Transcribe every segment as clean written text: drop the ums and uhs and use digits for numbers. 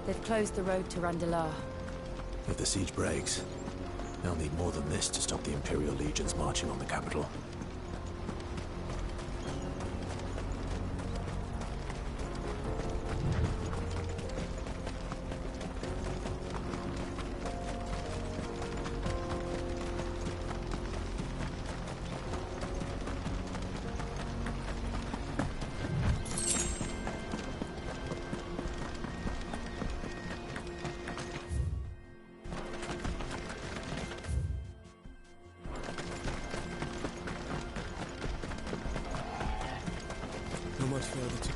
They've closed the road to Randalar. If the siege breaks, they'll need more than this to stop the Imperial legions marching on the capital. Much further to go.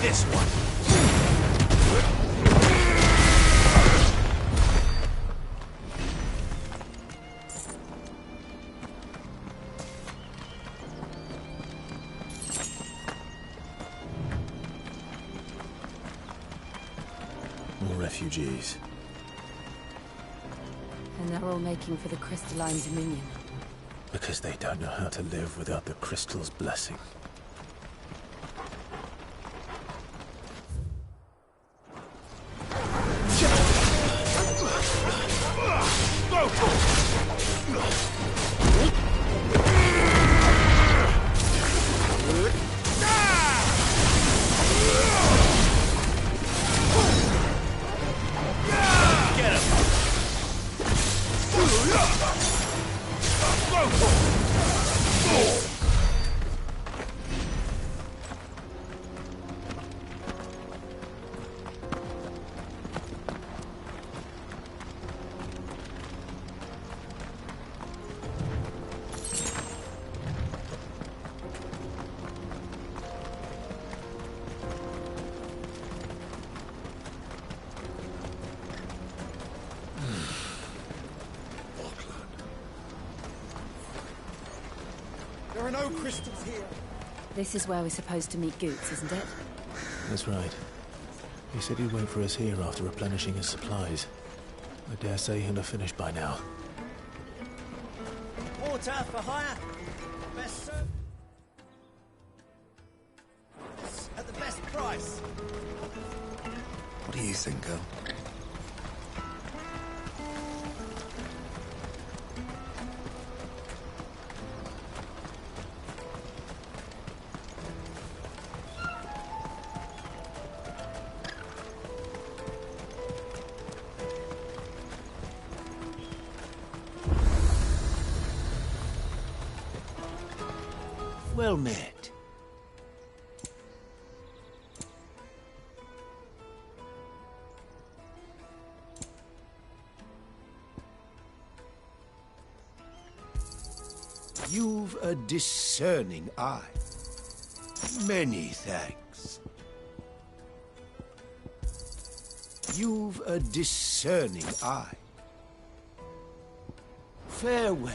This one. More refugees. And they're all making for the Crystalline Dominion. Because they don't know how to live without the Crystal's blessing. There are no crystals here. This is where we're supposed to meet Goetz, isn't it? That's right. He said he'd wait for us here after replenishing his supplies. I dare say he'll have finished by now. Water for hire. Best service at the best price. price. What do you think, girl? Well met. You've a discerning eye. Many thanks. You've a discerning eye. Farewell.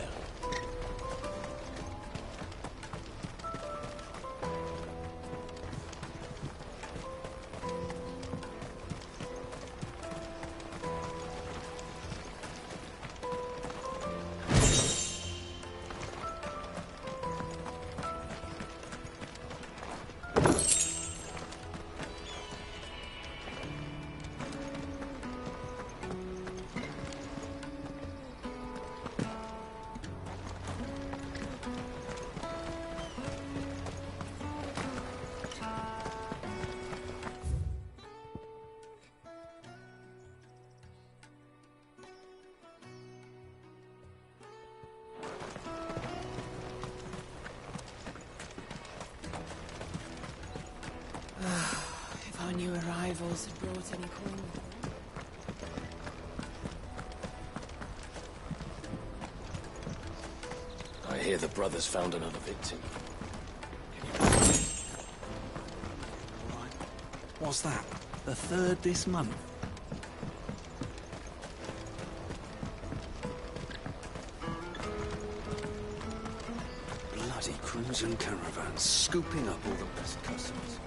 If our new arrivals had brought any coin with them. I hear the brothers found another victim. Right. What's that? The third this month? Bloody crimson caravans scooping up all the best customers.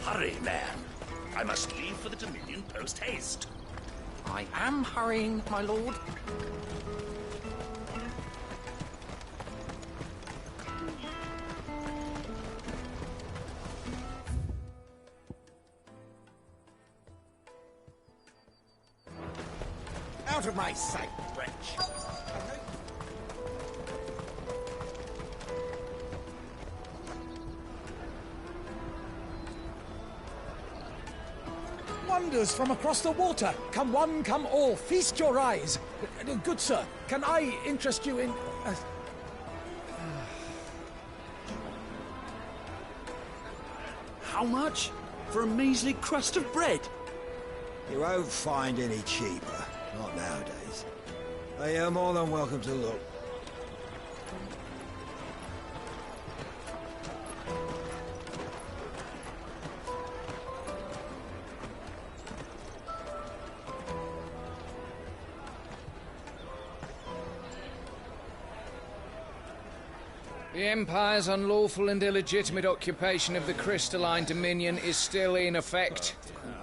Hurry, man. I must leave for the Dominion post-haste. I am hurrying, my lord. Out of my sight, wretch. Wonders from across the water. Come one, come all. Feast your eyes. Good sir, can I interest you in... How much? For a measly crust of bread? You won't find any cheaper. Not nowadays. You're more than welcome to look. The Empire's unlawful and illegitimate occupation of the Crystalline Dominion is still in effect.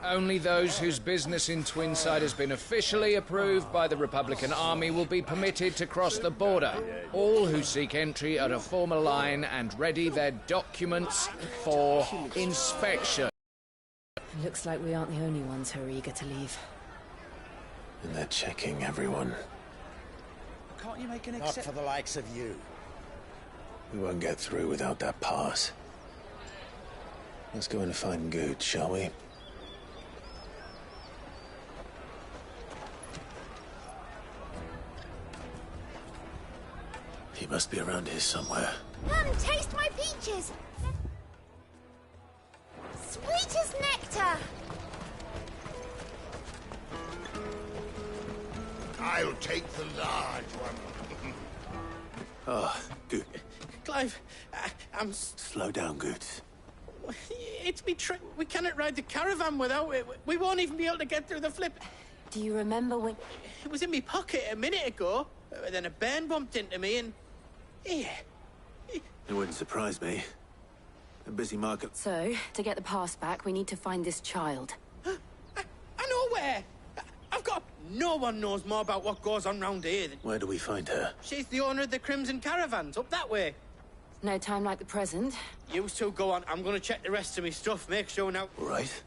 Only those whose business in Twinside has been officially approved by the Republican Army will be permitted to cross the border. All who seek entry are to form a line and ready their documents for inspection. Looks like we aren't the only ones who are eager to leave. And they're checking everyone. Can't you make an Not for the likes of you. We won't get through without that pass. Let's go in and find Goot, shall we? He must be around here somewhere. Taste my peaches! Sweet as nectar! I'll take the large one. Oh, Goot. Clive, I'm... Slow down, Goot. It's me we cannot ride the caravan without it. We won't even be able to get through the flip. Do you remember when... It was in my pocket a minute ago. Then a bairn bumped into me and... Yeah. It wouldn't surprise me. A busy market. So, to get the pass back, we need to find this child. I know where. I've got... No one knows more about what goes on round here than... Where do we find her? She's the owner of the Crimson Caravans, up that way. No time like the present. You two go on. I'm gonna check the rest of my stuff, make sure now. All right.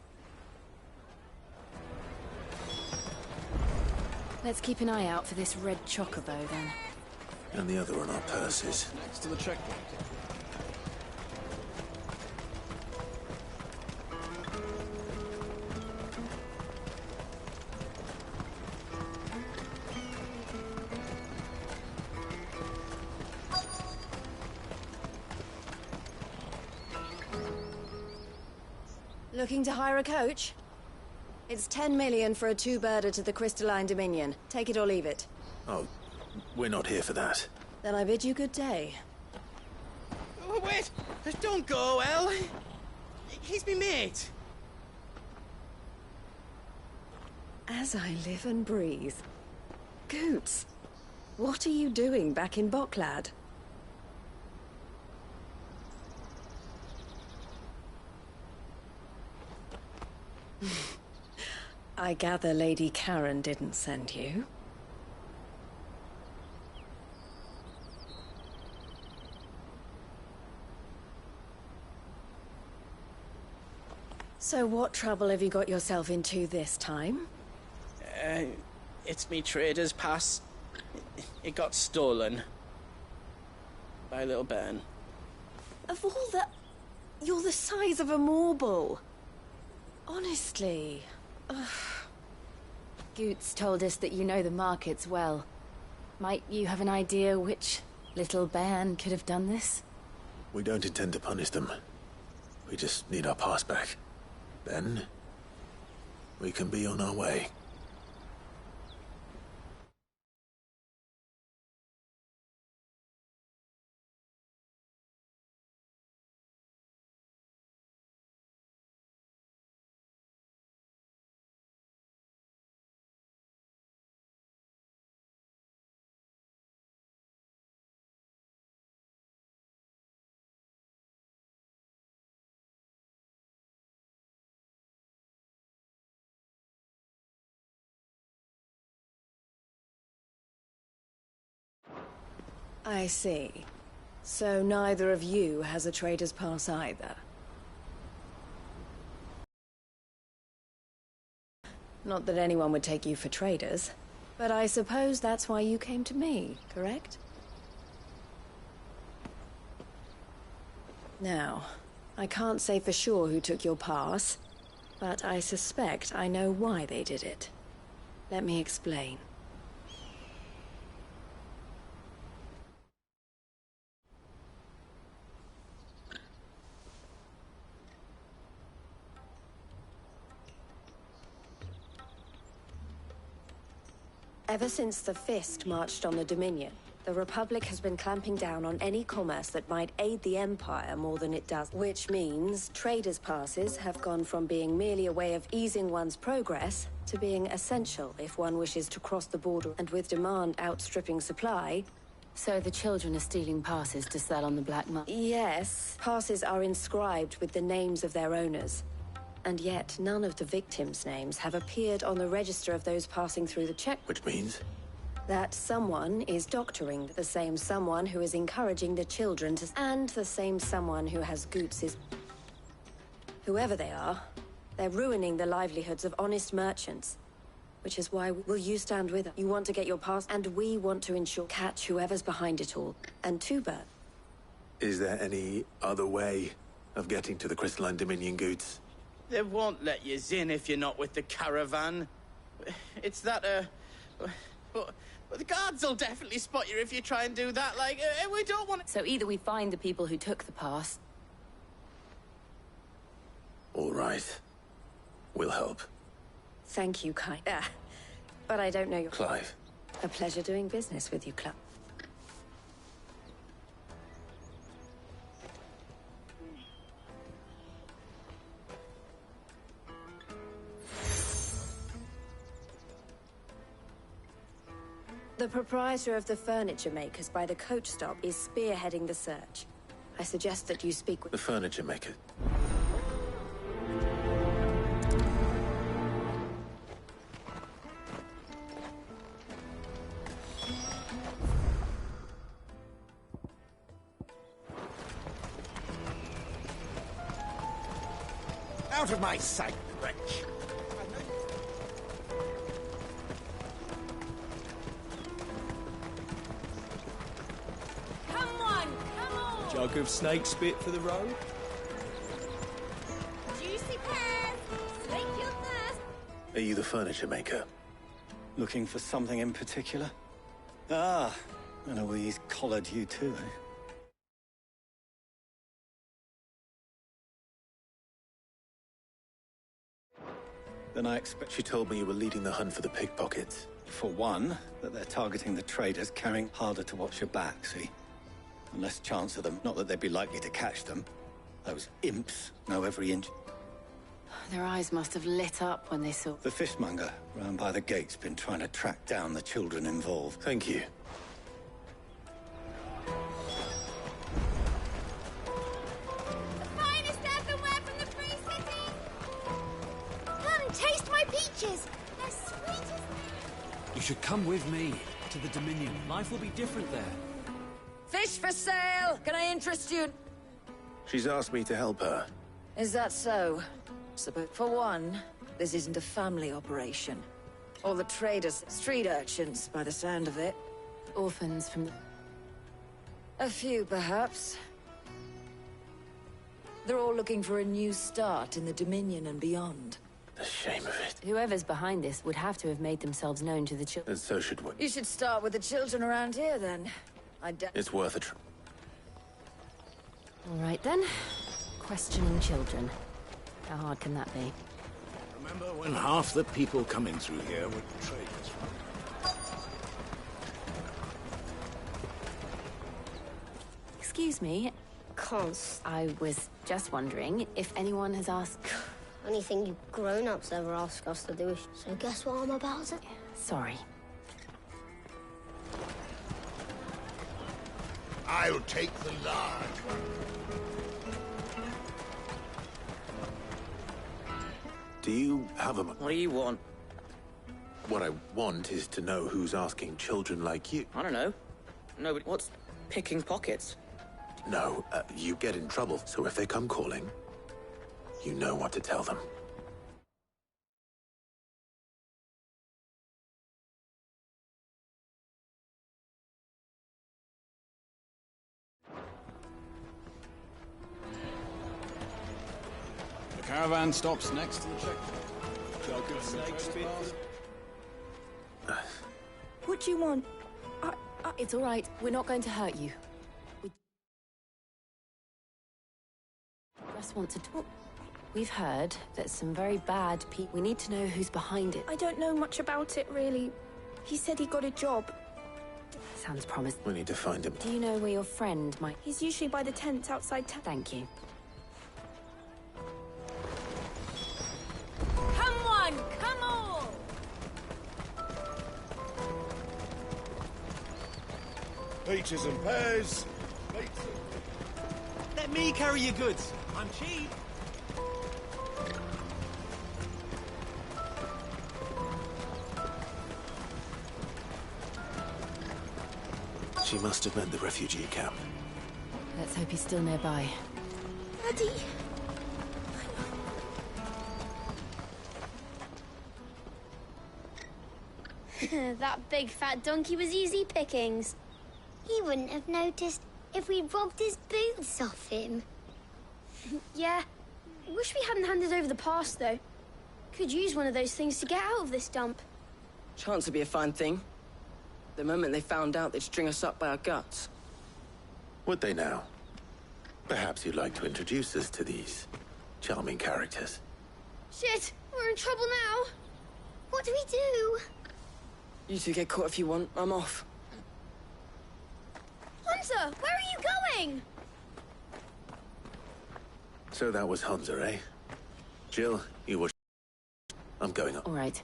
Let's keep an eye out for this red chocobo, then. And the other on our purses. Next to the checkpoint. Looking to hire a coach? It's 10 million for a two-birder to the Crystalline Dominion. Take it or leave it. Oh, we're not here for that. Then I bid you good day. Oh, wait! Don't go, El. He's me mate. As I live and breathe. Goots, what are you doing back in Boklad? I gather Lady Karen didn't send you. So what trouble have you got yourself into this time? It's me trader's pass. It got stolen. By little Ben. Of all the... You're the size of a marble. Honestly. Ugh. Goots told us that you know the markets well. Might you have an idea which little bairn could have done this? We don't intend to punish them. We just need our pass back. Then, we can be on our way. I see. So neither of you has a trader's pass either. Not that anyone would take you for traders, but I suppose that's why you came to me, correct? Now, I can't say for sure who took your pass, but I suspect I know why they did it. Let me explain. Ever since the Fist marched on the Dominion, the Republic has been clamping down on any commerce that might aid the Empire more than it does. Which means traders' passes have gone from being merely a way of easing one's progress to being essential if one wishes to cross the border. And with demand outstripping supply... So the children are stealing passes to sell on the black market? Yes. Passes are inscribed with the names of their owners. And yet, none of the victims' names have appeared on the register of those passing through the check. Which means? That someone is doctoring the same someone who is encouraging the children to... And the same someone who has Goots's... Whoever they are, they're ruining the livelihoods of honest merchants. Which is why will you stand with us? You want to get your pass, and we want to ensure catch whoever's behind it all. And Tuber. Is there any other way of getting to the Crystalline Dominion, Goots? They won't let you in if you're not with the caravan. It's that, But the guards will definitely spot you if you try and do that, like, we don't want to... So either we find the people who took the pass... All right. We'll help. Thank you, but I don't know your... Clive. A pleasure doing business with you, Club. The proprietor of the furniture makers by the coach stop is spearheading the search. I suggest that you speak with... The furniture maker? out of my sight, wretch! Come on, come on! Jug of snake spit for the road? Juicy pears! Slake your thirst! Are you the furniture maker? Looking for something in particular? Ah, Eloise collared you too, eh? Then I expect... She told me you were leading the hunt for the pickpockets. For one, that they're targeting the traders carrying harder to watch your back, see? And less chance of them. Not that they'd be likely to catch them. Those imps know every inch. Their eyes must have lit up when they saw... The fishmonger round by the gate's been trying to track down the children involved. Thank you. The finest earthenware from the Free City! Come, taste my peaches! They're sweet as... You should come with me to the Dominion. Life will be different there. Fish for sale! Can I interest you? She's asked me to help her. Is that so? For one, this isn't a family operation. All the traders, street urchins, by the sound of it. Orphans from the... A few, perhaps. They're all looking for a new start in the Dominion and beyond. The shame of it. Whoever's behind this would have to have made themselves known to the children. And so should we. You should start with the children around here, then. It's worth a try. All right, then. Questioning children. How hard can that be? Remember when half the people coming through here were traders? Excuse me. Cons. I was just wondering if anyone has asked... Anything you grown-ups ever ask us to do. So guess what I'm about to... Sorry. I'll take the lard. Do you have a... What do you want? What I want is to know who's asking children like you. I don't know. Nobody... What's picking pockets? No, you get in trouble. So if they come calling, you know what to tell them. The caravan stops next to the checkpoint. Jug of snake spit. What do you want? It's all right. We're not going to hurt you. We just want to talk. We've heard that some very bad people... We need to know who's behind it. I don't know much about it, really. He said he got a job. Sounds promising. We need to find him. Do you know where your friend might... He's usually by the tents outside town. Thank you. Come on, come on! Peaches and pears. Let me carry your goods. I'm cheap. She must have meant the refugee camp. Let's hope he's still nearby. Daddy! That big fat donkey was easy pickings. He wouldn't have noticed if we'd robbed his boots off him. Yeah. Wish we hadn't handed over the pass, though. Could use one of those things to get out of this dump. Chance would be a fine thing. The moment they found out, they'd string us up by our guts. Would they now? Perhaps you'd like to introduce us to these charming characters. Shit! We're in trouble now! What do we do? You two get caught if you want. I'm off. Hunter! Where are you going? So that was Hunter, eh? Jill, you watch... I'm going up. All right.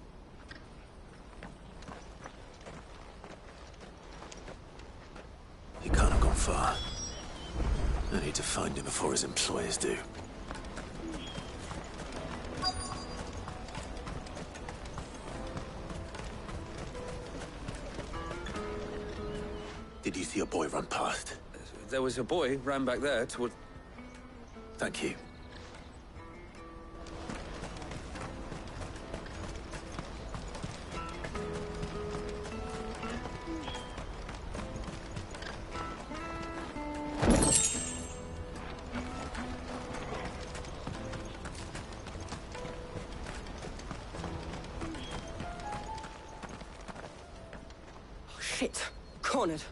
He can't have gone far. I need to find him before his employers do. Did you see a boy run past? There was a boy ran back there toward... Thank you. Shit. Cornered.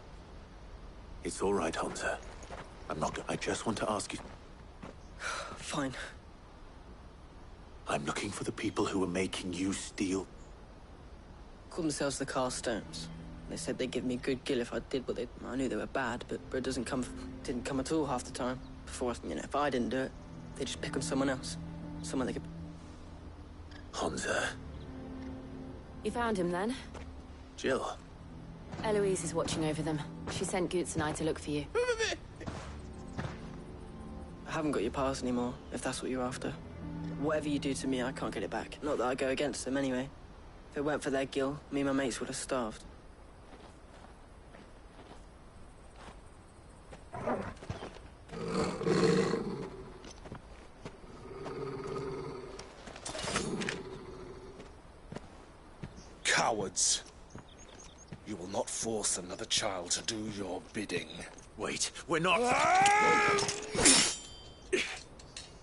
It's all right, Hansa. I'm not... I just want to ask you... Fine. I'm looking for the people who are making you steal. Called themselves the Carstones. They said they'd give me a good gill if I did what they... I knew they were bad, but it didn't come at all half the time. Before, if I didn't do it, they'd just pick on someone else. Someone they could... Hansa. You found him then? Jill. Eloise is watching over them. She sent Goots and I to look for you. I haven't got your pass anymore, if that's what you're after. Whatever you do to me, I can't get it back. Not that I go against them anyway. If it weren't for their gill, me and my mates would have starved. Cowards. You will not force another child to do your bidding. Wait, we're not...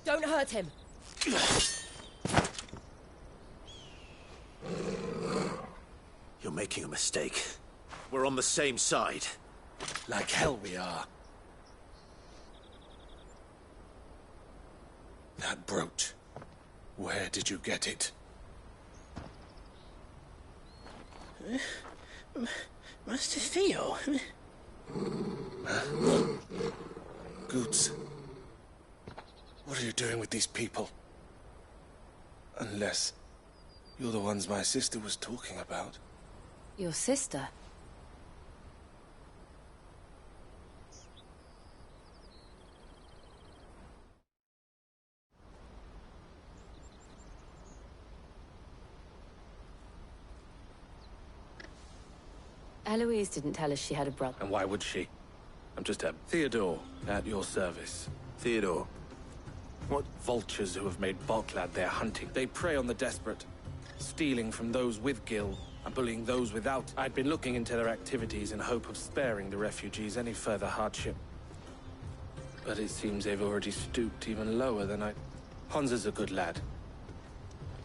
Don't hurt him. You're making a mistake. We're on the same side. Like hell we are. That brooch. Where did you get it? Master Theo. Goots. What are you doing with these people? Unless you're the ones my sister was talking about. Your sister? Eloise didn't tell us she had a brother. And why would she? I'm just a Theodore at your service. Theodore? What? Vultures who have made Boklad their hunting. They prey on the desperate, stealing from those with gil and bullying those without. I'd been looking into their activities in hope of sparing the refugees any further hardship. But it seems they've already stooped even lower than I... Hansa's a good lad.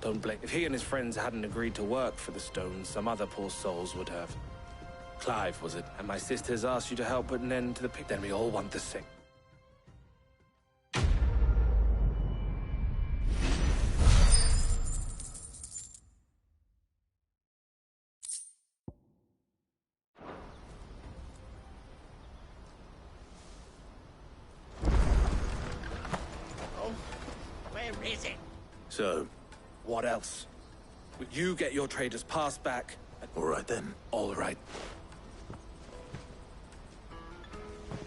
Don't blame... If he and his friends hadn't agreed to work for the Stones, some other poor souls would have. Clive, was it? And my sisters asked you to help put an end to the pig. Then we all want the same. Oh, where is it? So? What else? You get your trader's pass back. All right, then. All right.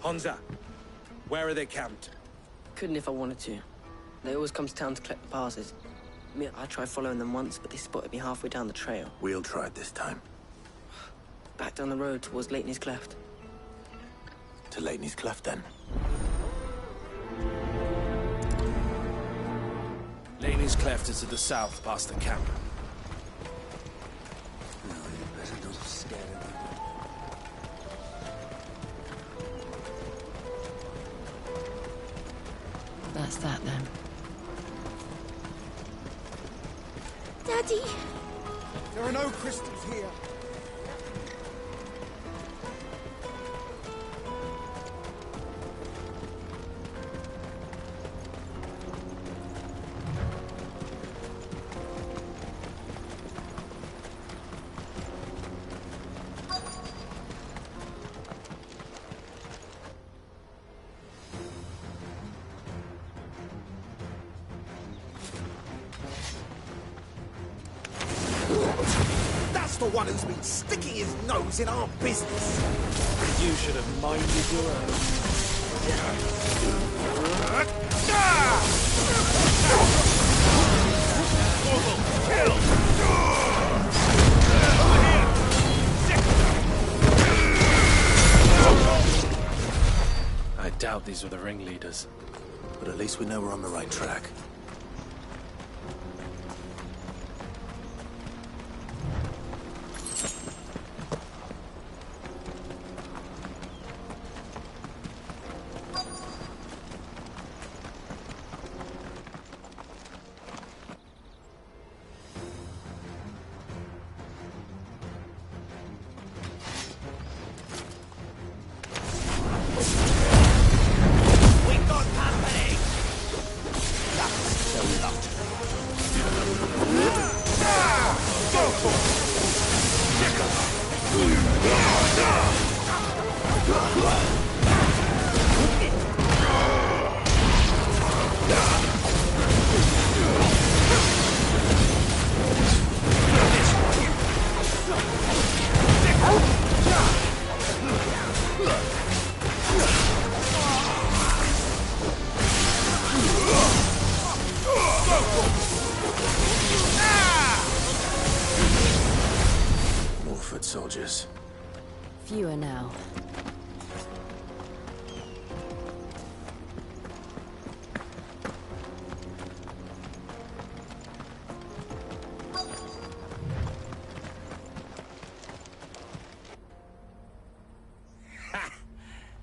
Hansa, where are they camped? Couldn't if I wanted to. They always come to town to collect the passes. I tried following them once, but they spotted me halfway down the trail. We'll try it this time. Back down the road towards Leitney's Cleft. To Leitney's Cleft, then. Leitney's Cleft is to the south, past the camp. No, you better not have scared him. That's that, then. Daddy! There are no crystals here. The one who's been sticking his nose in our business. You should have minded your own. I doubt these were the ringleaders. But at least we know we're on the right track. us. Fewer now.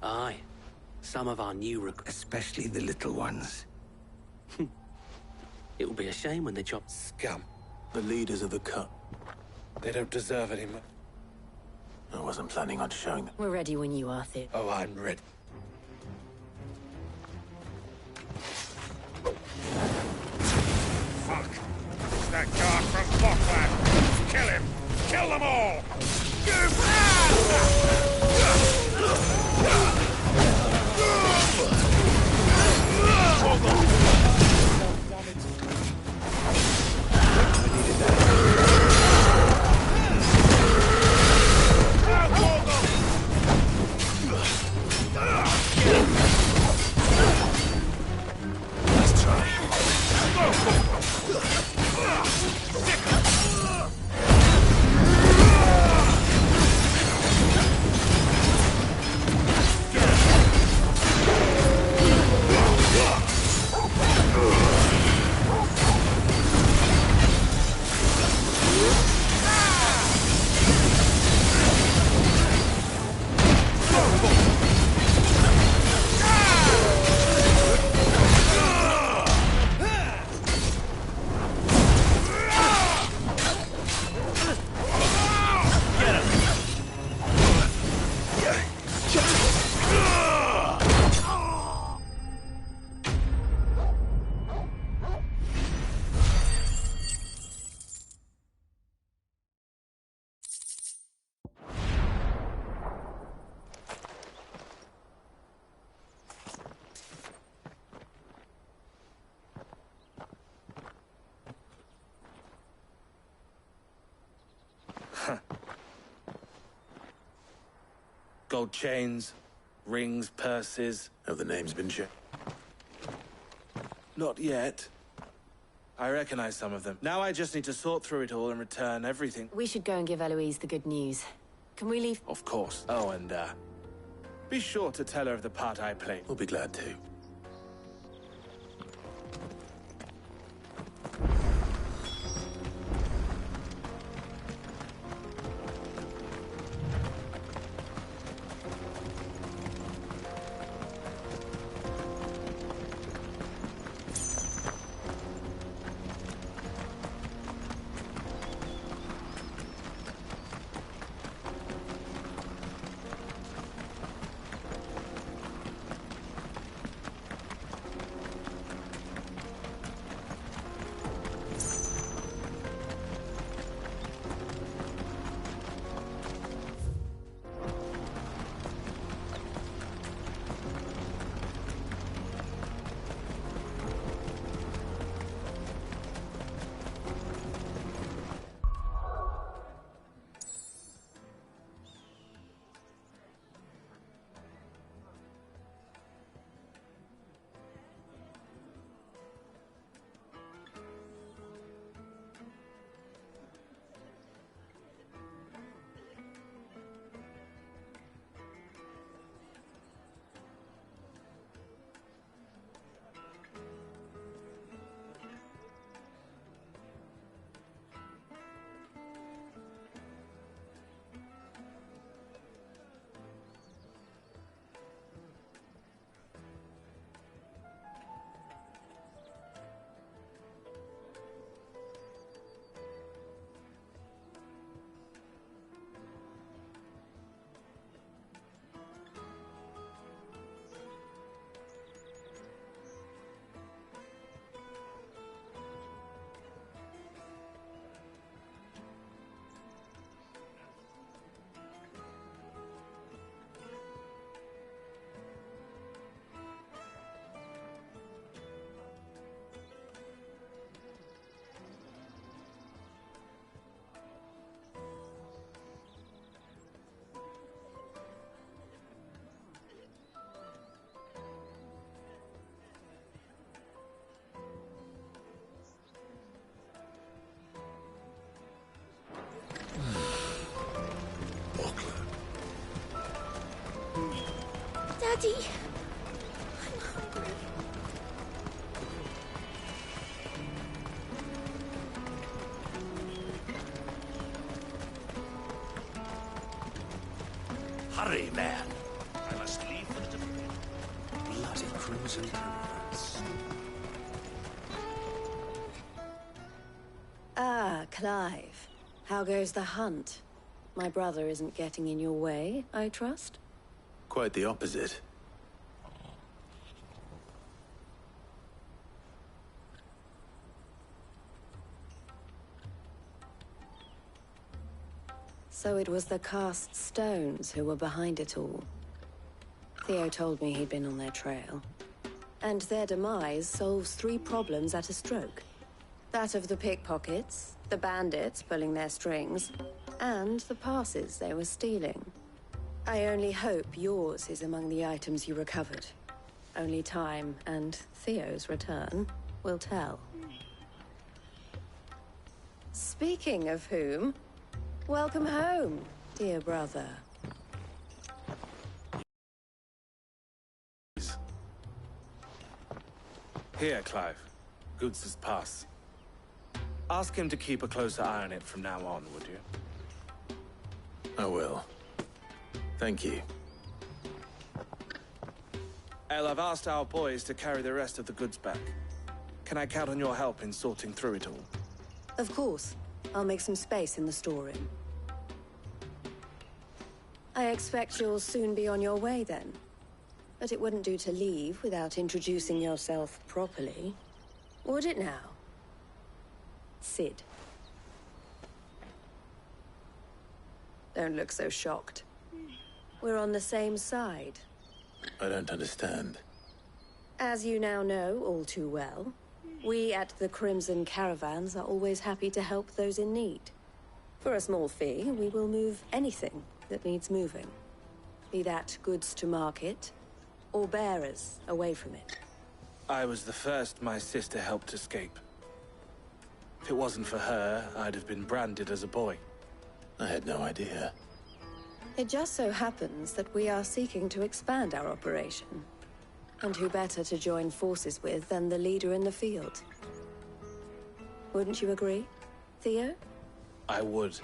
Aye. Some of our new especially the little ones. It will be a shame when they chop scum. The leaders of the cut. They don't deserve it anymore. I wasn't planning on showing them. We're ready when you are, Thib. Oh, I'm ready. Fuck! It's that guard from Bockland! Kill him! Kill them all! Let's try. Gold chains, rings, purses. Have the names been checked? Not yet. I recognize some of them. Now I just need to sort through it all and return everything. We should go and give Eloise the good news. Can we leave? Of course. Oh, and, be sure to tell her of the part I played. We'll be glad to. Daddy! I'm hungry. Hurry, man. I must leave for the Dominion. Bloody crimson caravans. Ah, Clive. How goes the hunt? My brother isn't getting in your way, I trust? Quite the opposite. So it was the cast stones who were behind it all. Theo told me he'd been on their trail. And their demise solves 3 problems at a stroke. That of the pickpockets, the bandits pulling their strings, and the passes they were stealing. I only hope yours is among the items you recovered. Only time and Theo's return will tell. Speaking of whom, welcome home, dear brother. Here, Clive. Goods' pass. Ask him to keep a closer eye on it from now on, would you? I will. Thank you. El, I've asked our boys to carry the rest of the goods back. Can I count on your help in sorting through it all? Of course. I'll make some space in the storeroom. I expect you'll soon be on your way then. But it wouldn't do to leave without introducing yourself properly. Would it now? Sid. Don't look so shocked. We're on the same side. I don't understand. As you now know all too well, we at the Crimson Caravans are always happy to help those in need. For a small fee, we will move anything that needs moving. Be that goods to market, or bearers away from it. I was the first my sister helped escape. If it wasn't for her, I'd have been branded as a boy. I had no idea. It just so happens that we are seeking to expand our operation. And who better to join forces with than the leader in the field? Wouldn't you agree, Theo? I would.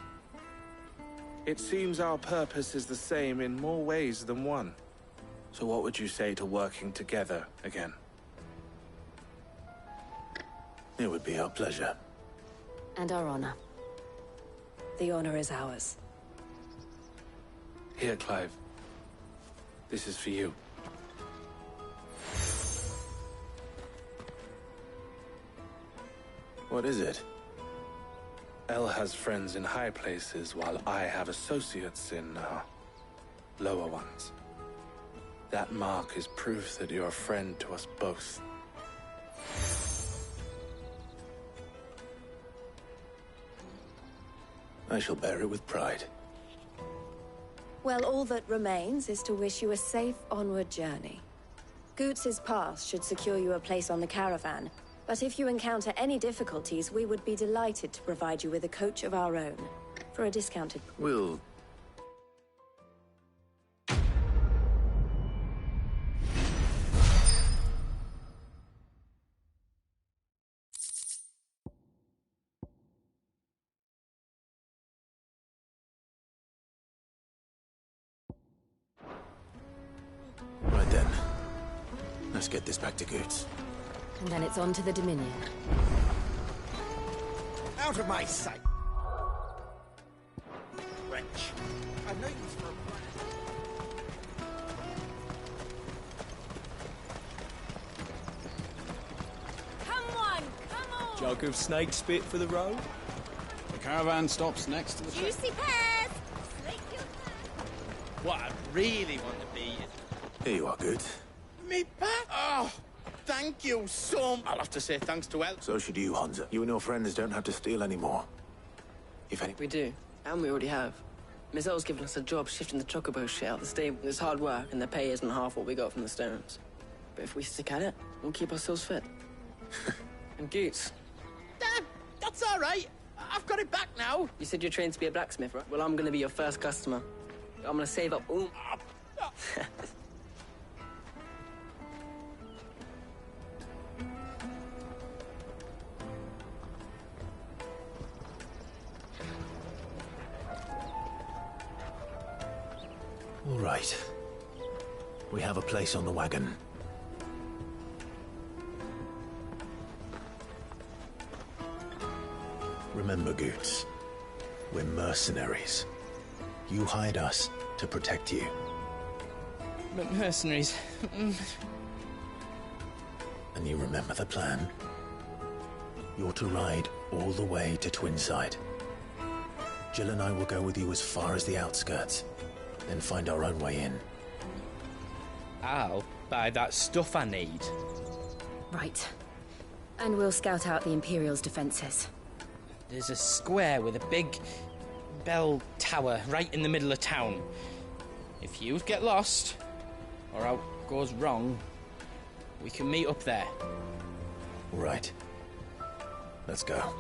It seems our purpose is the same in more ways than one. So what would you say to working together again? It would be our pleasure. And our honor. The honor is ours. Here, Clive. This is for you. What is it? El has friends in high places, while I have associates in, lower ones. That mark is proof that you're a friend to us both. I shall bear it with pride. Well, all that remains is to wish you a safe onward journey. Goots' pass should secure you a place on the caravan, but if you encounter any difficulties, we would be delighted to provide you with a coach of our own, for a discounted... We'll... Right then. Let's get this back to Goots. And then it's on to the Dominion. Out of my sight! Wretch. I've known you for a Come on, come on! Jug of snake spit for the road? The caravan stops next to the... Juicy pears! Slick your What I really want to be is... Here you are, Goots. Me back? Oh, thank you so much. I'll have to say thanks to El. So should you, Hansa. You and your friends don't have to steal anymore. If any... We do, and we already have. Miss L's given us a job shifting the chocobo shit out the stable. It's hard work, and the pay isn't half what we got from the stones. But if we stick at it, we'll keep ourselves fit. And Goots. Dad, that's all right. I've got it back now. You said you're trained to be a blacksmith, right? Well, I'm gonna be your first customer. I'm gonna save up all... All right. We have a place on the wagon. Remember, Goots, we're mercenaries. You hired us to protect you. But mercenaries... And you remember the plan? You're to ride all the way to Twinside. Jill and I will go with you as far as the outskirts, then find our own way in. I'll buy that stuff I need. Right. And we'll scout out the Imperial's defenses. There's a square with a big bell tower right in the middle of town. If you get lost, or out goes wrong, we can meet up there. All right. Let's go.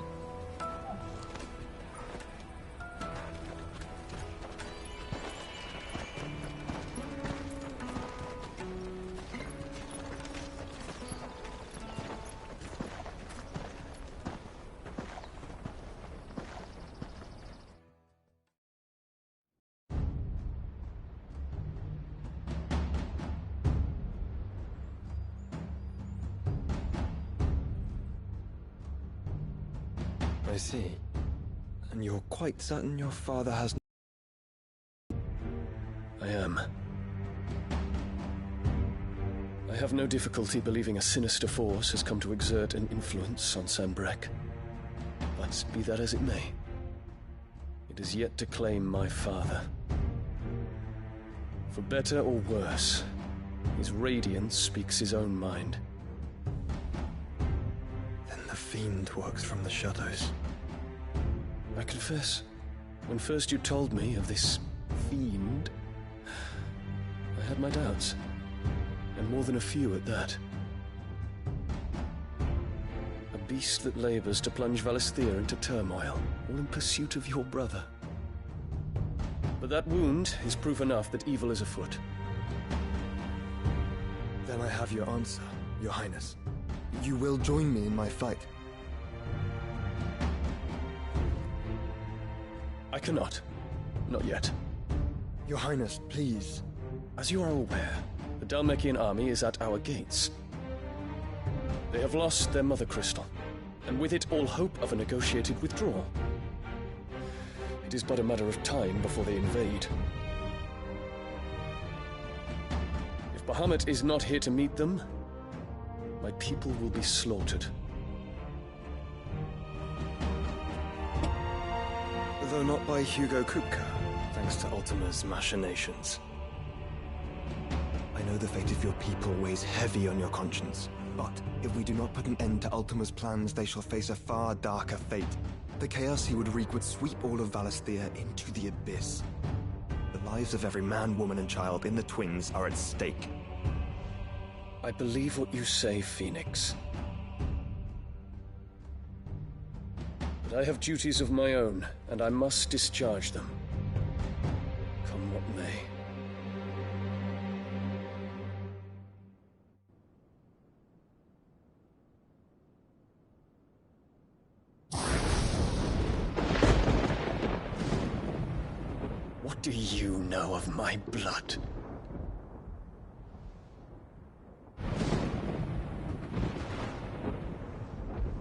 I see. And you're quite certain your father has... I am. I have no difficulty believing a sinister force has come to exert an influence on Sanbreque. But be that as it may, it is yet to claim my father. For better or worse, his radiance speaks his own mind. Then the fiend works from the shadows. I confess, when first you told me of this fiend, I had my doubts, and more than a few at that. A beast that labors to plunge Valisthea into turmoil, all in pursuit of your brother. But that wound is proof enough that evil is afoot. Then I have your answer, Your Highness. You will join me in my fight. I cannot. Not yet. Your Highness, please. As you are aware, the Dhalmekian army is at our gates. They have lost their mother crystal, and with it all hope of a negotiated withdrawal. It is but a matter of time before they invade. If Bahamut is not here to meet them, my people will be slaughtered. Though not by Hugo Kupka, thanks to Ultima's machinations. I know the fate of your people weighs heavy on your conscience, but if we do not put an end to Ultima's plans, they shall face a far darker fate. The chaos he would wreak would sweep all of Valisthea into the abyss. The lives of every man, woman, and child in the Twins are at stake. I believe what you say, Phoenix. But I have duties of my own, and I must discharge them. Come what may. What do you know of my blood?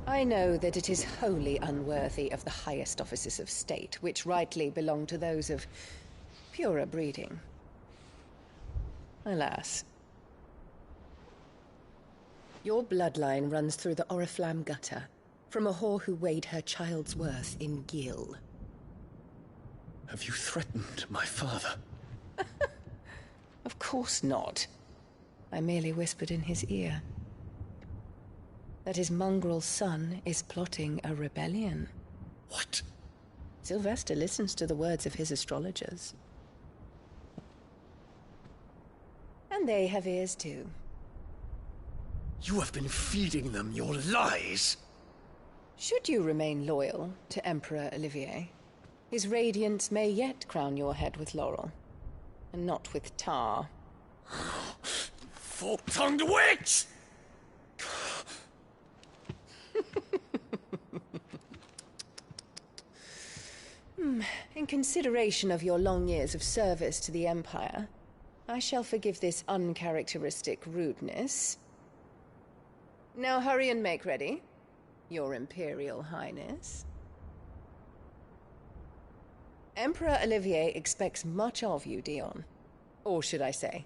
I know that it is wholly unworthy of the highest offices of state, which rightly belong to those of purer breeding. Alas. Your bloodline runs through the Oriflamme gutter, from a whore who weighed her child's worth in Gil. Have you threatened my father? Of course not. I merely whispered in his ear that his mongrel son is plotting a rebellion. What? Sylvester listens to the words of his astrologers. And they have ears too. You have been feeding them your lies! Should you remain loyal to Emperor Olivier, his radiance may yet crown your head with laurel, and not with tar. Fork-tongued witch! In consideration of your long years of service to the Empire, I shall forgive this uncharacteristic rudeness. Now hurry and make ready, Your Imperial Highness. Emperor Olivier expects much of you, Dion. Or should I say,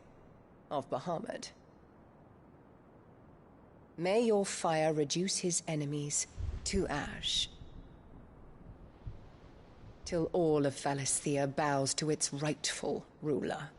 of Bahamut. May your fire reduce his enemies to ash, till all of Valisthea bows to its rightful ruler.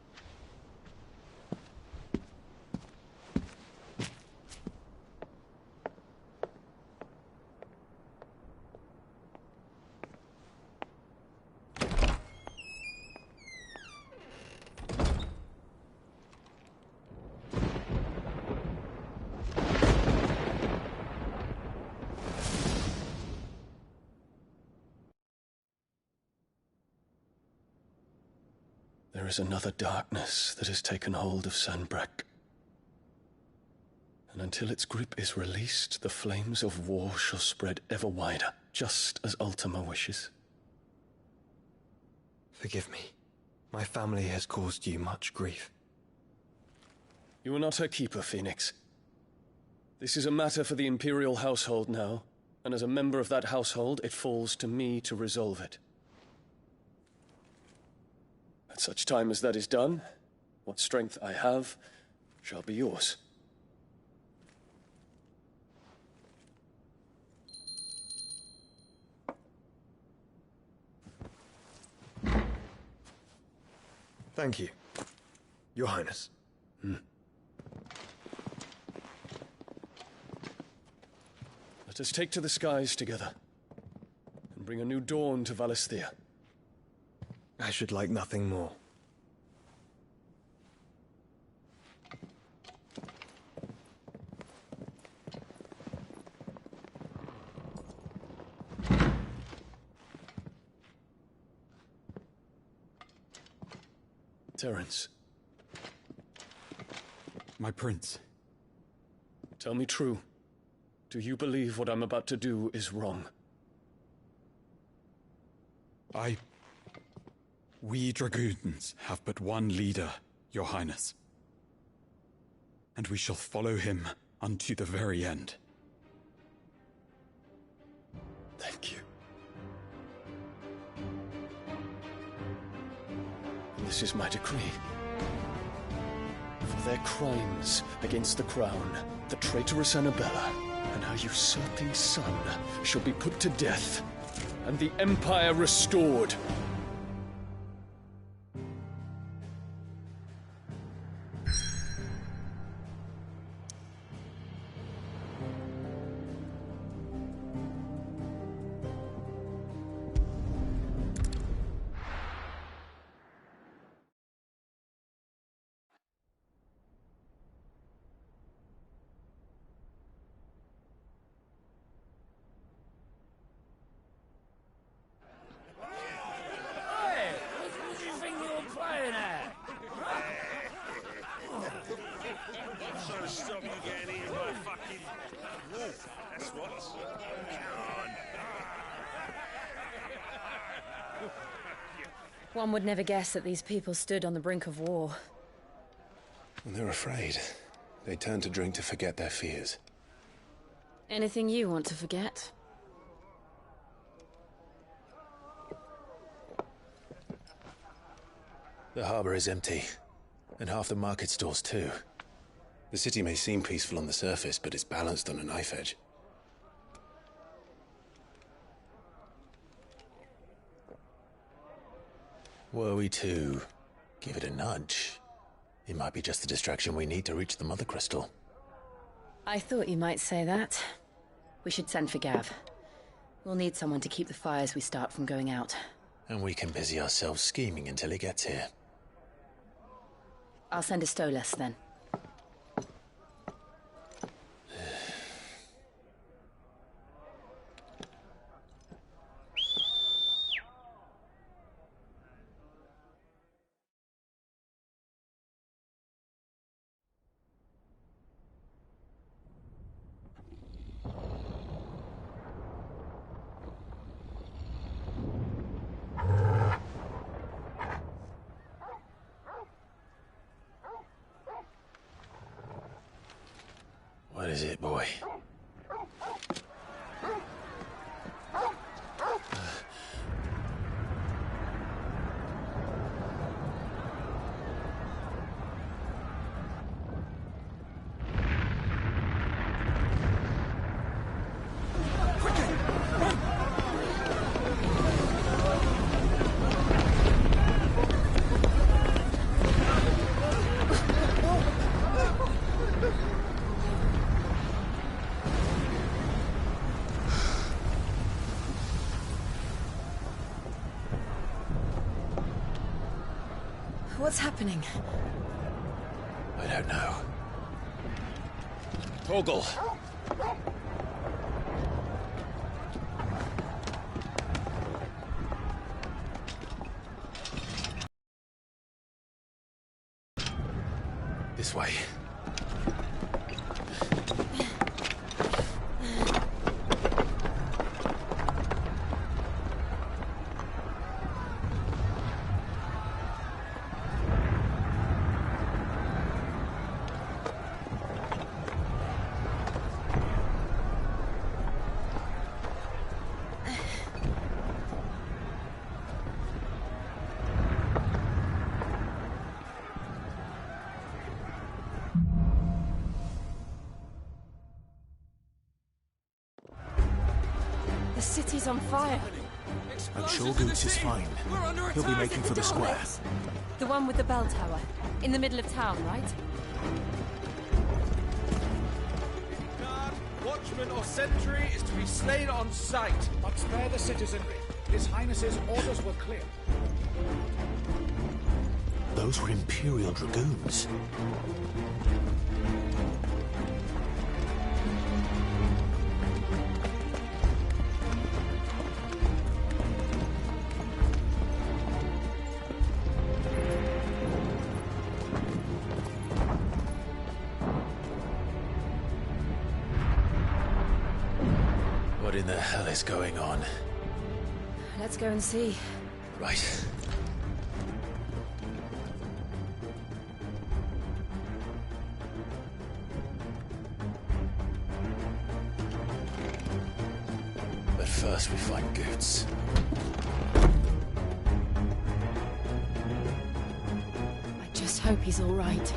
There is another darkness that has taken hold of Sanbreque. And until its grip is released, the flames of war shall spread ever wider, just as Ultima wishes. Forgive me. My family has caused you much grief. You are not her keeper, Phoenix. This is a matter for the Imperial household now, and as a member of that household, it falls to me to resolve it. At such time as that is done, what strength I have shall be yours. Thank you, Your Highness. Let us take to the skies together, and bring a new dawn to Valisthea. I should like nothing more. Terence. My prince. Tell me true. Do you believe what I'm about to do is wrong? We dragoons have but one leader, Your Highness. And we shall follow him unto the very end. Thank you. And this is my decree. For their crimes against the crown, the traitorous Annabella and her usurping son shall be put to death, and the Empire restored. One would never guess that these people stood on the brink of war. And they're afraid. They turn to drink to forget their fears. Anything you want to forget? The harbor is empty, and half the market stalls too. The city may seem peaceful on the surface, but it's balanced on a knife edge. Were we to give it a nudge, it might be just the distraction we need to reach the Mother Crystal. I thought you might say that. We should send for Gav. We'll need someone to keep the fires we start from going out. And we can busy ourselves scheming until he gets here. I'll send a Stolas then. What is it, boy? What's happening? I don't know. Torgal! This way. The city's on fire. I'm sure Goots is fine. He'll be making for the square. The one with the bell tower. In the middle of town, right? Guard, watchman or sentry is to be slain on sight. But spare the citizenry. His Highness's orders were clear. Those were Imperial Dragoons. What in the hell is going on? Let's go and see. Right. But first we find Goots. I just hope he's all right.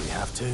We have to.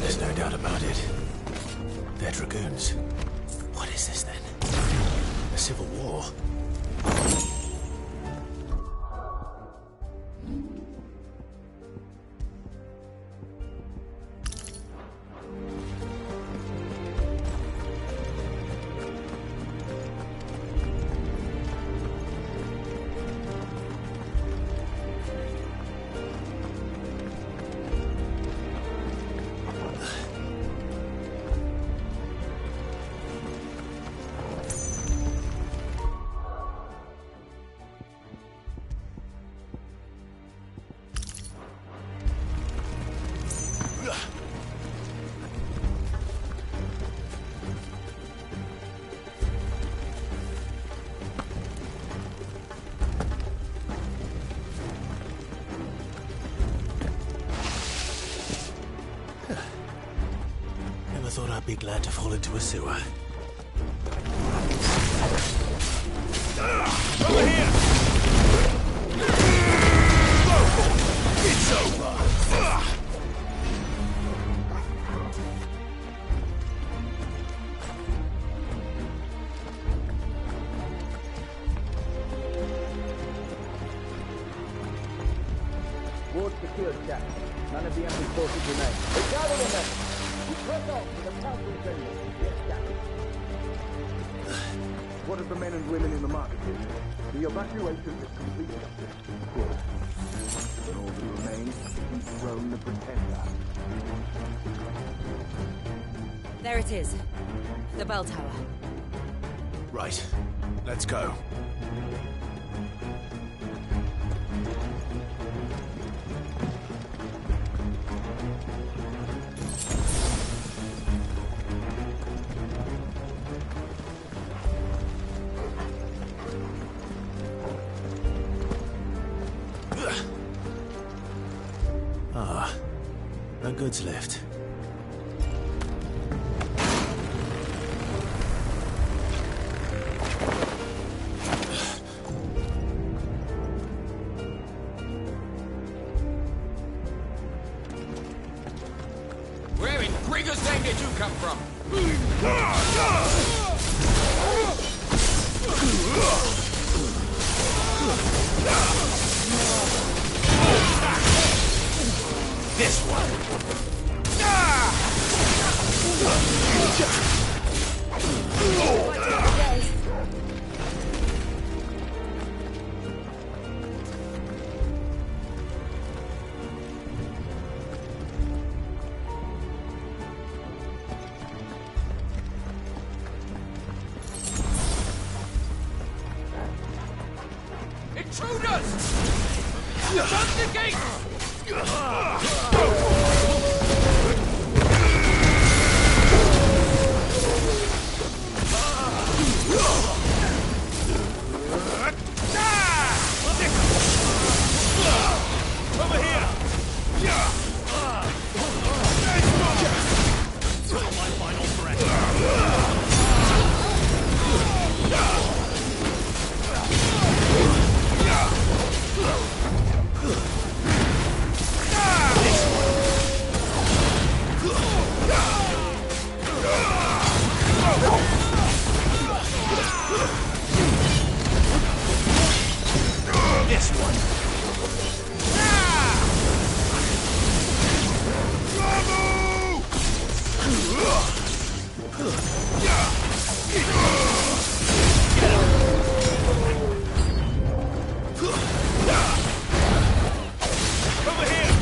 There's no doubt about it. They're dragoons. What is this then? A civil war? Never thought I'd be glad to fall into a sewer. Over here! It's over! Ward secured, Jack. None of the enemy forces remain. They gather on them! We press on to the council chamber. Yes, Captain. What of the men and women in the marketplace? The evacuation is complete. Good. Then all that remains is to keep Rome the Pretender. There it is. The bell tower. Right. Let's go. Ah, a goods lift. Where in Grigger's name did you come from? This one. Intruders! Shut the gate! Over here! My final threat. This one. Over here.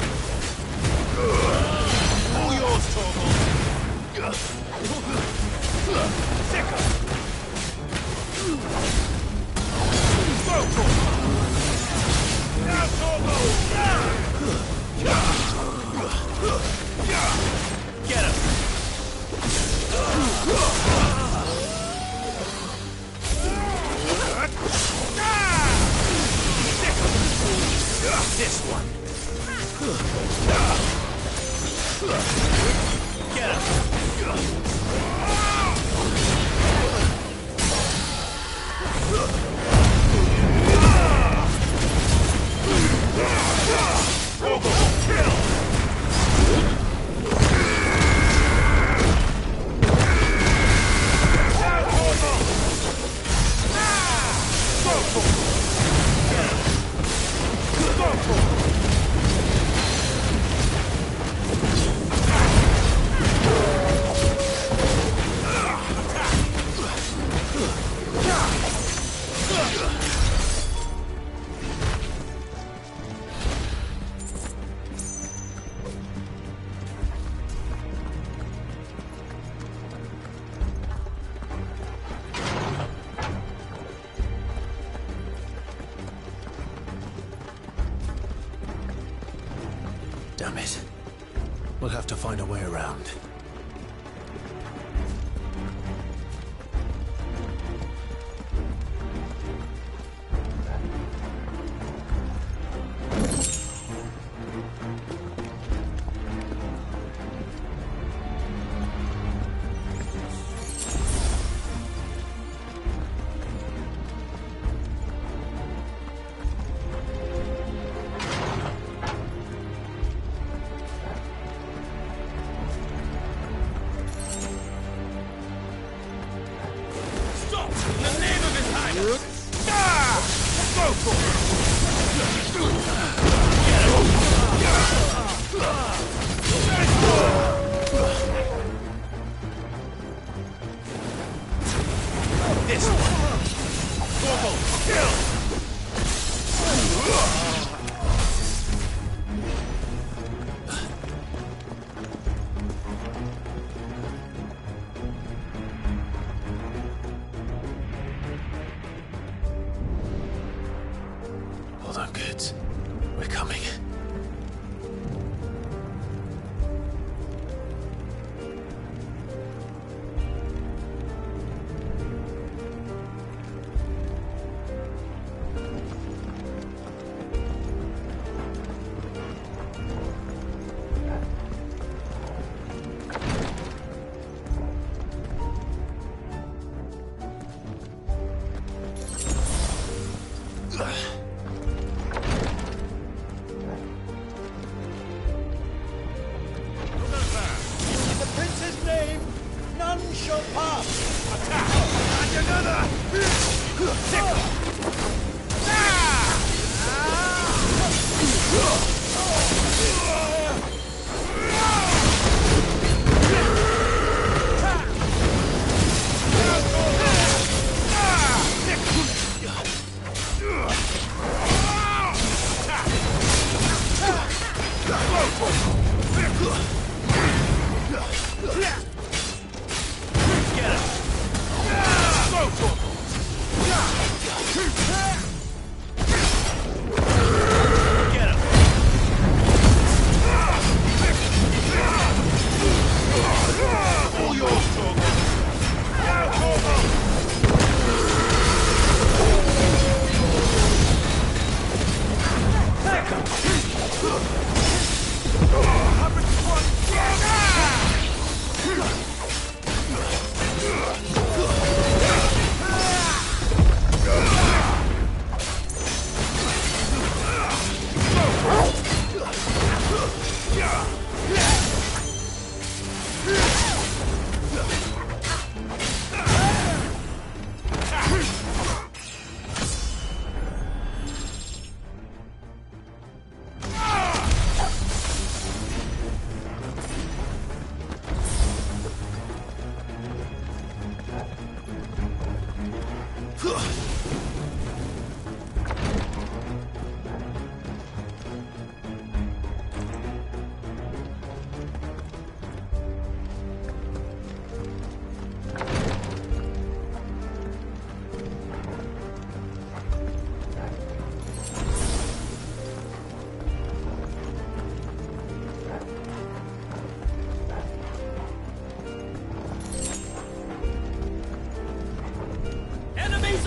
All yours, Torgal. Sicker. Go, Torgal. Now, Torgal. Get him. This one. Get him. We'll have to find a way around. Hold on, kids. We're coming.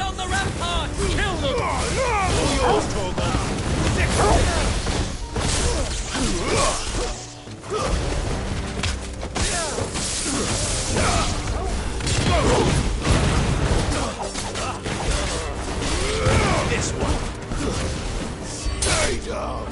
On the ramparts! Kill them! All yours, Torgal! This one! Stay down!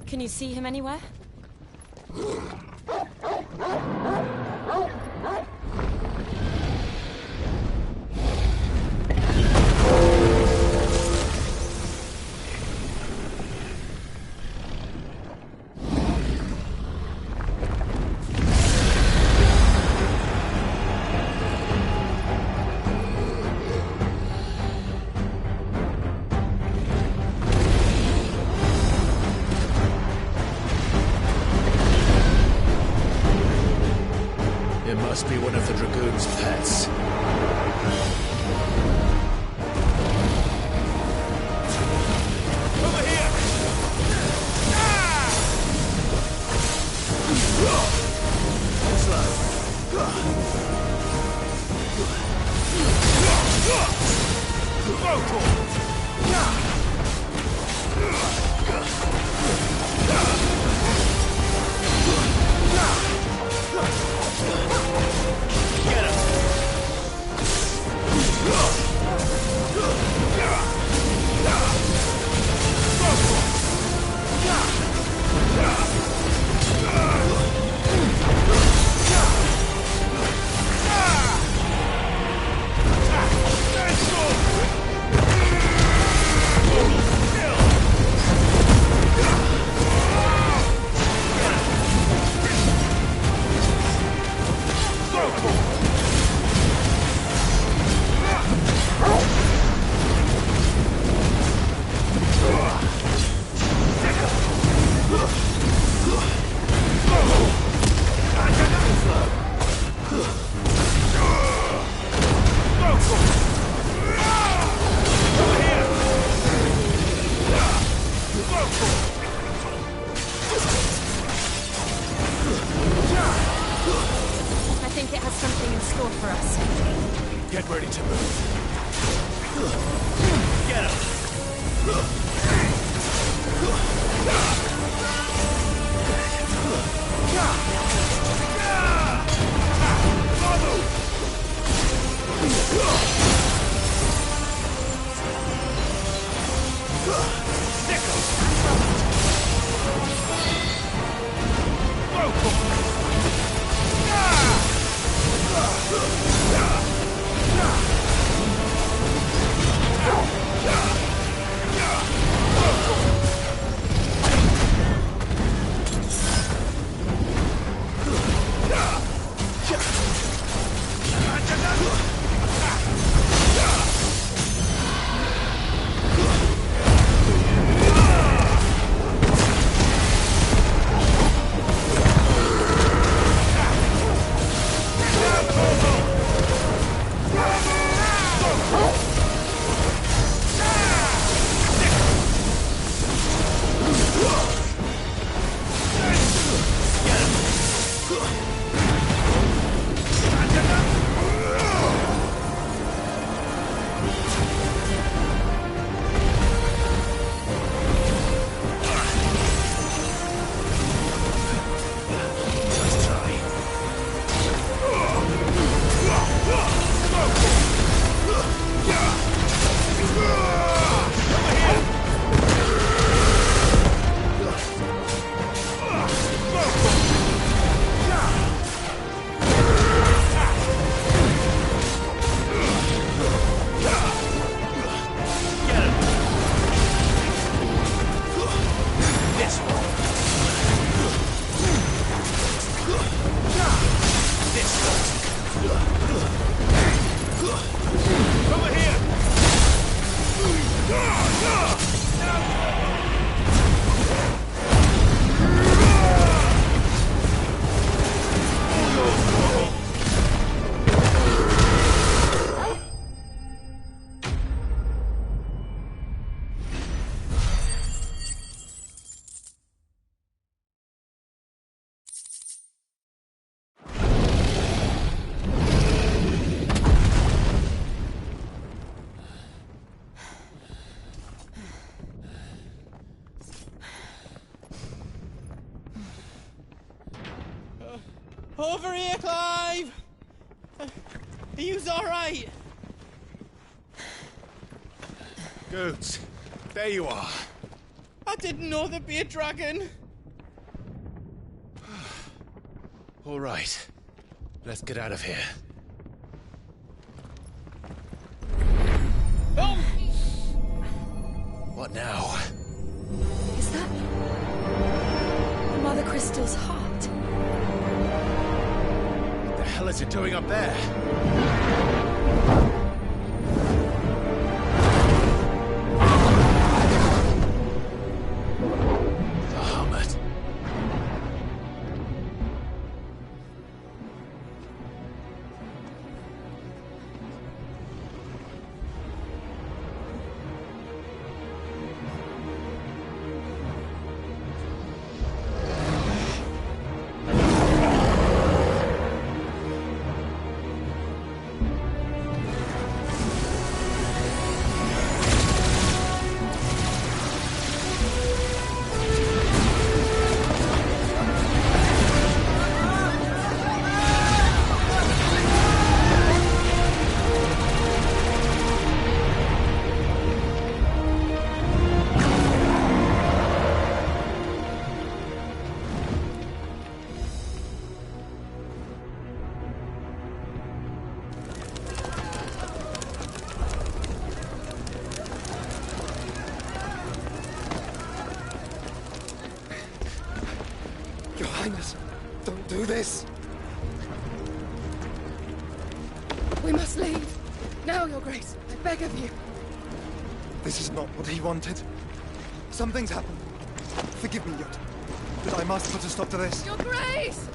Can you see him anywhere? It must be one of the Dragoon's pets. Over here! Get him! I think it has something in store for us. Get ready to move. Get him! Over here, Clive! Are you alright? Goots, there you are. I didn't know there'd be a dragon. All right, let's get out of here. Oh! What now? Is that Mother Crystal's heart? What the hell is it doing up there? do this? We must leave. Now, Your Grace. I beg of you. This is not what he wanted. Something's happened. Forgive me, Yot. But I must put a stop to this. Your Grace!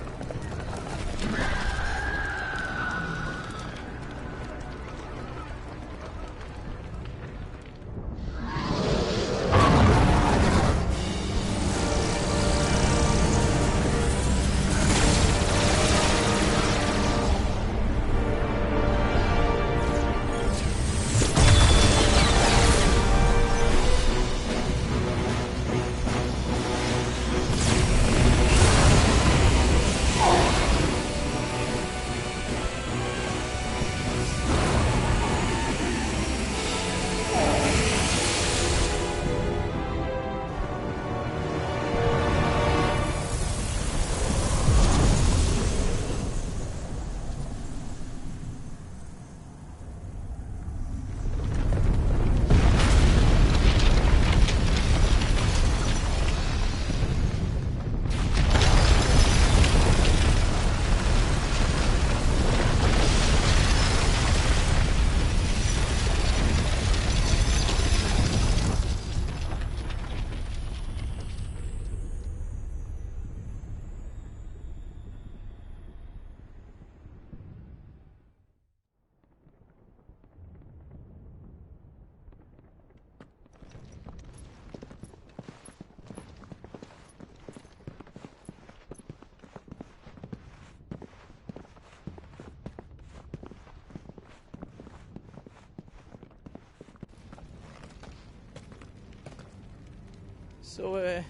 So,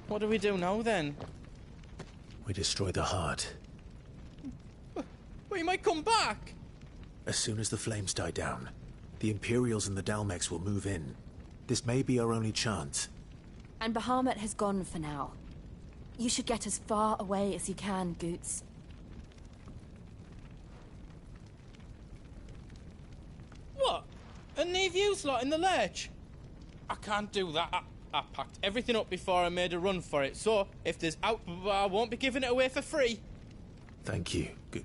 what do we do now, then? We destroy the heart. We might come back! As soon as the flames die down, the Imperials and the Dalmex will move in. This may be our only chance. And Bahamut has gone for now. You should get as far away as you can, Goots. What? And leave you lot in the lurch? I can't do that. I packed everything up before I made a run for it, so if there's out, I won't be giving it away for free. Thank you. Good.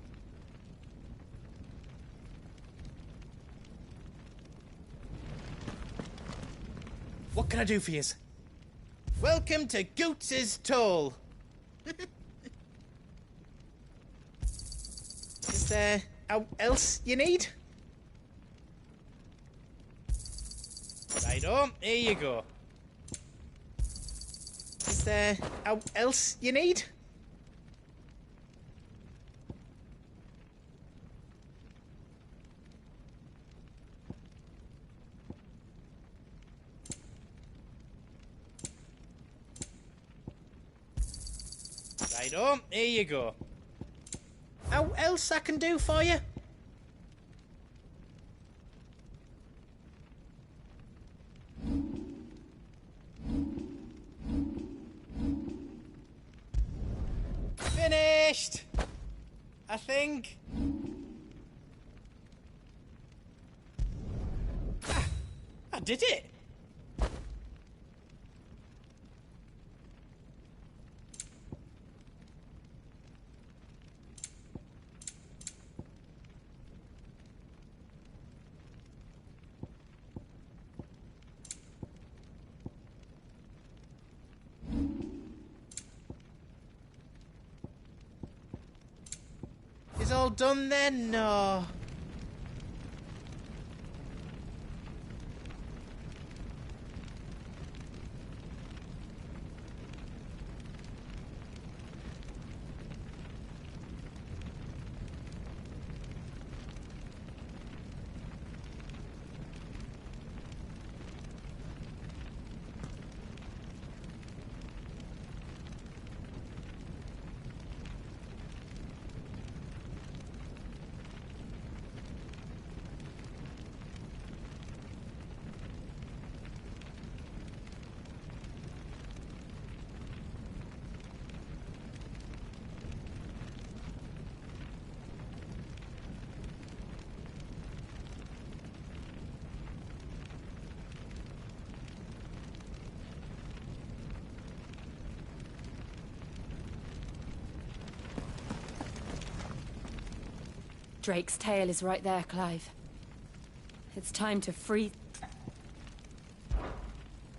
What can I do for yous? Welcome to Goots's Toll. Is there else you need? Righto, here you go. Is there else you need? Righto, here you go. How else I can do for you? Finished! I think. I did it! Is all done then? No. Drake's tail is right there, Clive. It's time to free...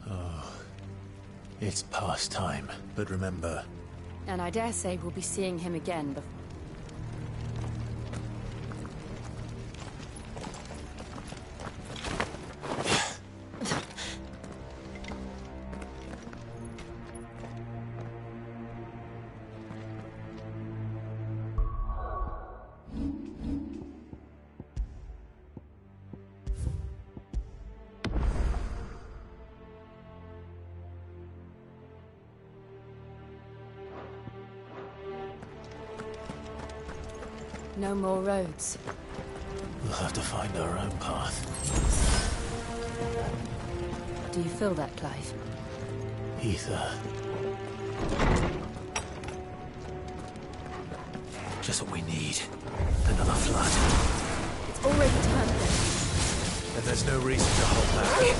Oh, it's past time, but remember... And I dare say we'll be seeing him again before... No more roads. We'll have to find our own path. Do you feel that, Clive? Ether. Just what we need. Another flood. It's already turned then. And there's no reason to hold back.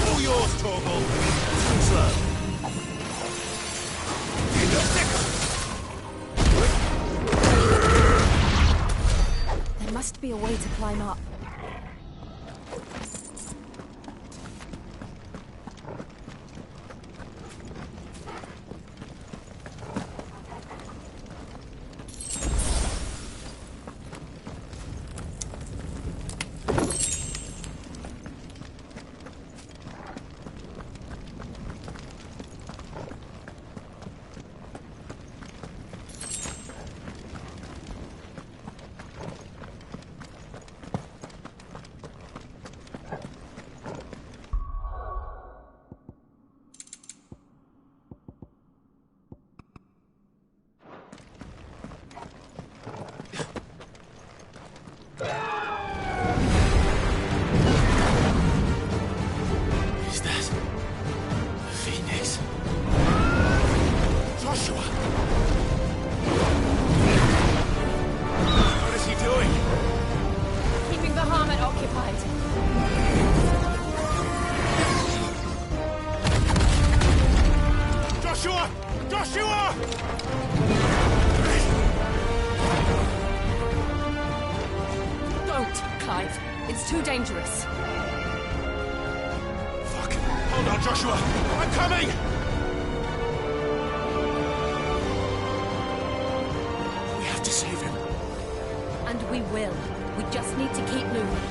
All yours, Torgal. Too slow. There must be a way to climb up. Is that a phoenix? Joshua! What is he doing? Keeping the Harmon occupied. Joshua! Joshua! Don't, Clive. It's too dangerous. Hold on, Joshua! I'm coming! We have to save him. And we will. We just need to keep moving.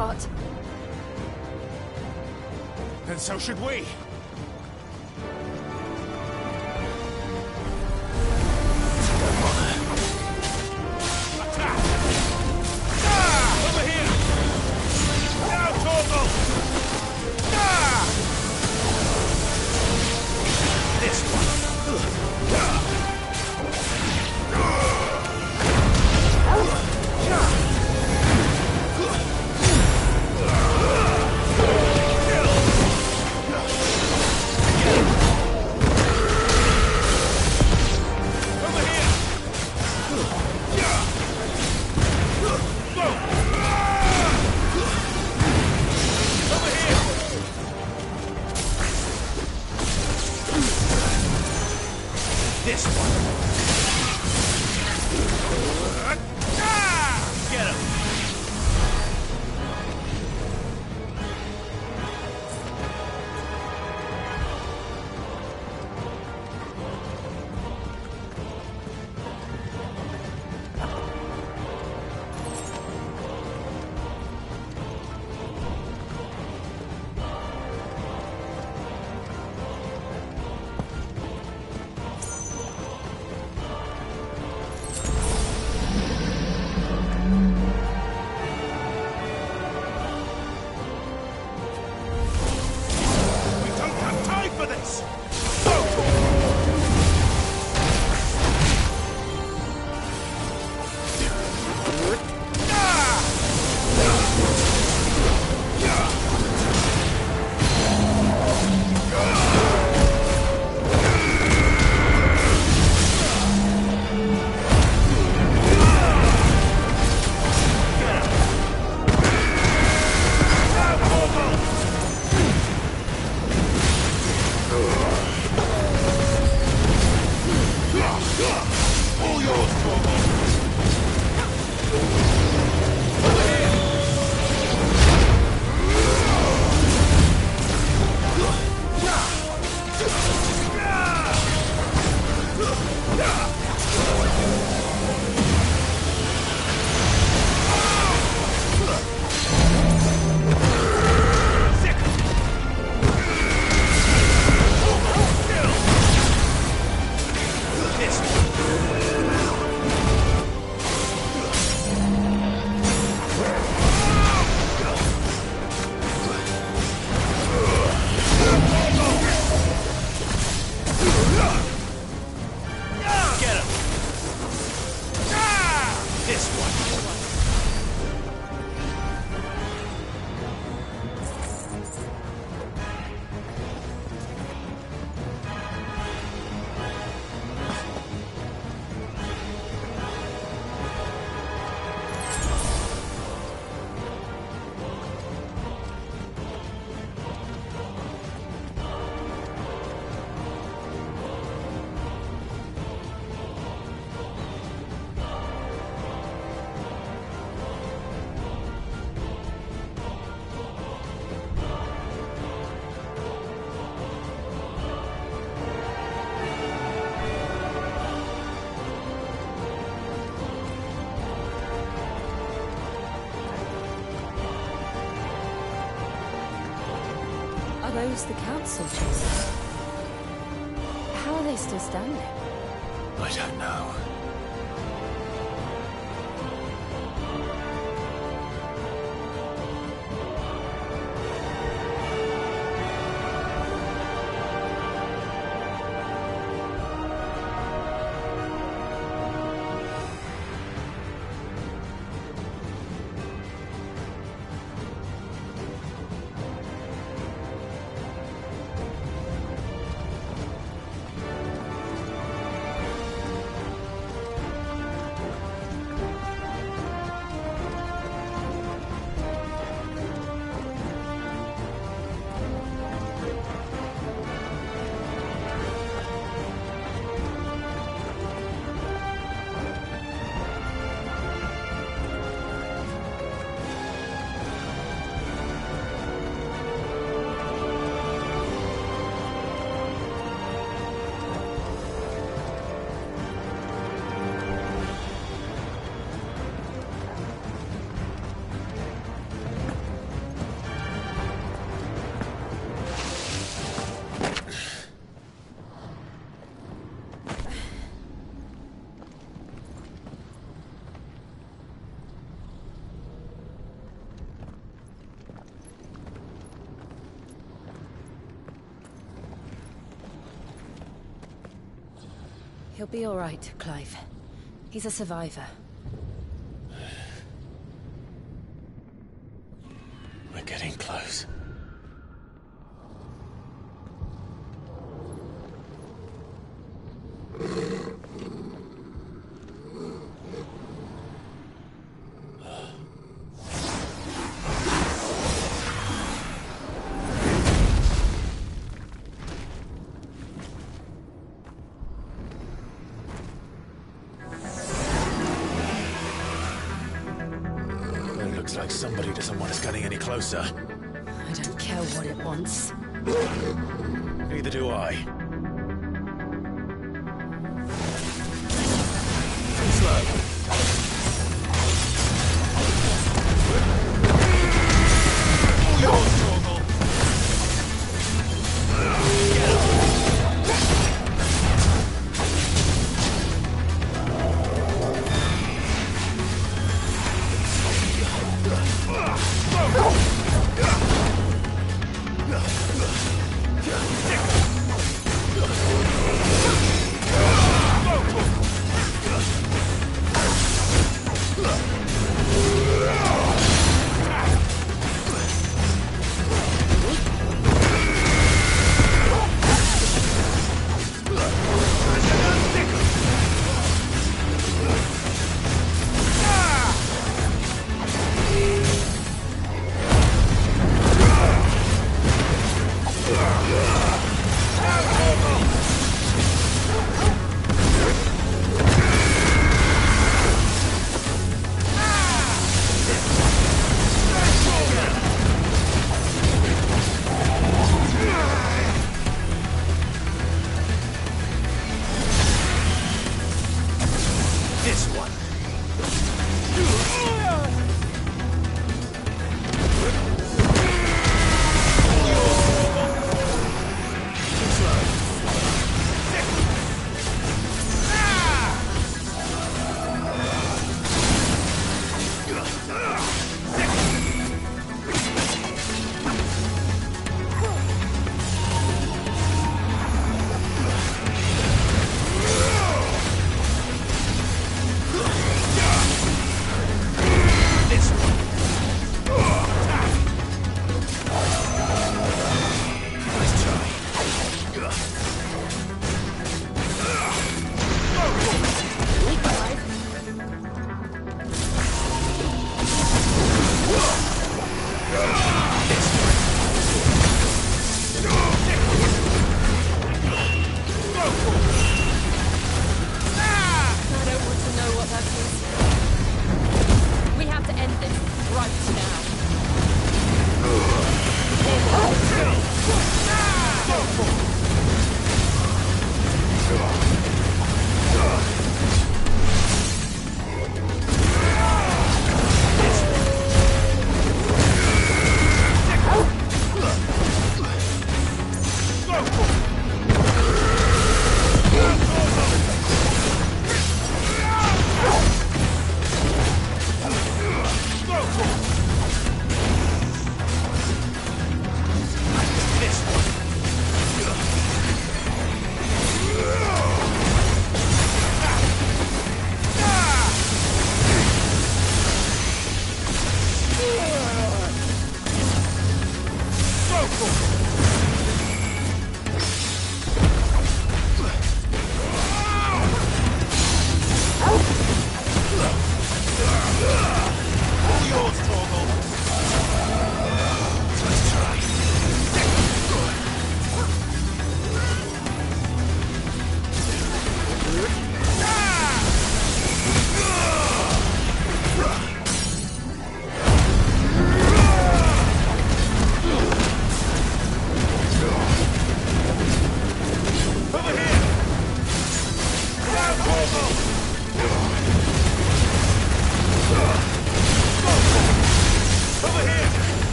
Rampart. Then so should we. Over here! Now, Torgal! This one. This one. Get him. Are those the council chasers? How are they still standing? I don't know. He'll be all right, Clive. He's a survivor. We're getting close. Looks like somebody doesn't want us getting any closer. I don't care what it wants. Neither do I. Too slow.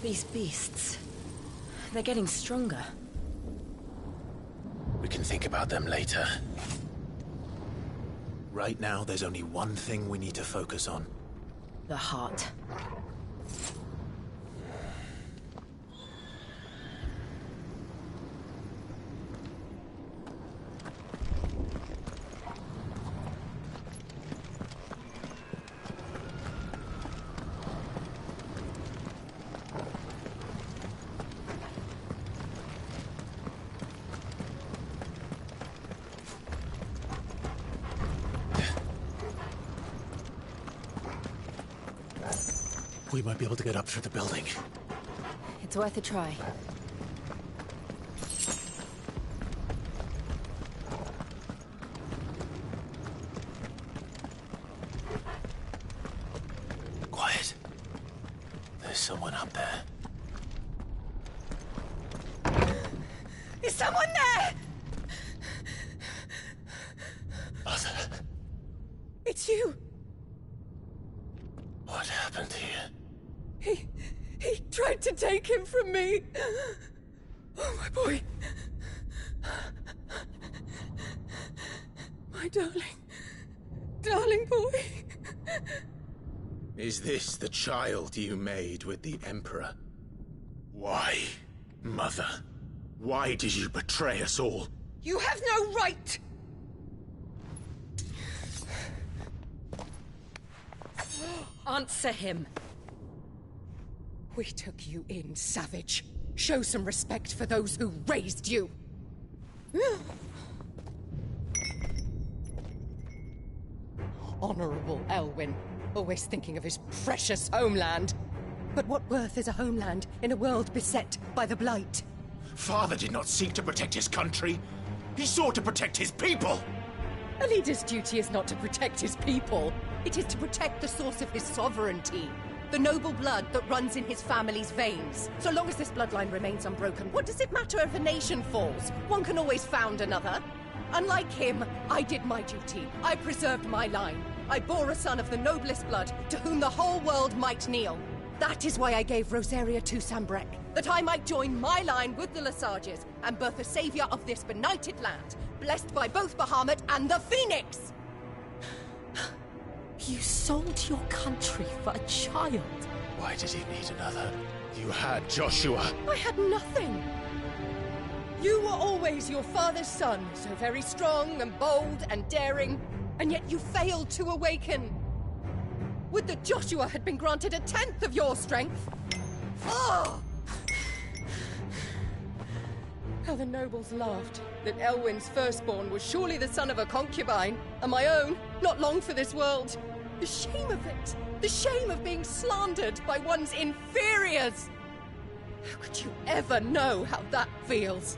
These beasts... they're getting stronger. We can think about them later. Right now, there's only one thing we need to focus on. The heart. We might be able to get up through the building. It's worth a try. Quiet. There's someone up there. Is someone there? Mother. It's you. What happened here? He tried to take him from me. Oh, my boy. My darling boy. Is this the child you made with the Emperor? Why, Mother? Why did you betray us all? You have no right! Answer him. We took you in, savage. Show some respect for those who raised you. Honorable Elwyn, always thinking of his precious homeland. But what worth is a homeland in a world beset by the Blight? Father did not seek to protect his country. He sought to protect his people. A leader's duty is not to protect his people. It is to protect the source of his sovereignty. The noble blood that runs in his family's veins. So long as this bloodline remains unbroken, what does it matter if a nation falls? One can always found another. Unlike him, I did my duty. I preserved my line. I bore a son of the noblest blood, to whom the whole world might kneel. That is why I gave Rosaria to Sambrek, that I might join my line with the Lesages and birth a savior of this benighted land, blessed by both Bahamut and the Phoenix! You sold your country for a child. Why did he need another? You had Joshua. I had nothing. You were always your father's son, so very strong and bold and daring, and yet you failed to awaken. Would that Joshua had been granted 1/10 of your strength? Oh! How the nobles laughed that Elwyn's firstborn was surely the son of a concubine, and my own, not long for this world. The shame of it! The shame of being slandered by one's inferiors! How could you ever know how that feels?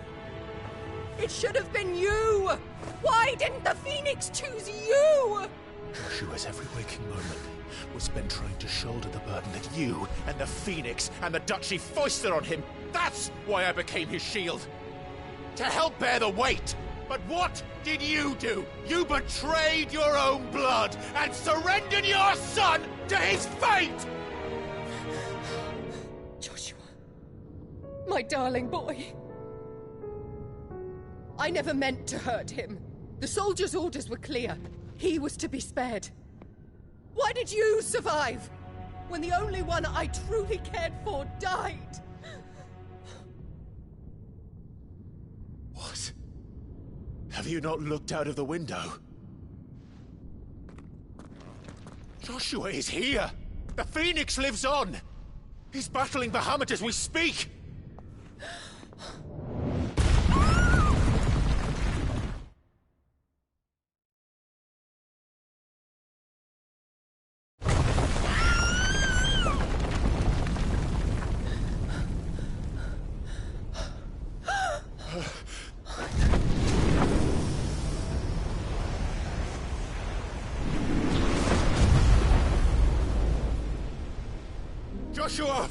It should have been you! Why didn't the Phoenix choose you? Joshua's every waking moment was spent trying to shoulder the burden that you and the Phoenix and the Duchy foisted on him. That's why I became his shield. To help bear the weight. But what did you do? You betrayed your own blood and surrendered your son to his fate! Joshua, my darling boy. I never meant to hurt him. The soldiers' orders were clear. He was to be spared. Why did you survive when the only one I truly cared for died? What? Have you not looked out of the window? Joshua is here! The Phoenix lives on! He's battling Bahamut as we speak! Joshua!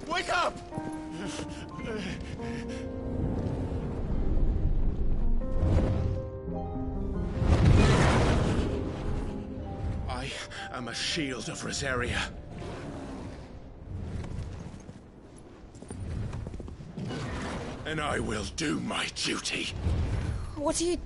Wake up! I am a shield of Rosaria. and I will do my duty. What are you...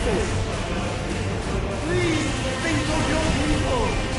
justice! Please think of your people!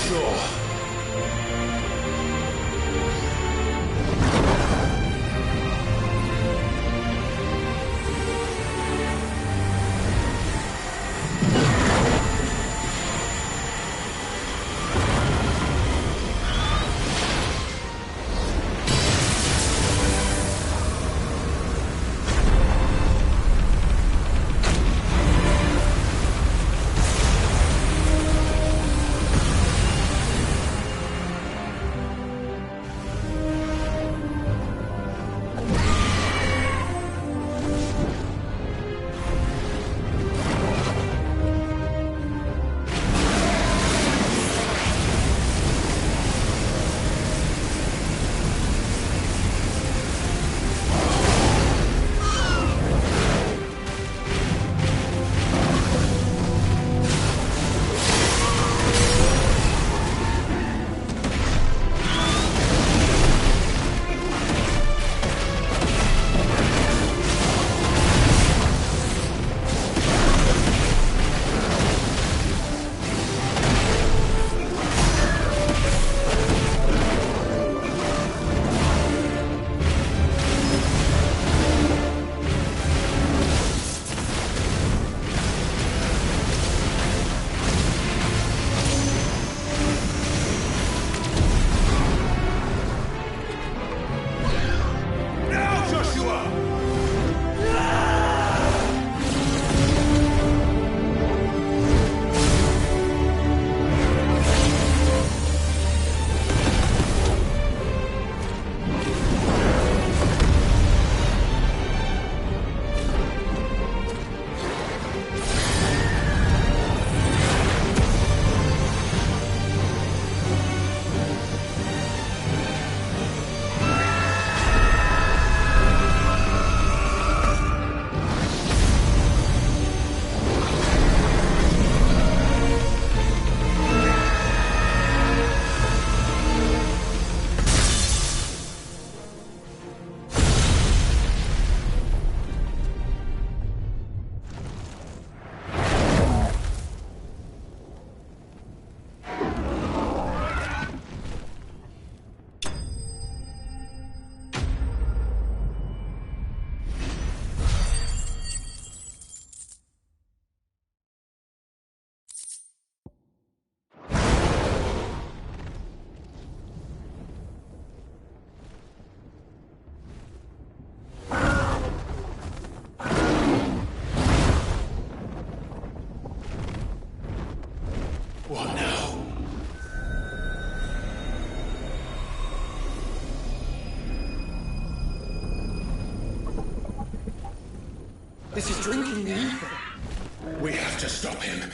Sure. What now? This is drinking me. We have to stop him.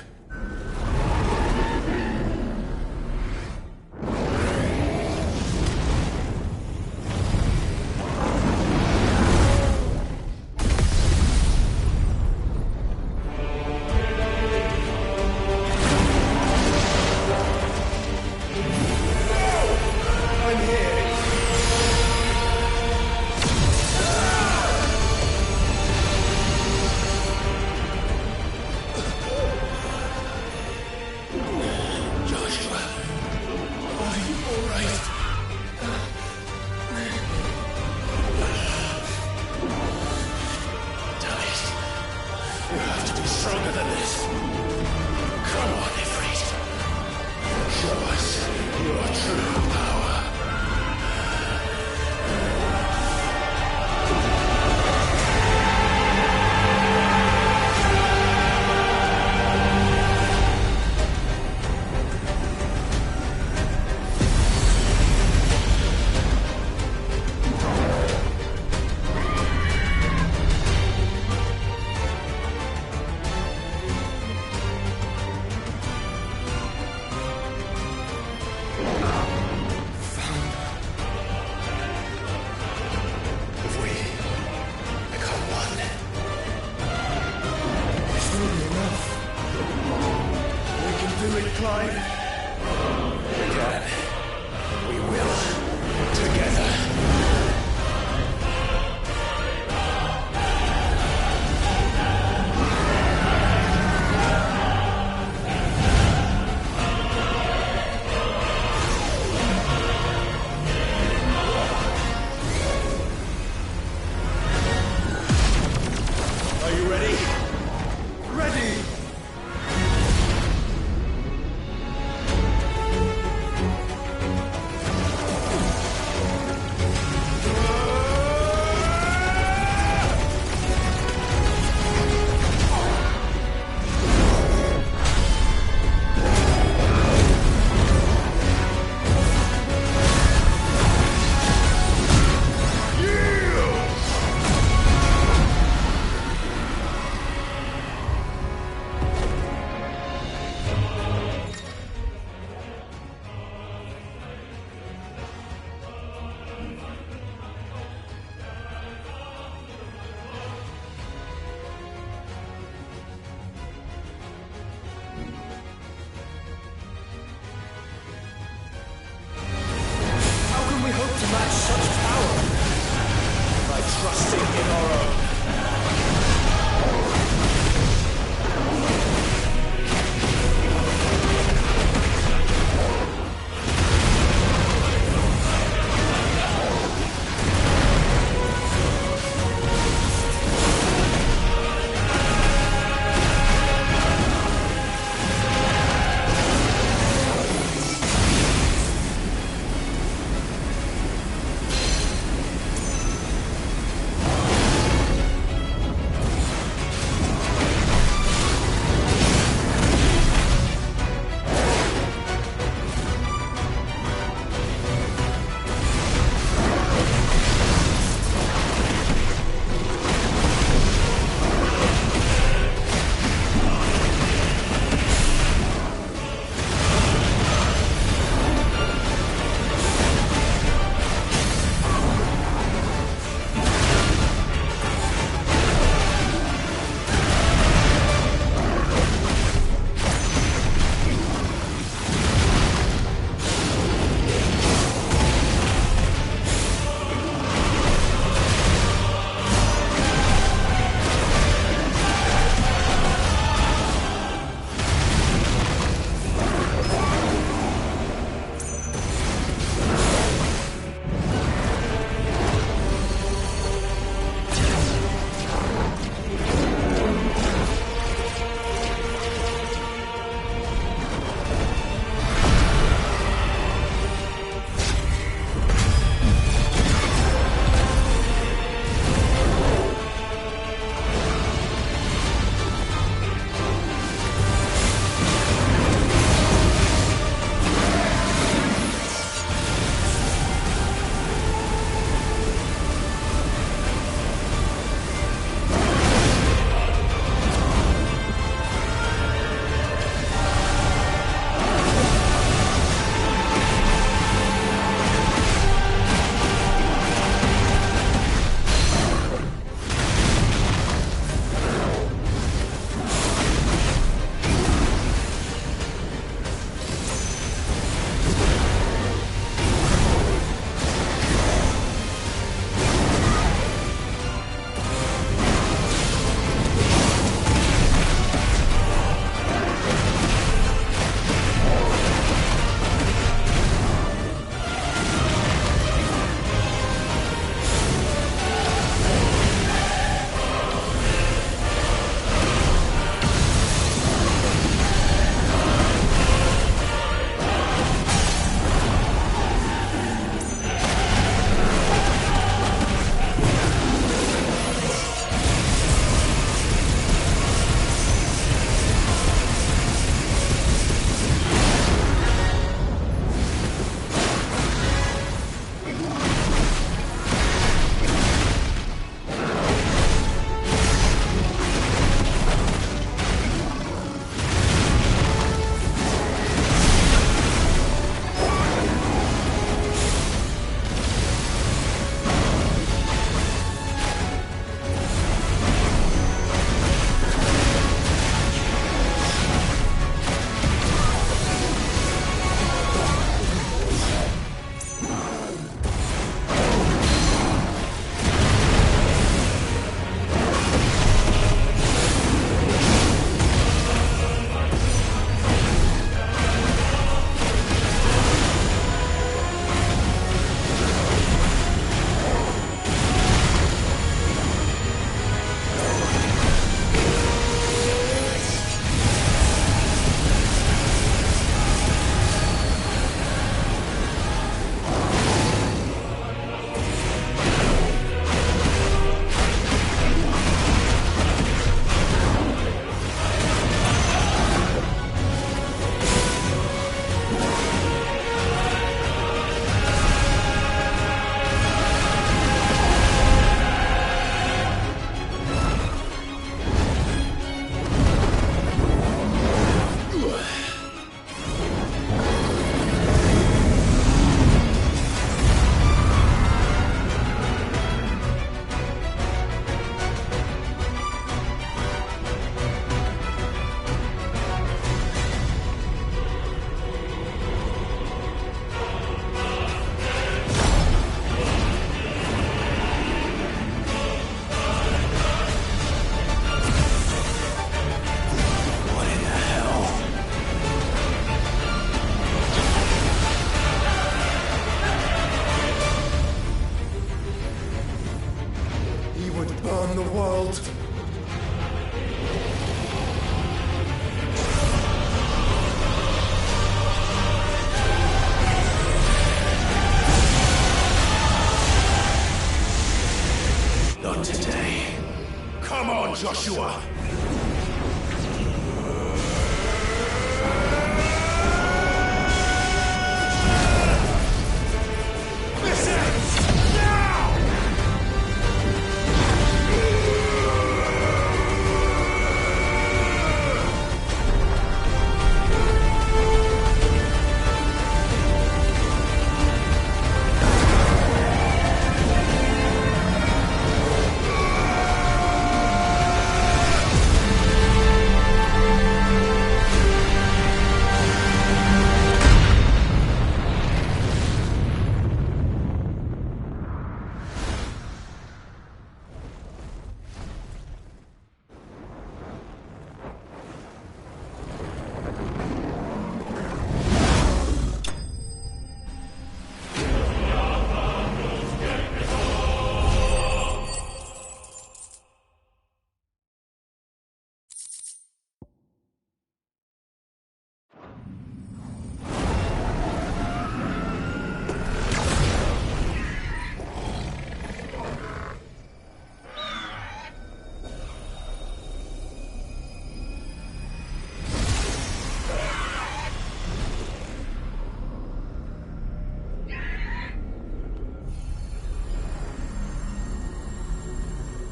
Joshua!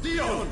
Dion!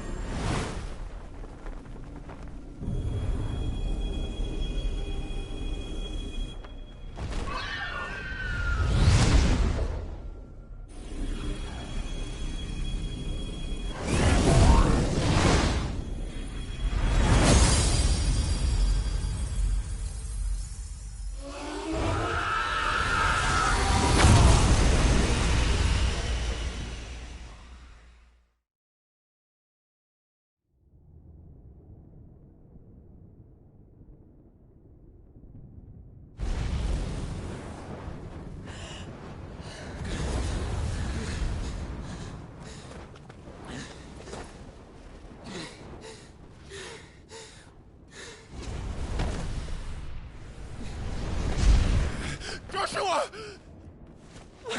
Joshua!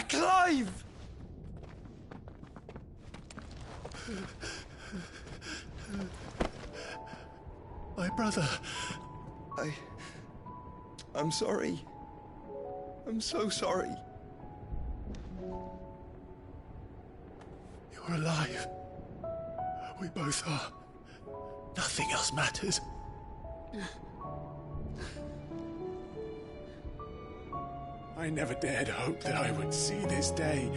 Clive! My brother. I'm sorry. I'm so sorry. You're alive. We both are. Nothing else matters. I never dared hope that I would see this day.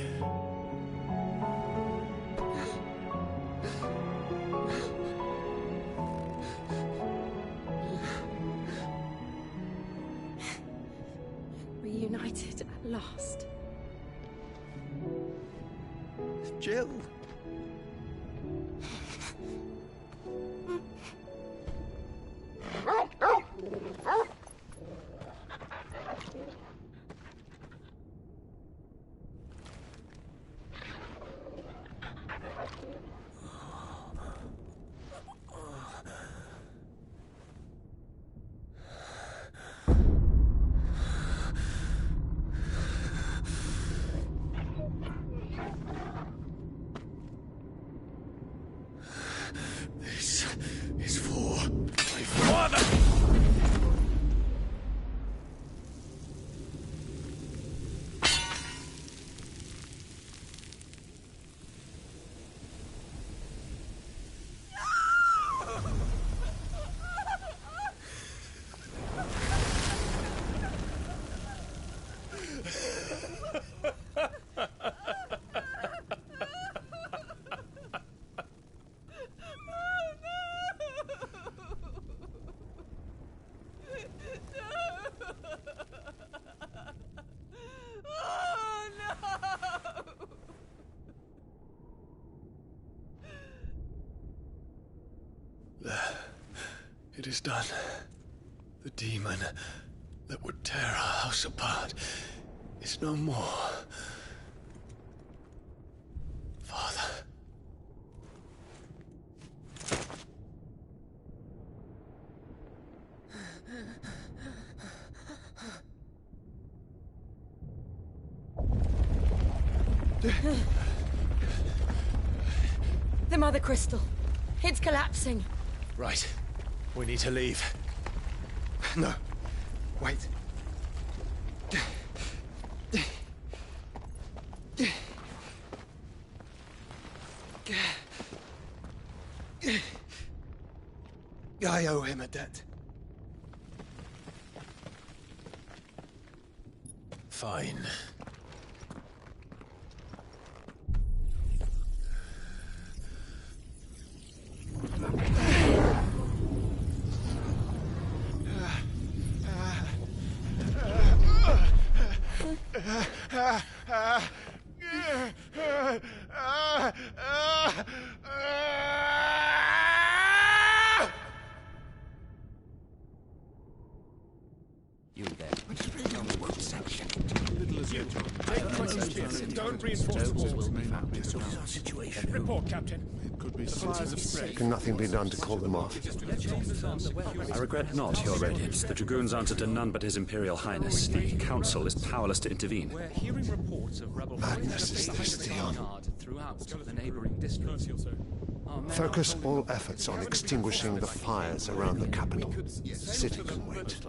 Reunited at last. Jill. This is for my father! It is done. The demon that would tear our house apart is no more. Father. The Mother Crystal. It's collapsing. Right. We need to leave. No. Wait. I owe him a debt. Fine. You there. Don't reinforce the walls. Report, Captain. Can nothing be done to call them off? I regret not, Your Radiance. The Dragoons answer to none but His Imperial Highness. The Council is powerless to intervene. We're hearing reports of rebel Madness is this, Dion. throughout the neighboring districts. Focus all efforts on extinguishing the fires around the capital. The city can wait.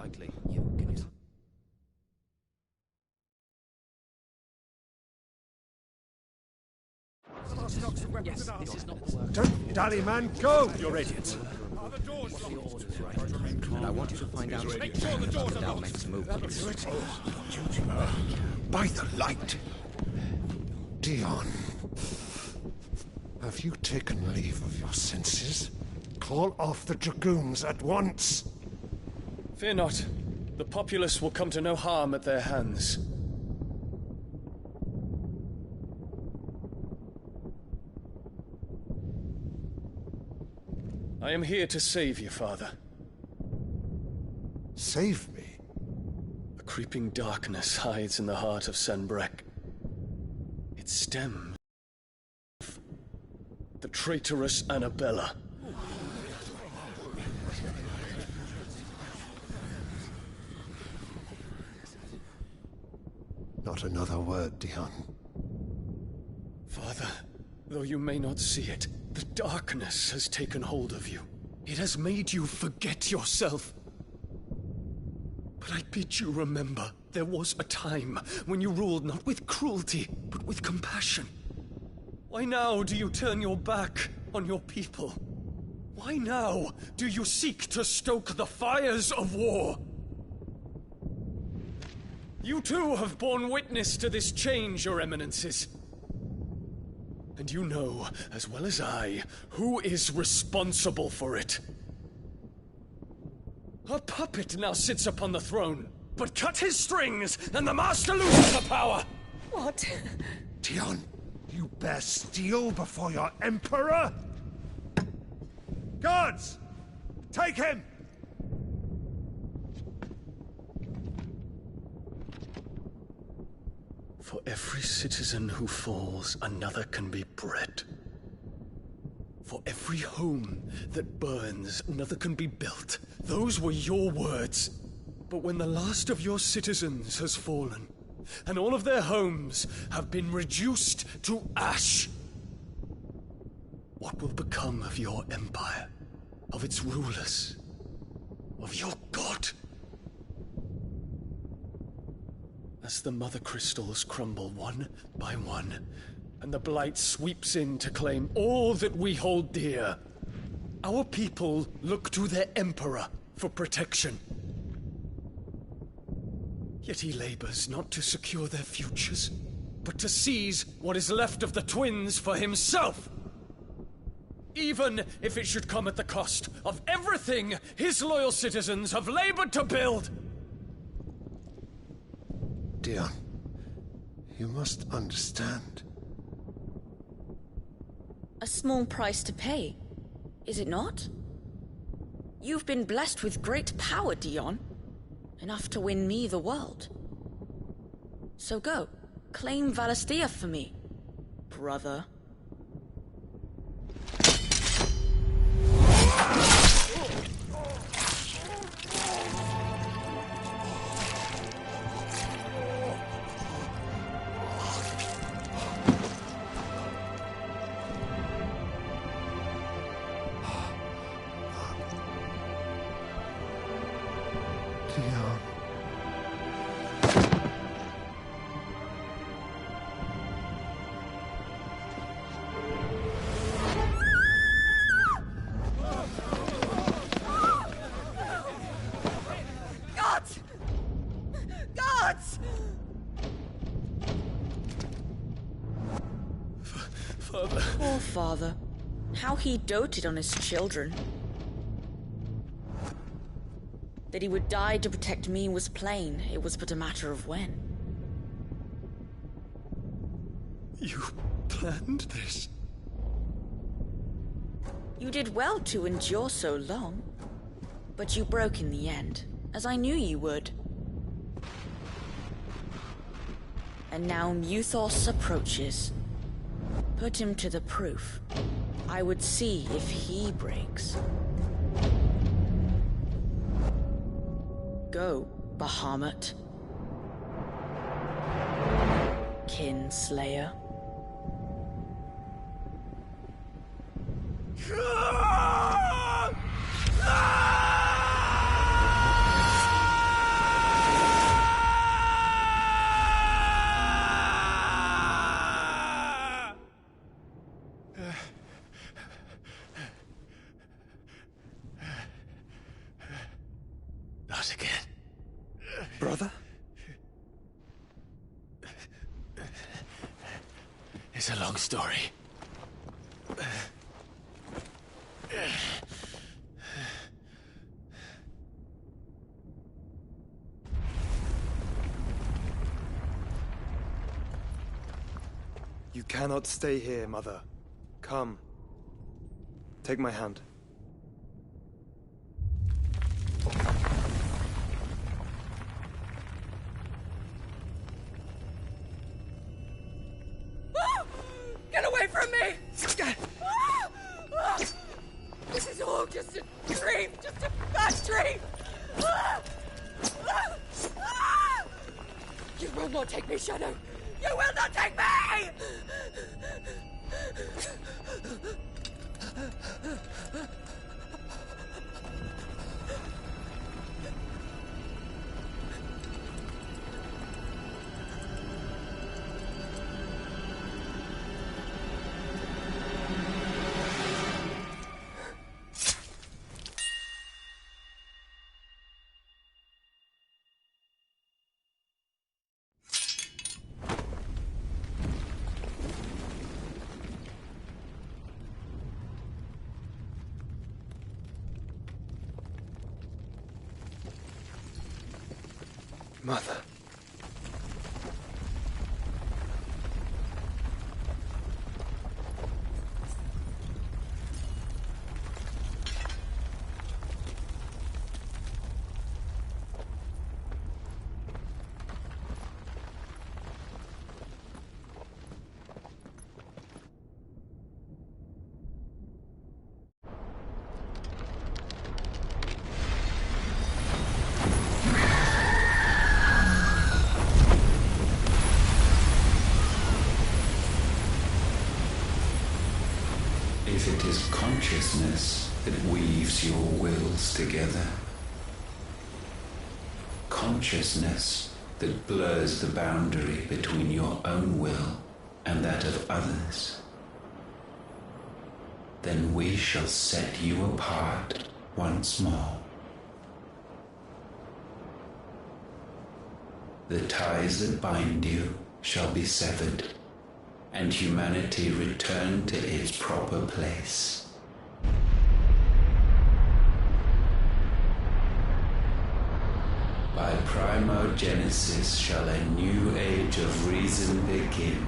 Yes, this is not the work. Don't dally, man, go! Your Radiance. And I want you to find out what you can about the Dalmek's movements. By the light! Dion, have you taken leave of your senses? Call off the Dragoons at once! Fear not. The populace will come to no harm at their hands. I am here to save you, Father. Save me? A creeping darkness hides in the heart of Sanbreque. It stems from the traitorous Annabella. Not another word, Dion. Father, though you may not see it, the darkness has taken hold of you. It has made you forget yourself. But I bid you remember, there was a time when you ruled not with cruelty, but with compassion. Why now do you turn your back on your people? Why now do you seek to stoke the fires of war? You too have borne witness to this change, Your Eminences. And you know, as well as I, who is responsible for it. A puppet now sits upon the throne, but cut his strings, and the Master loses the power! What? Dion, you bear steel before your Emperor? Guards! Take him! For every citizen who falls, another can be bred. For every home that burns, another can be built. Those were your words. But when the last of your citizens has fallen, and all of their homes have been reduced to ash, what will become of your empire, of its rulers, of your god? As the Mother Crystals crumble one by one, and the Blight sweeps in to claim all that we hold dear, our people look to their Emperor for protection. Yet he labors not to secure their futures, but to seize what is left of the twins for himself! Even if it should come at the cost of everything his loyal citizens have labored to build! Dion, you must understand. A small price to pay, is it not? You've been blessed with great power, Dion. Enough to win me the world. So go, claim Valisthea for me, brother. gods! Father. Poor father. How he doted on his children. That he would die to protect me was plain. It was but a matter of when. You planned this? You did well to endure so long. But you broke in the end, as I knew you would. And now Muthos approaches. Put him to the proof. I would see if he breaks. Go, Bahamut. Kinslayer. Not again. Brother? It's a long story. You cannot stay here, Mother. Come. Take my hand. Get away from me! This is all just a dream, just a bad dream! You will not take me, Shadow! You will not take me! Mother. If it is consciousness that weaves your wills together, consciousness that blurs the boundary between your own will and that of others, then we shall set you apart once more. The ties that bind you shall be severed, and humanity return to its proper place. By primogenesis shall a new age of reason begin.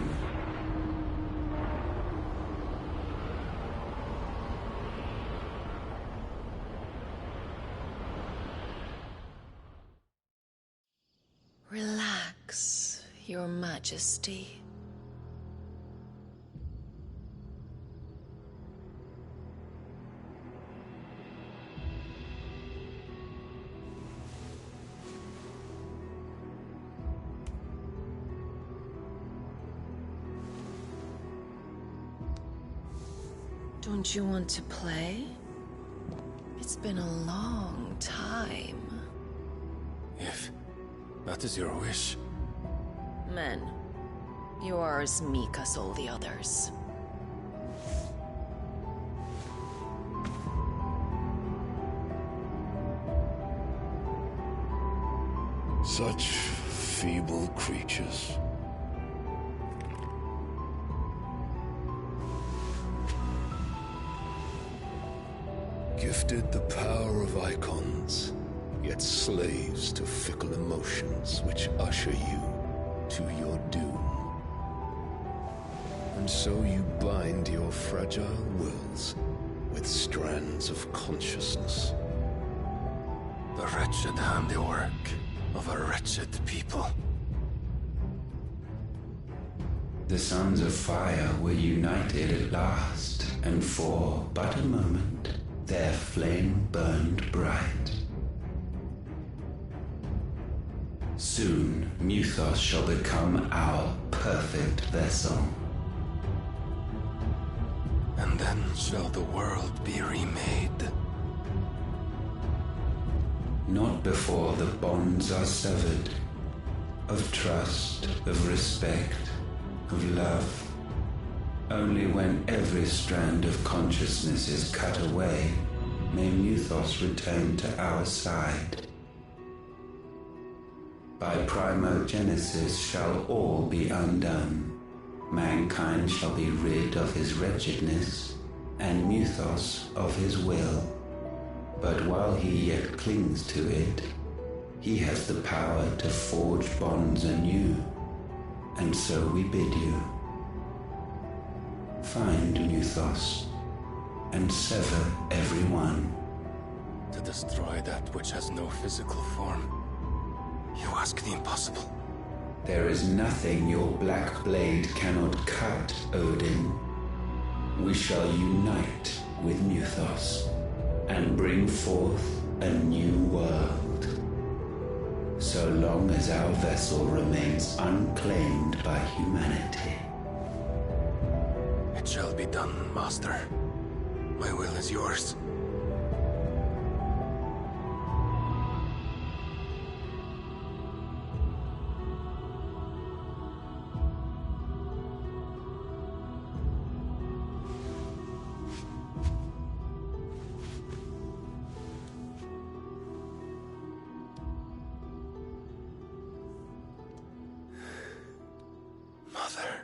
Relax, Your Majesty. Don't you want to play? It's been a long time. If that is your wish. Men, you are as meek as all the others. Such feeble creatures. Gifted the power of icons, yet slaves to fickle emotions which usher you to your doom. And so you bind your fragile wills with strands of consciousness. The wretched handiwork of a wretched people. The Sons of Fire were united at last, and for but a moment, their flame burned bright. Soon, Muthos shall become our perfect vessel. And then shall the world be remade. Not before the bonds are severed, of trust, of respect, of love. Only when every strand of consciousness is cut away, may Muthos return to our side. By primogenesis shall all be undone. Mankind shall be rid of his wretchedness, and Muthos of his will. But while he yet clings to it, he has the power to forge bonds anew, and so we bid you. Find Muthos, and sever every one. To destroy that which has no physical form, you ask the impossible. There is nothing your black blade cannot cut, Odin. We shall unite with Muthos, and bring forth a new world. So long as our vessel remains unclaimed by humanity. It shall be done, Master. My will is yours. Mother.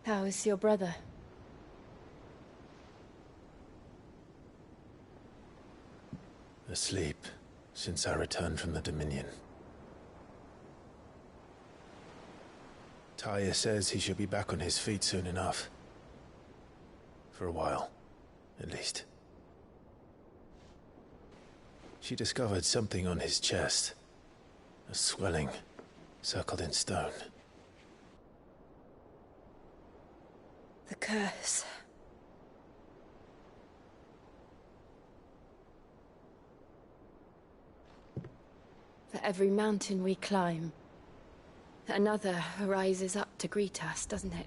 How is your brother? Asleep, since I returned from the Dominion. Taya says he should be back on his feet soon enough. For a while, at least. She discovered something on his chest. A swelling, circled in stone. The curse. For every mountain we climb, another rises up to greet us, doesn't it?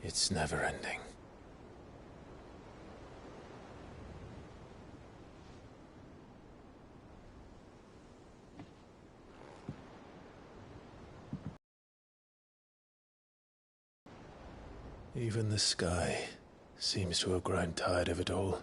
It's never ending. Even the sky seems to have grown tired of it all.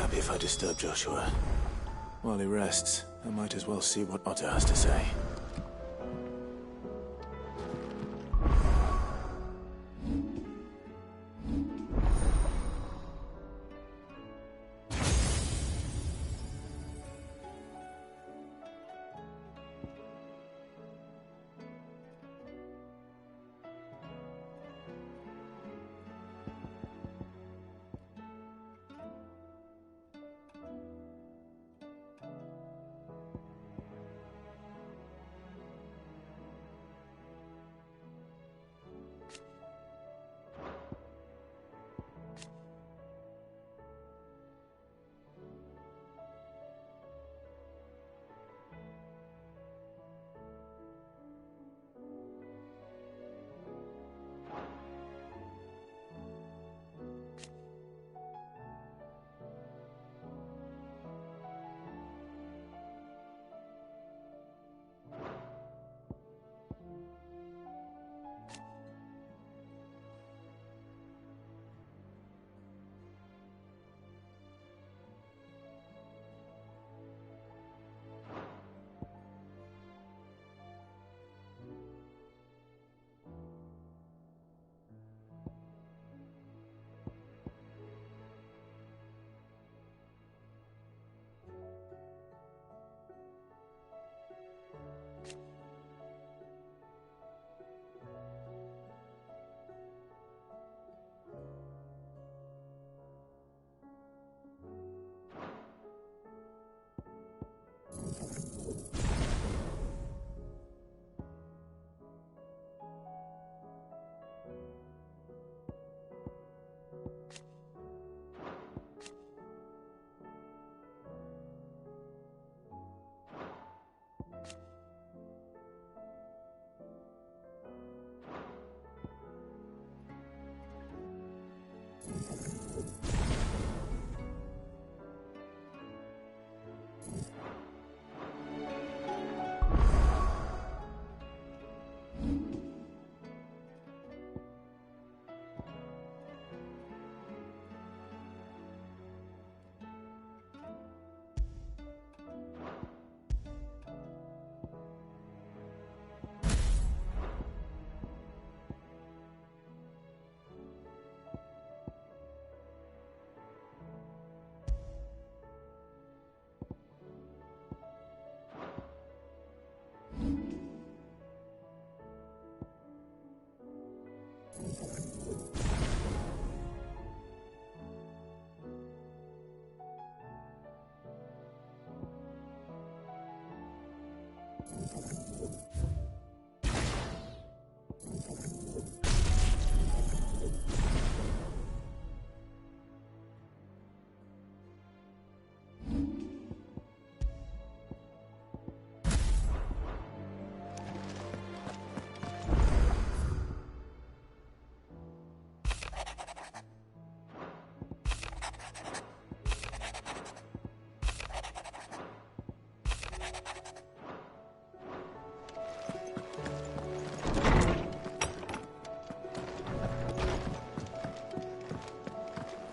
happy if I disturb Joshua. While he rests, I might as well see what Otto has to say.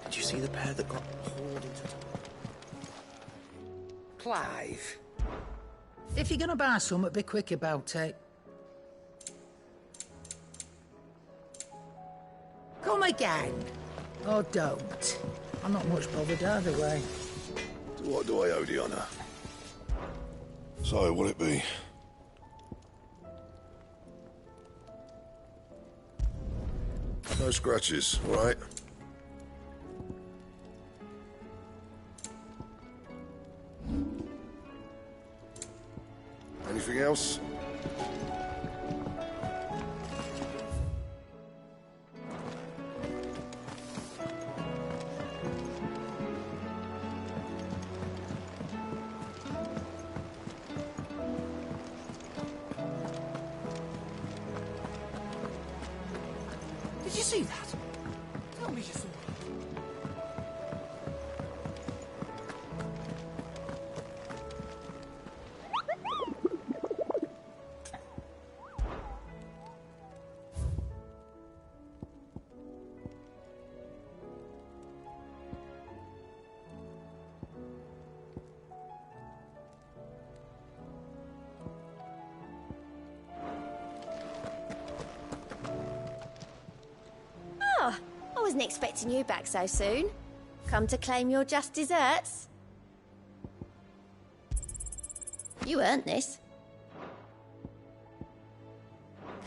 Did you see the pair that got hauled into the... Clive, if you're gonna buy something, be quick about it. Come again. Or don't. I'm not much bothered either way. To what do I owe the honour? So, what'll it be? No scratches, all right? Anything else? Did you see that? Tell me you saw it. wasn't expecting you back so soon. Come to claim your just desserts? You earned this.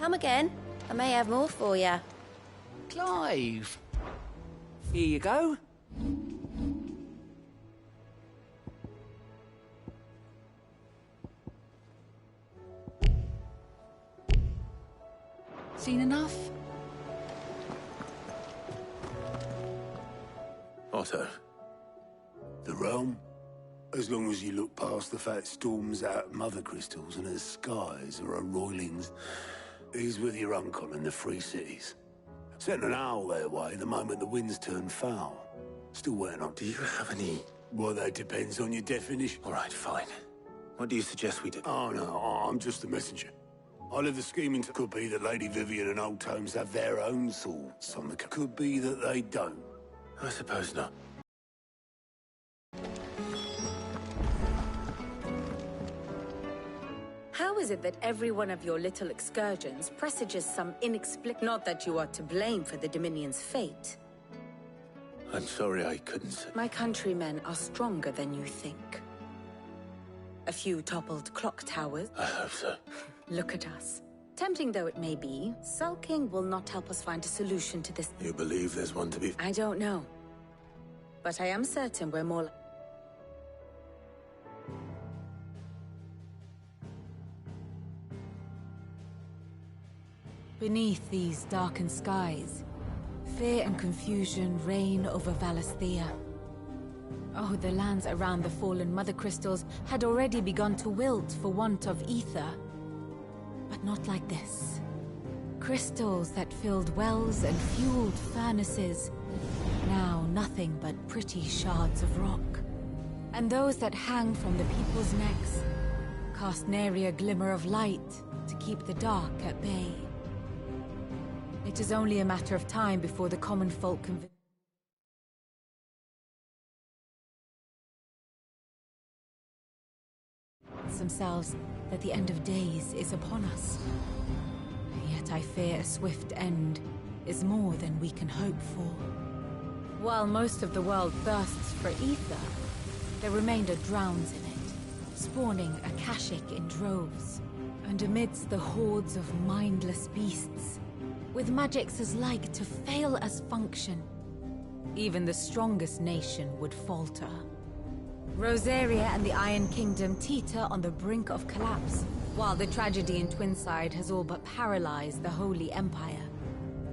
Come again. I may have more for you. Clive. Here you go. Seen enough? Otto. The realm? As long as you look past the fat storms out mother crystals and her skies or her roilings, he's with your uncle in the Free Cities. Sent an owl their way the moment the winds turn foul. Still waiting on. Do you have any... Well, that depends on your definition. All right, fine. What do you suggest we do? Oh, no, I'm just the messenger. I live the scheming. Could be that Lady Vivian and Old Tomes have their own thoughts on the... Could be that they don't. I suppose not. How is it that every one of your little excursions presages some inexplicable... Not that you are to blame for the Dominion's fate. I'm sorry I couldn't say. My countrymen are stronger than you think. A few toppled clock towers. I hope so. Look at us. Tempting though it may be, sulking will not help us find a solution to this. You believe there's one to be... I don't know. But I am certain we're more... Beneath these darkened skies, fear and confusion reign over Valisthea. Oh, the lands around the fallen Mother Crystals had already begun to wilt for want of ether. But not like this. Crystals that filled wells and fueled furnaces. Now nothing but pretty shards of rock. And those that hang from the people's necks cast nary a glimmer of light to keep the dark at bay. It is only a matter of time before the common folk convince themselves that the end of days is upon us. Yet I fear a swift end is more than we can hope for. While most of the world thirsts for ether, the remainder drowns in it, spawning Akashic in droves. And amidst the hordes of mindless beasts, with magics as like to fail as function, even the strongest nation would falter. Rosaria and the Iron Kingdom teeter on the brink of collapse, while the tragedy in Twinside has all but paralyzed the Holy Empire.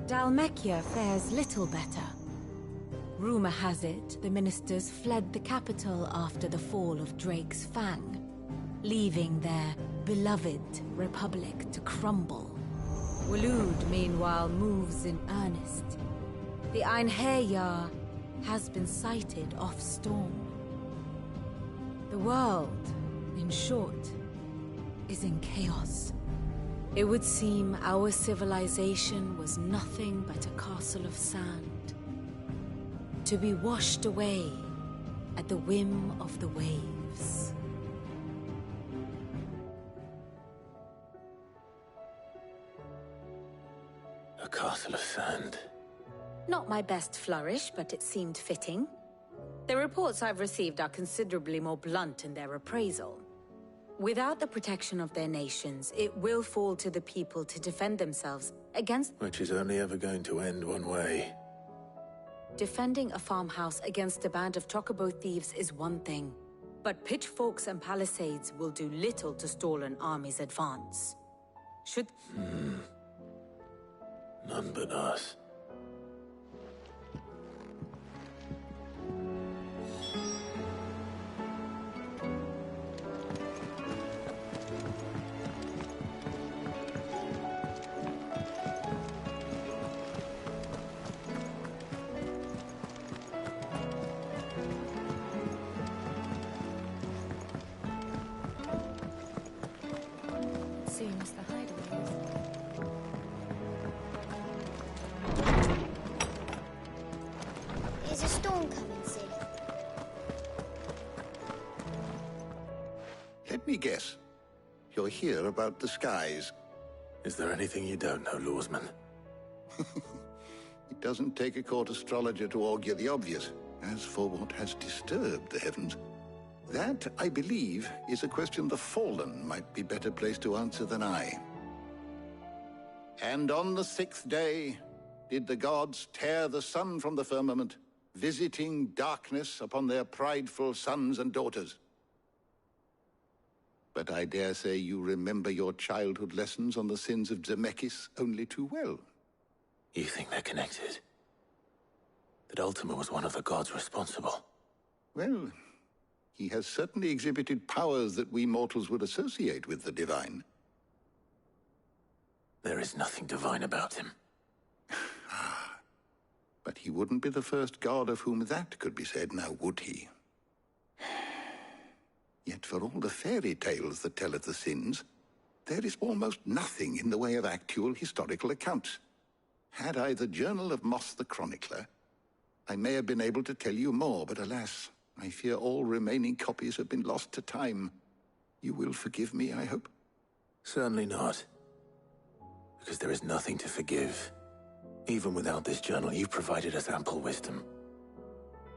Dhalmekia fares little better. Rumor has it the ministers fled the capital after the fall of Drake's Fang, leaving their beloved republic to crumble. Waloed, meanwhile, moves in earnest. The Einherjar has been sighted off Storm. The world, in short, is in chaos. It would seem our civilization was nothing but a castle of sand, to be washed away at the whim of the waves. A castle of sand. Not my best flourish, but it seemed fitting. The reports I've received are considerably more blunt in their appraisal. Without the protection of their nations, it will fall to the people to defend themselves against... Which is only ever going to end one way. Defending a farmhouse against a band of chocobo thieves is one thing, but pitchforks and palisades will do little to stall an army's advance. Should... None but us. Seems the hideaway. Is a storm coming, Sid? Let me guess. You're here about the skies. Is there anything you don't know, Lawsman? It doesn't take a court astrologer to augur the obvious. As for what has disturbed the heavens, that, I believe, is a question the Fallen might be better placed to answer than I. And on the 6th day did the gods tear the sun from the firmament, visiting darkness upon their prideful sons and daughters. But I dare say you remember your childhood lessons on the sins of Zemeckis only too well. You think they're connected? That Ultima was one of the gods responsible? Well, he has certainly exhibited powers that we mortals would associate with the divine. There is nothing divine about him. But he wouldn't be the first god of whom that could be said, now would he? Yet for all the fairy tales that tell of the sins, there is almost nothing in the way of actual historical accounts. Had I the Journal of Moss the Chronicler, I may have been able to tell you more, but alas, I fear all remaining copies have been lost to time. You will forgive me, I hope? Certainly not. Because there is nothing to forgive. Even without this journal, you've provided us ample wisdom.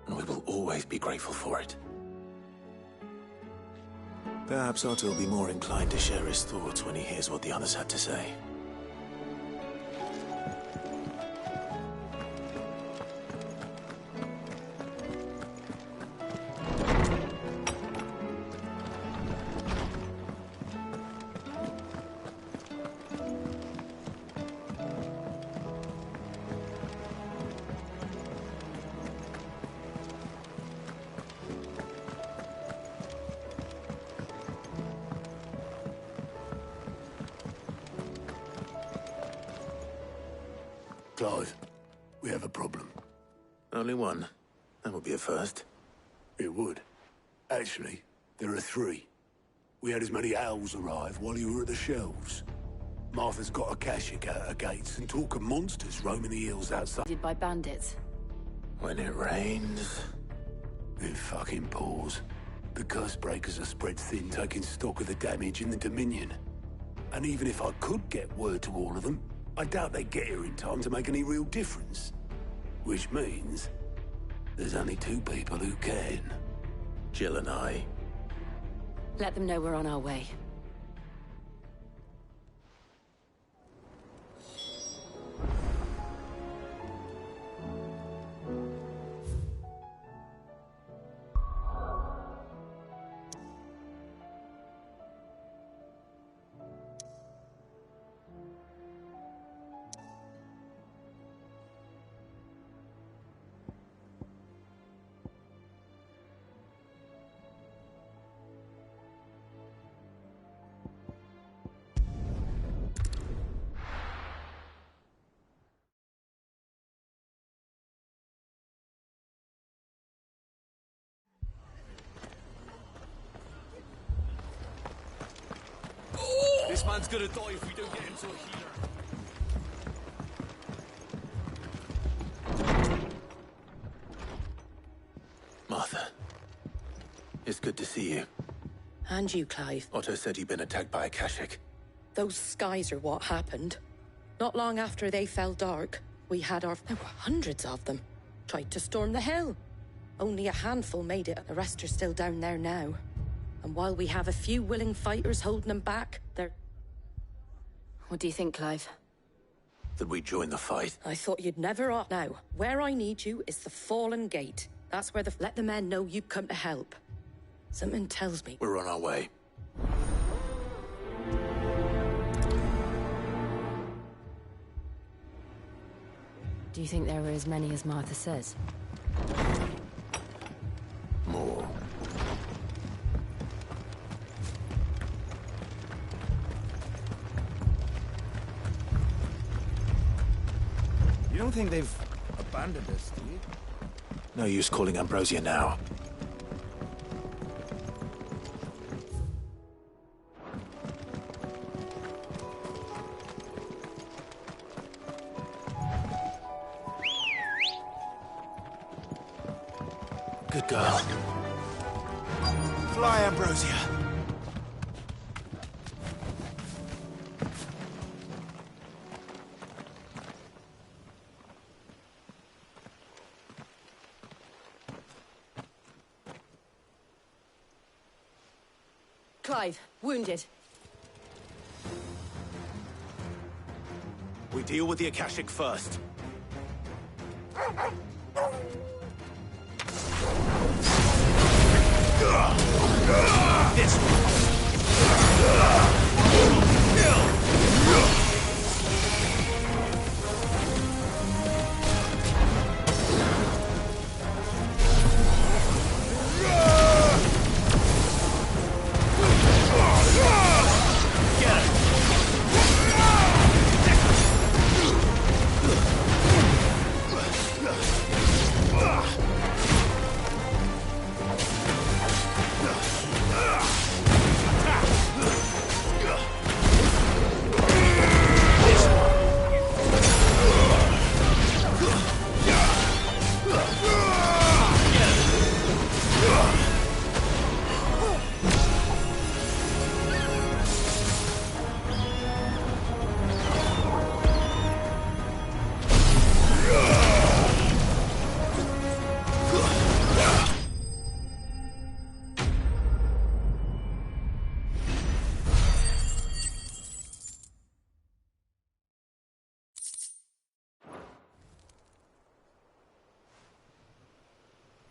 And we will always be grateful for it. Perhaps Otto will be more inclined to share his thoughts when he hears what the others had to say. Clive, we have a problem. Only one. That would be a first. It would. Actually, there are 3. We had as many owls arrive while you were at the shelves. Martha's got a Kashik out her gates and talk of monsters roaming the hills outside. By bandits. When it rains... It fucking pours. The curse breakers are spread thin, taking stock of the damage in the Dominion. And even if I could get word to all of them, I doubt they'd get here in time to make any real difference. Which means there's only 2 people who can. Jill and I. Let them know we're on our way. This man's gonna die if we don't get him to a healer. Martha. It's good to see you. And you, Clive. Otto said you'd been attacked by a Kashik. Those skies are what happened. Not long after they fell dark, we had our... There were hundreds of them. Tried to storm the hill. Only a handful made it, and the rest are still down there now. And while we have a few willing fighters holding them back, they're... What do you think, Clive? That we join the fight? I thought you'd never ought. Now, where I need you is the Fallen Gate. That's where let the men know you've come to help. Something tells me... We're on our way. Do you think there were as many as Martha says? More. You don't think they've abandoned us, do you? No use calling Ambrosia now. Good girl. Fly, Ambrosia. Clive, wounded. We deal with the Akashic first. This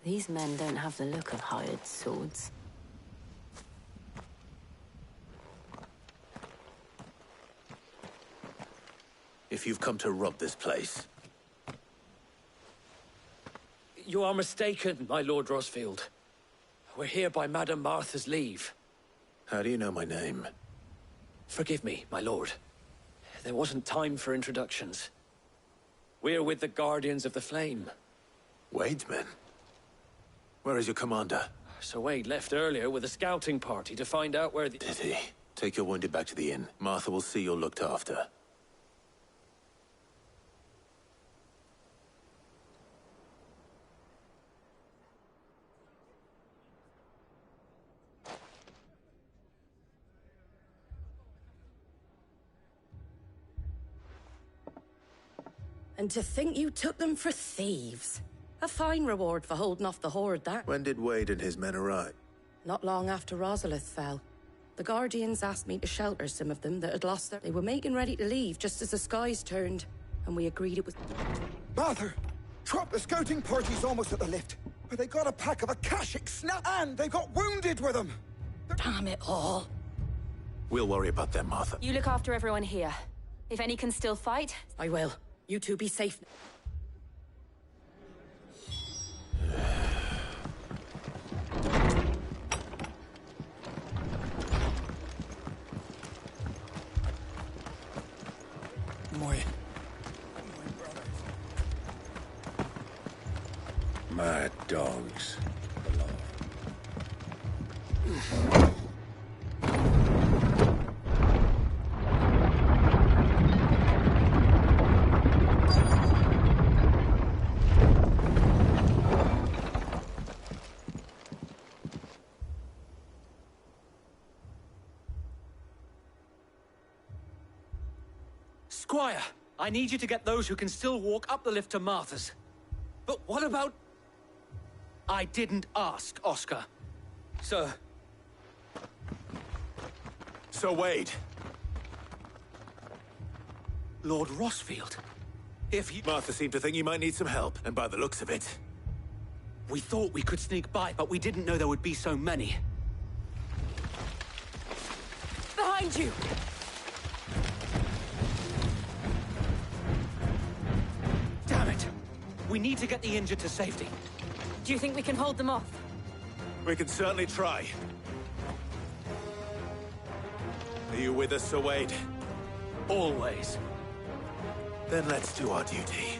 These men don't have the look of hired swords. If you've come to rob this place. You are mistaken, my Lord Rosfield. We're here by Madame Martha's leave. How do you know my name? Forgive me, my lord. There wasn't time for introductions. We're with the Guardians of the Flame. Wade's men? Where is your commander? Sir Wade left earlier with a scouting party to find out where the... Did he? Take your wounded back to the inn. Martha will see you're looked after. And to think you took them for thieves. A fine reward for holding off the horde, that. When did Wade and his men arrive? Not long after Rosalith fell. The Guardians asked me to shelter some of them that had lost their... They were making ready to leave just as the skies turned, and we agreed it was... Martha! Trot, the scouting party's almost at the lift. But they got a pack of Akashic snap, and they got wounded with them! Damn it all. We'll worry about them, Martha. You look after everyone here. If any can still fight... I will. You two be safe. Mad dogs. Squire, I need you to get those who can still walk up the lift to Martha's. But what about... I didn't ask, Oscar. Sir. Sir Wade. Lord Rosfield. If you... Martha seemed to think you might need some help, and by the looks of it... We thought we could sneak by, but we didn't know there would be so many. Behind you! Damn it! We need to get the injured to safety. Do you think we can hold them off? We can certainly try. Are you with us, Sir Wade? Always. Then let's do our duty.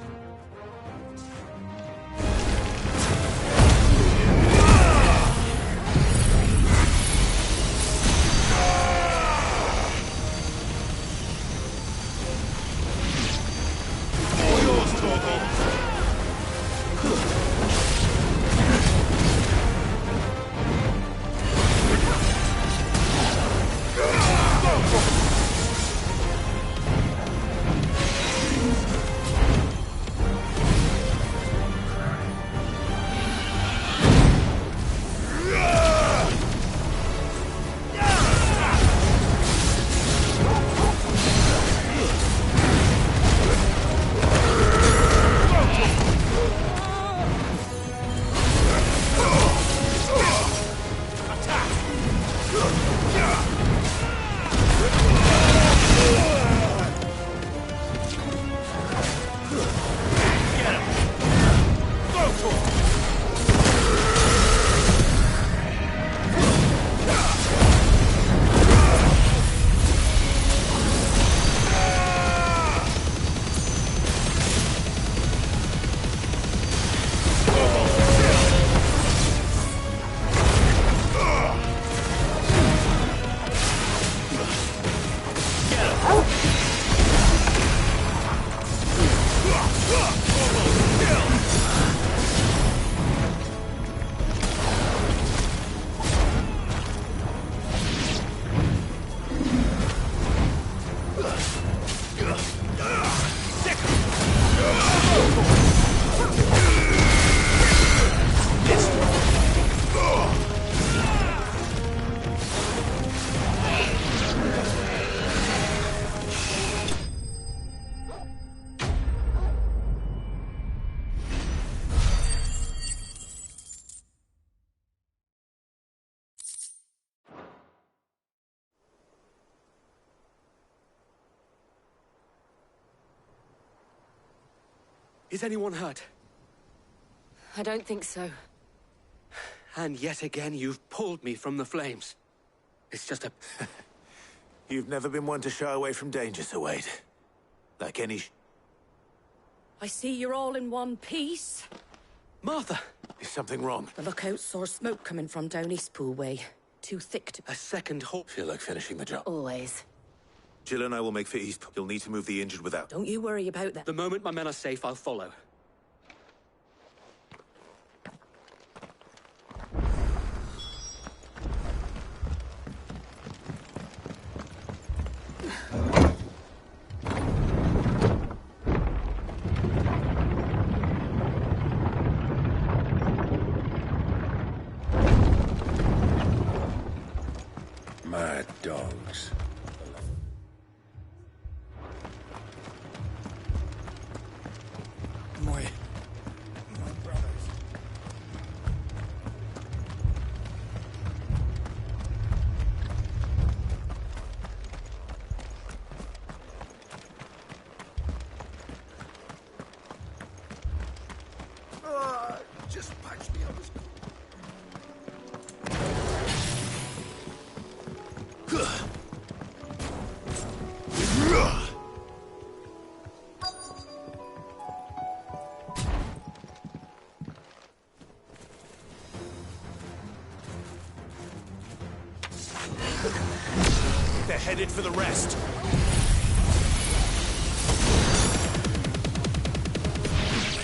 Is anyone hurt? I don't think so. And yet again, you've pulled me from the flames. It's just a... You've never been one to shy away from danger, Sir Wade. Like any... I see you're all in one piece. Martha! Is something wrong? The lookout saw smoke coming from down Eastpool way. Too thick to... A second halt. Feel like finishing the job. Always. Jill and I will make for Eastpool. You'll need to move the injured without... Don't you worry about that. The moment my men are safe, I'll follow. Mad dogs. My brothers. Just patch me up. They're headed for the rest.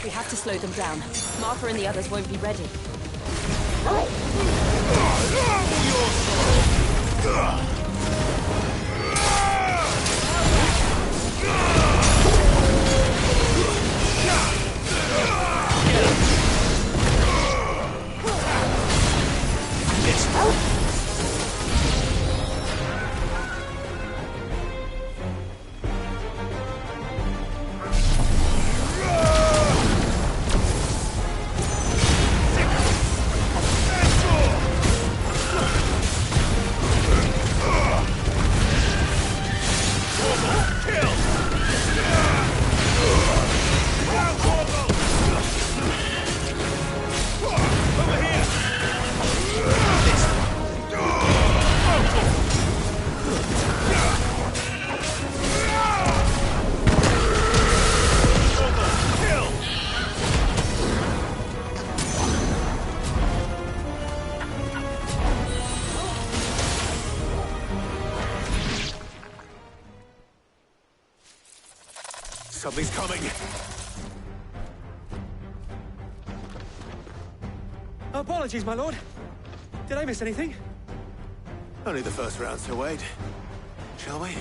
We have to slow them down. Martha and the others won't be ready. Something's coming. Apologies, my lord. Did I miss anything? Only the first round, Sir Wade. Shall we?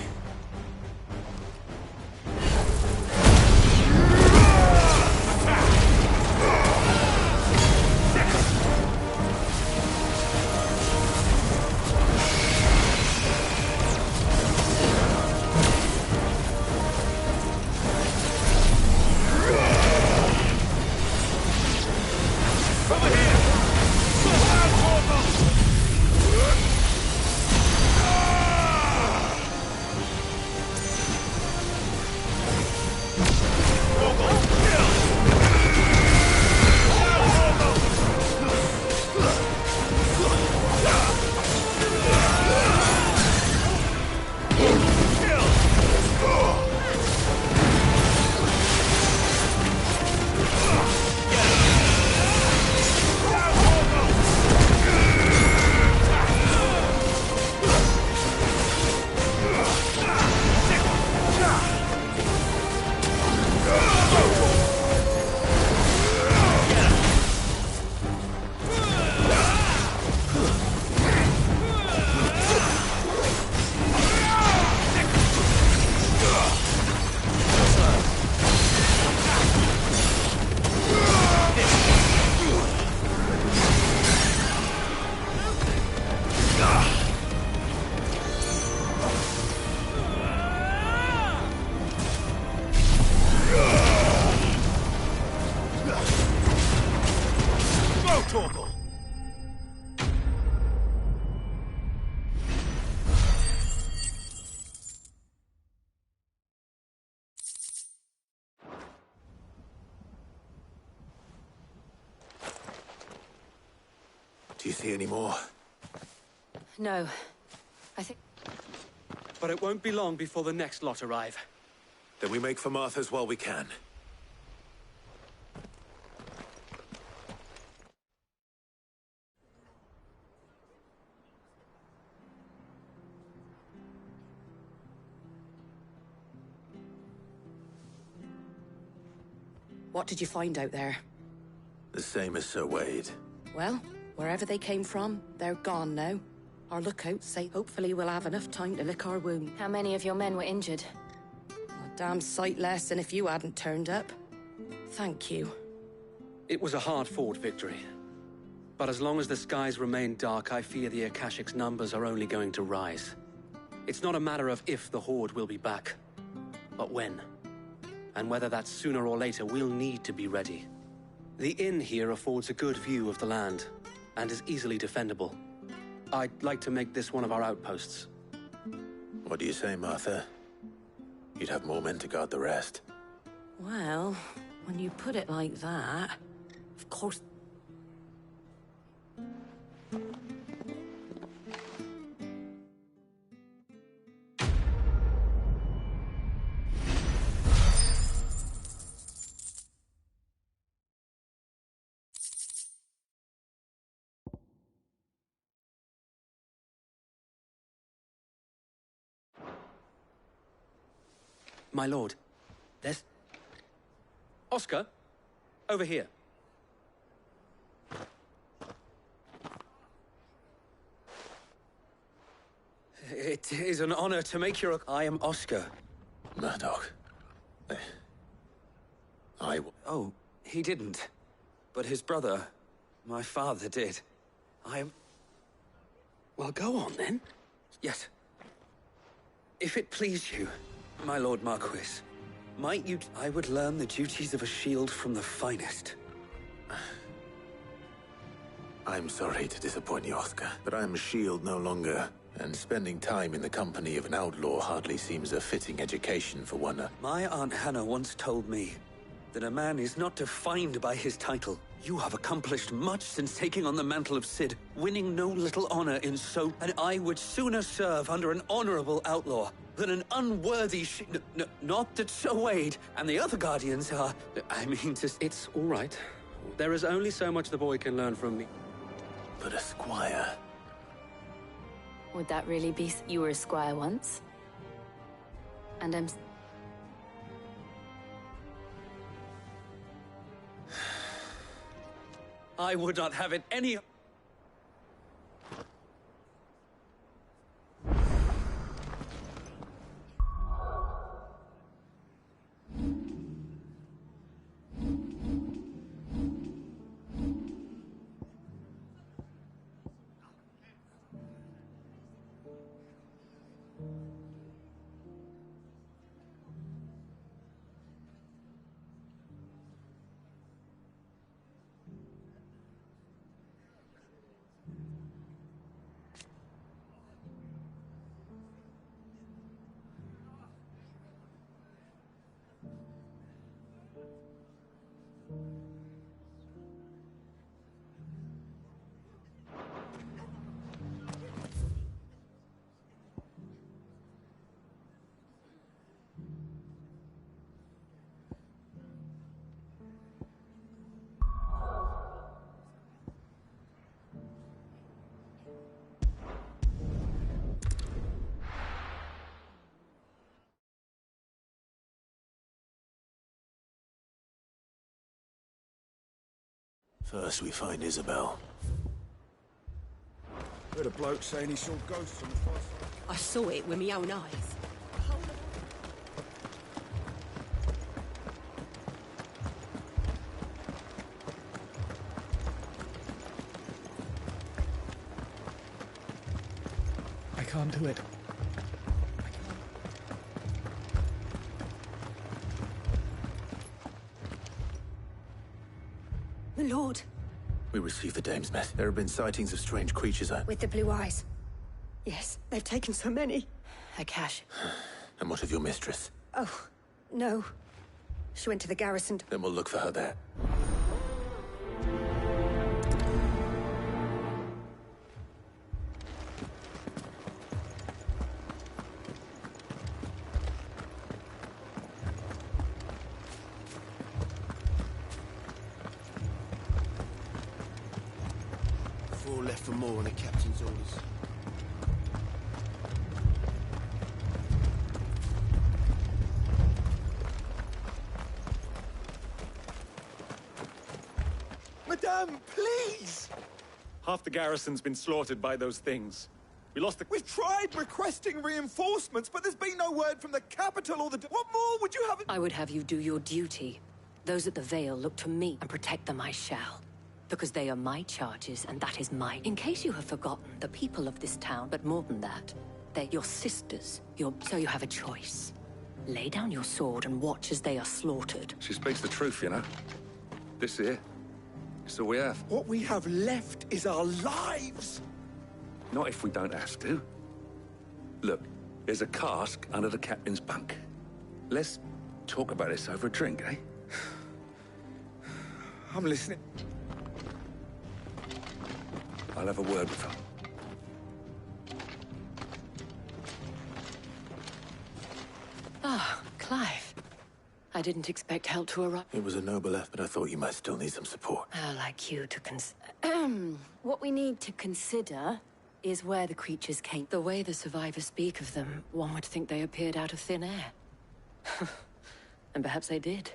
Do you see any more? No. I think... But it won't be long before the next lot arrive. Then we make for Martha's while we can. What did you find out there? The same as Sir Wade. Well, wherever they came from, they're gone now. Our lookouts say hopefully we'll have enough time to lick our wound. How many of your men were injured? A damn sight less than if you hadn't turned up. Thank you. It was a hard-fought victory. But as long as the skies remain dark, I fear the Akashic's numbers are only going to rise. It's not a matter of if the Horde will be back, but when. And whether that's sooner or later, we'll need to be ready. The inn here affords a good view of the land, and is easily defendable. I'd like to make this one of our outposts. What do you say, Martha? You'd have more men to guard the rest. Well, when you put it like that, of course... My lord, there's... Oscar, over here. It is an honor to make your... I am Oscar. Murdoch. Oh, he didn't. But his brother, my father, did. I am... Well, go on, then. Yes. If it please you, my Lord Marquis, might you... I would learn the duties of a shield from the finest. I'm sorry to disappoint you, Oscar, but I'm a shield no longer, and spending time in the company of an outlaw hardly seems a fitting education for one. My Aunt Hannah once told me that a man is not defined by his title. You have accomplished much since taking on the mantle of Cid, winning no little honor in so... And I would sooner serve under an honorable outlaw than an unworthy not that Sir Wade and the other Guardians are... I mean, It's all right. There is only so much the boy can learn from me. But a squire... Would that really be... You were a squire once? And I'm... I would not have it any... First we find Isabel. Heard a bloke saying he saw ghosts on the far side. I saw it with my own eyes. I can't do it. My lord. We received the dame's message. There have been sightings of strange creatures. With the blue eyes. Yes, they've taken so many. Akash. And what of your mistress? Oh, no. She went to the garrison. Then we'll look for her there. for more on a captain's orders. Madame, please! Half the garrison's been slaughtered by those things. We lost the... We've tried requesting reinforcements, but there's been no word from the capital or the... What more would you have... I would have you do your duty. Those at the Vale look to me, and protect them I shall. Because they are my charges, and that is mine. In case you have forgotten, the people of this town, but more than that, they're your sisters. So you have a choice. Lay down your sword and watch as they are slaughtered. She speaks the truth, you know. This here, it's all we have. What we have left is our lives! Not if we don't have to. Look, there's a cask under the captain's bunk. Let's talk about this over a drink, eh? I'm listening. I'll have a word with her. Ah, Clive. I didn't expect help to arrive. It was a noble effort, but I thought you might still need some support. I'd like you to what we need to consider is where the creatures came. The way the survivors speak of them, one would think they appeared out of thin air. And perhaps they did.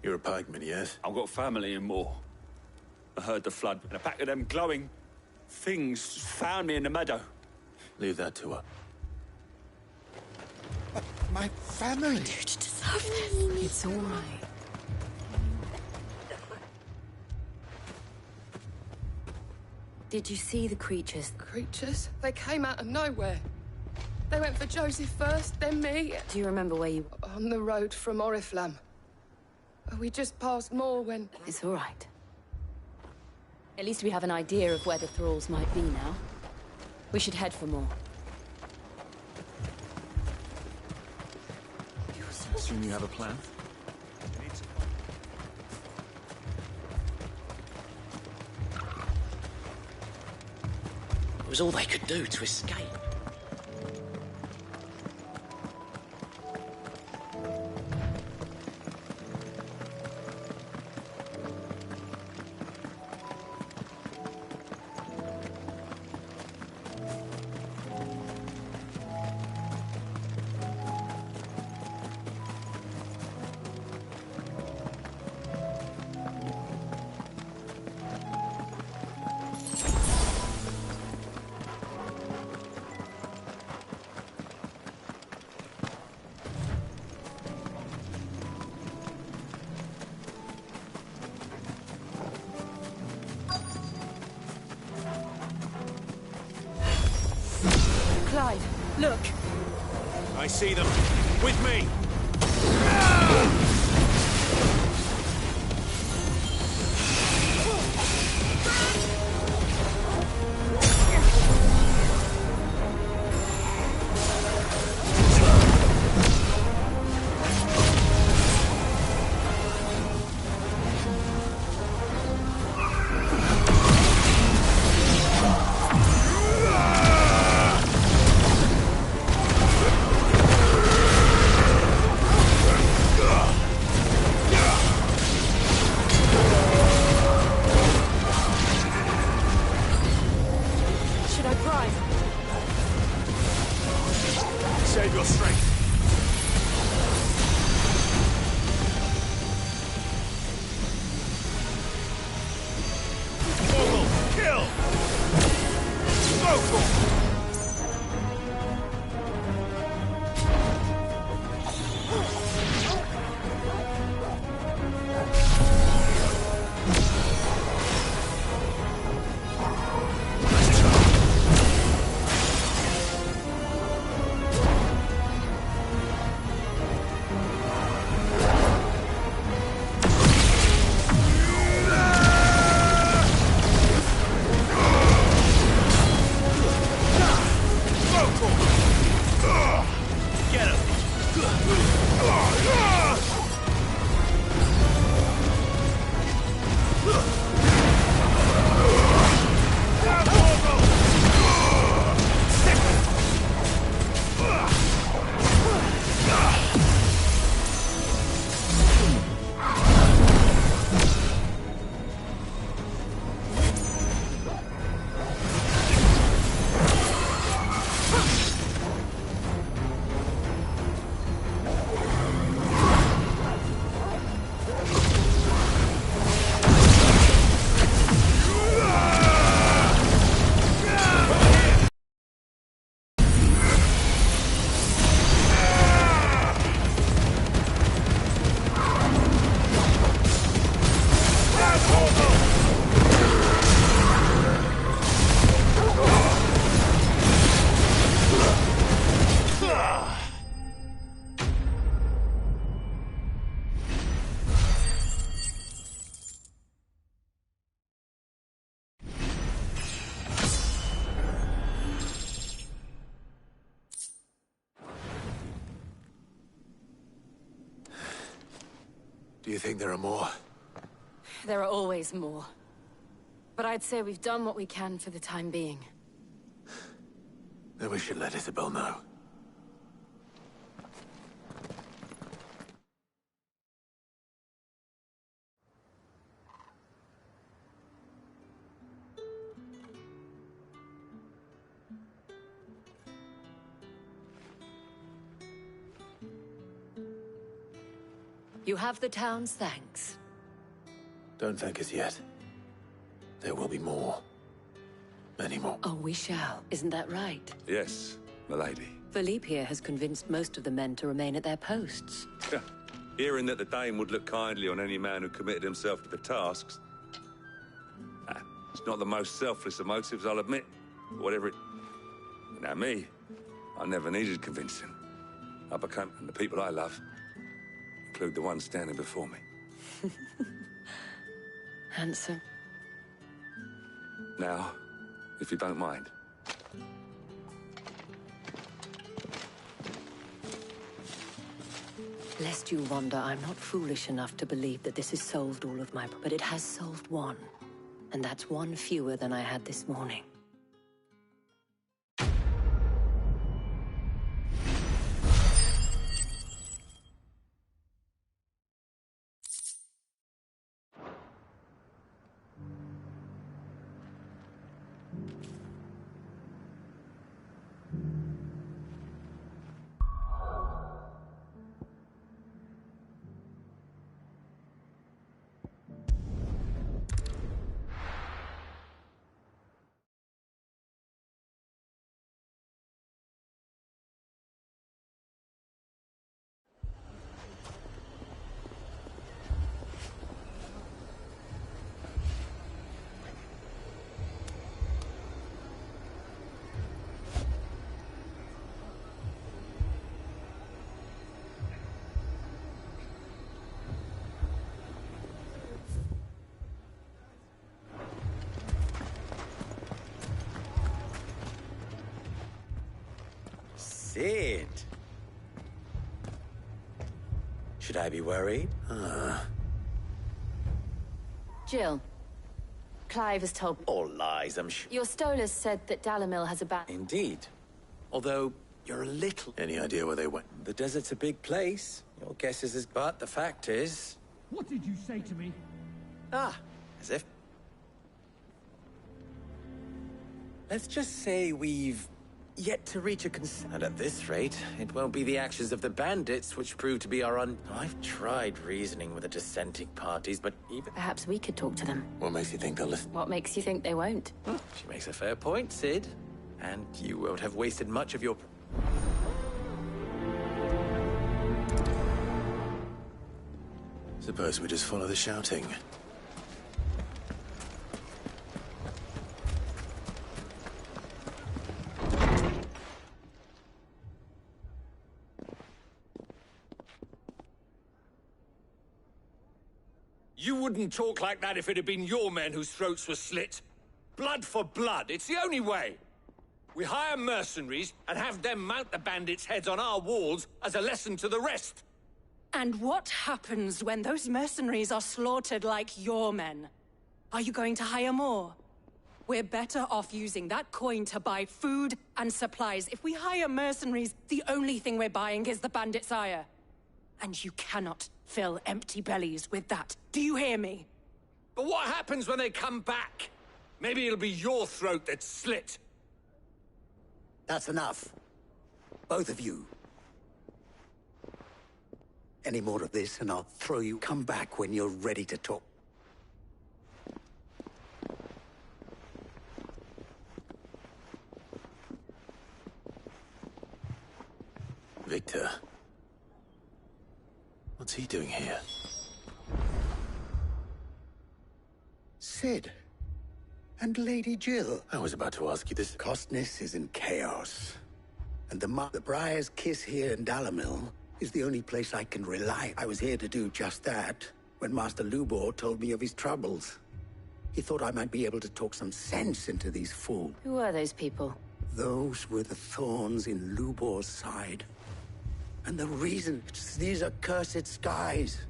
You're a pikeman, yes? I've got family in Moor. I heard the flood, and a pack of them glowing things found me in the meadow. Leave that to her. My family! Dude, deserve this. It's all right. Did you see the creatures? Creatures? They came out of nowhere. They went for Joseph first, then me. Do you remember where you... On the road from Oriflamme. We just passed Moor when... It's all right. At least we have an idea of where the thralls might be now. We should head for Moor. Assume you have a plan? It was all they could do to escape. Clive, look! I see them. With me! Do you think there are more? There are always more. But I'd say we've done what we can for the time being. Then we should let Isabel know. You have the town's thanks. Don't thank us yet. There will be more. Many more. Oh, we shall. Isn't that right? Yes, milady. Philippe here has convinced most of the men to remain at their posts. Hearing that the Dane would look kindly on any man who committed himself to the tasks. It's not the most selfless of motives, I'll admit. Whatever it... Now me, I never needed convincing. I became... And the people I love, include the one standing before me. Handsome. Now, if you don't mind. Lest you wonder, I'm not foolish enough to believe that this has solved all of my... But it has solved one. And that's one fewer than I had this morning. Cid. Should I be worried? Jill. Clive has told... All lies, I'm sure. Your Stolas said that Dalamil has abandoned... Indeed. Although, you're a little... Any idea where they went? The desert's a big place. Your guess is as... But the fact is... What did you say to me? As if... Let's just say we've yet to reach a and at this rate, it won't be the actions of the bandits which prove to be our I've tried reasoning with the dissenting parties, but even... Perhaps we could talk to them. What makes you think they'll listen? What makes you think they won't? She makes a fair point, Cid. And you won't have wasted much of your... Suppose we just follow the shouting. You wouldn't talk like that if it had been your men whose throats were slit. Blood for blood, it's the only way. We hire mercenaries and have them mount the bandits' heads on our walls as a lesson to the rest. And what happens when those mercenaries are slaughtered like your men? Are you going to hire more? We're better off using that coin to buy food and supplies. If we hire mercenaries, the only thing we're buying is the bandits' ire. And you cannot fill empty bellies with that. Do you hear me? But what happens when they come back? Maybe it'll be your throat that's slit. That's enough. Both of you. Any more of this and I'll throw you. Come back when you're ready to talk. Victor. What's he doing here? Cid. And Lady Jill. I was about to ask you this. Costness is in chaos. And the Briar's Kiss here in Dalamil is the only place I can rely. I was here to do just that when Master Lubor told me of his troubles. He thought I might be able to talk some sense into these fools. Who are those people? Those were the thorns in Lubor's side. And the reason, it's these accursed skies.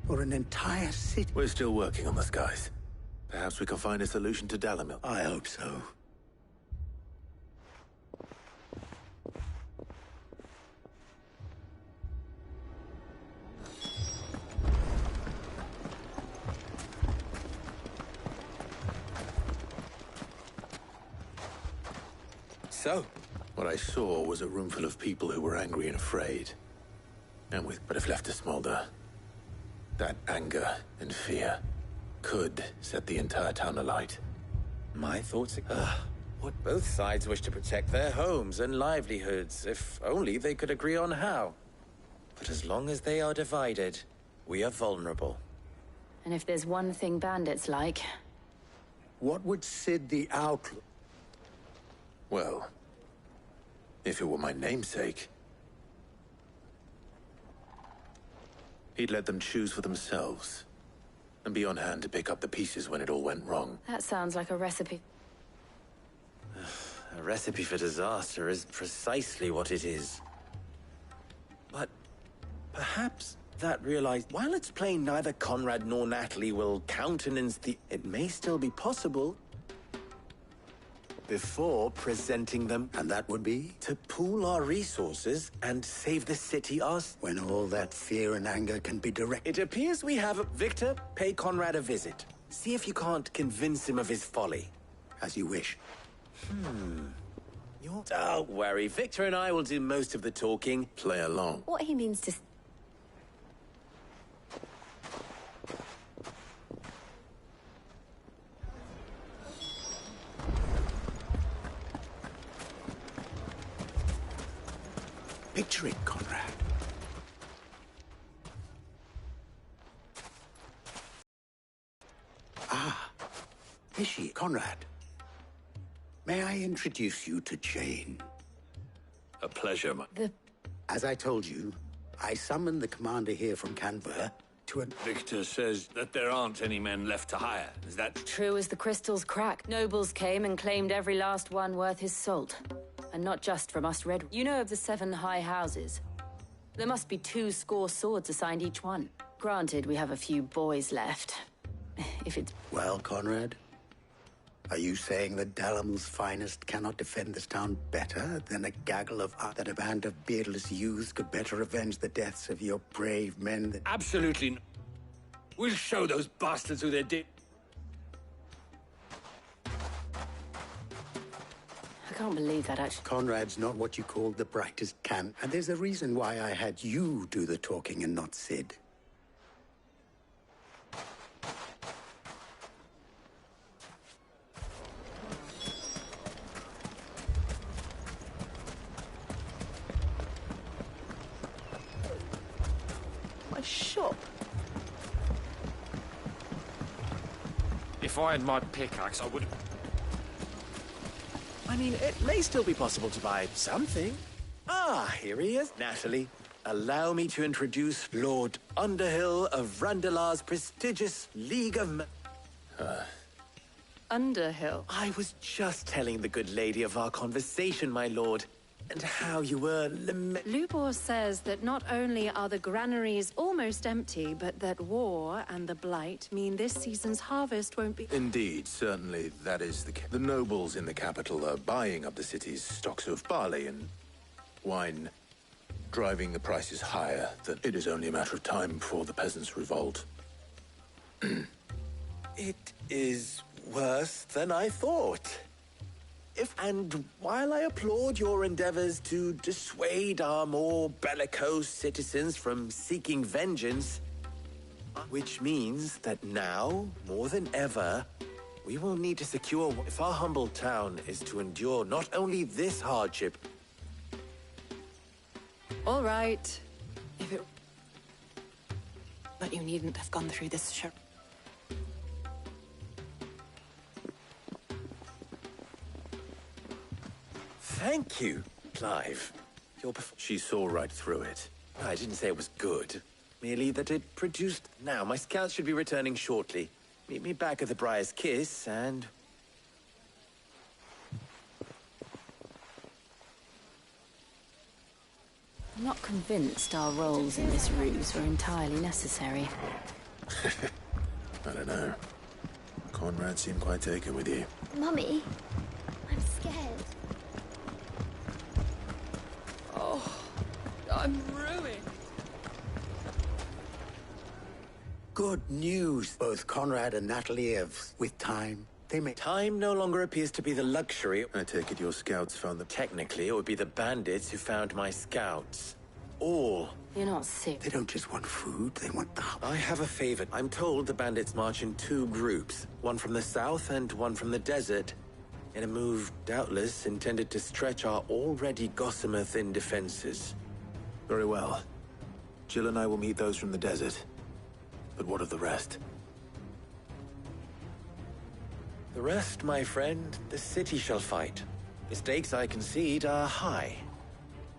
or an entire city. We're still working on the skies. Perhaps we can find a solution to Dalamil. I hope so. So? What I saw was a room full of people who were angry and afraid. But if left to smolder, that anger and fear could set the entire town alight. My thoughts are... what both sides wish to protect their homes and livelihoods, if only they could agree on how. But as long as they are divided, we are vulnerable. And if there's one thing bandits like... What would Cid the Outlaw... Well, if it were my namesake, he'd let them choose for themselves and be on hand to pick up the pieces when it all went wrong. That sounds like a recipe. A recipe for disaster is precisely what it is. But perhaps that realized, while it's plain neither Conrad nor Natalie will countenance the... It may still be possible before presenting them. And that would be? To pool our resources and save the city us. When all that fear and anger can be directed. It appears we have Victor, pay Conrad a visit. See if you can't convince him of his folly. As you wish. Don't worry, Victor and I will do most of the talking. Play along. What he means to... Picture it, Conrad. Ah, is she, Conrad? May I introduce you to Jane? A pleasure, As I told you, I summoned the commander here from Canberra to Victor says that there aren't any men left to hire. Is that... True as the crystal's crack. Nobles came and claimed every last one worth his salt. And not just from us Red... You know of the 7 high houses? There must be 200 swords assigned each one. Granted, we have a few boys left. If it's... Well, Conrad, are you saying that Dalamil's finest cannot defend this town better than a gaggle of... that a band of beardless youths could better avenge the deaths of your brave men that... Absolutely not. We'll show those bastards who they did. I can't believe that, actually. Conrad's not what you call the brightest can, and there's a reason why I had you do the talking and not Cid. My shop? If I had my pickaxe, I would... I mean, it may still be possible to buy something. Ah, here he is. Natalie, allow me to introduce Lord Underhill of Randalar's prestigious League of... Underhill? I was just telling the good lady of our conversation, my lord, and how you were... Lubor says that not only are the granaries almost empty, but that war and the Blight mean this season's harvest won't be... Indeed, certainly that is the case. The nobles in the capital are buying up the city's stocks of barley and wine, driving the prices higher. That it is only a matter of time before the peasants revolt. It is worse than I thought. And while I applaud your endeavors to dissuade our more bellicose citizens from seeking vengeance, which means that now, more than ever, we will need to secure if our humble town is to endure not only this hardship. All right. If it... But you needn't have gone through this, sure. Thank you, Clive. She saw right through it. I didn't say it was good. Merely that it produced... Now, my scouts should be returning shortly. Meet me back at the Briar's Kiss, and... I'm not convinced our roles in this ruse were entirely necessary. I don't know. Conrad seemed quite taken with you. Mummy, I'm scared. Oh, I'm ruined. Good news. Both Conrad and Natalie have, with time, they may... Time no longer appears to be the luxury. I take it your scouts found them. Technically, it would be the bandits who found my scouts. All. You're not sick. They don't just want food, they want the... I have a favor. I'm told the bandits march in 2 groups. One from the south and one from the desert. In a move, doubtless, intended to stretch our already gossamer-thin defenses. Very well. Jill and I will meet those from the desert. But what of the rest? The rest, my friend, the city shall fight. The stakes, I concede, are high.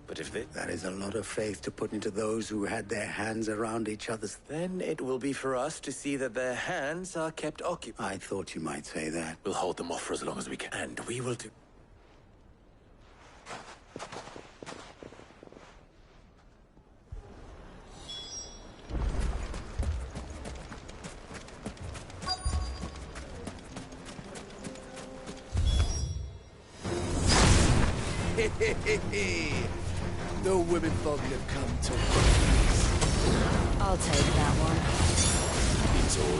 But if that is a lot of faith to put into those who had their hands around each other's... Then it will be for us to see that their hands are kept occupied. I thought you might say that. We'll hold them off for as long as we can. And we will do... The women folk have come to I'll take that one. It's all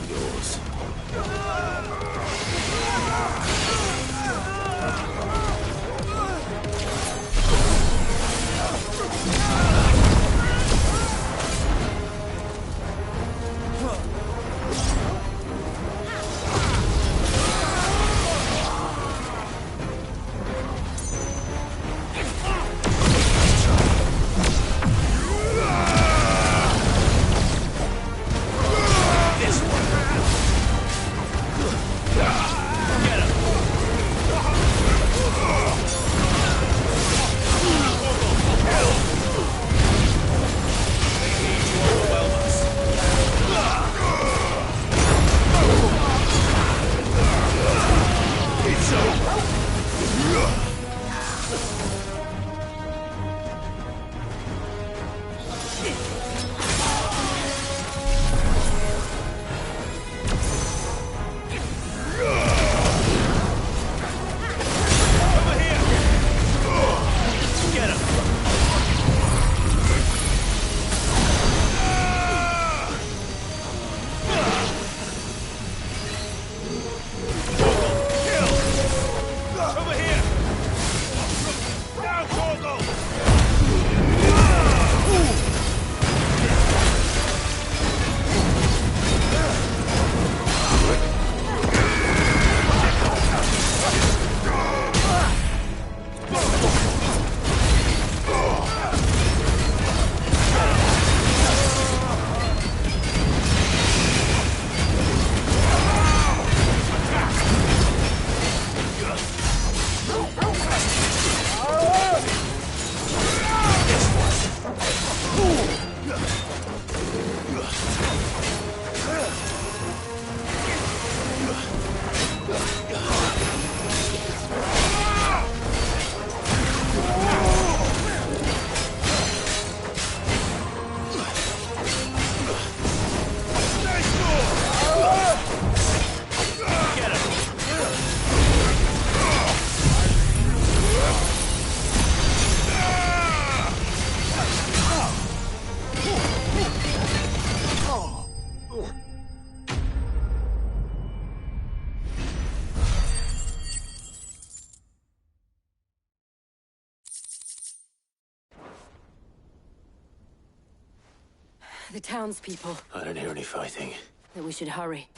The townspeople. I don't hear any fighting. That we should hurry.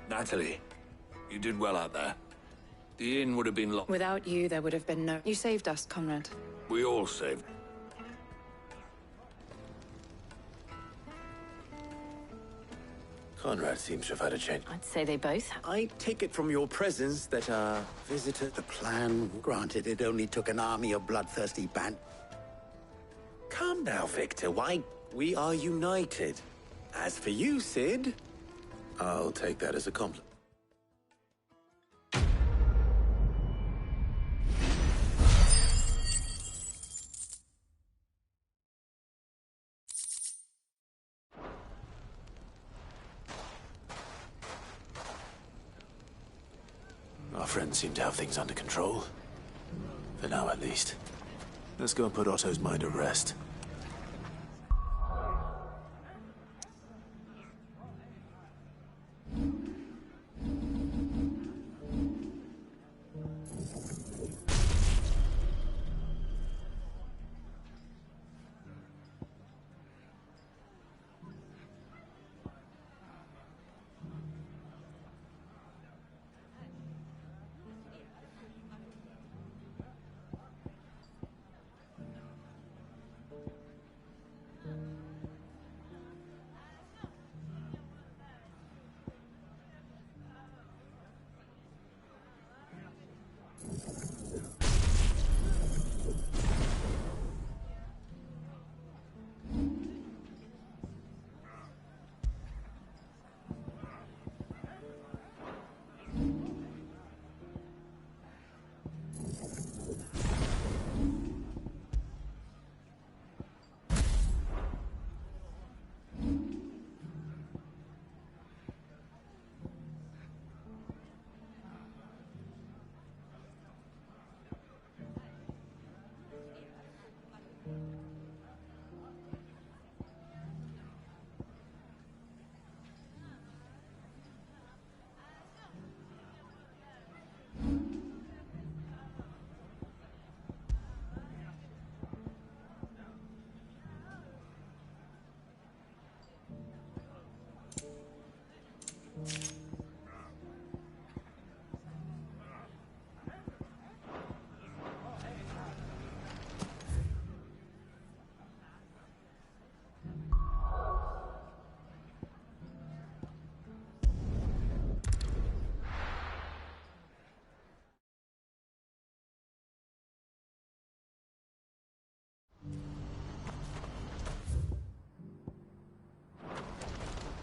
Natalie, you did well out there. The inn would have been locked. Without you, there would have been no... You saved us, Conrad. We all saved. Conrad seems to have had a change. I'd say they both have. I take it from your presence that our visitor... The plan, granted, it only took an army of bloodthirsty band. Calm now, Victor. Why, we are united. As for you, Cid... I'll take that as a compliment. Our friends seem to have things under control. For now, at least. Let's go and put Otto's mind at rest.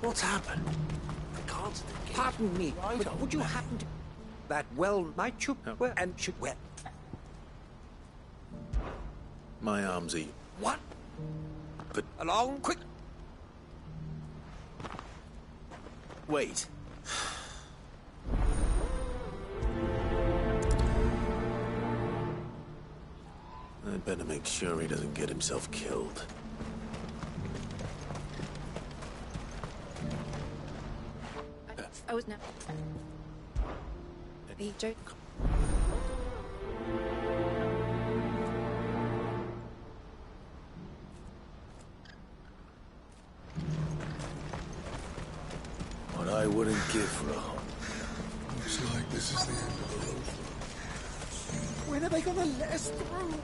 What's happened? I can't. Pardon me, but would you happen to... That well might you... No. Well, and should... Well... My arms are... What? But... Along, quick! Wait. I'd better make sure he doesn't get himself killed. I was not. The joke. What I wouldn't give for a home. Looks like this is the end of the road. When are they gonna let us through?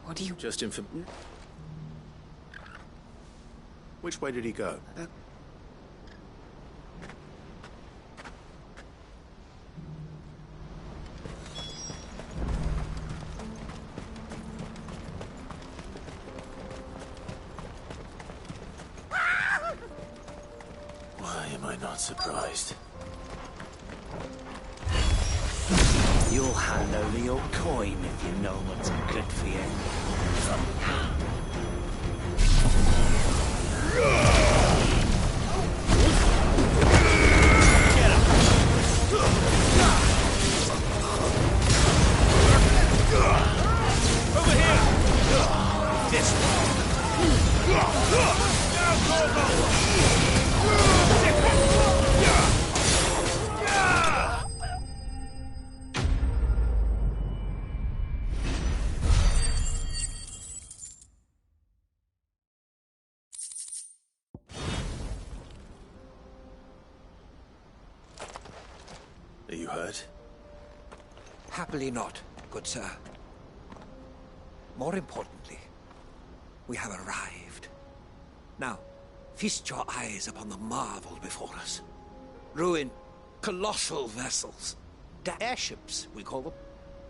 What do you... Just Which way did he go? Why am I not surprised? You'll hand over your coin if you know what's good for you. Over here! This Are you hurt? Happily not, good sir. More importantly, we have arrived. Now, Feast your eyes upon the marvel before us. Ruined, colossal vessels. Airships, we call them.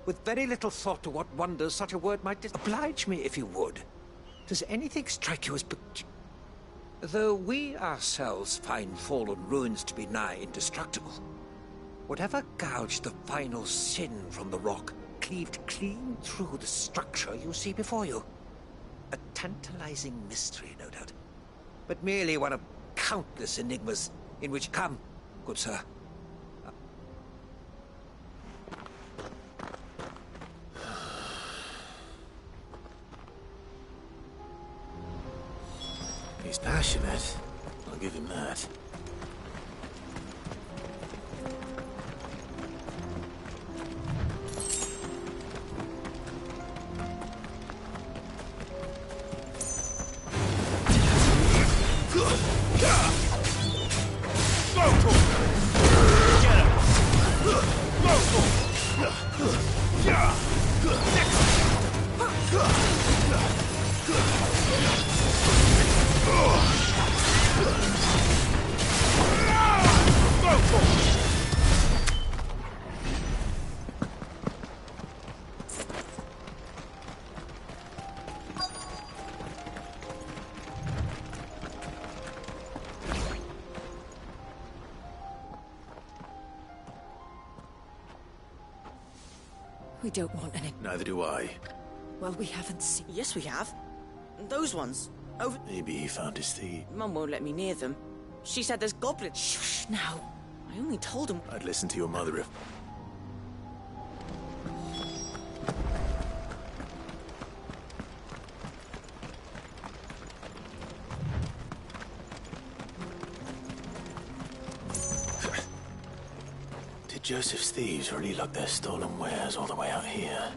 With very little thought to what wonders such a word might oblige me, if you would. Does anything strike you as though we ourselves find fallen ruins to be nigh indestructible, whatever gouged the final sin from the rock cleaved clean through the structure you see before you. A tantalizing mystery, no doubt, but merely one of countless enigmas in which, come, good sir. He's passionate. I'll give him that. We don't want any. Neither do I. Well, we haven't seen. Yes, we have. Those ones. Over. Maybe he found his thief. Mum won't let me near them. She said there's goblins. Shush now. I only told him. I'd listen to your mother if... Did Joseph's thieves really lug their stolen wares all the way out here?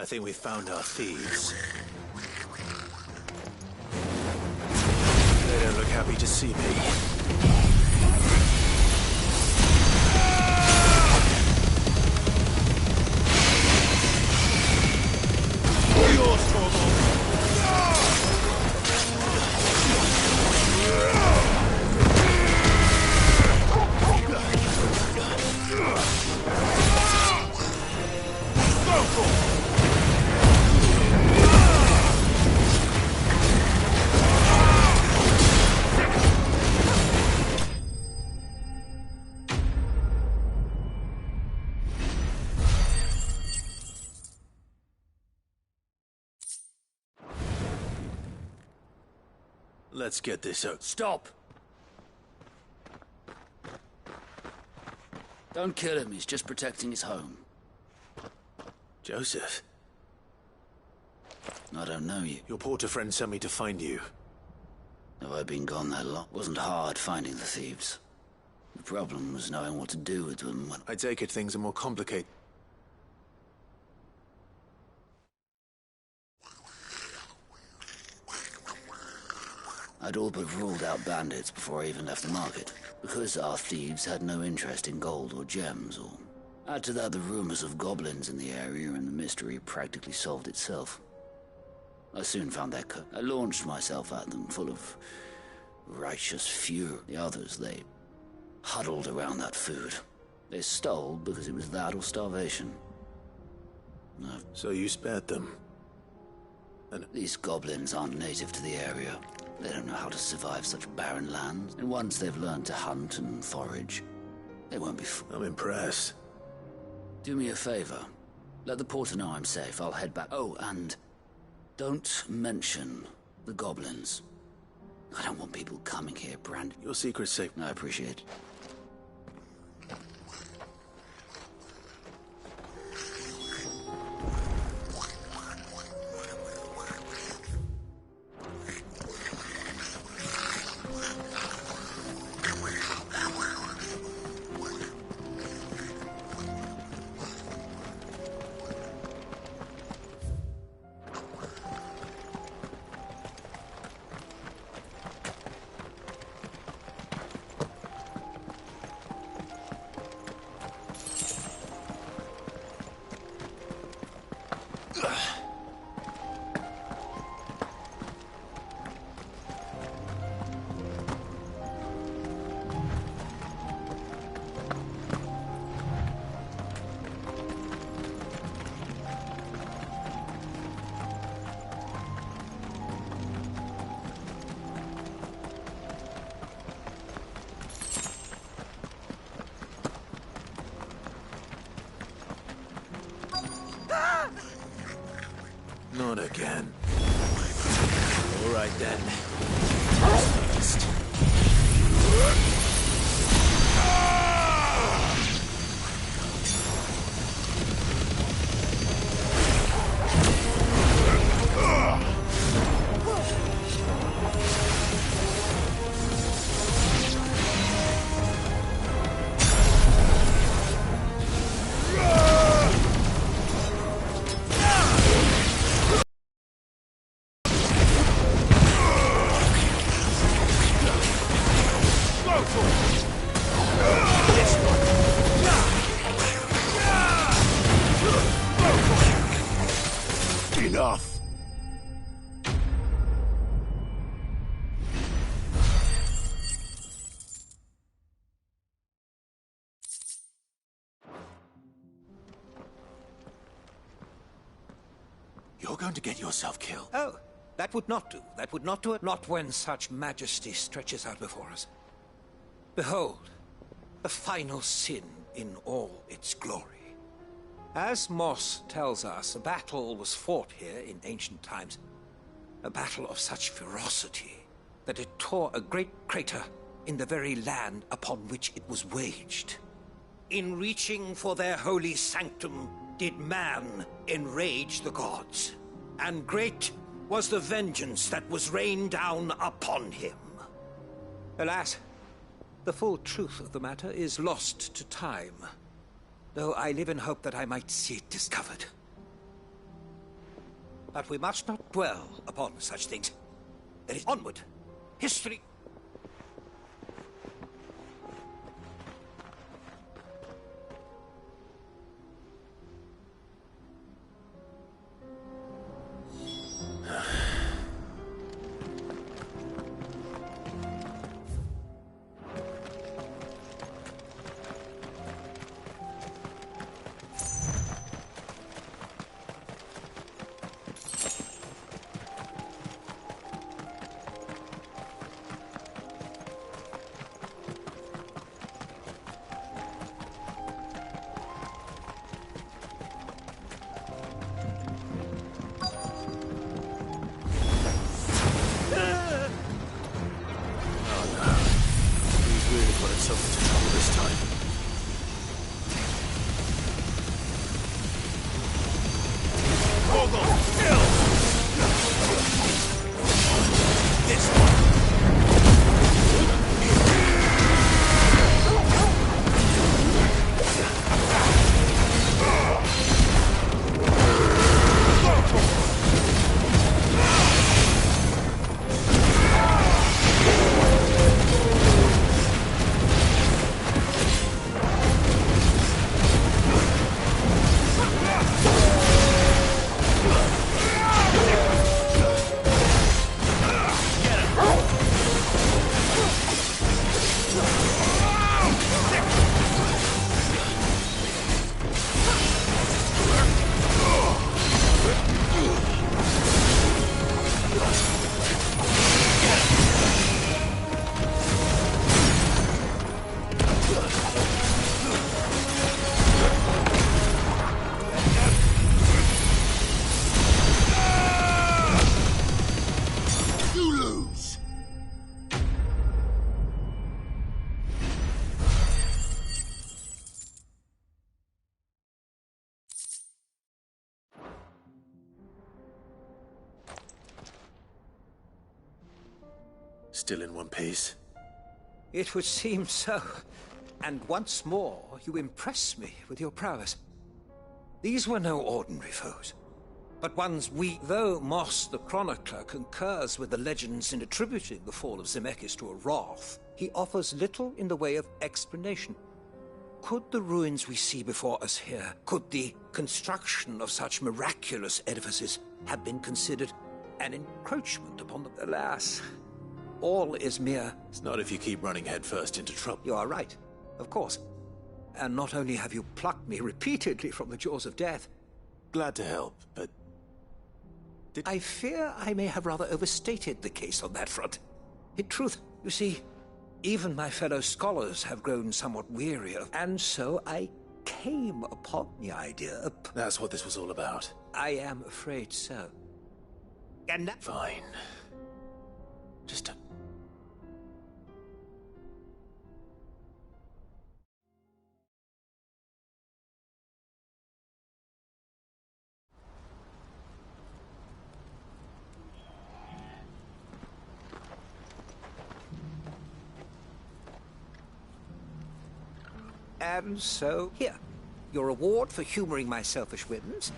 I think we found our thieves. They don't look happy to see me. Yours, Torvald. Let's get this out. Stop! Don't kill him, he's just protecting his home. Joseph? I don't know you. Your porter friend sent me to find you. Have I been gone that long? It wasn't hard finding the thieves. The problem was knowing what to do with them when... I take it things are more complicated. I'd all but ruled out bandits before I even left the market, because our thieves had no interest in gold or gems, or... Add to that the rumors of goblins in the area, and the mystery practically solved itself. I soon found their code. I launched myself at them, full of righteous fury. The others, they huddled around that food. They stole because it was that or starvation. So you spared them? And these goblins aren't native to the area. They don't know how to survive such barren lands. And once they've learned to hunt and forage, they won't be I'm impressed. Do me a favor. Let the porter know I'm safe. I'll head back. Oh, and don't mention The goblins. I don't want people coming here, Brand. Your secret's safe. I appreciate it. Not again. All right, then. Enough! You're going to get yourself killed. Oh, that would not do. That would not do it. Not when such majesty stretches out before us. Behold, the final sin in all its glory. As Moss tells us, a battle was fought here in ancient times. A battle of such ferocity that it tore a great crater in the very land upon which it was waged. In reaching for their holy sanctum, did man enrage the gods. And great was the vengeance that was rained down upon him. Alas, the full truth of the matter is lost to time, though I live in hope that I might see it discovered. But we must not dwell upon such things. There is onward. History. still in one piece? It would seem so. And once more, you impress me with your prowess. These were no ordinary foes, but ones we... Though Moss the Chronicler concurs with the legends in attributing the fall of Zemeckis to a wrath, he offers little in the way of explanation. Could the ruins we see before us here, could the construction of such miraculous edifices have been considered an encroachment upon them? Alas, all is mere... It's not if you keep running headfirst into trouble. You are right, of course. And not only have you plucked me repeatedly from the jaws of death... Glad to help, but... I fear I may have rather overstated the case on that front. In truth, you see, even my fellow scholars have grown somewhat weary of... And so I came upon the idea of... That's what this was all about. I am afraid so. And that... Fine. Just... And so, here, your reward for humoring my selfish whims.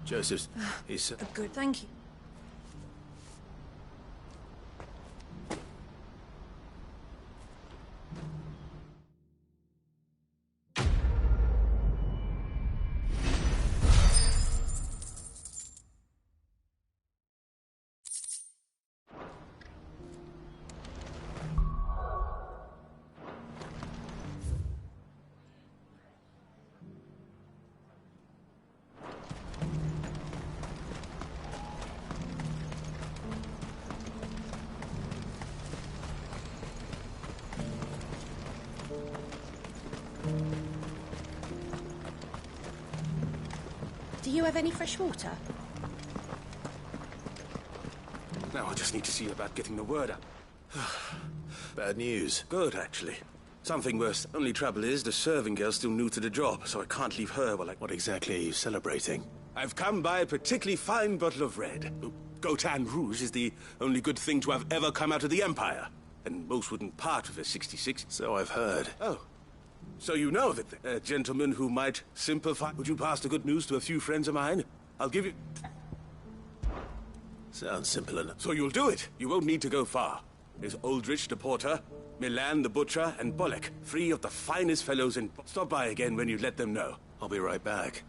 Joseph's... he's... Good, thank you. Do you have any fresh water? Now I just need to see about getting the word out. Bad news. Good, actually. Something worse. Only trouble is, the serving girl's still new to the job, so I can't leave her while I... What exactly are you celebrating? I've come by a particularly fine bottle of red. Gotan Rouge is the only good thing to have ever come out of the Empire. And most wouldn't part with a 66. So I've heard. Oh. So you know that a gentleman who might simplify... Would you pass the good news to a few friends of mine? I'll give you... Sounds simple enough. So you'll do it. You won't need to go far. There's Aldrich the porter, Milan the butcher, and Bollock, 3 of the finest fellows in... Stop by again when you let them know. I'll be right back.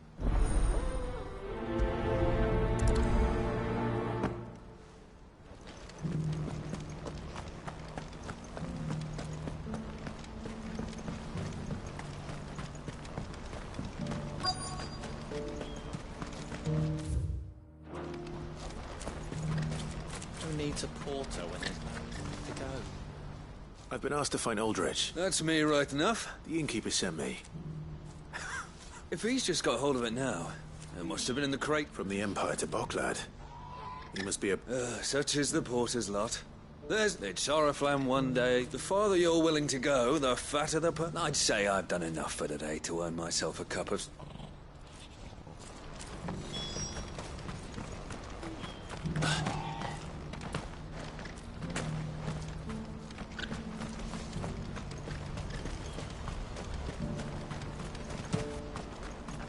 Needs a porter when there's nowhere to go. I've been asked to find Aldrich. That's me right enough. The innkeeper sent me. If he's just got hold of it now, it must have been in the crate. From the Empire to Boklad. He must be a... such is the porter's lot. It's Oriflamme one day. The farther you're willing to go, the fatter the per... I'd say I've done enough for today to earn myself a cup of...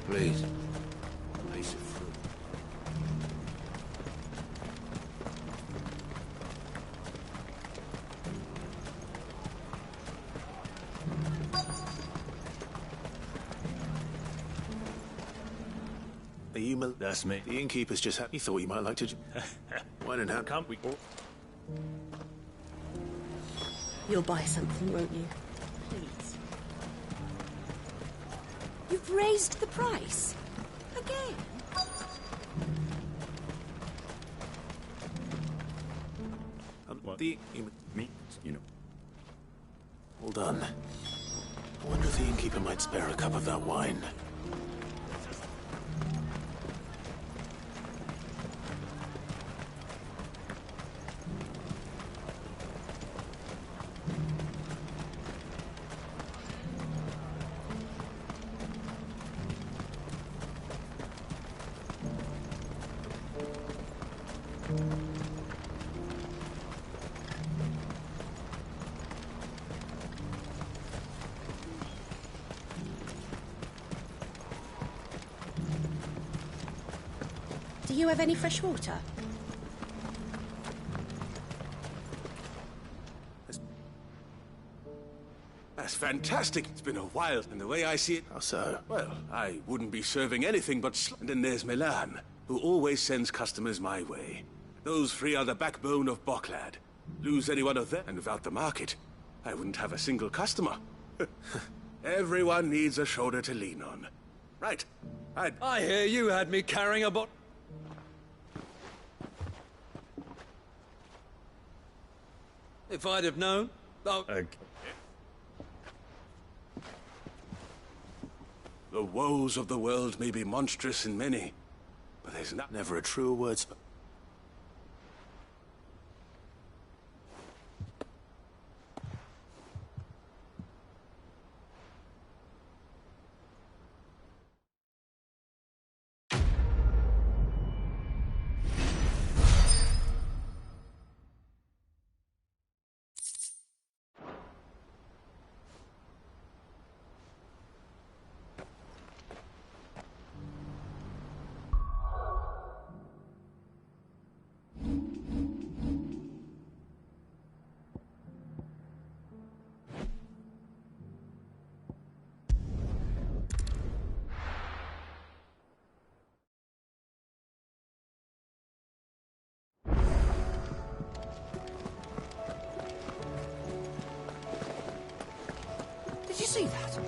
Please. A piece of fruit. Are you Mal... That's me. The innkeeper's just had... He thought you might like to... Wine and how... Can't we... You'll buy something, won't you? Please. You've raised the price? Again? The... Me, you know. All done. Wonder if the innkeeper might spare a cup of that wine. Do you have any fresh water? That's fantastic. It's been a while, and the way I see it... How so? Well, I wouldn't be serving anything but and then there's Milan, who always sends customers my way. Those three are the backbone of Boklad. Lose any one of them, and without the market, I wouldn't have a single customer. Everyone needs a shoulder to lean on. Right. I hear you had me carrying a bot... If I'd have known... Oh. The woes of the world may be monstrous in many, but there's never a truer word spoken. Did you see that?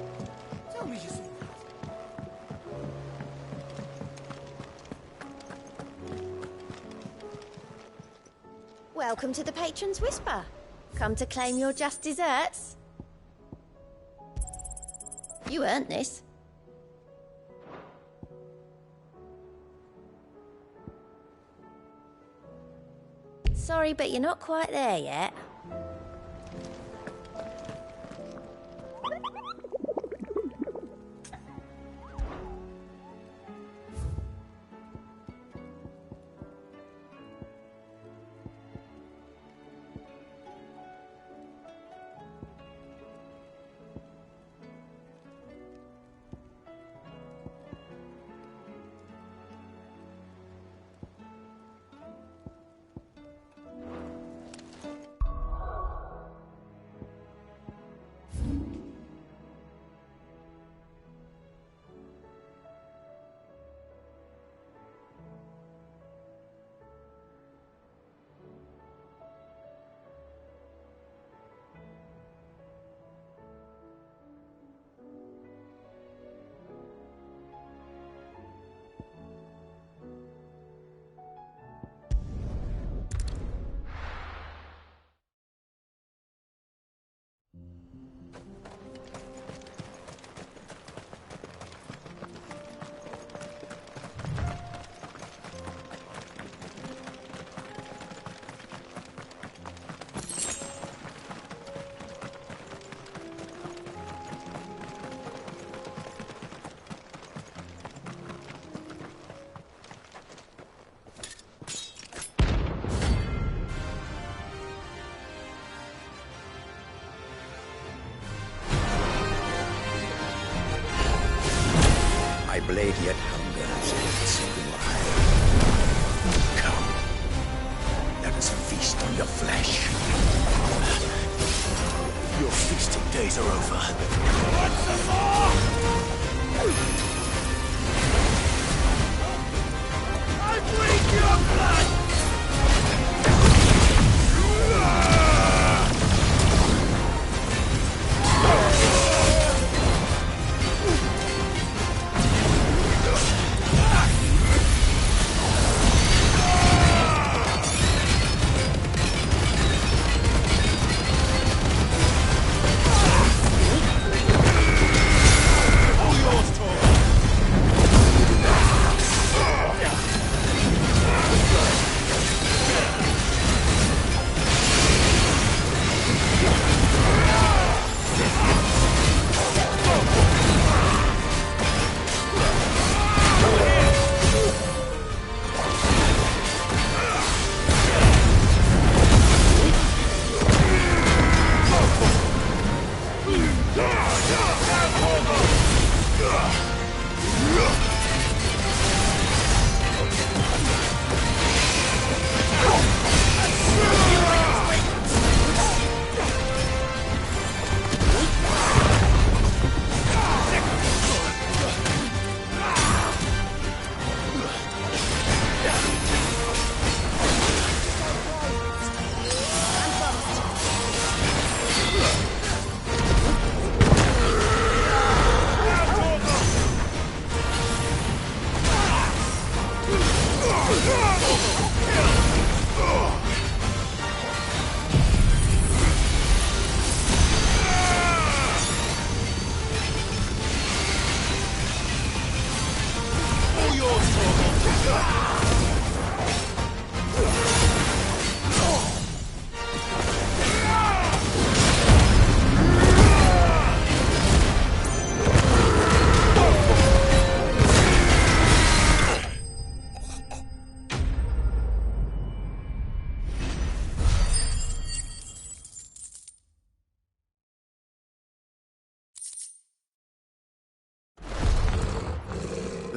Tell me you saw that. Welcome to the Patron's Whisper. Come to claim your just desserts? You earned this. Sorry, but you're not quite there yet. My blade yet hungers, so do I. Come. Let us feast on your flesh. Your feasting days are over. What's the more? I bleed your blood!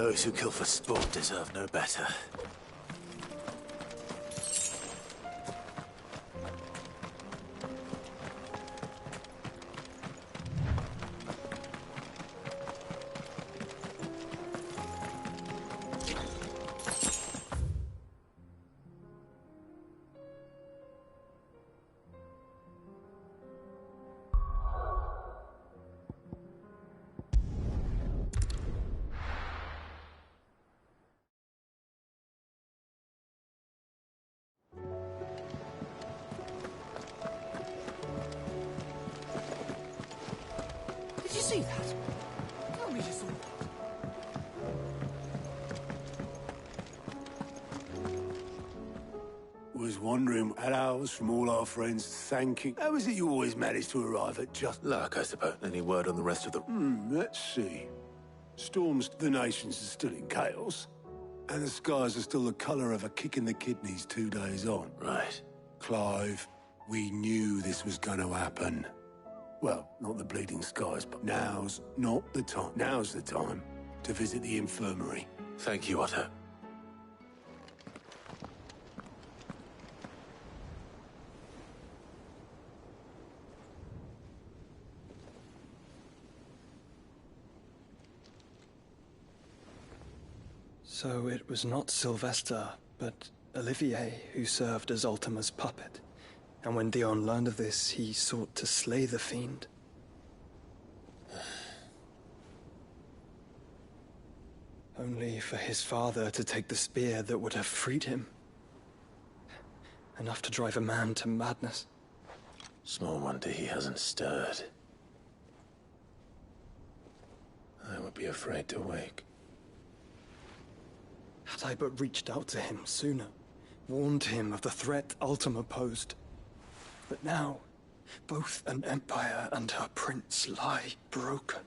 Those who kill for sport deserve no better. Did you see that? Tell me you saw that. Was wandering at hours from all our friends thanking. How is it you always manage to arrive at just luck, I suppose? Any word on the rest of the... let's see. Storms, the nations are still in chaos. And the skies are still the colour of a kick in the kidneys 2 days on. Right. Clive, we knew this was going to happen. Well, not the bleeding skies, but now's not the time. Now's the time to visit the infirmary. Thank you, Otto. So it was not Sylvester, but Olivier who served as Ultima's puppet. And when Dion learned of this, he sought to slay the fiend. Only for his father to take the spear that would have freed him. Enough to drive a man to madness. Small wonder he hasn't stirred. I would be afraid to wake. Had I but reached out to him sooner, warned him of the threat Ultima posed. But now, both an empire and her prince lie broken.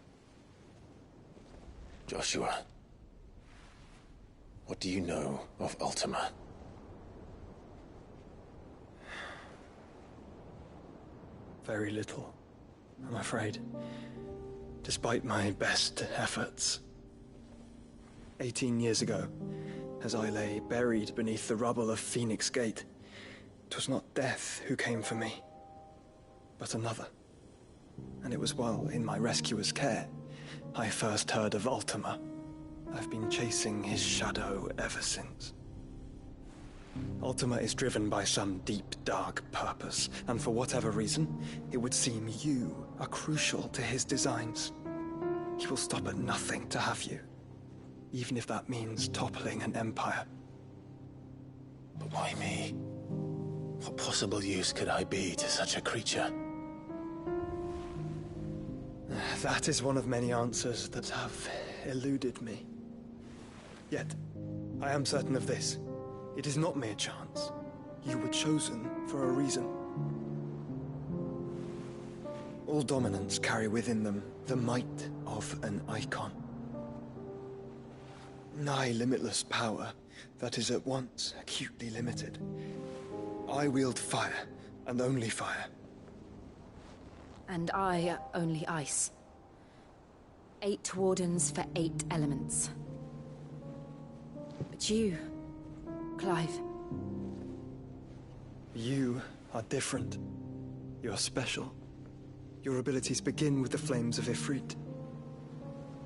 Joshua, what do you know of Ultima? Very little, I'm afraid. Despite my best efforts. 18 years ago, as I lay buried beneath the rubble of Phoenix Gate, it was not death who came for me, but another. And it was while in my rescuer's care, I first heard of Ultima. I've been chasing his shadow ever since. Ultima is driven by some deep, dark purpose, and for whatever reason, it would seem you are crucial to his designs. He will stop at nothing to have you, even if that means toppling an empire. But why me? What possible use could I be to such a creature? That is one of many answers that have eluded me. Yet, I am certain of this. It is not mere chance. You were chosen for a reason. All dominants carry within them the might of an icon. Nigh limitless power that is at once acutely limited. I wield fire, and only fire. And I only ice. 8 wardens for 8 elements. But you, Clive. You are different. You're special. Your abilities begin with the flames of Ifrit.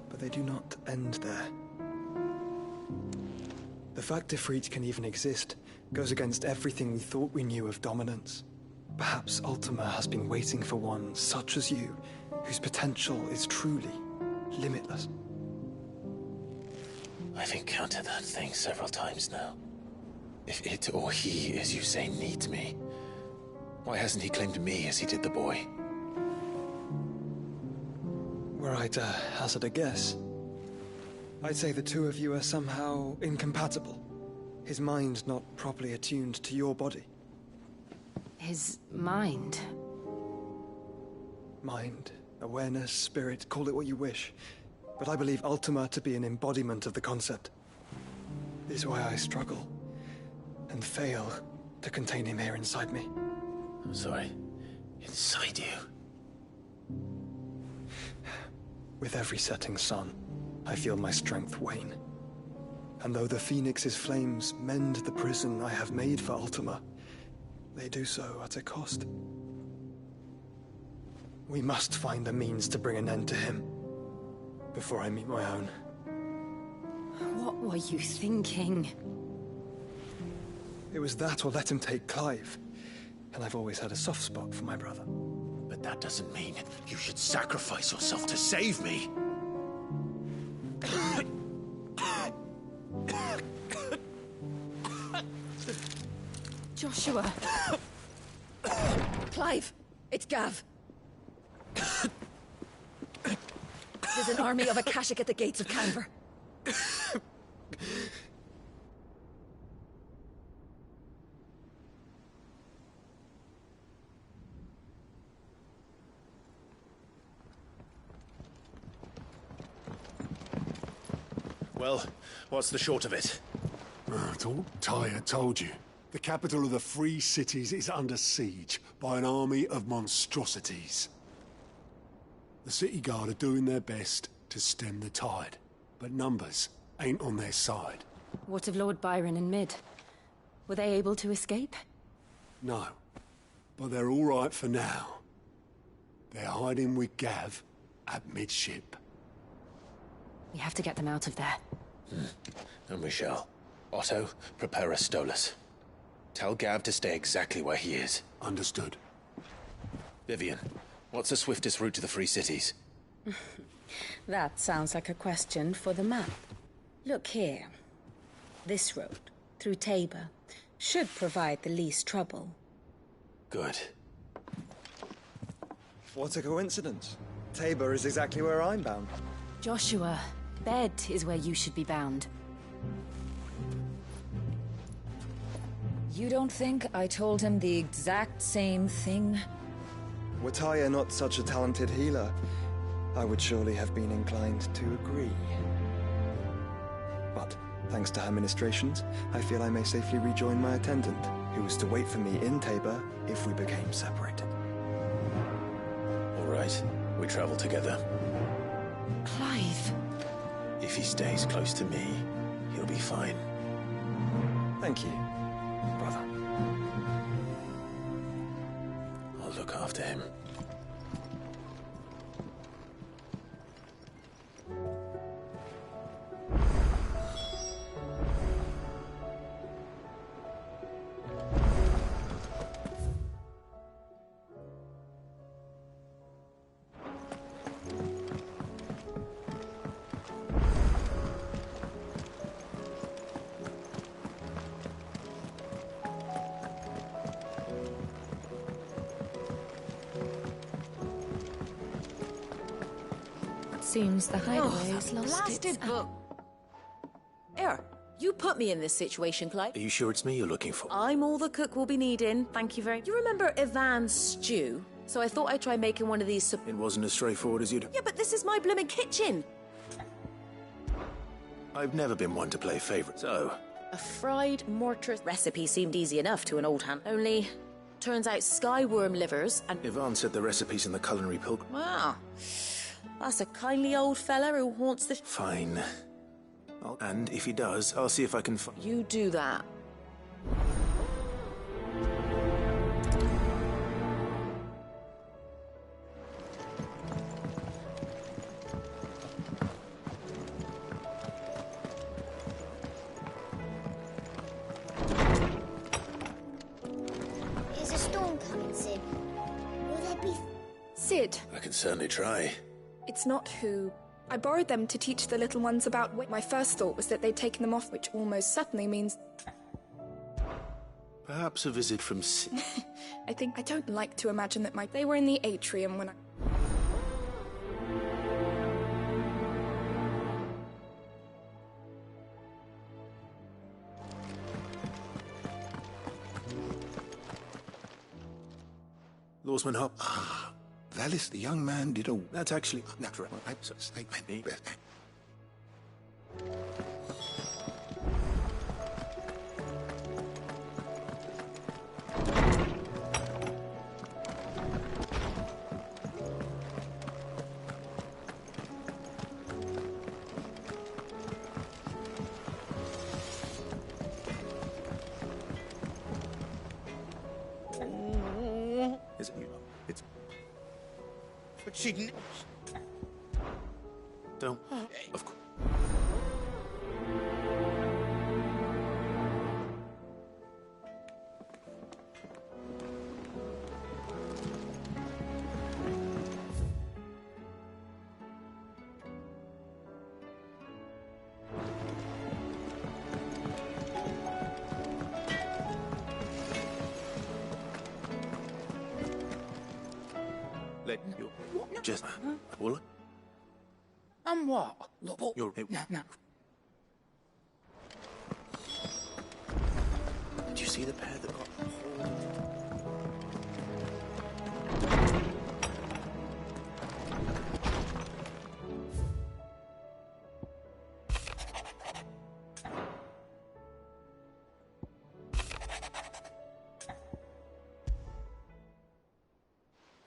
But they do not end there. The fact Ifrit can even exist goes against everything we thought we knew of dominance. Perhaps Ultima has been waiting for one such as you, whose potential is truly limitless. I've encountered that thing several times now. If it or he, as you say, needs me, why hasn't he claimed me as he did the boy? Were I to hazard a guess, I'd say the two of you are somehow incompatible. His mind not properly attuned to your body. His mind? Mind, awareness, spirit, call it what you wish. But I believe Ultima to be an embodiment of the concept. This is why I struggle and fail to contain him here inside me. I'm sorry. Inside you? With every setting sun, I feel my strength wane. And though the Phoenix's flames mend the prison I have made for Ultima, they do so at a cost. We must find a means to bring an end to him before I meet my own. What were you thinking? It was that or let him take Clive. And I've always had a soft spot for my brother. But that doesn't mean you should sacrifice yourself to save me. Joshua! Clive! It's Gav! There's an army of Akashic at the gates of Canver. Well, what's the short of it? Tyre told you. The capital of the Free Cities is under siege by an army of monstrosities. The City Guard are doing their best to stem the tide, but numbers ain't on their side. What of Lord Byron and Mid? Were they able to escape? No, but they're all right for now. They're hiding with Gav at midship. We have to get them out of there. And we shall. Otto, prepare a Stolas. Tell Gav to stay exactly where he is. Understood. Vivian, what's the swiftest route to the Free Cities? That sounds like a question for the map. Look here. This road, through Tabor, should provide the least trouble. Good. What a coincidence. Tabor is exactly where I'm bound. Joshua, Bed is where you should be bound. You don't think I told him the exact same thing? Were Tyre not such a talented healer, I would surely have been inclined to agree. But, thanks to her ministrations, I feel I may safely rejoin my attendant, who was to wait for me in Tabor if we became separated. All right, we travel together. Clive! If he stays close to me, he'll be fine. Thank you, brother. I'll look after him. Seems the hideaway's lost Blasted its... book. You put me in this situation, Clive. Are you sure it's me you're looking for? I'm all the cook will be needing. Thank you very... You remember Ivan's stew? So I thought I'd try making one of these... It wasn't as straightforward as you'd... Yeah, but this is my blooming kitchen. I've never been one to play favourite, so... A fried mortar recipe seemed easy enough to an old hand. Only, turns out skyworm livers and... Ivan said the recipe's in the Culinary Pilgrim. Wow. That's a kindly old fella who haunts the... Fine. And if he does, I'll see if I can find... You do that. Is a storm coming, Sid? Will there be... Sid. I can certainly try. It's not who. I borrowed them to teach the little ones about what my first thought was that they'd taken them off, which almost certainly means... Perhaps a visit from I don't like to imagine that they were in the atrium when I... Lawsman Hop. Valis, the young man, did all... That's actually... Natural. But she'd... Don't. Of course. Let you just pull it. And what? Look, You're no. Did you see the pair that got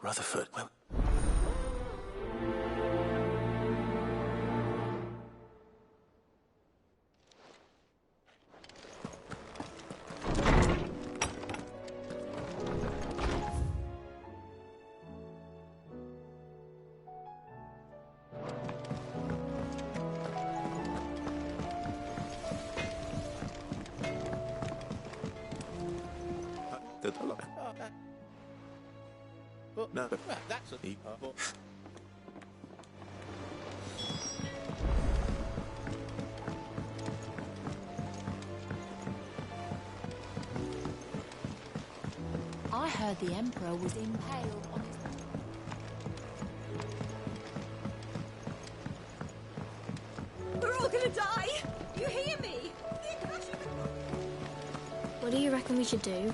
Rutherford? Well, no, that's a... I heard the Emperor was impaled on his... We're all gonna die! You hear me? What do you reckon we should do?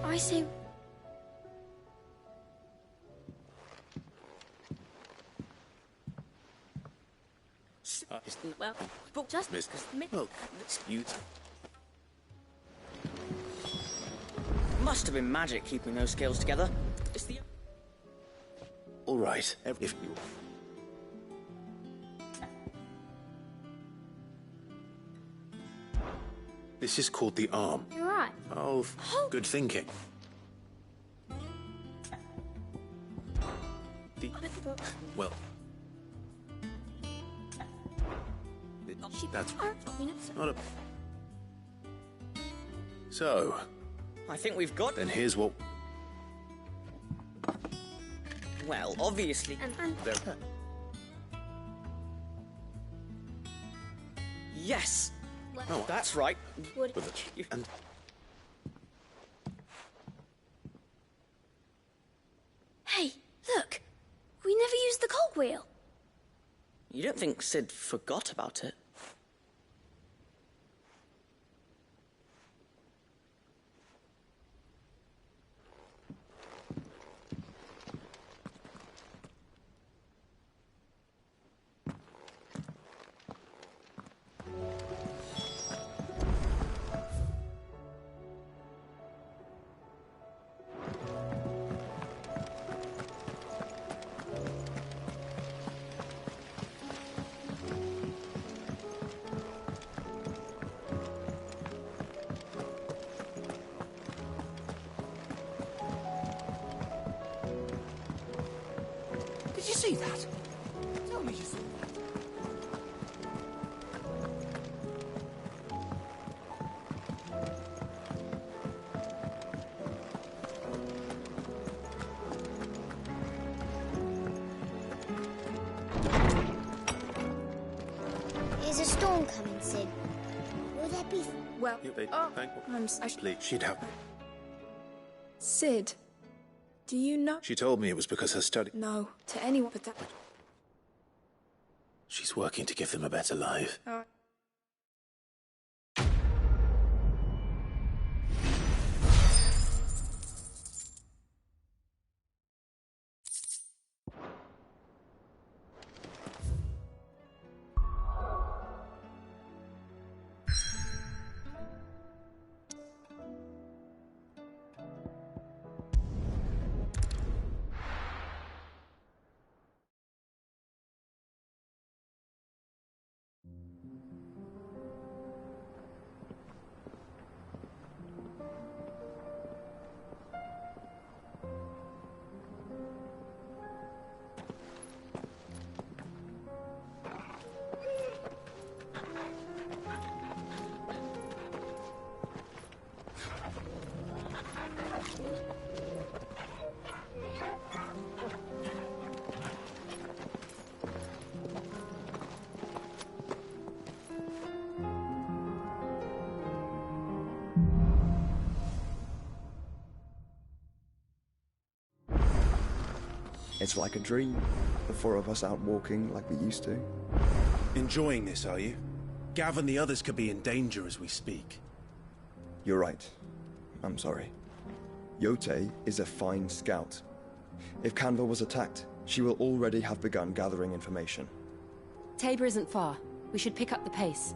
I say... Well, but just... Well, you... Must have been magic keeping those scales together. It's the... All right, if you... This is called the arm. You're right. Oh, good thinking. Well... That's not a... So... I think we've got... Then here's what... Well, obviously... There. Yes! Oh, that's right. Would... And... Hey, look! We never used the cogwheel. You don't think Sid forgot about it? Did you see that? Tell me you saw that. Is a storm coming, Sid? Will there be... Well, Please, she'd have... Sid, do you know... She told me it was because her study... No, to anyone but that... She's working to give them a better life. It's like a dream. The four of us out walking like we used to. Enjoying this, are you? Gav and the others could be in danger as we speak. You're right. I'm sorry. Yote is a fine scout. If Canva was attacked, she will already have begun gathering information. Tabor isn't far. We should pick up the pace.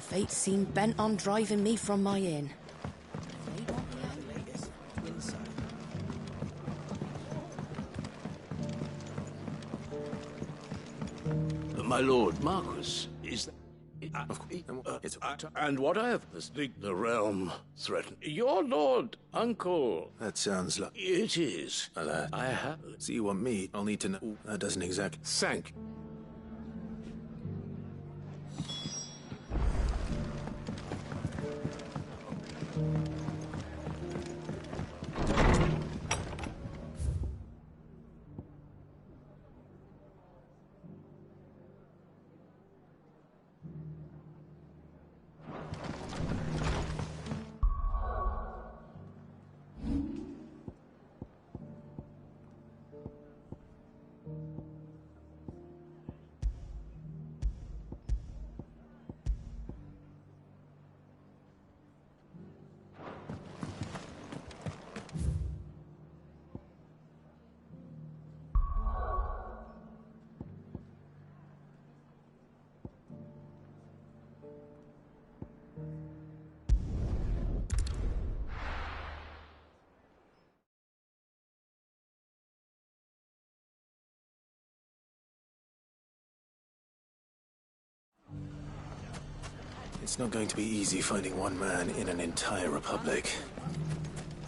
Fate seemed bent on driving me from my inn. My lord Marquis, is... and what I have... The realm threatened. Your lord, uncle. That sounds like... It is. I have... So you want me? I'll need to know... That doesn't exact... Thank... It's not going to be easy finding one man in an entire republic.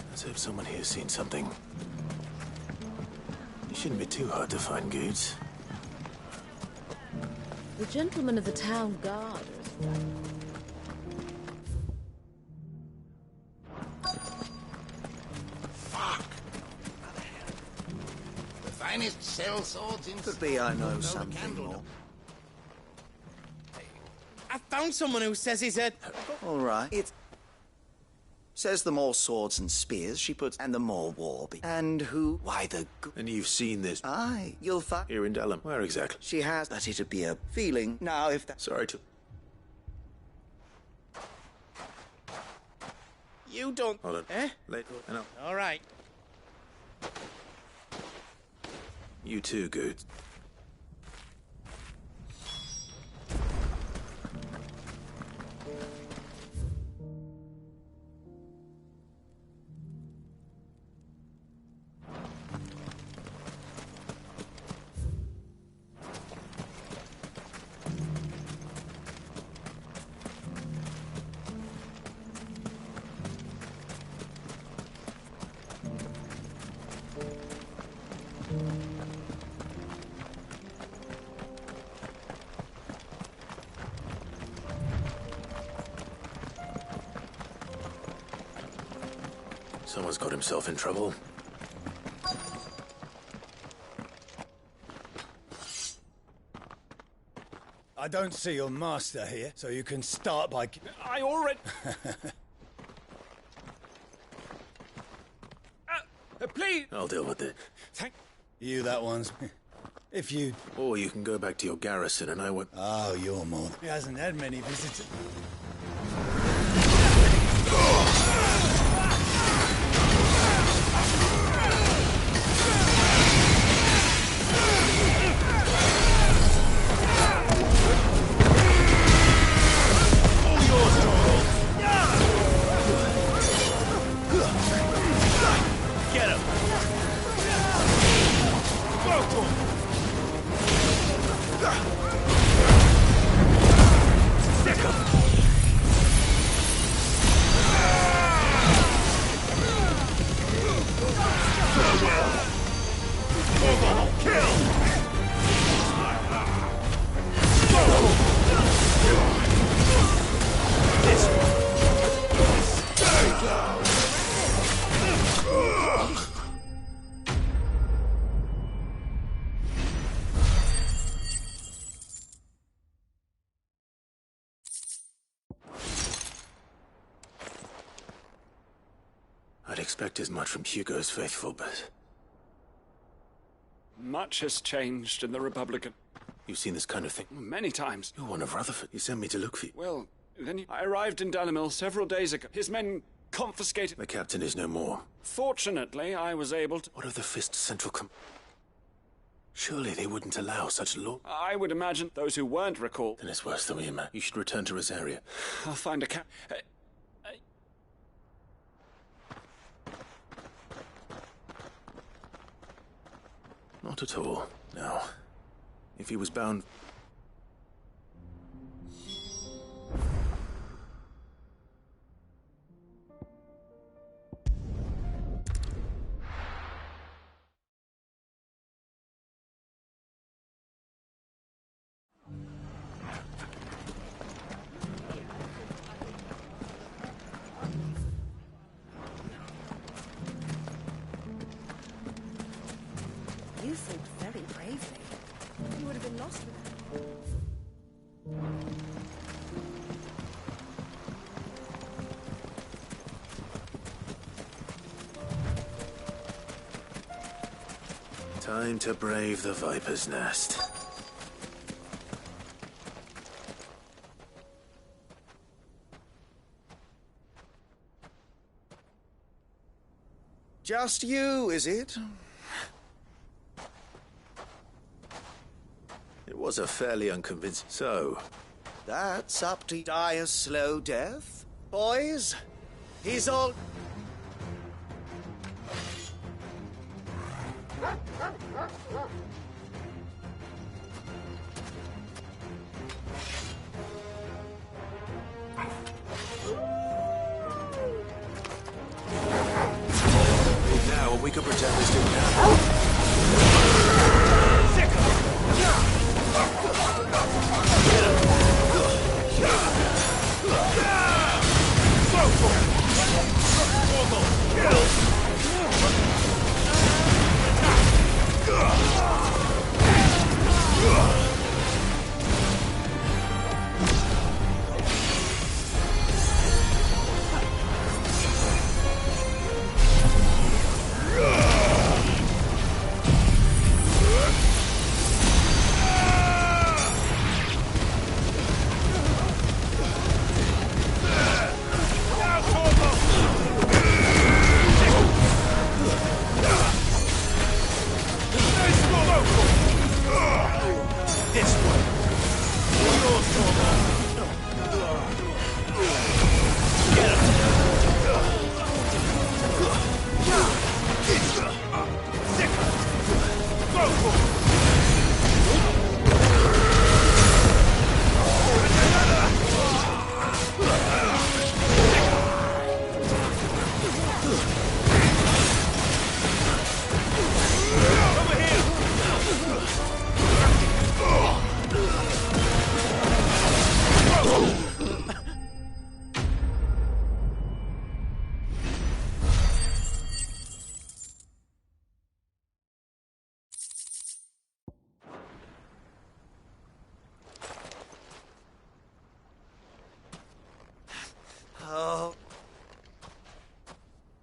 Let's hope someone here's seen something. It shouldn't be too hard to find goods. The gentleman of the town guard. Fuck! The finest shell swords in... Could be I know something more. I found someone who says he's a... All right. It says the more swords and spears she puts, and the more war. And who? Why the... And you've seen this? Aye, you'll find... Here in Dallum. Where exactly? She has, that it'd be a feeling. Now, if that... Sorry to... You don't... Hold on. Eh? Later. No. All right. You too, Goods. Someone's got himself in trouble. I don't see your master here, so you can start by... I already... please! I'll deal with it. Thank... You that one's... If you... Or you can go back to your garrison and I won't... Oh, you're more... He hasn't had many visitors. Get him! expect as much from Hugo's faithful, but... Much has changed in the Republican. You've seen this kind of thing? Many times. You're one of Rutherford. You sent me to look for you. Well, then I arrived in Dalimil several days ago. His men confiscated... The captain is no more. Fortunately, I was able to... What of the Fist Central Surely they wouldn't allow such law. I would imagine those who weren't recalled... Then it's worse than we imagine. You should return to Rosaria. I'll find a Not at all. No. If he was bound... You fought very bravely. You would have been lost without. Time to brave the Viper's Nest. Just you, is it? It was a fairly unconvincing... So... That's up to die a slow death, boys. He's all... Now we can pretend this didn't happen.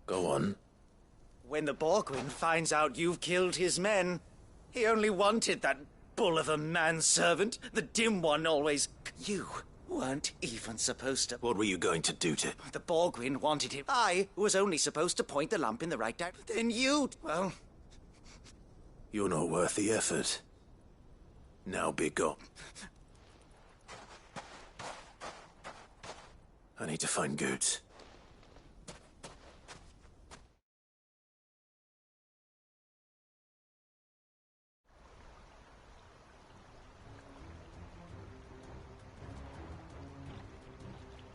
Go on. When the Borgwyn finds out you've killed his men, he only wanted that bull of a manservant. The dim one always... You weren't even supposed to... What were you going to do to... The Borgwyn wanted him. I was only supposed to point the lamp in the right direction. Then you... Well... You're not worth the effort. Now be gone. I need to find Goods.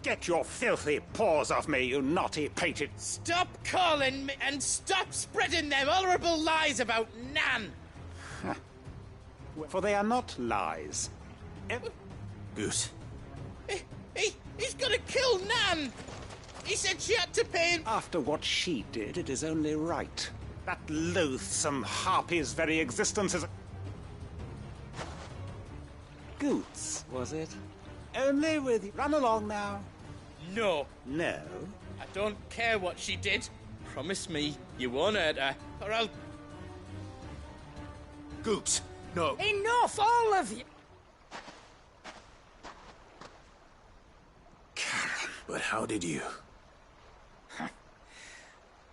Get your filthy paws off me, you naughty pated... Stop calling me and stop spreading them horrible lies about Nan! For they are not lies. Goose. He's gonna kill Nan! He said she had to pay him... After what she did, it is only right. That loathsome harpy's very existence is... Goots, was it? Only with you. Run along now. No. No? I don't care what she did. Promise me you won't hurt her, or I'll... Goops, no. Enough, all of you! But how did you?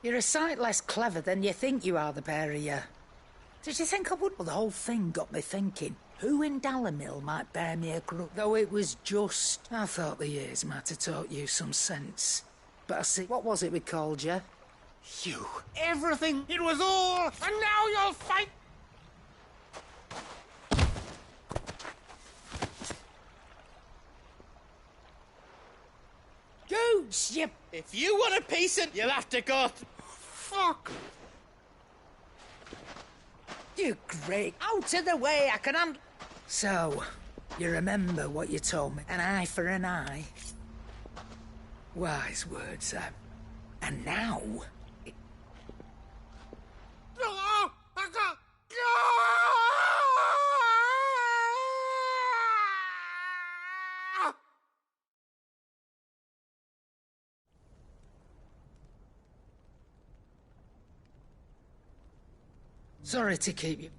You're a sight less clever than you think you are, the pair of you. Did you think I would? Well, the whole thing got me thinking. Who in Dalamil might bear me a grudge? Though it was just... I thought the years might have taught you some sense. But I see... What was it we called you? You. Everything! It was all! And now you'll fight! Goots, you... If you want a piece of... You'll have to go... Fuck! You great... Out of the way, I can handle... So, you remember what you told me? An eye for an eye? Wise words, Sam. And now... Sorry to keep you...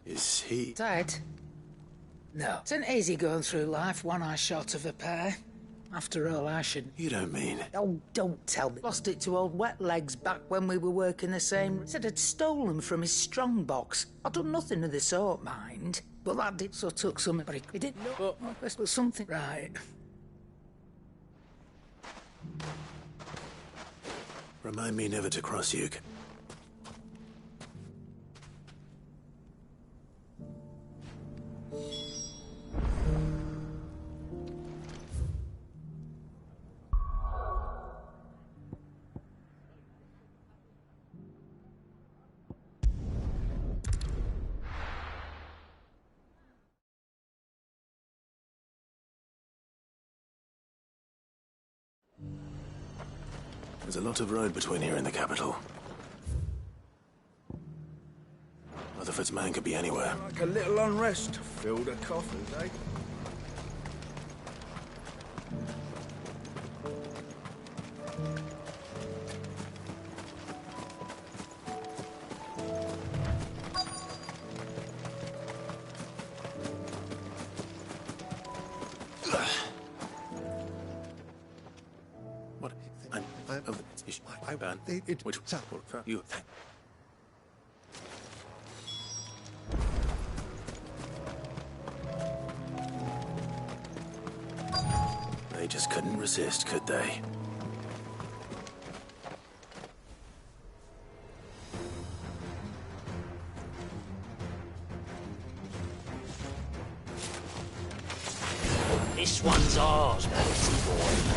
Is he... Dead? No. It's an easy going through life, one eye short of a pair. After all, I should... You don't mean... Oh, don't tell me. Lost it to old Wet Legs back when we were working the same... Said I'd stolen from his strongbox. I'd done nothing of the sort, mind. But that did, so took something, but he didn't know. But something... Right. Remind me never to cross you. There's a lot of road between here and the capital. Rutherford's man could be anywhere. Like a little unrest to fill the coffers, eh? Which you They just couldn't resist, could they? This one's ours, Balti boy.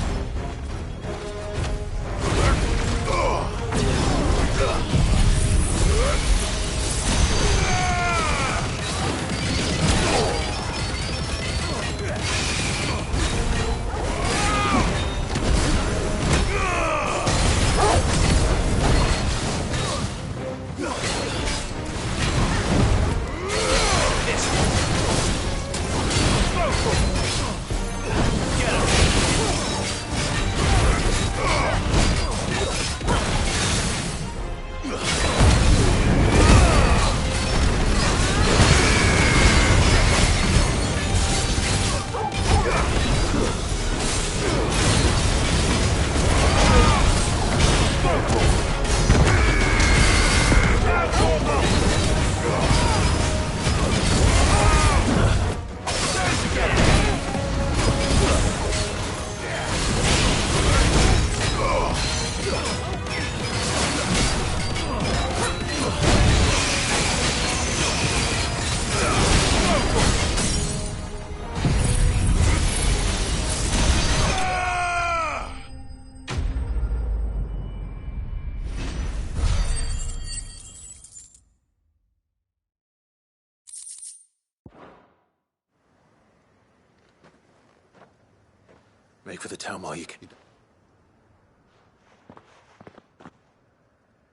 Make for the town while you can.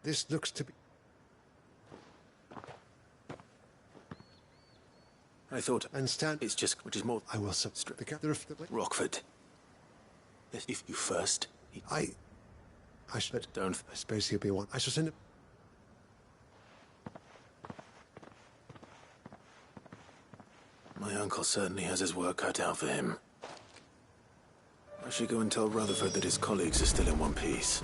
This looks to be... I thought... And stand... It's just... Which is more... I will substrate the gather of the... Rockford. If you first, I should... Don't. I suppose he'll be one. I shall send him... My uncle certainly has his work cut out for him. I should go and tell Rutherford that his colleagues are still in one piece.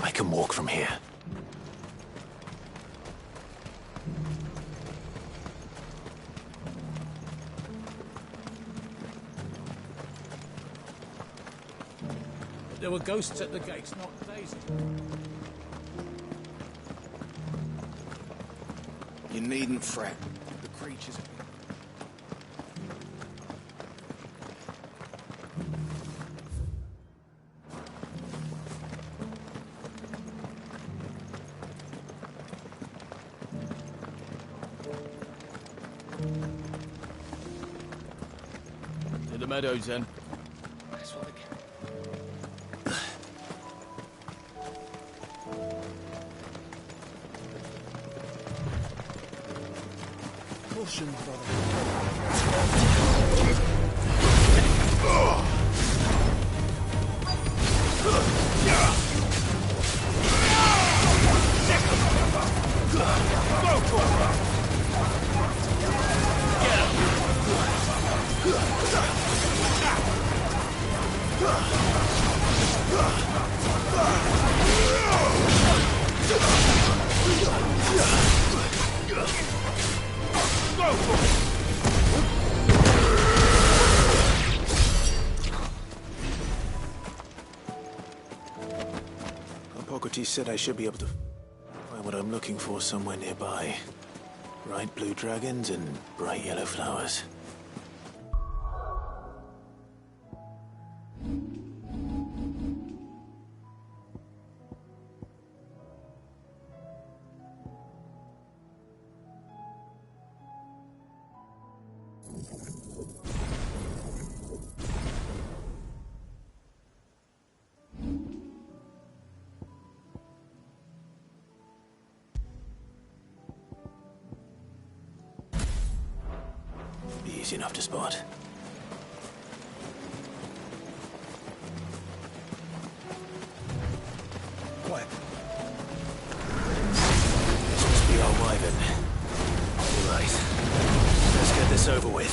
I can walk from here. There were ghosts at the gates, not Daisy. You needn't fret. The creatures have been... To the meadows, then. That's what I can. caution, brother. Hippocrates said I should be able to find what I'm looking for somewhere nearby. Bright blue dragons and bright yellow flowers. Easy enough to spot. Quiet. This must be our wyvern. All right. Let's get this over with.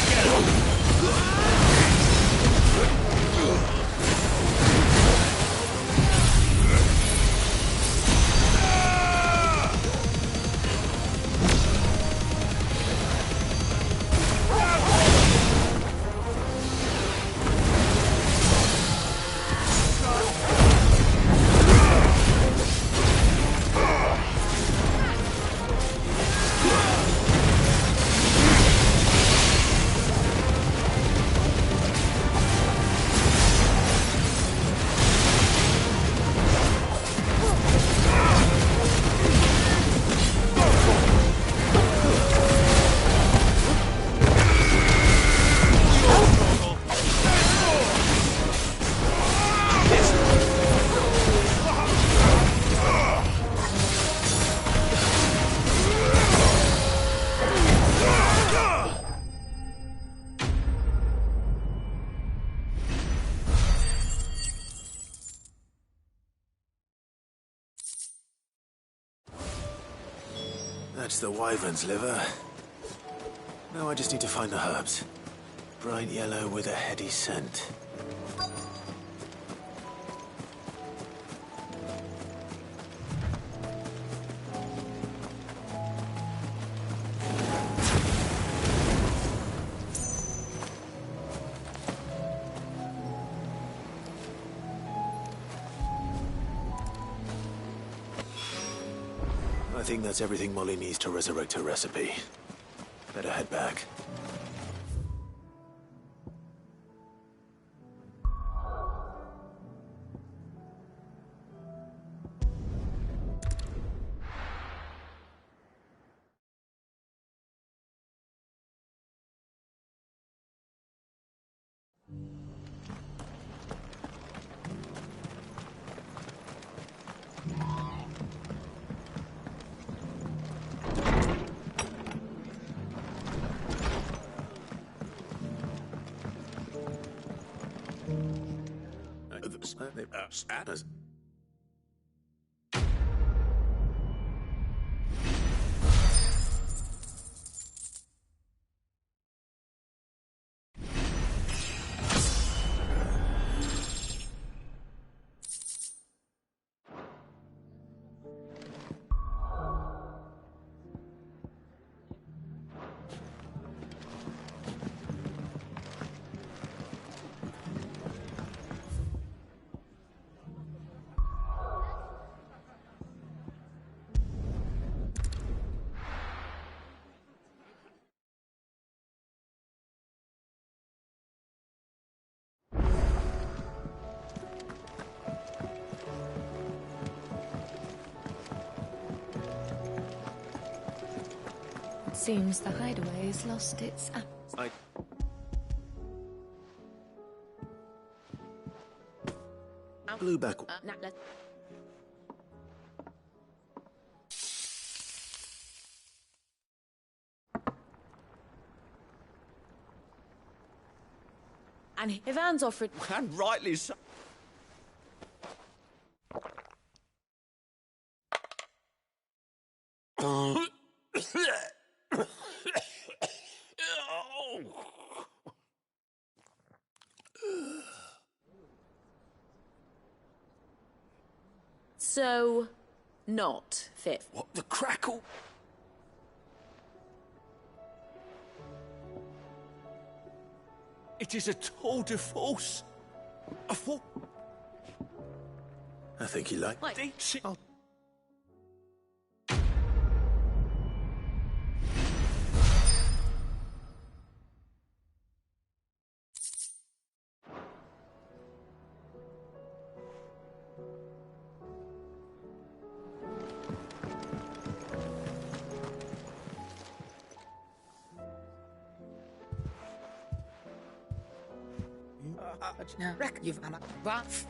Get him! That's the wyvern's liver. Now I just need to find the herbs. Bright yellow with a heady scent. I think that's everything Molly needs to resurrect her recipe. Better head back. Seems the hideaway has lost its Blueback. And if Anne's offered... And rightly so. So, not fit. What the crackle? It is a tour de force. A full... I think you like. Oh. Reckon you've had a bath.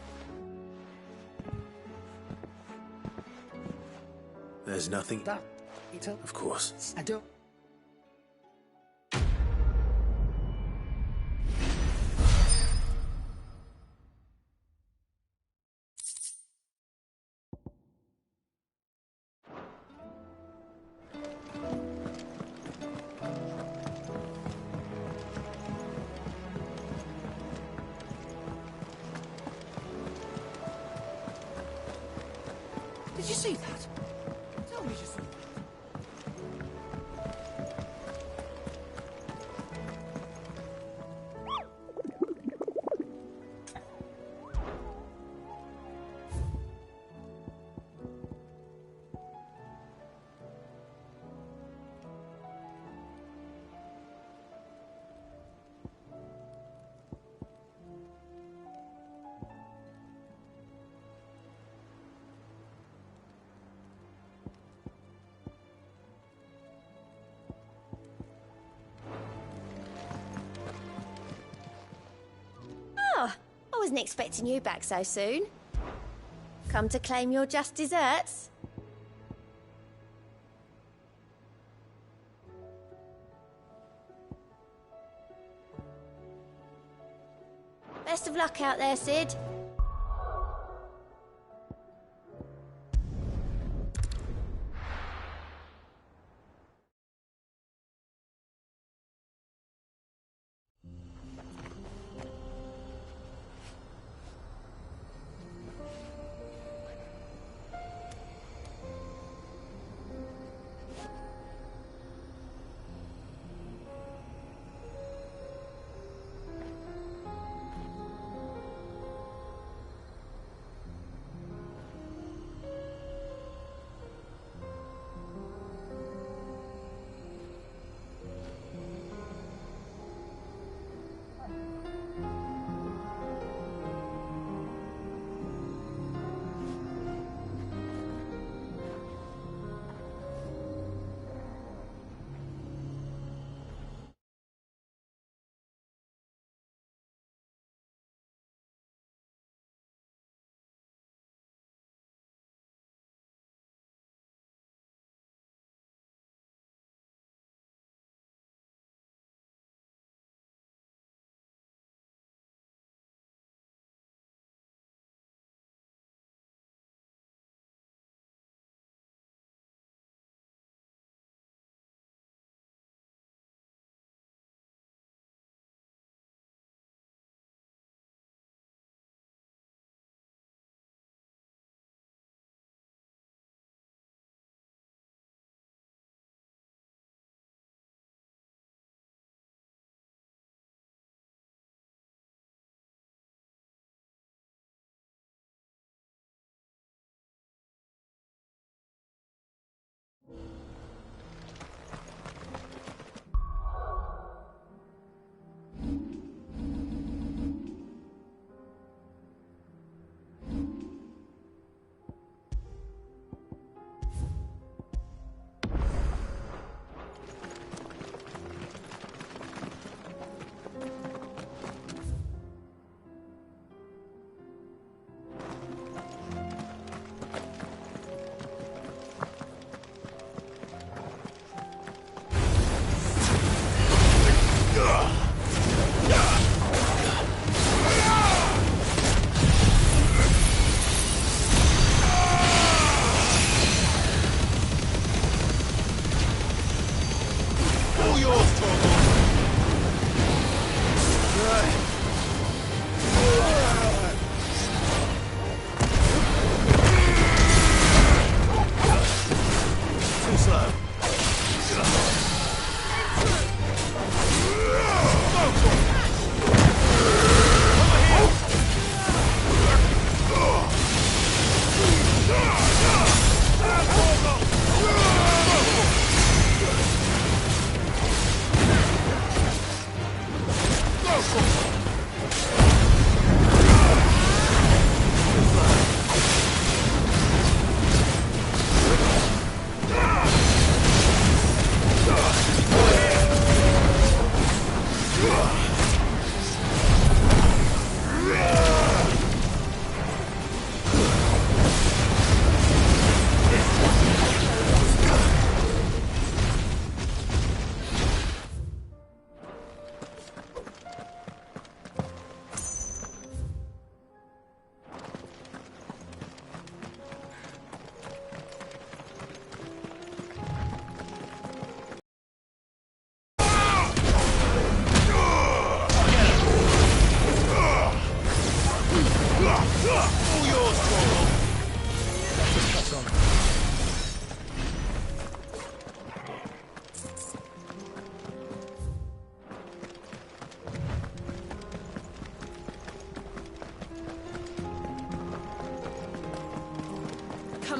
There's nothing. That, of course. I don't. Did you see that? Tell me you saw that. Oh, I wasn't expecting you back so soon. Come to claim your just desserts? Best of luck out there, Sid.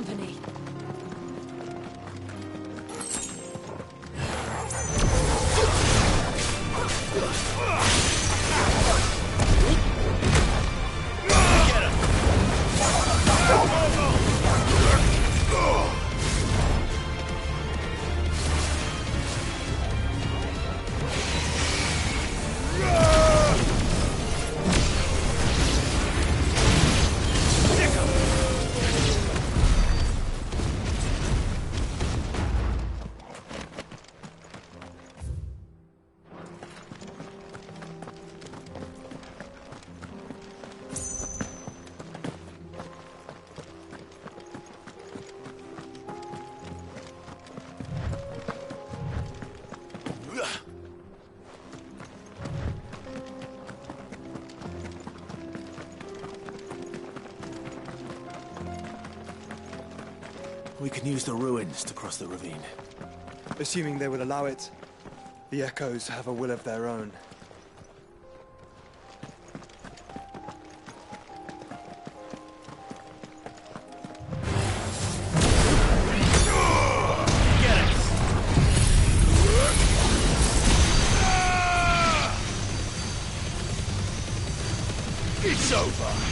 company. We can use the ruins to cross the ravine. Assuming they will allow it, the Echoes have a will of their own. It's over!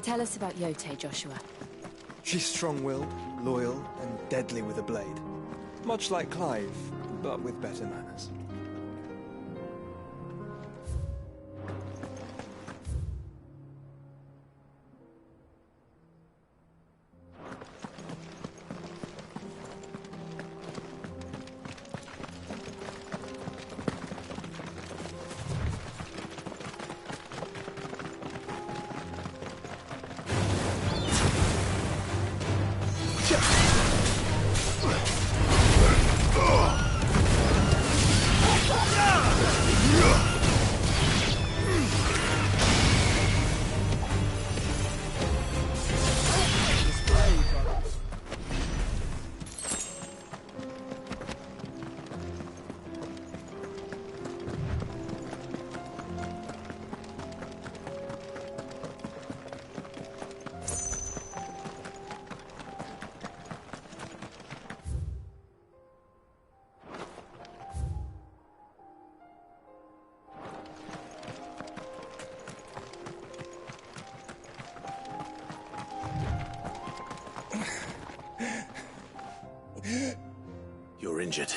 Tell us about Yote, Joshua. She's strong-willed, loyal, and deadly with a blade. Much like Clive, but with better manners. You're injured.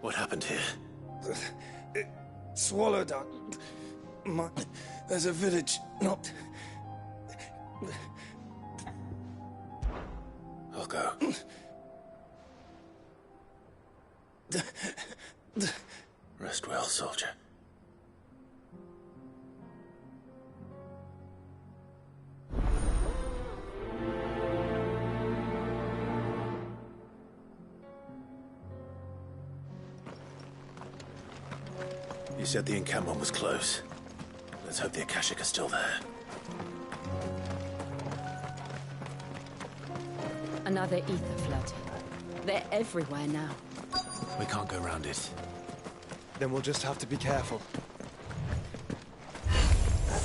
What happened here? It swallowed up. There's a village not... I'll go. Rest well, soldier. You said the encampment was close. Let's hope the Akashic are still there. Another ether flood. They're everywhere now. We can't go round it. Then we'll just have to be careful.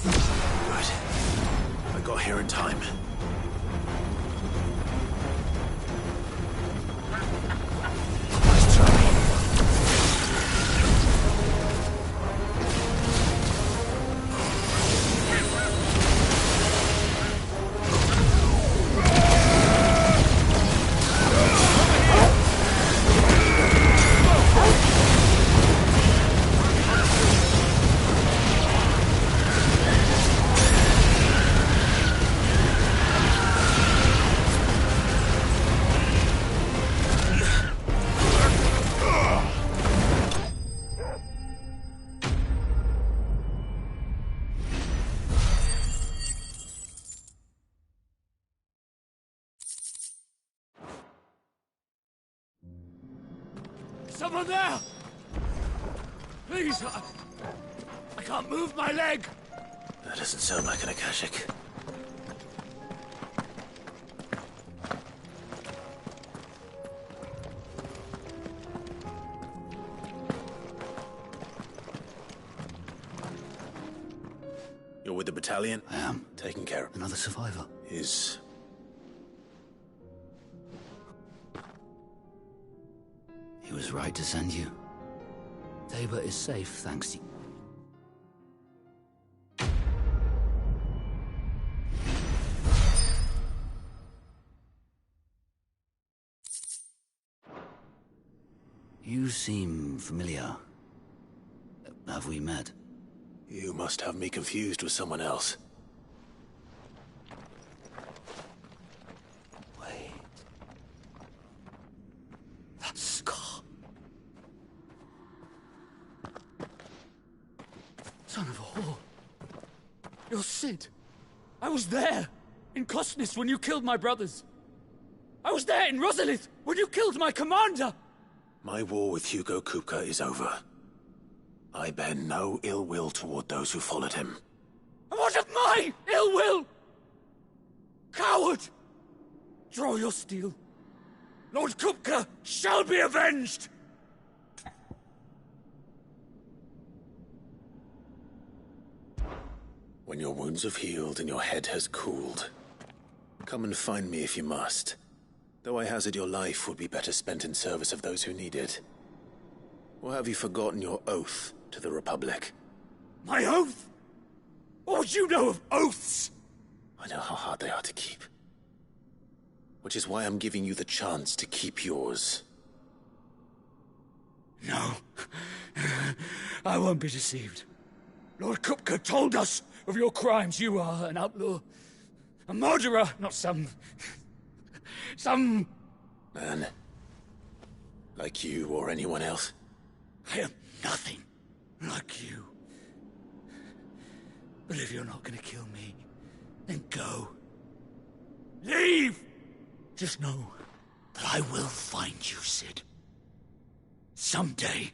Good. I got here in time. Nice try. Someone there! Please, I can't move my leg! That doesn't sound like an Akashic. You're with the battalion? I am. Taking care of... Another survivor. Is... He was right to send you. Tabor is safe, thanks to you. You seem familiar. Have we met? You must have me confused with someone else. Wait. That scar. Son of a whore. You're Sid. I was there, in Cosnis, when you killed my brothers. I was there in Rosalith, when you killed my commander. My war with Hugo Kupka is over. I bear no ill will toward those who followed him. And what of my ill will? Coward! Draw your steel. Lord Kupka shall be avenged! When your wounds have healed and your head has cooled, come and find me if you must. Though I hazard your life would be better spent in service of those who need it. Or have you forgotten your oath to the Republic? My oath? What would you know of oaths? I know how hard they are to keep. Which is why I'm giving you the chance to keep yours. No. I won't be deceived. Lord Kupka told us of your crimes. You are an outlaw. A murderer, not some man. Like you or anyone else. I am nothing like you. But if you're not gonna kill me, then go. Leave! Just know that I will find you, Sid. Someday.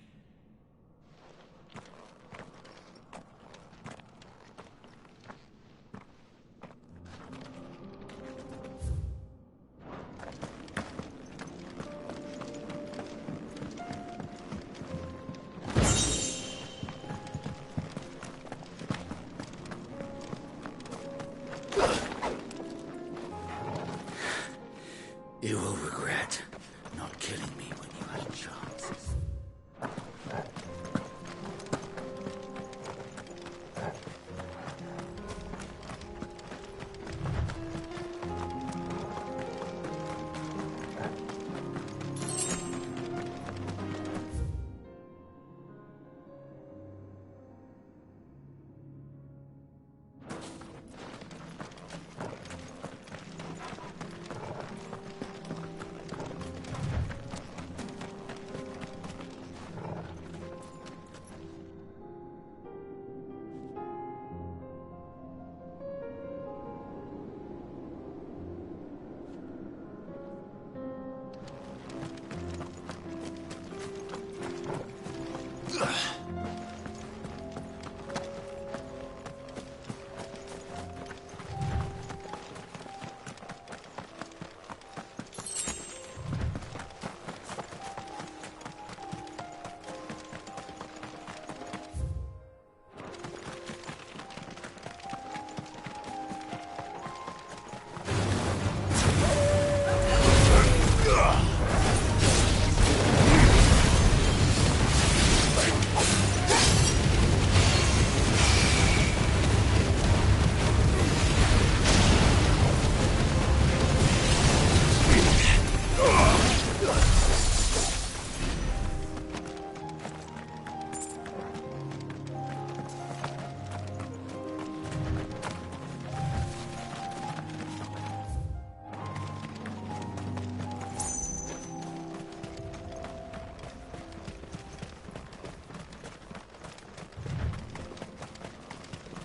You will regret not killing me when you had chances.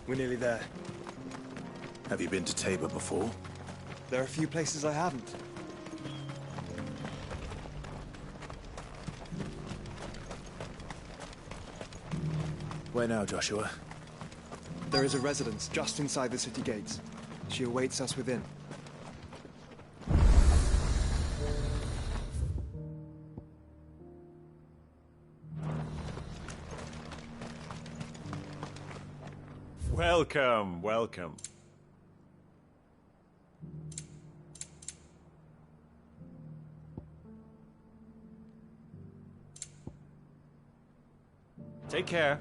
We're nearly there. Have you been to Tabor before? There are a few places I haven't. Where now, Joshua? There is a residence just inside the city gates. She awaits us within. Welcome, welcome. Take care.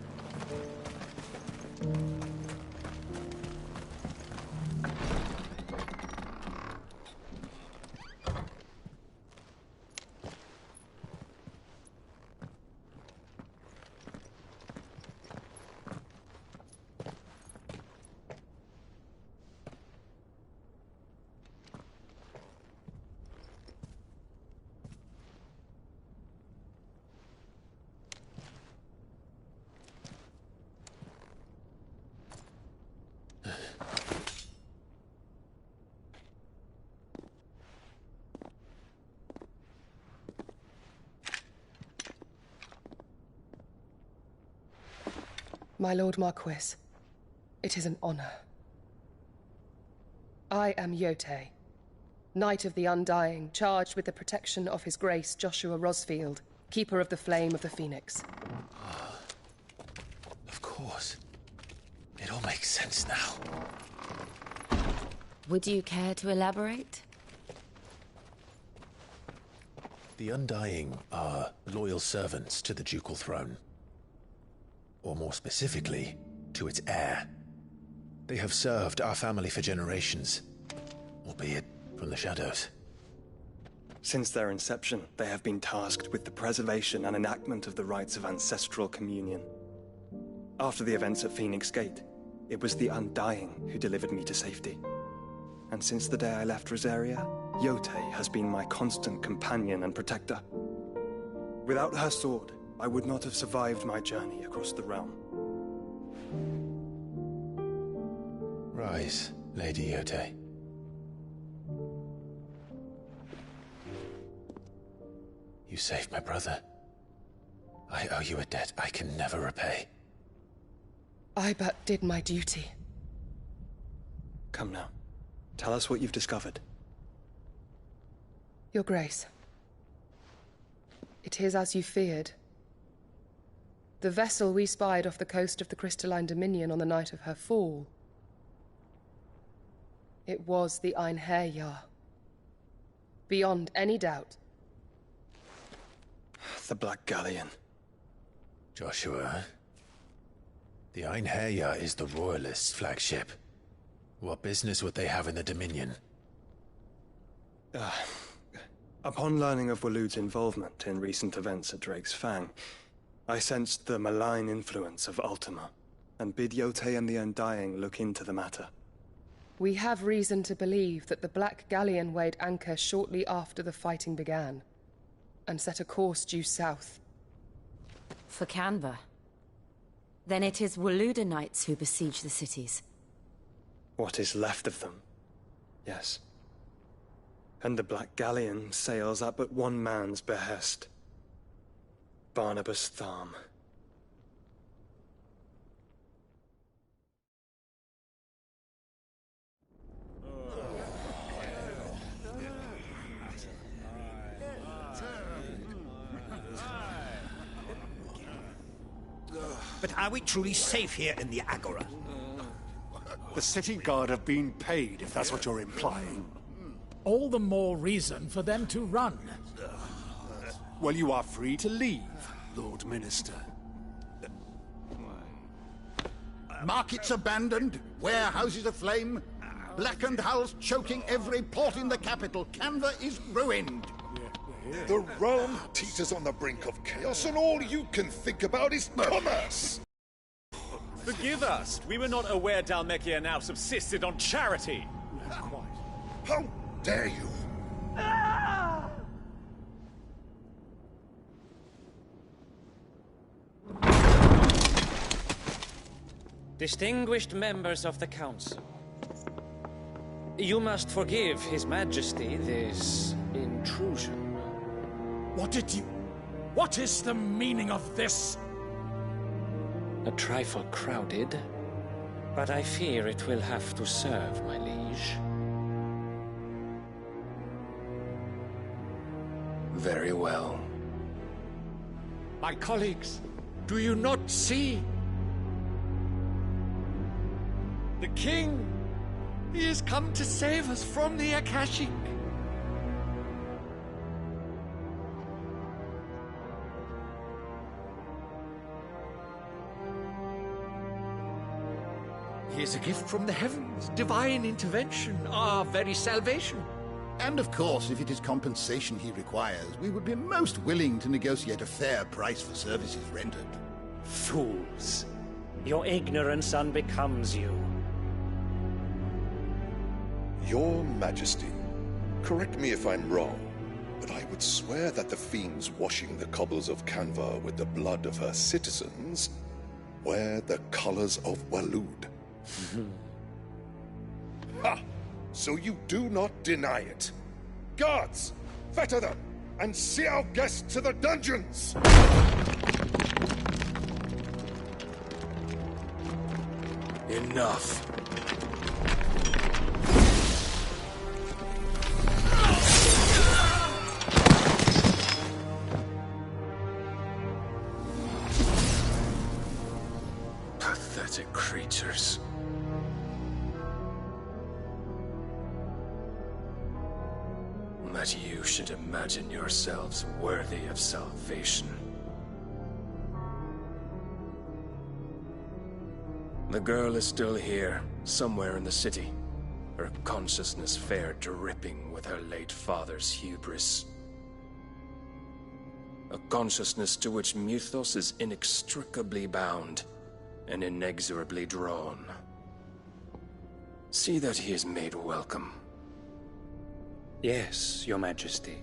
My Lord Marquis, it is an honor. I am Yotei, Knight of the Undying, charged with the protection of His Grace Joshua Rosfield, Keeper of the Flame of the Phoenix. Of course. It all makes sense now. Would you care to elaborate? The Undying are loyal servants to the ducal throne. Or more specifically, to its heir. They have served our family for generations, albeit from the shadows. Since their inception, they have been tasked with the preservation and enactment of the rites of ancestral communion. After the events at Phoenix Gate, it was the Undying who delivered me to safety. And since the day I left Rosaria, Yotei has been my constant companion and protector. Without her sword, I would not have survived my journey across the realm. Rise, Lady Yotei. You saved my brother. I owe you a debt I can never repay. I but did my duty. Come now. Tell us what you've discovered. Your Grace. It is as you feared. The vessel we spied off the coast of the Crystalline Dominion on the night of her fall. It was the Einherjar. Beyond any doubt. The Black Galleon. Joshua, the Einherjar is the Royalists' flagship. What business would they have in the Dominion? Upon learning of Waloed's involvement in recent events at Drake's Fang, I sensed the malign influence of Ultima, and bid Yotei and the Undying look into the matter. We have reason to believe that the Black Galleon weighed anchor shortly after the fighting began, and set a course due south. For Canva? Then it is Waloed Knights who besiege the cities. What is left of them, yes. And the Black Galleon sails at but one man's behest. Barnabas Tharm. But are we truly safe here in the Agora? The city guard have been paid, if that's what you're implying. All the more reason for them to run. Well, you are free to leave, Lord Minister. Markets abandoned, warehouses aflame, blackened hulls choking every port in the capital. Canva is ruined. The realm teeters on the brink of chaos, and all you can think about is commerce! Forgive us! We were not aware Dhalmekia now subsisted on charity! How dare you! Distinguished members of the Council, you must forgive His Majesty this intrusion. What is the meaning of this? A trifle crowded, but I fear it will have to serve, my liege. Very well. My colleagues, do you not see? The king! He has come to save us from the Akashic! He is a gift from the heavens, divine intervention, our very salvation. And of course, if it is compensation he requires, we would be most willing to negotiate a fair price for services rendered. Fools! Your ignorance unbecomes you. Your Majesty, correct me if I'm wrong, but I would swear that the fiends washing the cobbles of Canva with the blood of her citizens wear the colors of Waloed. Ha! So you do not deny it. Guards, fetter them, and see our guests to the dungeons! Enough. Pathetic creatures. That you should imagine yourselves worthy of salvation. The girl is still here, somewhere in the city. Her consciousness fair dripping with her late father's hubris. A consciousness to which Mythos is inextricably bound and inexorably drawn. See that he is made welcome. Yes, Your Majesty.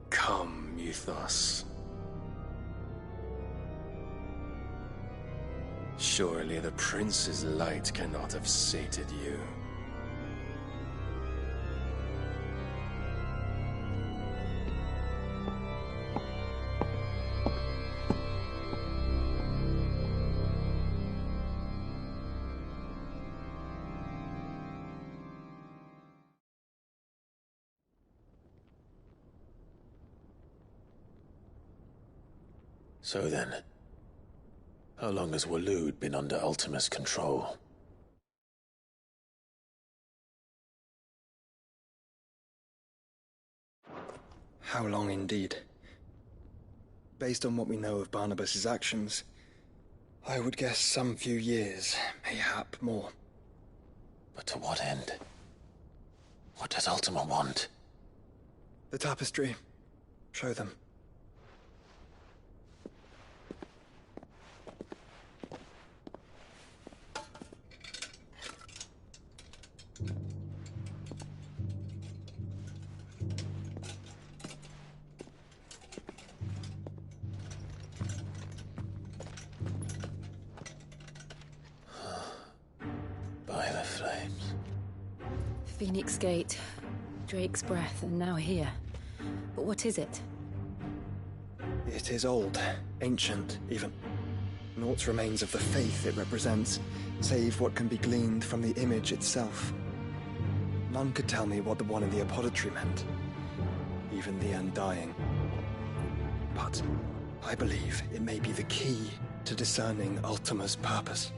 Come, Mythos. Surely the prince's light cannot have sated you. So then, how long has Waloed been under Ultima's control? How long indeed? Based on what we know of Barnabas's actions, I would guess some few years, mayhap more. But to what end? What does Ultima want? The tapestry. Show them. By the flames. Phoenix Gate, Drake's Breath, and now here. But what is it? It is old, ancient, even. Naught remains of the faith it represents, save what can be gleaned from the image itself. None could tell me what the one in the apothecary meant, even the Undying. But I believe it may be the key to discerning Ultima's purpose.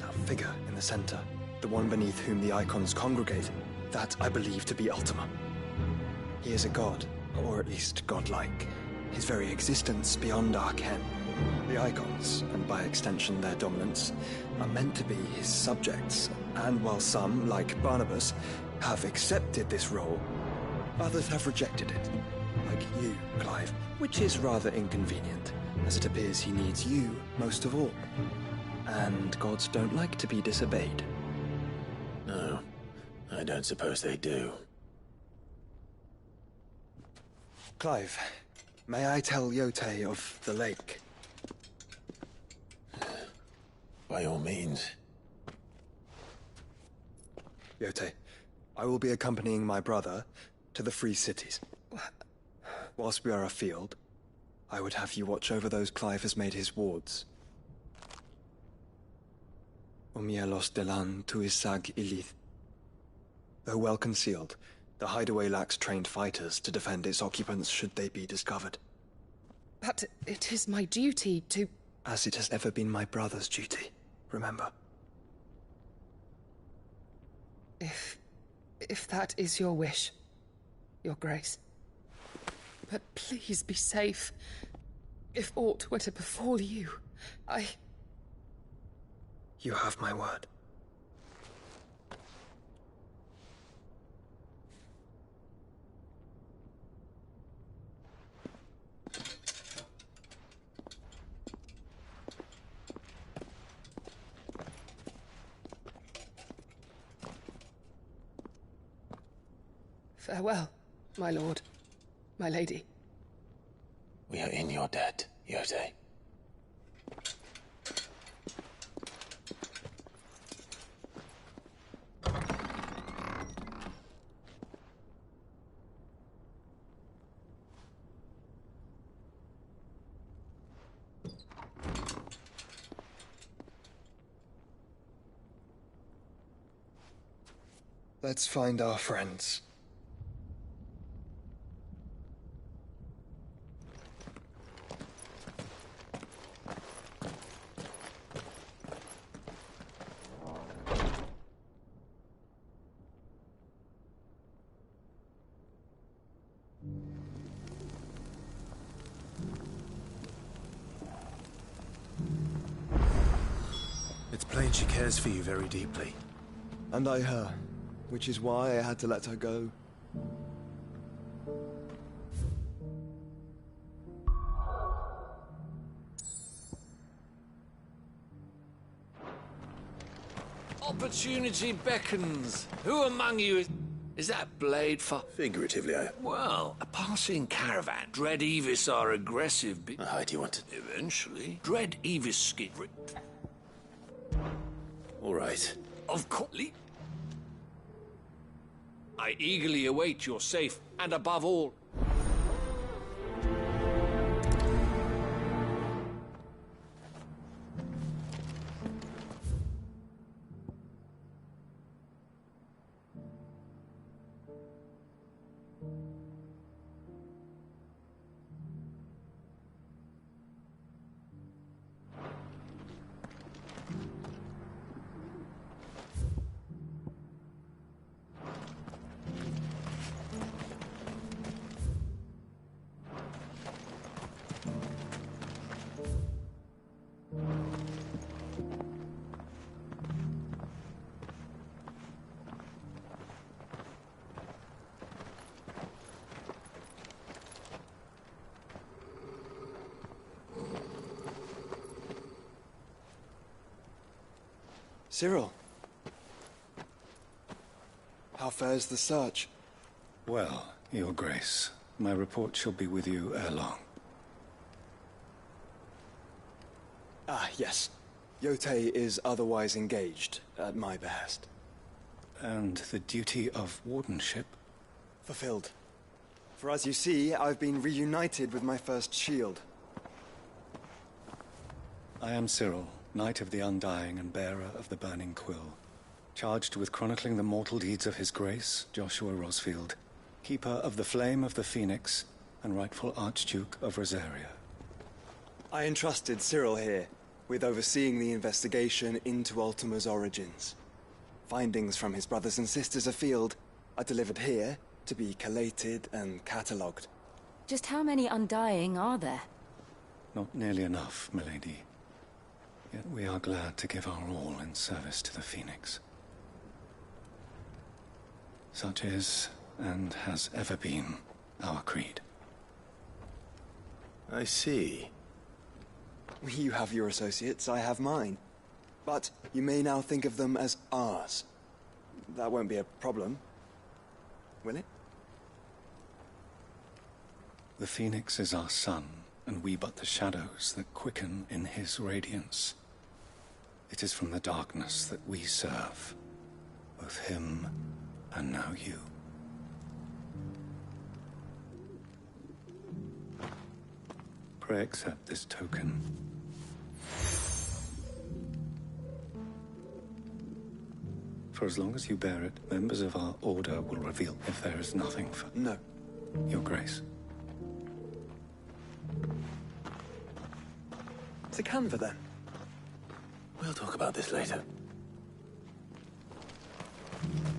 That figure in the center, the one beneath whom the icons congregate, that I believe to be Ultima. He is a god, or at least godlike, his very existence beyond our ken. The icons, and by extension their dominance, are meant to be his subjects, and while some, like Barnabas, have accepted this role, others have rejected it, like you, Clive, which is rather inconvenient, as it appears he needs you most of all. And gods don't like to be disobeyed. No, I don't suppose they do. Clive, may I tell Yote of the lake? By all means. Yote, I will be accompanying my brother to the Free Cities. Whilst we are afield, I would have you watch over those Clive has made his wards. Omielos delan tuisag ilith. Though well concealed, the hideaway lacks trained fighters to defend its occupants should they be discovered. But it is my duty to... As it has ever been my brother's duty, remember. If that is your wish, Your Grace. But please be safe. If aught were to befall you, You have my word. Farewell, my lord, my lady. We are in your debt, Yote. Let's find our friends. It's plain she cares for you very deeply. And I her, which is why I had to let her go. Opportunity beckons. Who among you is that blade for? Figuratively, Well, a passing caravan. Dread Evis are aggressive. How do you want it? Eventually. Dread Evis skid. All right. Of course. I eagerly await your safe, and above all... Cyril. How fares the search? Well, Your Grace, my report shall be with you ere long. Ah, yes. Yote is otherwise engaged, at my behest. And the duty of wardenship? Fulfilled. For as you see, I've been reunited with my first shield. I am Cyril, Knight of the Undying and bearer of the Burning Quill, charged with chronicling the mortal deeds of His Grace, Joshua Rosfield, Keeper of the Flame of the Phoenix, and rightful Archduke of Rosaria. I entrusted Cyril here with overseeing the investigation into Ultima's origins. Findings from his brothers and sisters afield are delivered here to be collated and catalogued. Just how many Undying are there? Not nearly enough, milady. Yet we are glad to give our all in service to the Phoenix. Such is, and has ever been, our creed. I see. You have your associates, I have mine. But you may now think of them as ours. That won't be a problem, will it? The Phoenix is our sun, and we but the shadows that quicken in his radiance. It is from the darkness that we serve. Both him and now you. Pray accept this token. For as long as you bear it, members of our order will reveal if there is nothing for... No. Your Grace. To Canva, then? We'll talk about this later.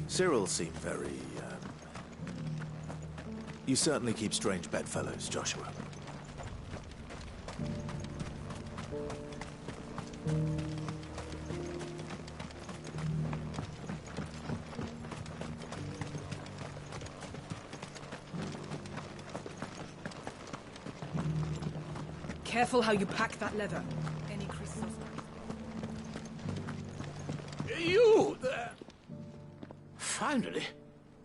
Cyril seemed very, You certainly keep strange bedfellows, Joshua. Careful how you pack that leather. Any creases? You there! Finally.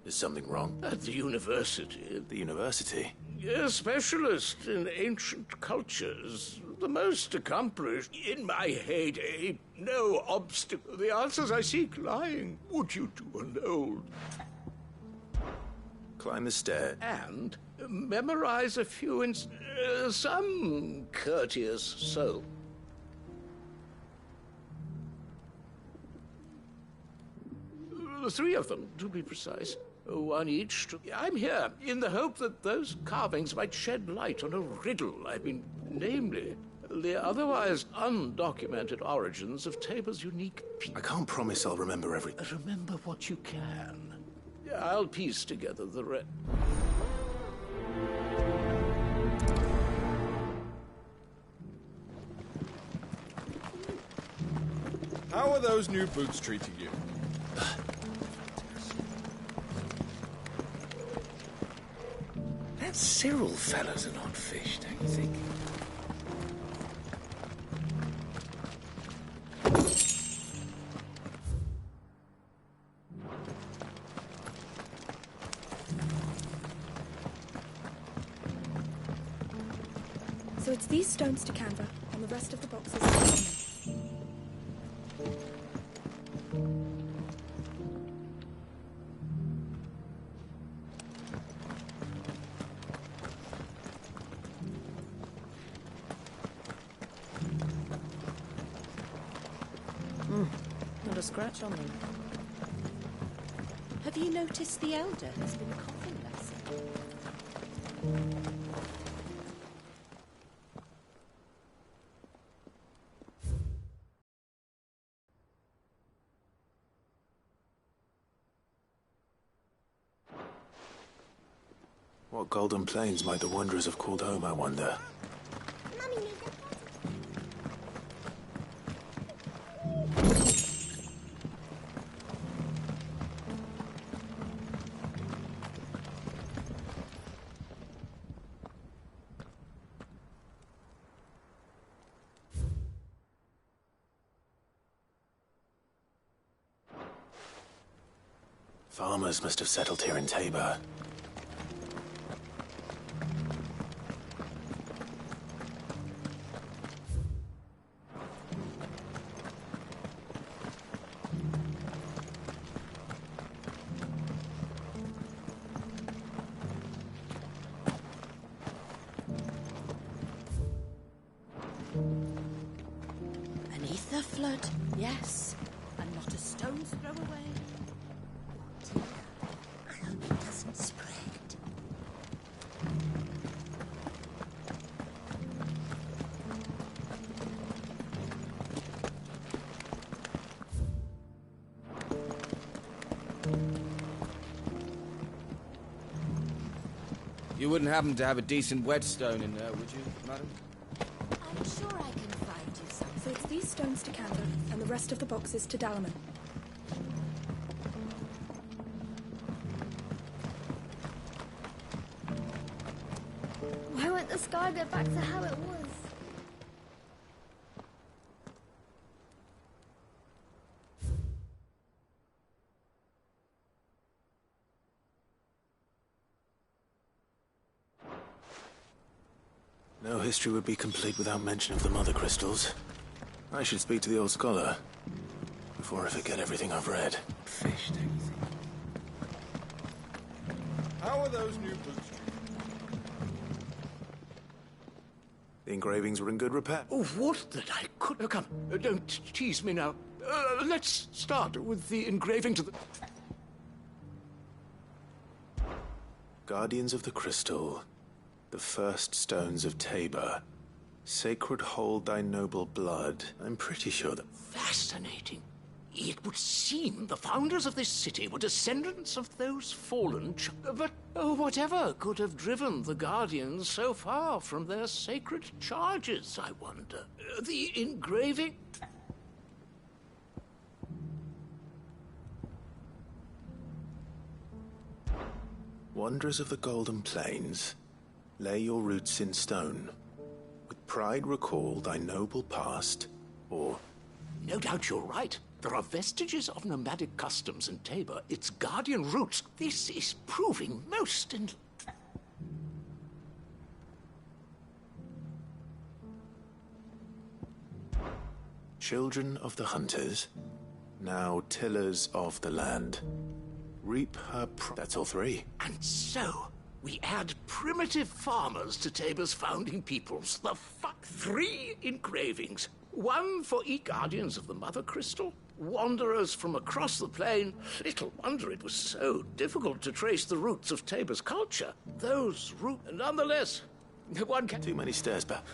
Is something wrong? At the university. The university? A specialist in ancient cultures. The most accomplished. In my heyday, no obstacle. The answers I seek lying. Would you to an old... Climb the stair. And memorize a few in some courteous soul. Three of them, to be precise. One each. I'm here in the hope that those carvings might shed light on a riddle I've been... Namely, the otherwise undocumented origins of Tabor's unique... I can't promise I'll remember everything. Remember what you can. I'll piece together the rest. How are those new boots treating you? That Cyril fellow's an odd fish, don't you think? So it's these stones to Canva, and the rest of the boxes. Not a scratch on them. Have you noticed the Elder has been coughing less? What golden plains might the Wanderers have called home, I wonder? Farmers must have settled here in Tabor. Beneath the flood, yes. And not a stone's throw away. Dear, I hope it doesn't spread. You wouldn't happen to have a decent whetstone in there, would you, madam? I'm sure I can find you some. So it's these stones to Canva, and the rest of the boxes to Dalaman. Why won't the sky go back to how it was? No history would be complete without mention of the Mother Crystals. I should speak to the old scholar. Before I forget everything I've read. Fished everything. How are those new boots? The engravings were in good repair. Oh, would that I could... come, don't tease me now. Let's start with the engraving to the... Guardians of the Crystal, the first stones of Tabor. Sacred hold thy noble blood. I'm pretty sure that... Fascinating. It would seem the founders of this city were descendants of those fallen but whatever could have driven the Guardians so far from their sacred charges, I wonder? The engraving... Wanderers of the Golden Plains, lay your roots in stone. With pride recall thy noble past, or... No doubt you're right. There are vestiges of nomadic customs in Tabor, its guardian roots. This is proving most Children of the hunters, now tillers of the land. Reap her that's all three. And so, we add primitive farmers to Tabor's founding peoples. The 3 engravings. 1 for each guardians of the Mother Crystal. Wanderers from across the plain. Little wonder it was so difficult to trace the roots of Tabor's culture. Those roots, nonetheless, one can... Too many stairs, Bap.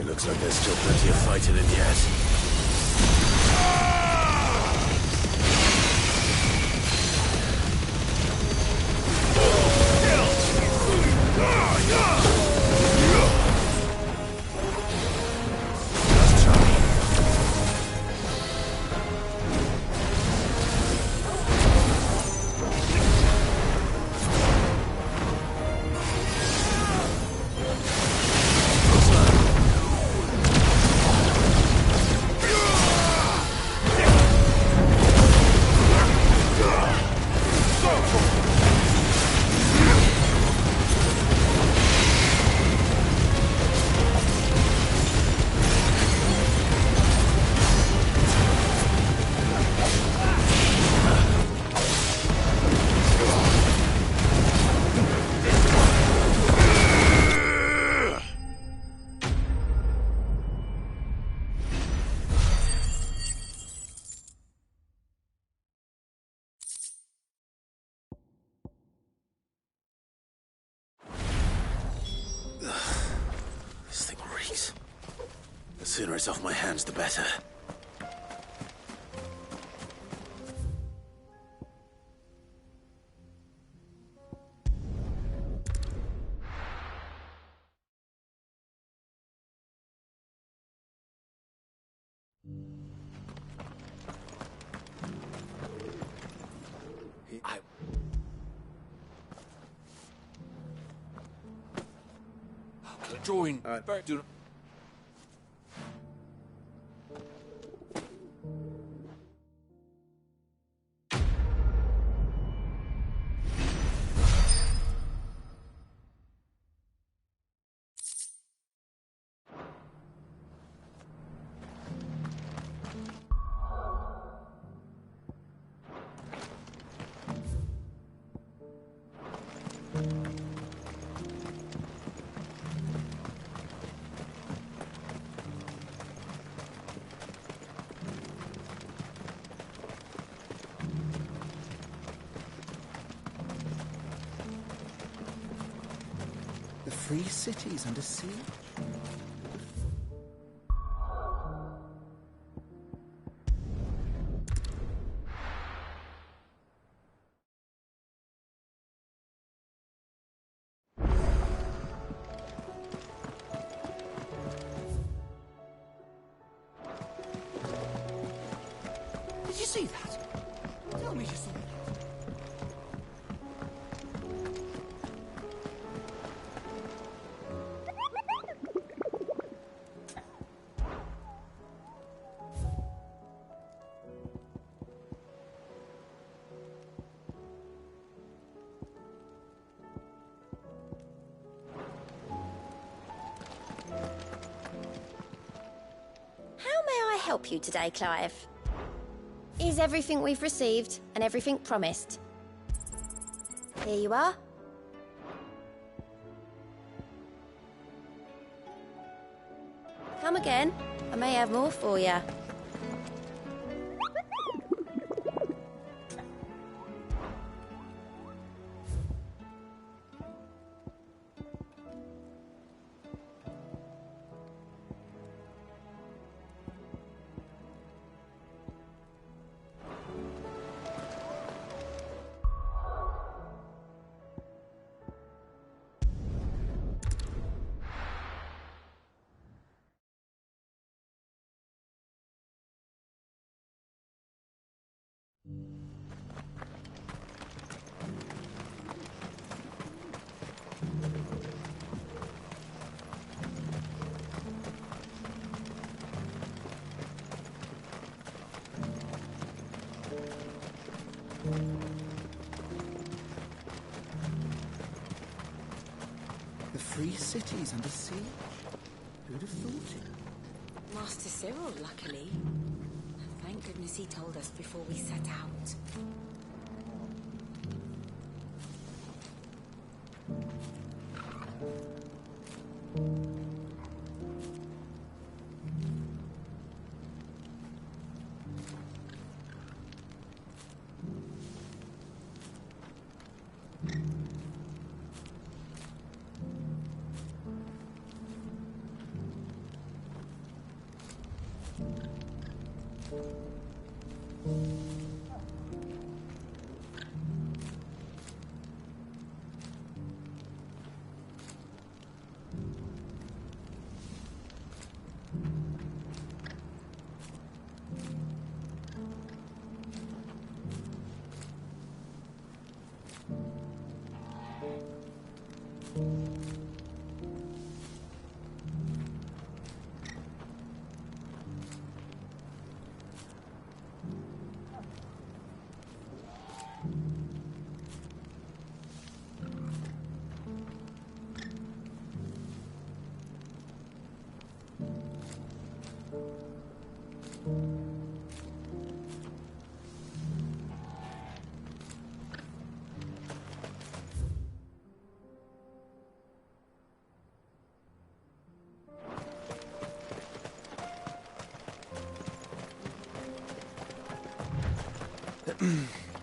Looks like there's still plenty of fighting in yet. The sooner it's off my hands, the better. Join. Do The free cities under siege? Did you see that? Tell me you saw that. How may I help you today, Clive? Is everything we've received and everything promised? Here you are. Come again. I may have more for you. The free cities under siege? Who'd have thought it? Master Cyril, luckily. Thank goodness he told us before we set out.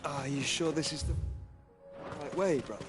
Are you sure this is the right way, brother?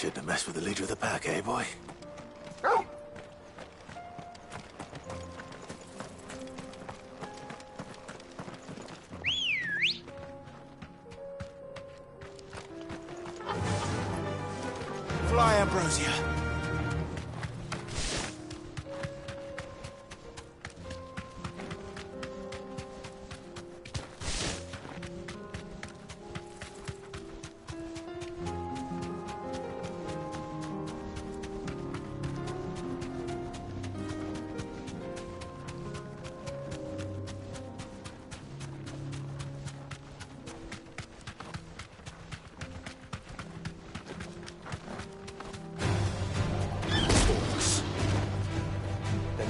Shouldn't have messed with the leader of the pack, eh, boy? Fly, Ambrosia.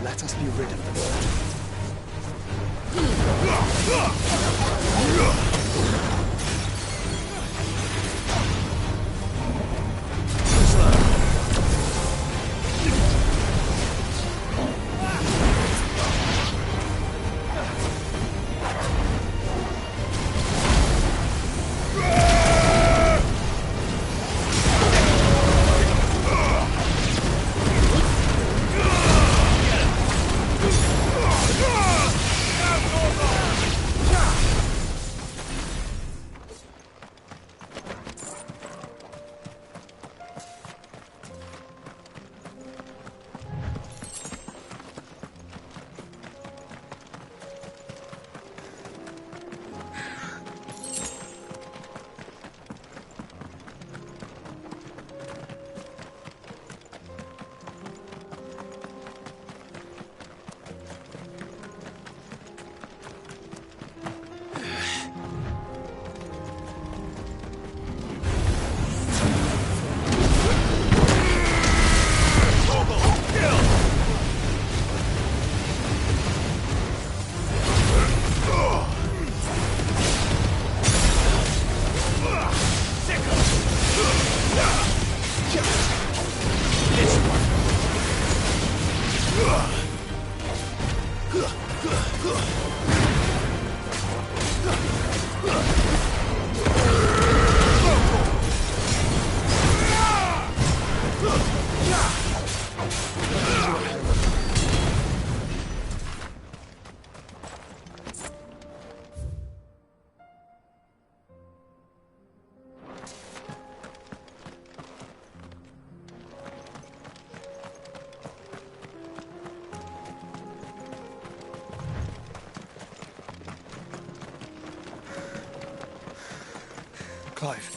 Let us be rid of them. Clive.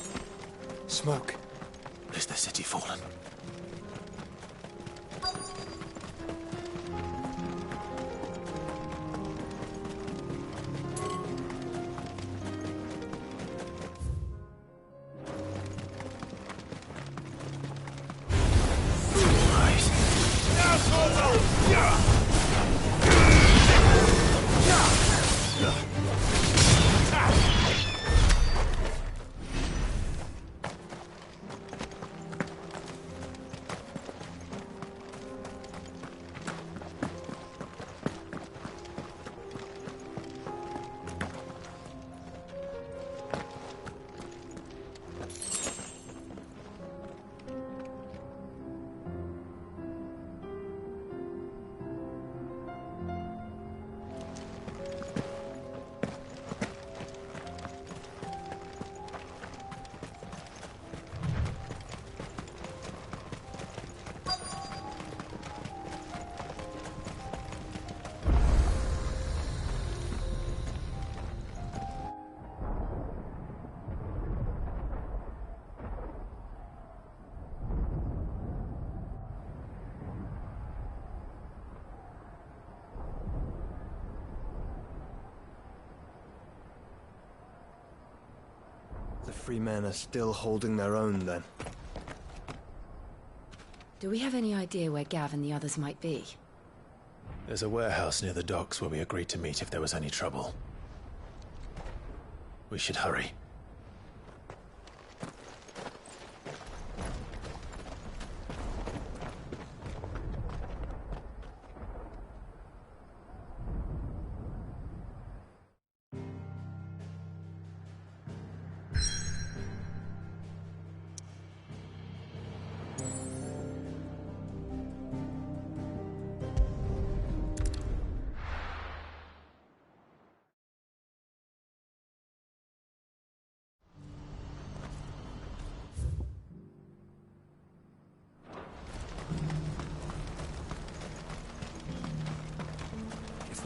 Smoke. Is the city fallen? The free men are still holding their own, then. Do we have any idea where Gav and the others might be? There's a warehouse near the docks where we agreed to meet if there was any trouble. We should hurry.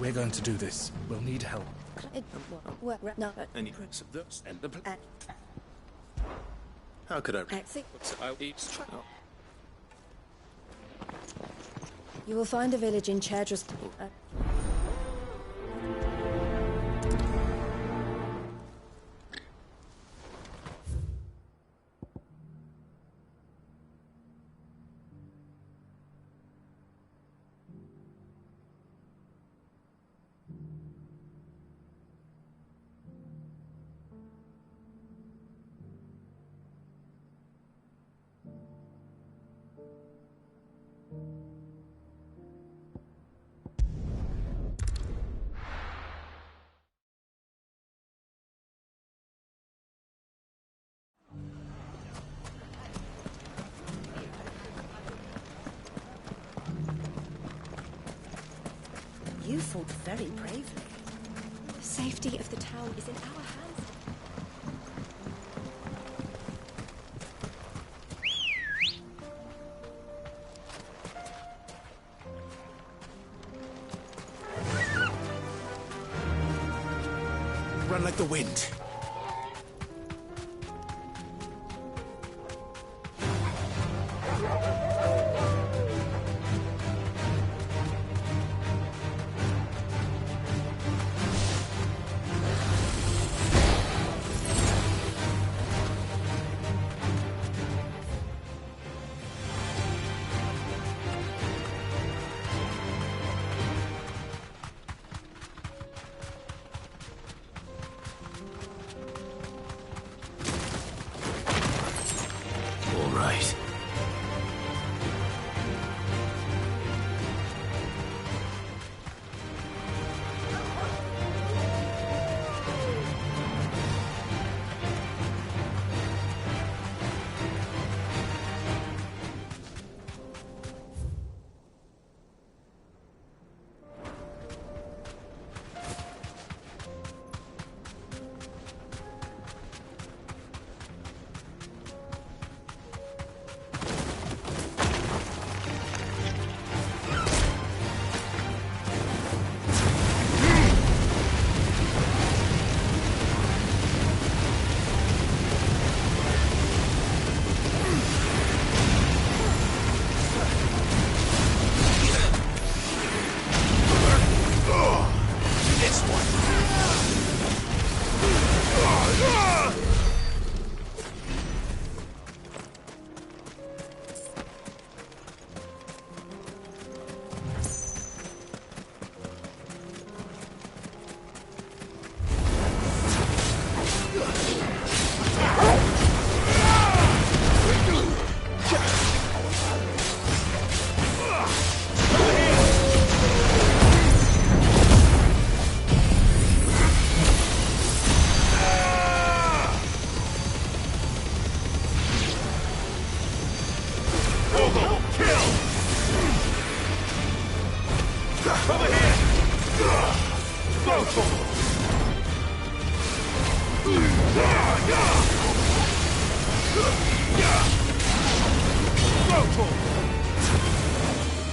we're going to do this, we'll need help. No. Any prince of those and the How could I? You will find a village in Chedras. You fought very bravely. The safety of the town is in our hands. Run like the wind.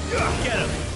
Get him!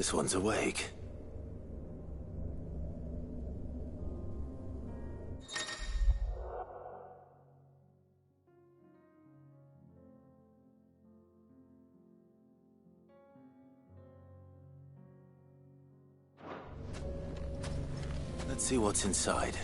This one's awake. Let's see what's inside.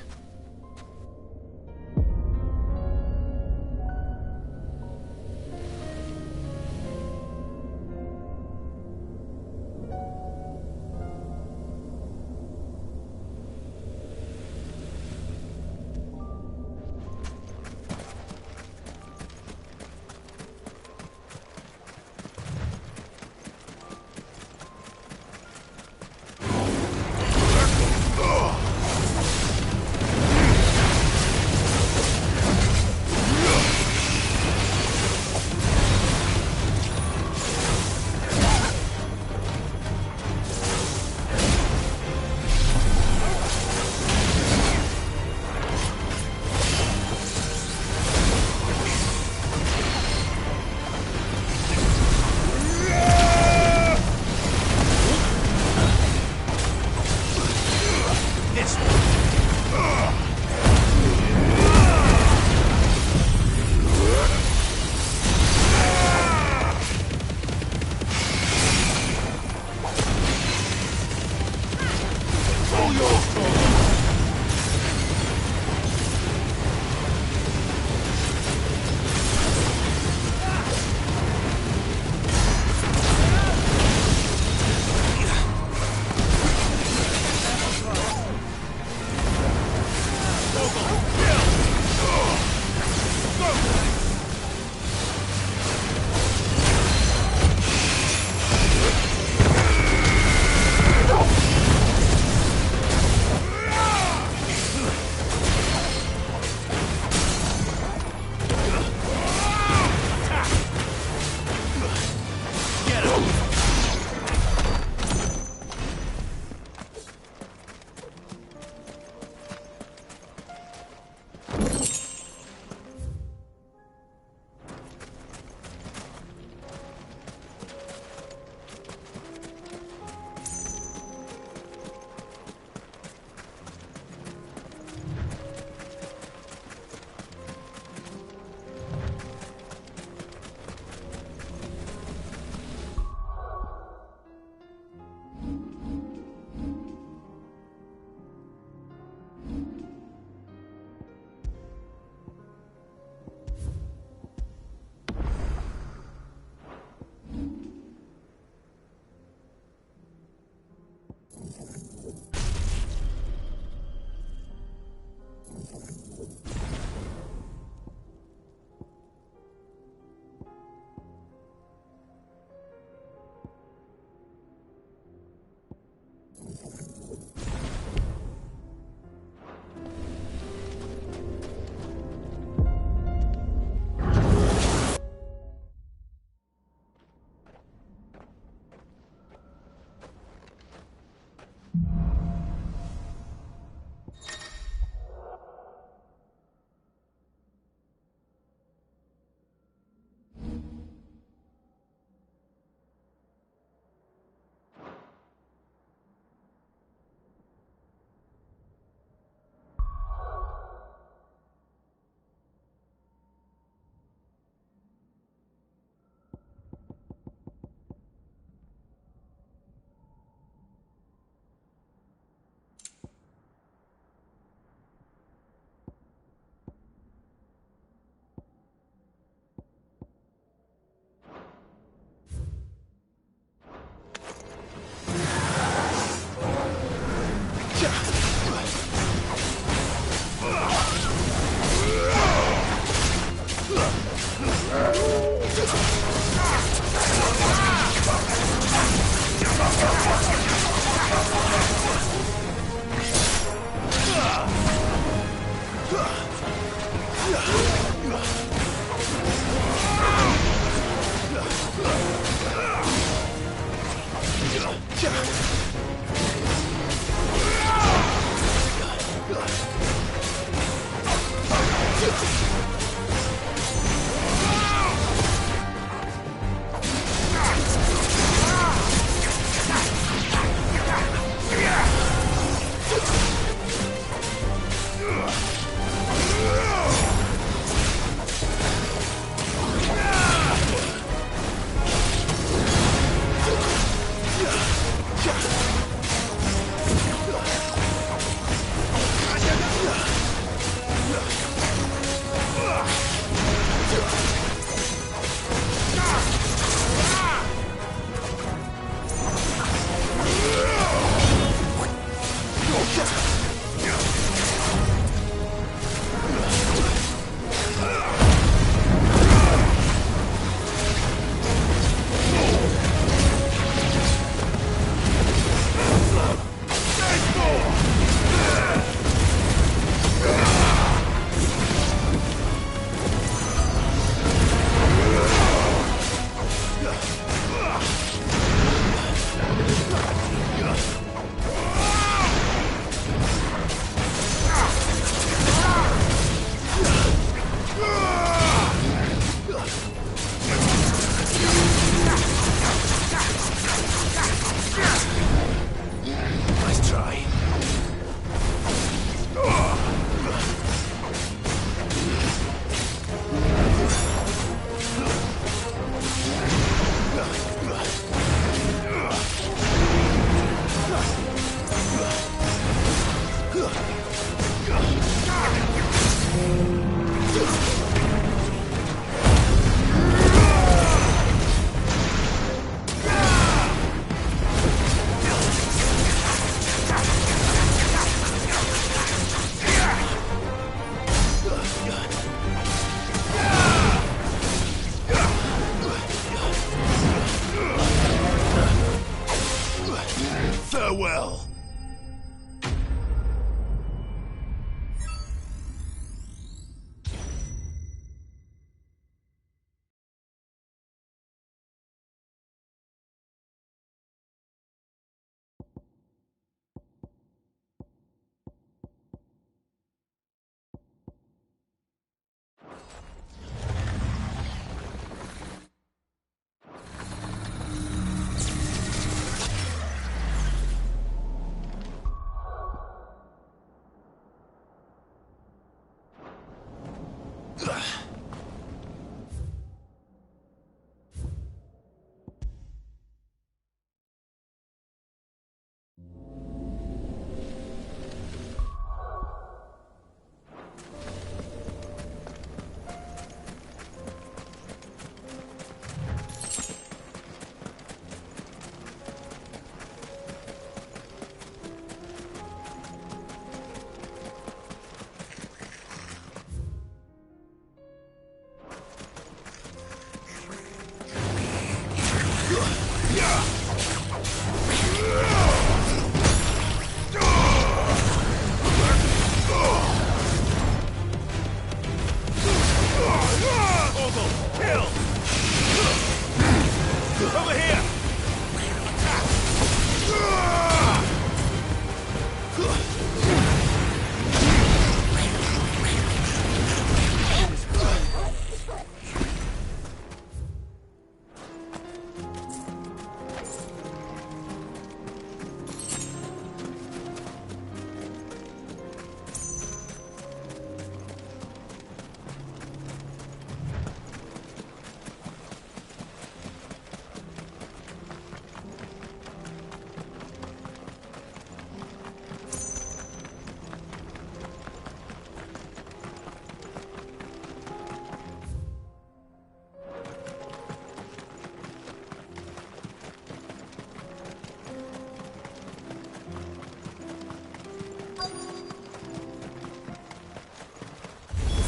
well.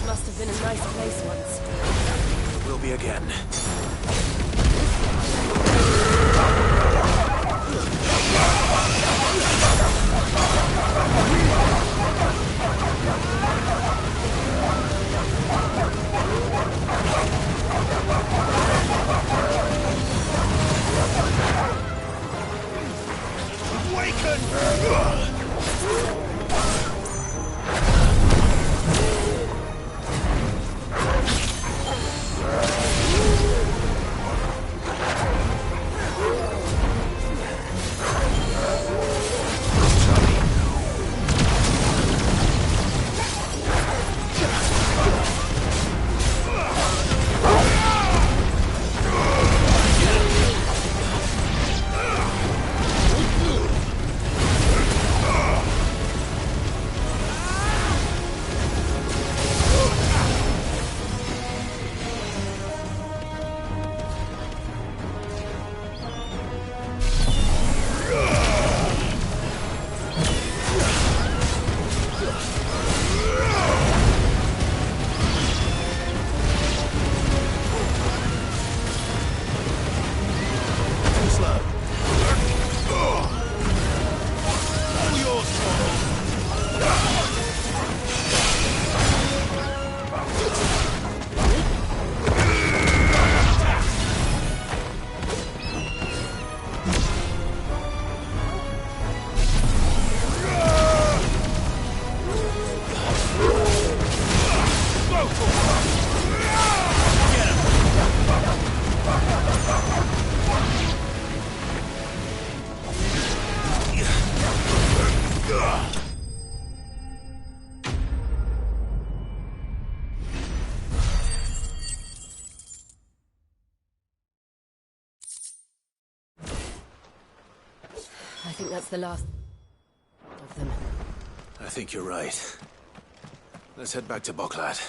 Must have been a nice place once. Will be again. I think that's the last of them. I think you're right. Let's head back to Boklat.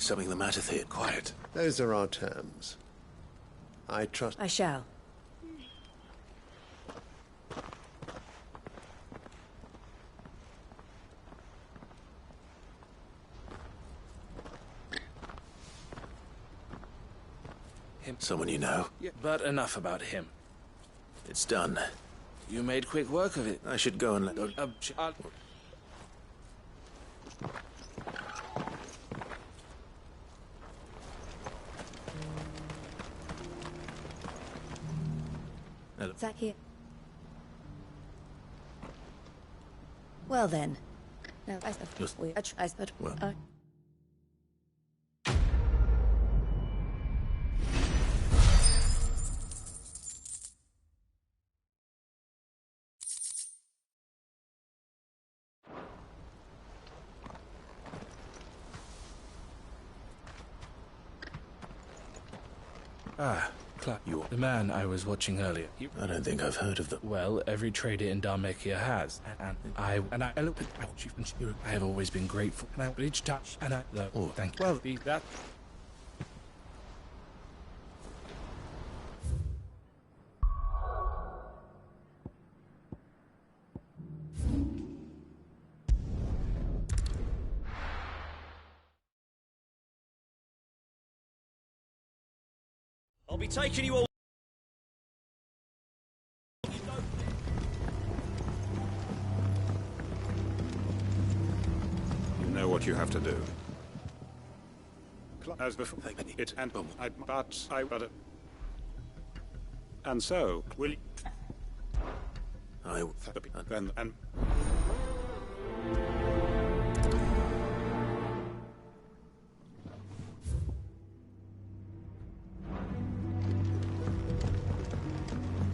Something the matter, Theod? Quiet. Those are our terms. I trust... I shall. Him? Someone you know? Yeah, but enough about him. It's done. You made quick work of it. I should go and let... Zach here. Well then. No, I said. Well. Ah, Clark, you're the man I was watching earlier. I don't think I've heard of them. Well, every trader in Dharmekia has, and I looked at you, and I have always been grateful. And I each touch, and oh, thank you. Well, be that. I'll be taking you all. You know what you have to do. As before, it and but and so will. I then and.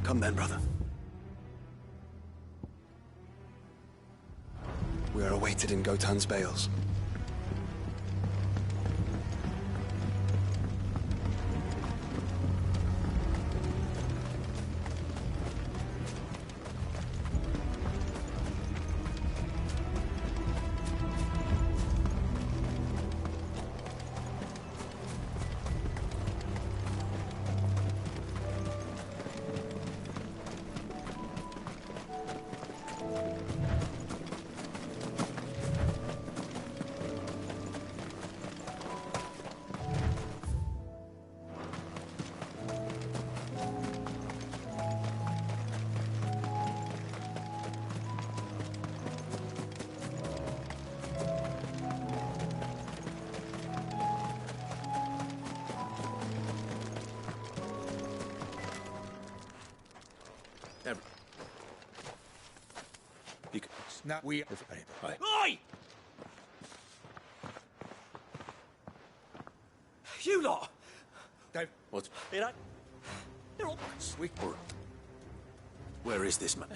Come then, brother. We are awaited in Gotan's bales. Now we. Oi! You lot! Dave. What? They're all Sweet. Where is this man?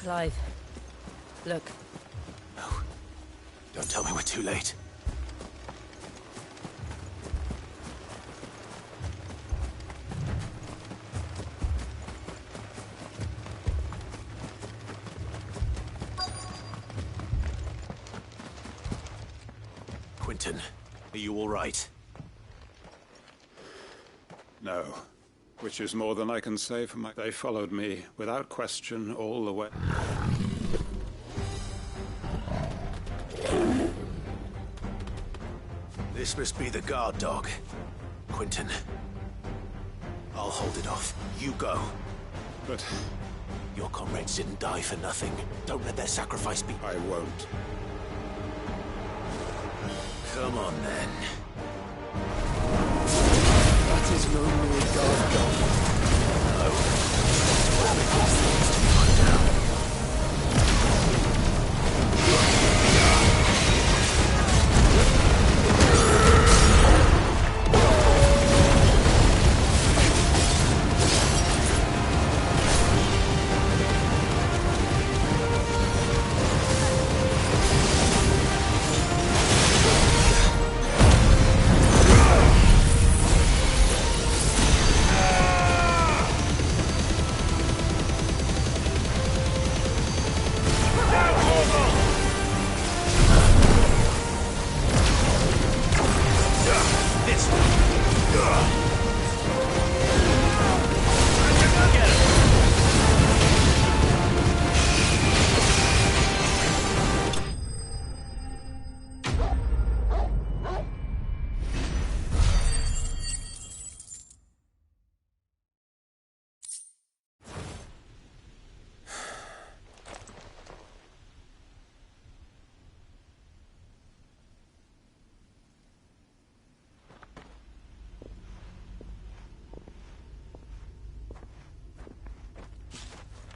Clive, look. No. Don't tell me we're too late. Quentin, are you all right? No. Which is more than I can say for my... They followed me, without question, all the way. This must be the guard dog. Quentin. I'll hold it off. You go. But... Your comrades didn't die for nothing. Don't let their sacrifice be... I won't. Come on, then. That isn't only a guard dog. No. One of these things to be put down.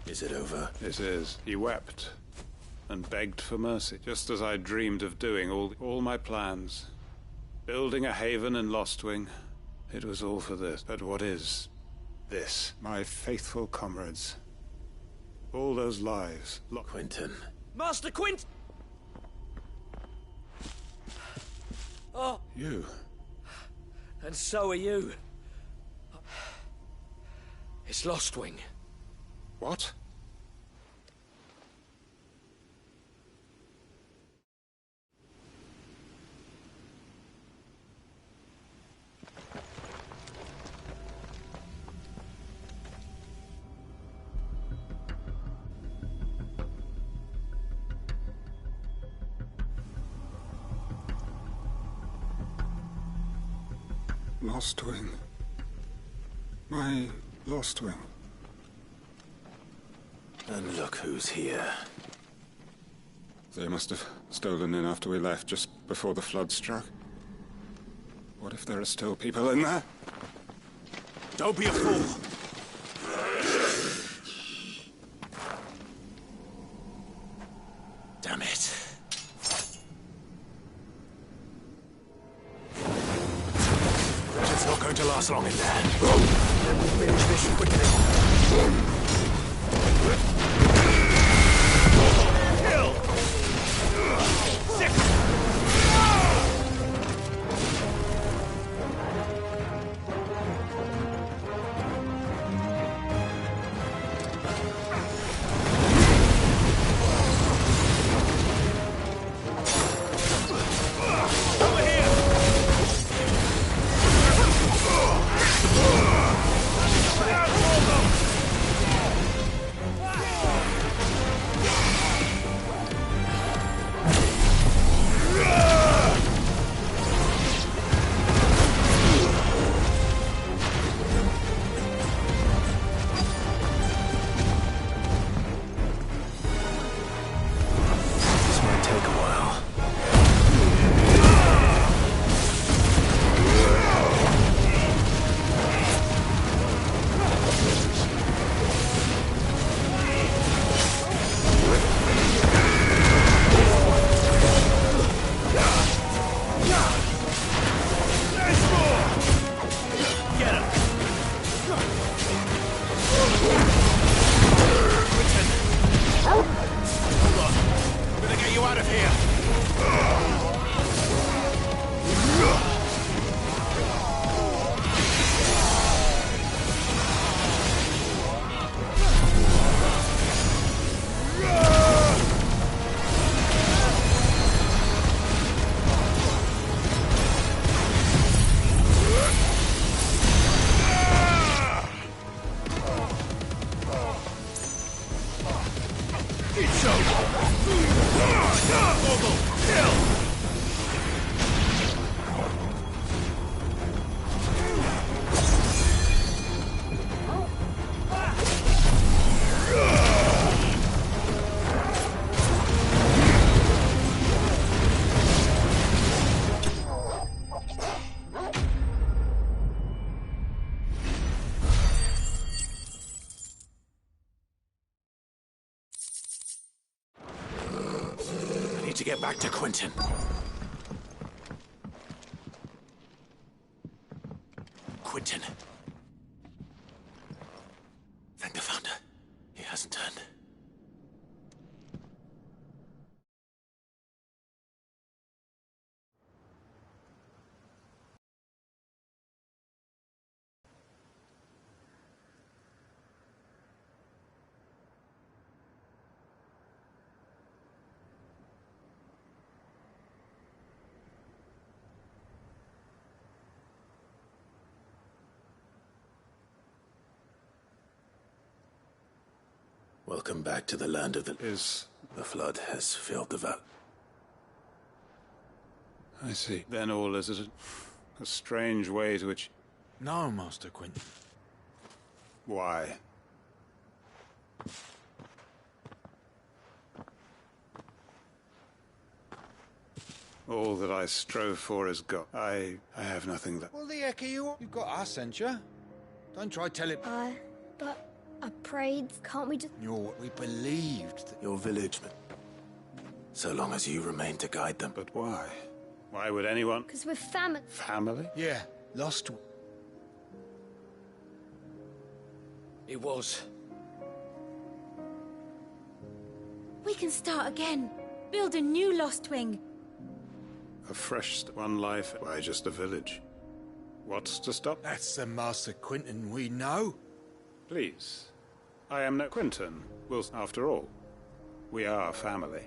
Is it over? It is. He wept and begged for mercy, just as I dreamed of doing all my plans. Building a haven in Lostwing. It was all for this. But what is this? My faithful comrades. All those lives. Quentin. Master Quint! Oh. You. And so are you. It's Lostwing. What? Lostwing. My Lostwing. And look who's here. They must have stolen in after we left, just before the flood struck. What if there are still people in there? Don't be a fool! Damn it. It's not going to last long in there. Then we finish this quickly. Kill! Six! To get back to Quentin. Quentin. Thank the Founder. He hasn't turned. Welcome back to the land of the... The flood has filled the valley. I see. Then all is a strange way to which... No, Master Quentin. Why? All that I strove for is gone. I have nothing that... Well, the heck are you? You've got us, ain't you? Don't try telling... But I prayed, can't we just... We believed. Your village, so long as you remain to guide them. But why? Why would anyone... Because we're family. Family? Yeah, lost. It was. We can start again. Build a new Lost Wing. A fresh one life. Why just a village? What's to stop? That's the Master Quinton we know. Please. I am no Quinton. Well, after all, we are family.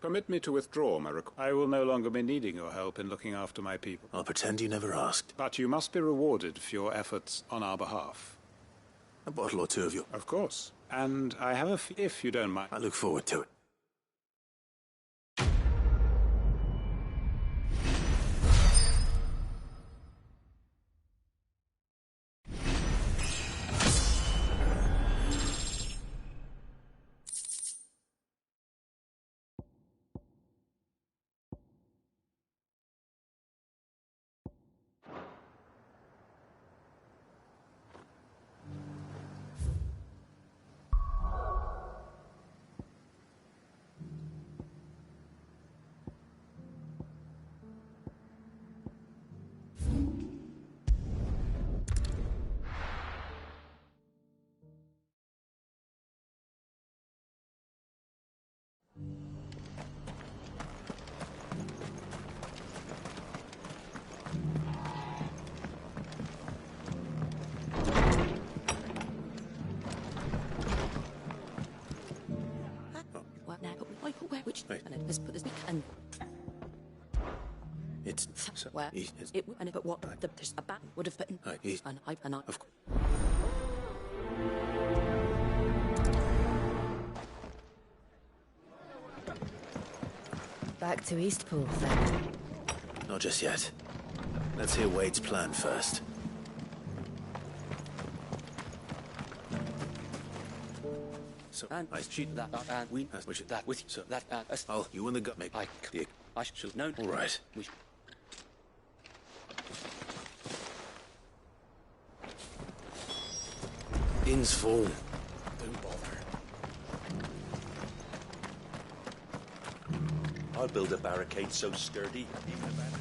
Permit me to withdraw my request. I will no longer be needing your help in looking after my people. I'll pretend you never asked. But you must be rewarded for your efforts on our behalf. A bottle or two of your... Of course. And I have a if you don't mind. I look forward to it. Which and it has put this and it's so where it and but what the there's a bat would have been and I of course. Back to Eastpool then. Not just yet. Let's hear Wade's plan first. So I shoot that and we which that with so that oh you and the gut make I shall know. All right. Inn's full. Don't bother. I'll build a barricade so sturdy. Even about it.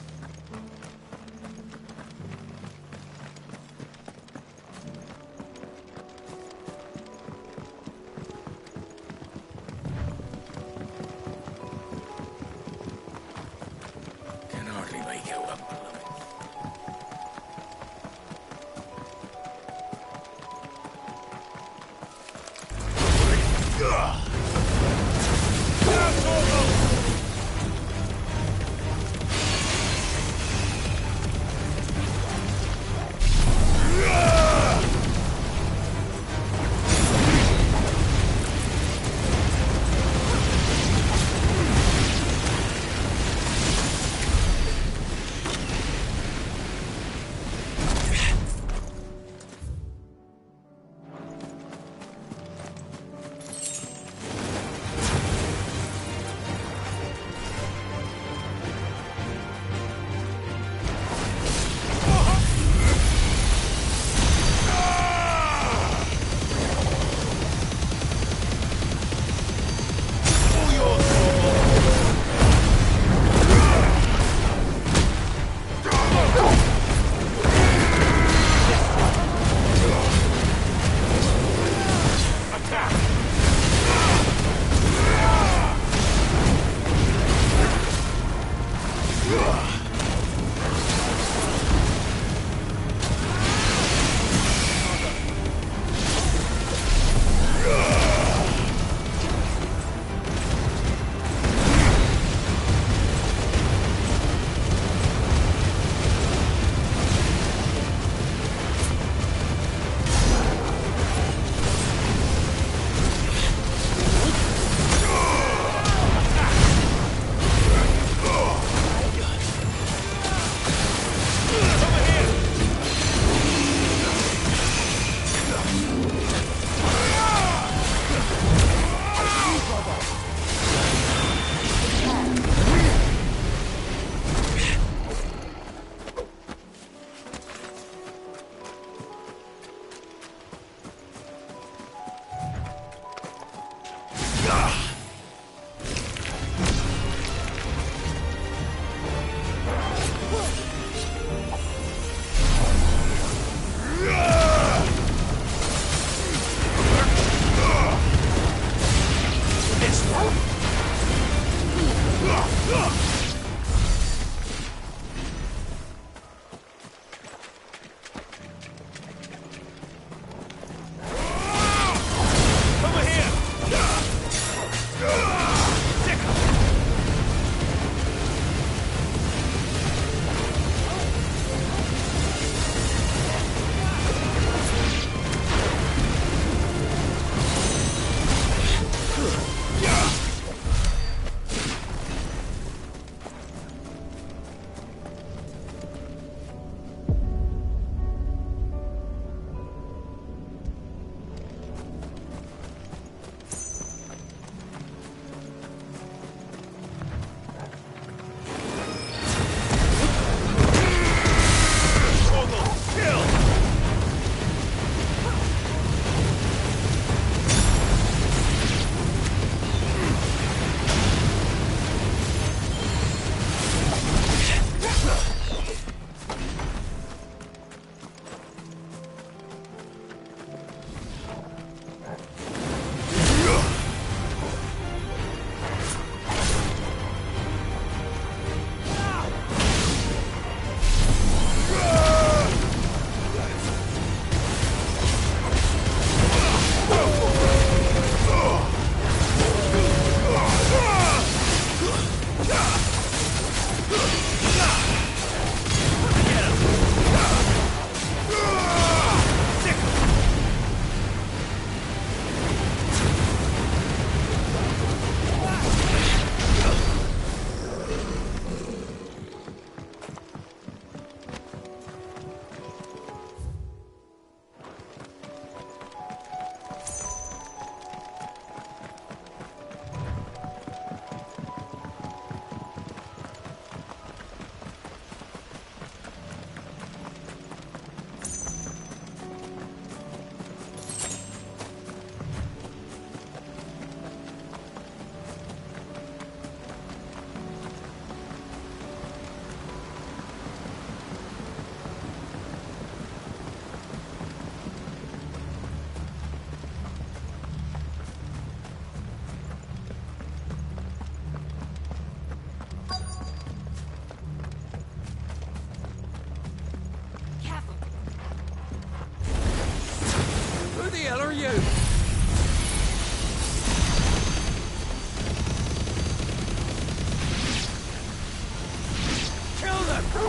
You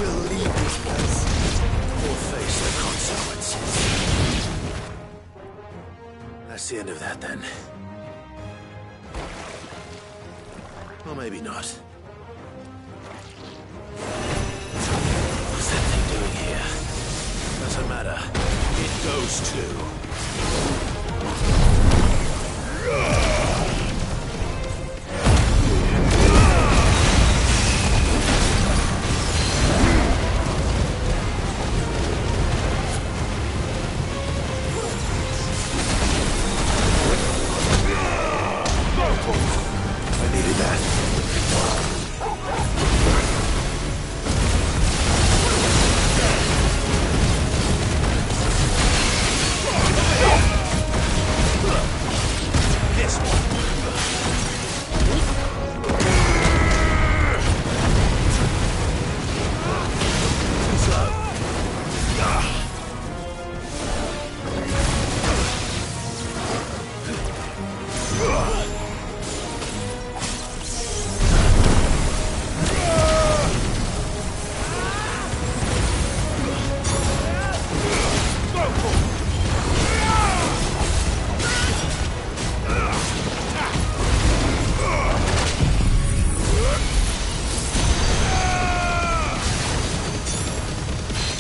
will leave this place or face the consequences. That's the end of that, then. Or maybe not. What's that thing doing here? Doesn't matter. It goes too. I needed that. This one.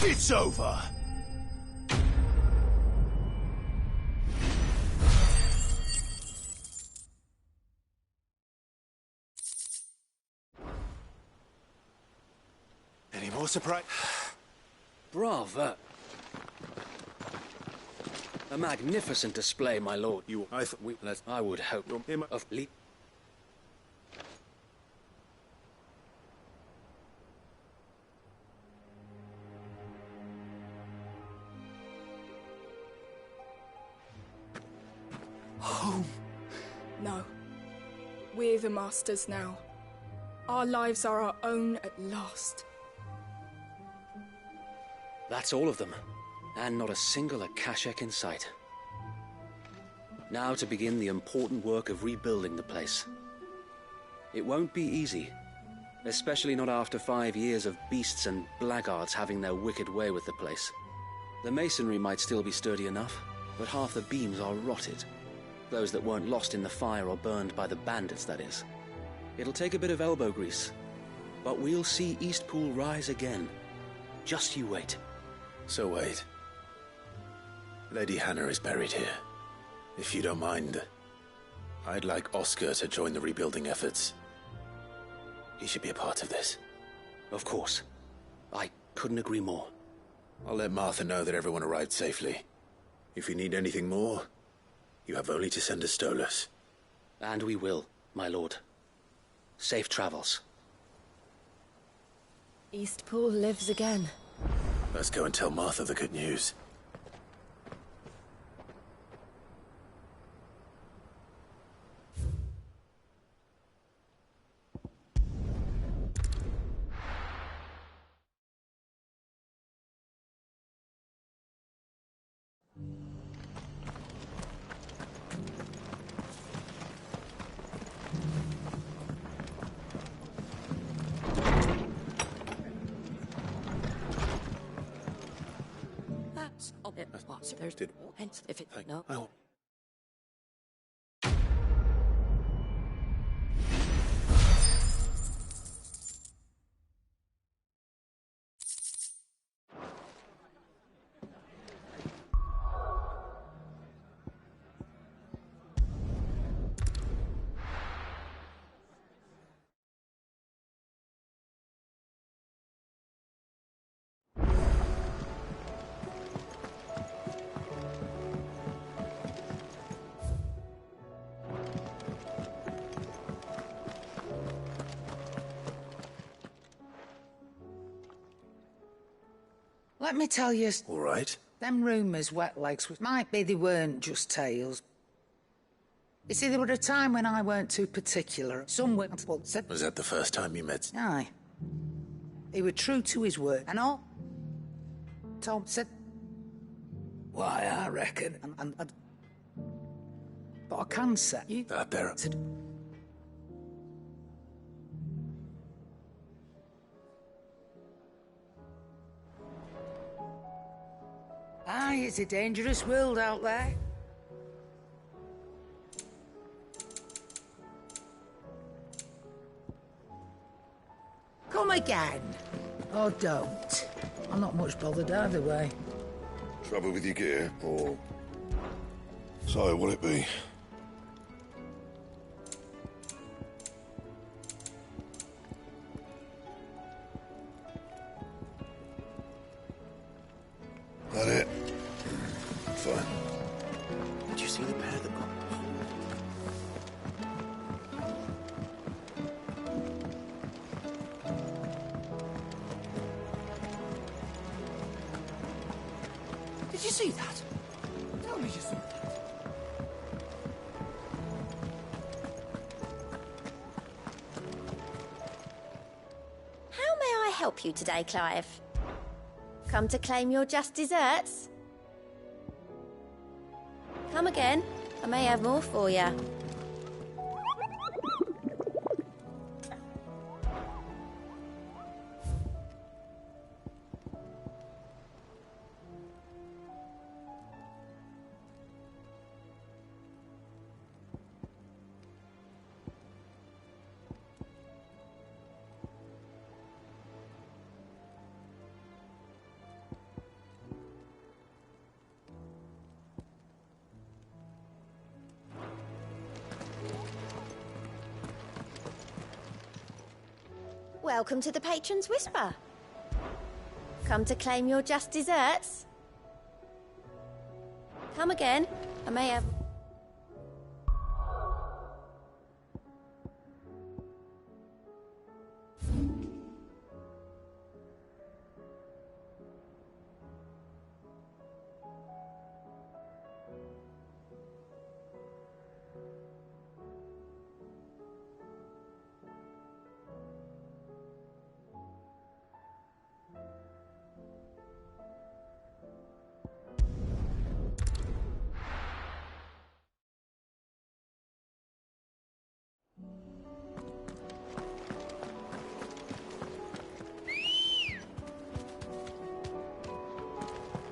It's over. Any more surprise? Bravo. A magnificent display, my lord. I would hope of Lee. Home. No. We're the masters now. Our lives are our own at last. That's all of them. And not a single Akashek in sight. Now to begin the important work of rebuilding the place. It won't be easy. Especially not after 5 years of beasts and blackguards having their wicked way with the place. The masonry might still be sturdy enough, but half the beams are rotted. Those that weren't lost in the fire or burned by the bandits, that is. It'll take a bit of elbow grease. But we'll see Eastpool rise again. Just you wait. So wait. Lady Hannah is buried here. If you don't mind, I'd like Oscar to join the rebuilding efforts. He should be a part of this. Of course. I couldn't agree more. I'll let Martha know that everyone arrived safely. If you need anything more, you have only to send a Stolas. And we will, my lord. Safe travels. Eastpool lives again. Let's go and tell Martha the good news. There's hence if it no. Let me tell you... All right. Them rumours wet legs might be they weren't just tales. You see, there were a time when I weren't too particular. Some said... Was that the first time you met? Aye. He were true to his word, and all. Tom said... Why, I reckon... But I can say... That there... Aye, it's a dangerous world out there. Come again. Or don't. I'm not much bothered either way. Trouble with your gear, or... So, what it be? That it? Fine. Did you see the pair that got... Did you see that? Tell me you saw that. How may I help you today, Clive? Come to claim your just desserts? Come again. I may have more for you. Welcome to the Patron's Whisper. Come to claim your just desserts? Come again. I may have...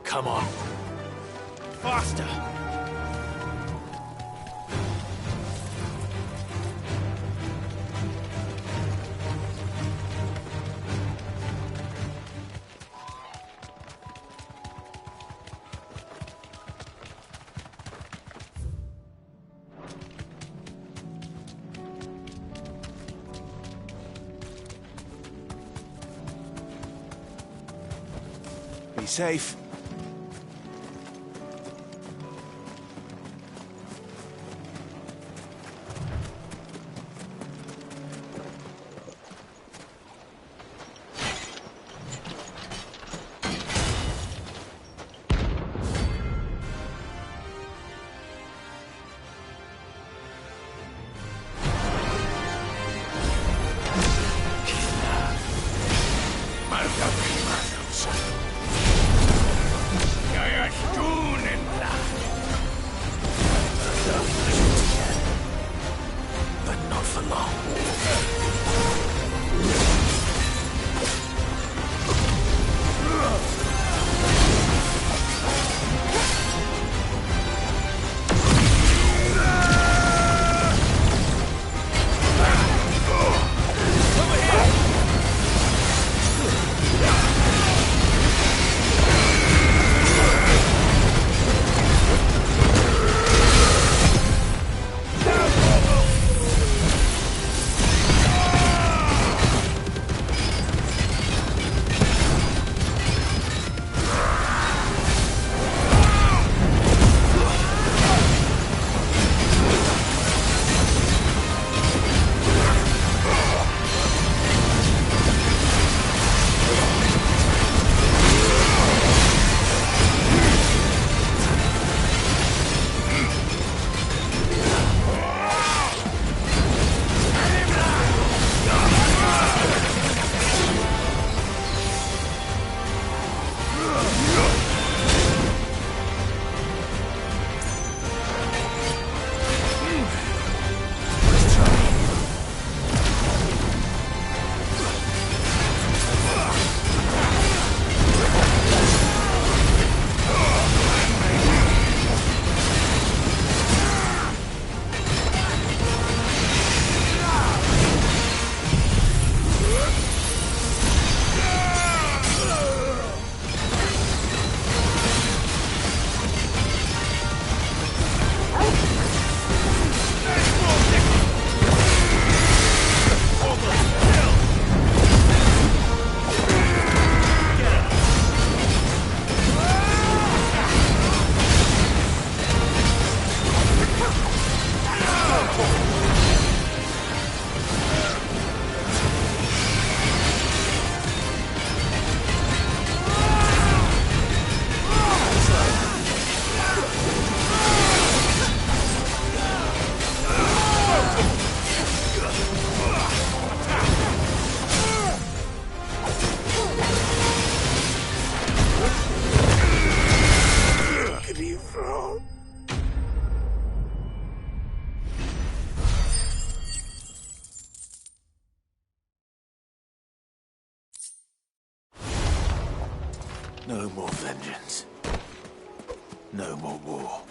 Come on. Faster! Be safe. No more vengeance. No more war.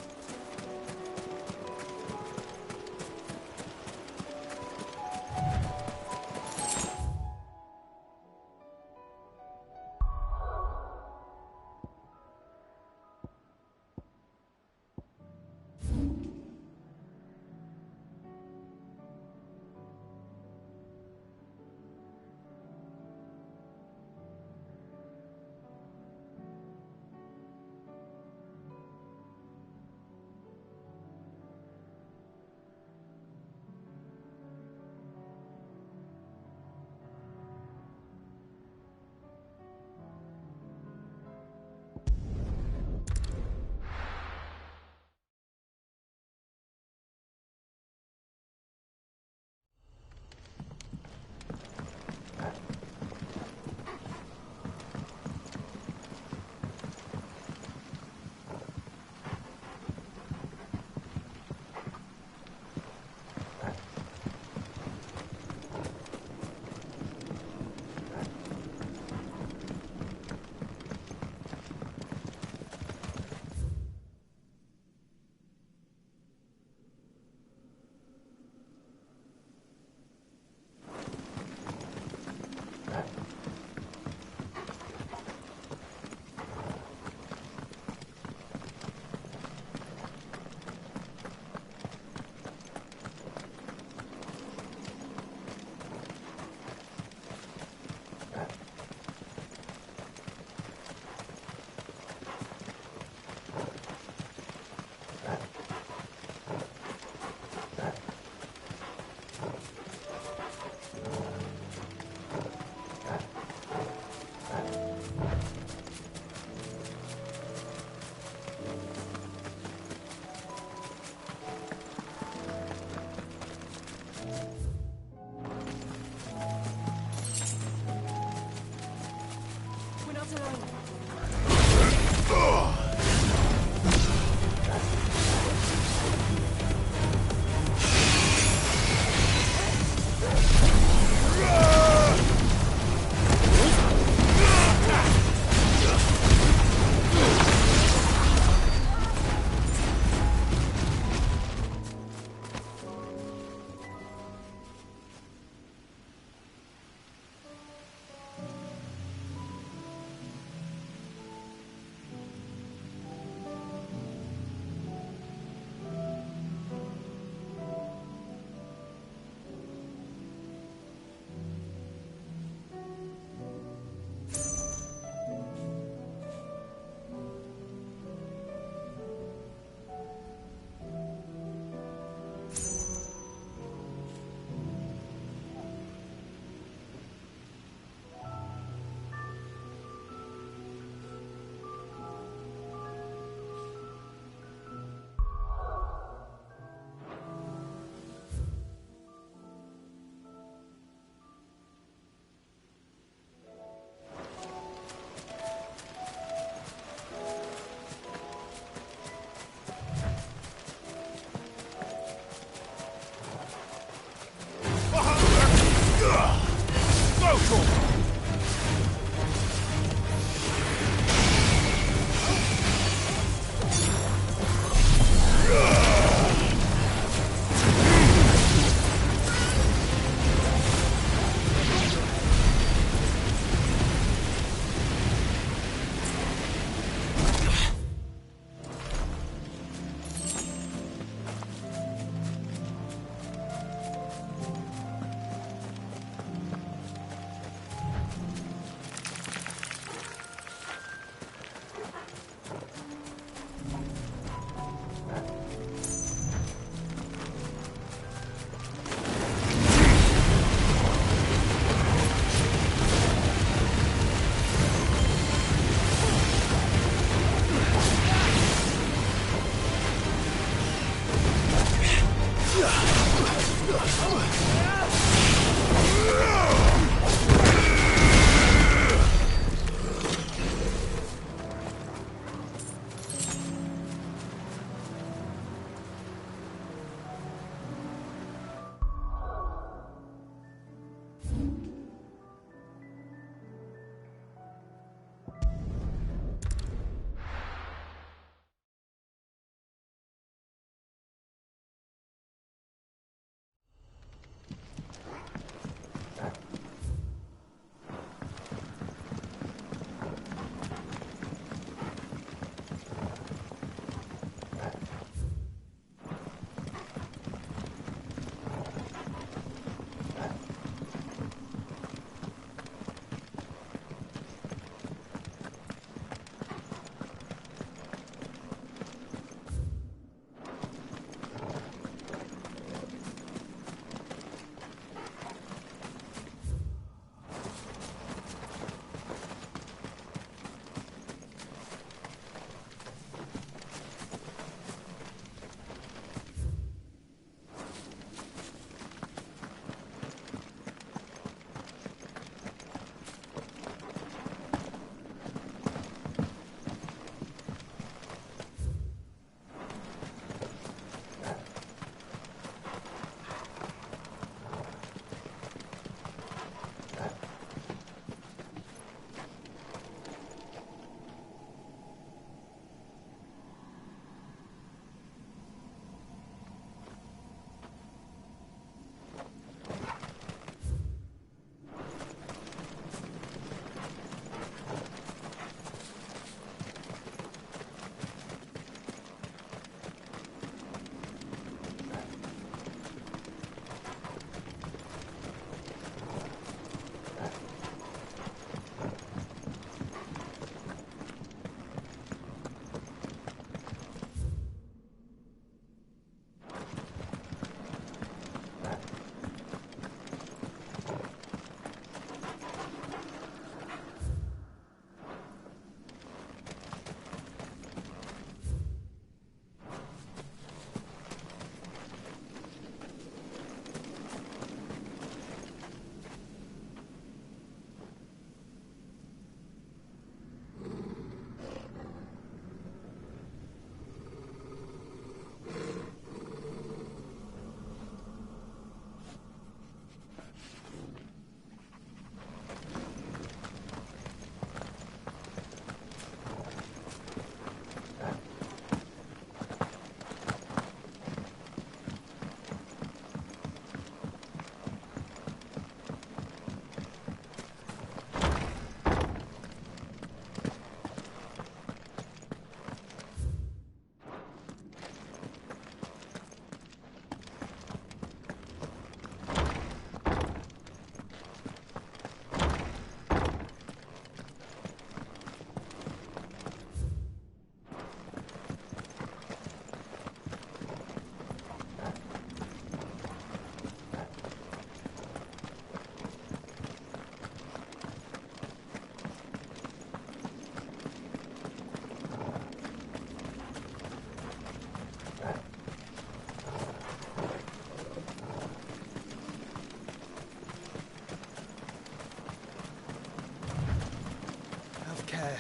care.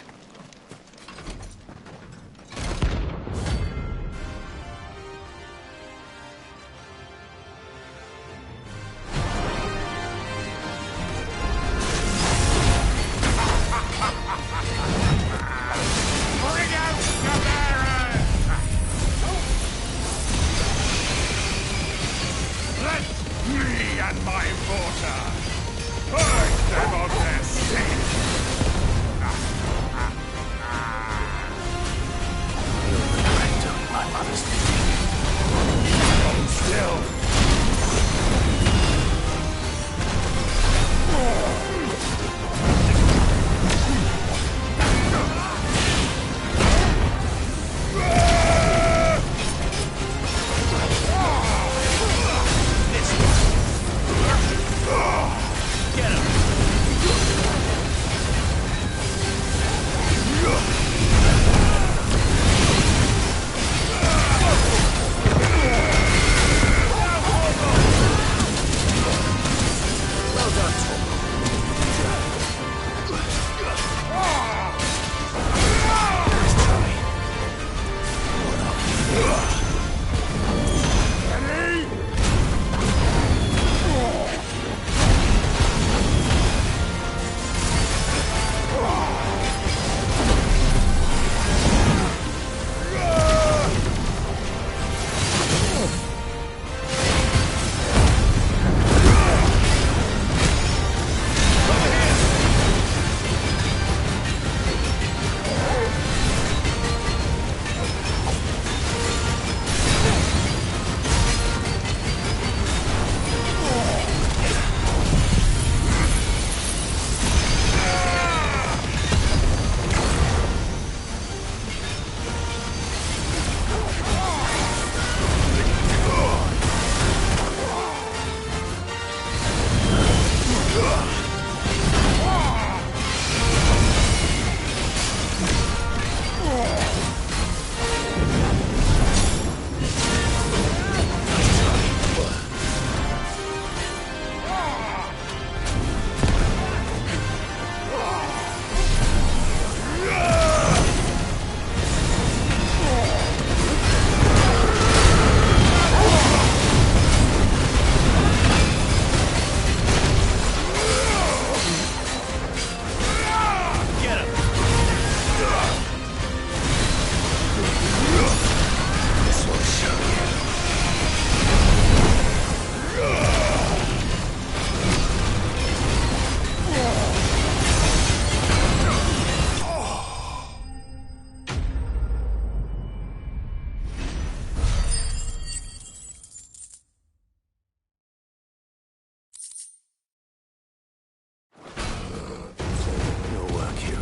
Bring out the bearers! Let me and my water purge them of their sin! You'll regret doing my mother's bidding. Hold still!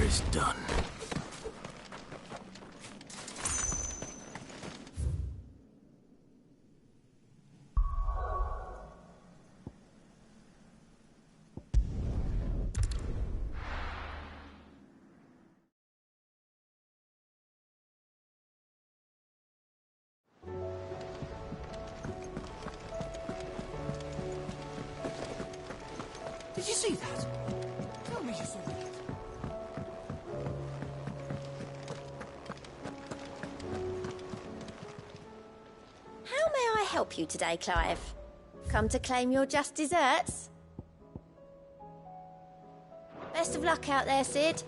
is done. Did you see that? Tell me you saw that. How may I help you today, Clive? Come to claim your just desserts? Best of luck out there, Sid.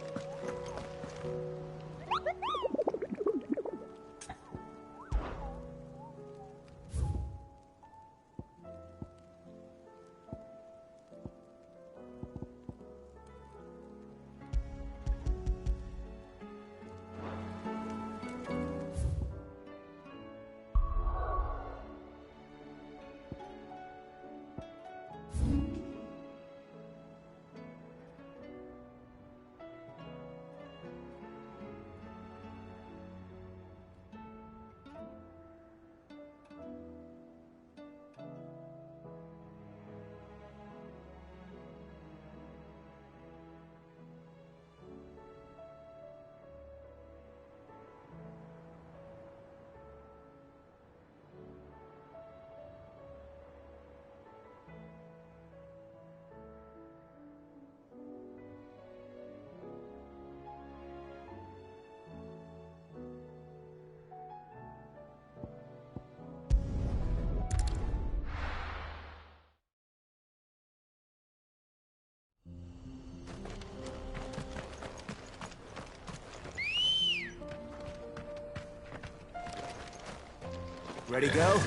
Ready, go?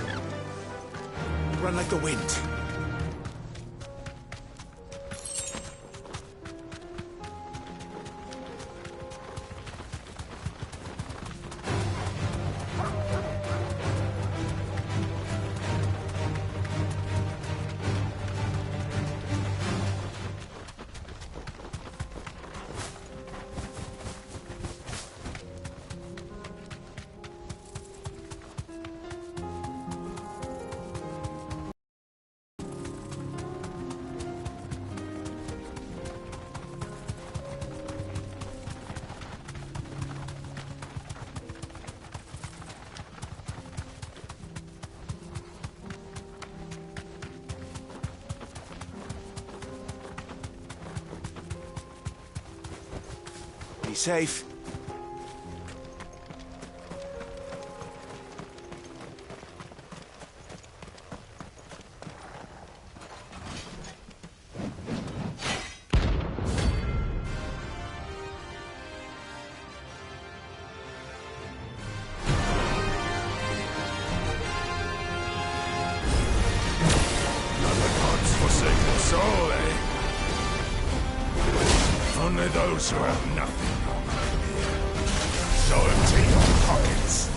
Run like the wind. Be safe. Forsaken soul, eh? Only those who have nothing so empty your pockets.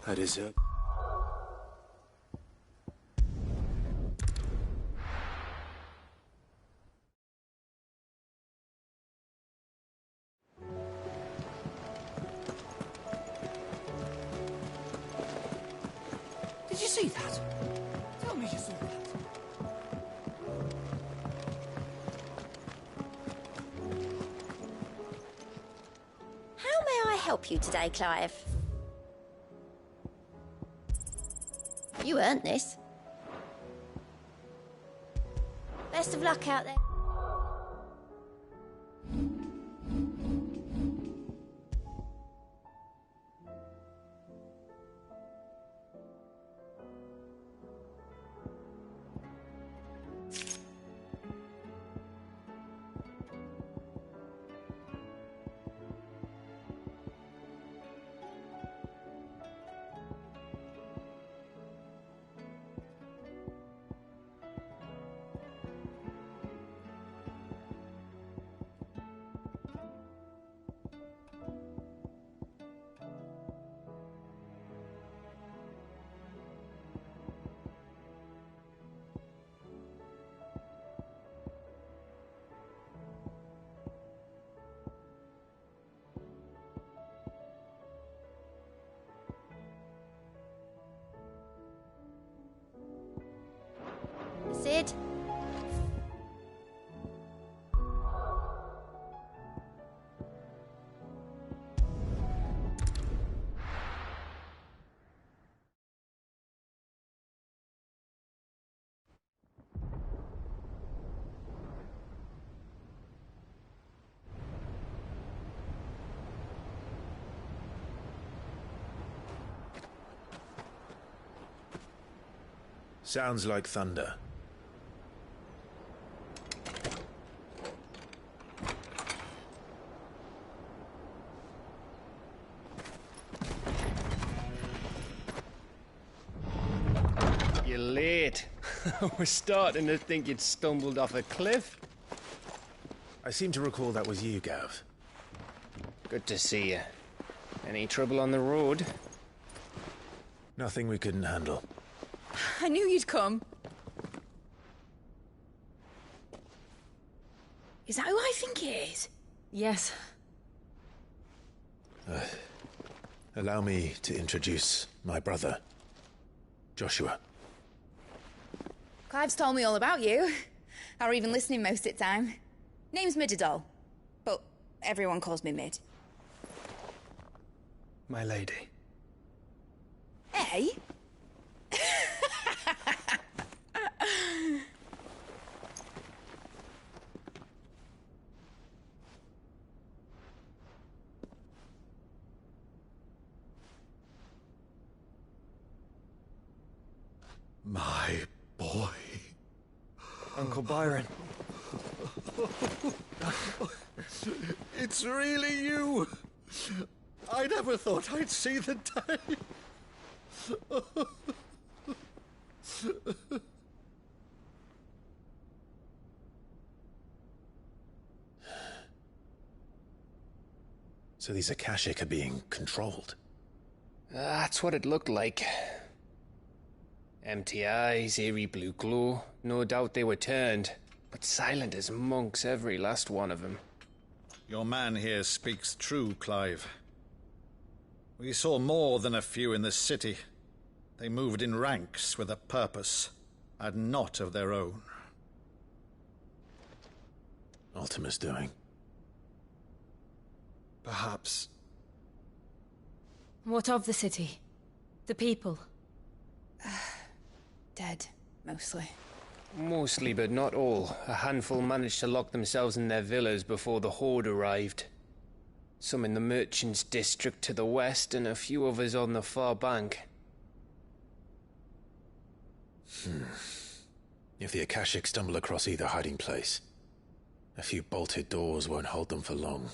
I deserve. Did you see that? Tell me you saw that. How may I help you today, Clive? You earned this. Best of luck out there. Sounds like thunder. You're late. We're starting to think you'd stumbled off a cliff. I seem to recall that was you, Gav. Good to see you. Any trouble on the road? Nothing we couldn't handle. I knew you'd come. Is that who I think it is? Yes. Allow me to introduce my brother, Joshua. Clive's told me all about you. Or even listening most of the time. Name's Midadol, but everyone calls me Mid. My lady. Hey? My boy. Uncle Byron. It's really you. I never thought I'd see the day. So these Akashic are being controlled? That's what it looked like. Empty eyes, eerie blue glow. No doubt they were turned, but silent as monks, every last one of them. Your man here speaks true, Clive. We saw more than a few in this city. They moved in ranks with a purpose, and not of their own. Ultima's doing. Perhaps. What of the city? The people? Dead, mostly. Mostly, but not all. A handful managed to lock themselves in their villas before the Horde arrived. Some in the Merchants' District to the west, and a few others on the far bank. If the Akashic stumble across either hiding place, a few bolted doors won't hold them for long.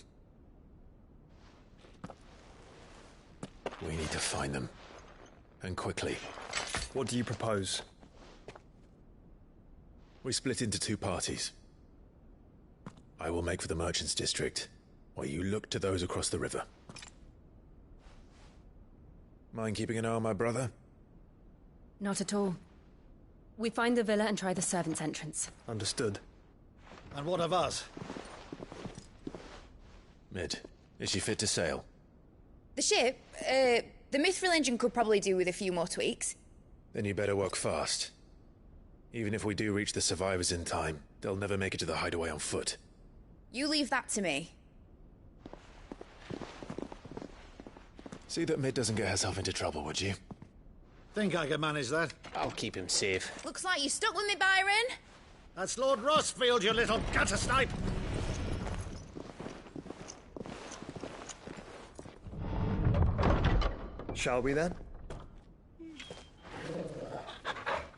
We need to find them. And quickly. What do you propose? We split into two parties. I will make for the Merchants' District, while you look to those across the river. Mind keeping an eye on my brother? Not at all. We find the villa and try the servants' entrance. Understood. And what of us? Mid, is she fit to sail? The ship, the Mithril engine could probably do with a few more tweaks. Then you better work fast. Even if we do reach the survivors in time, they'll never make it to the hideaway on foot. You leave that to me. See that Mid doesn't get herself into trouble, would you? Think I can manage that? I'll keep him safe. Looks like you stuck with me, Byron. That's Lord Rossfield, you little gutter snipe! Shall we then?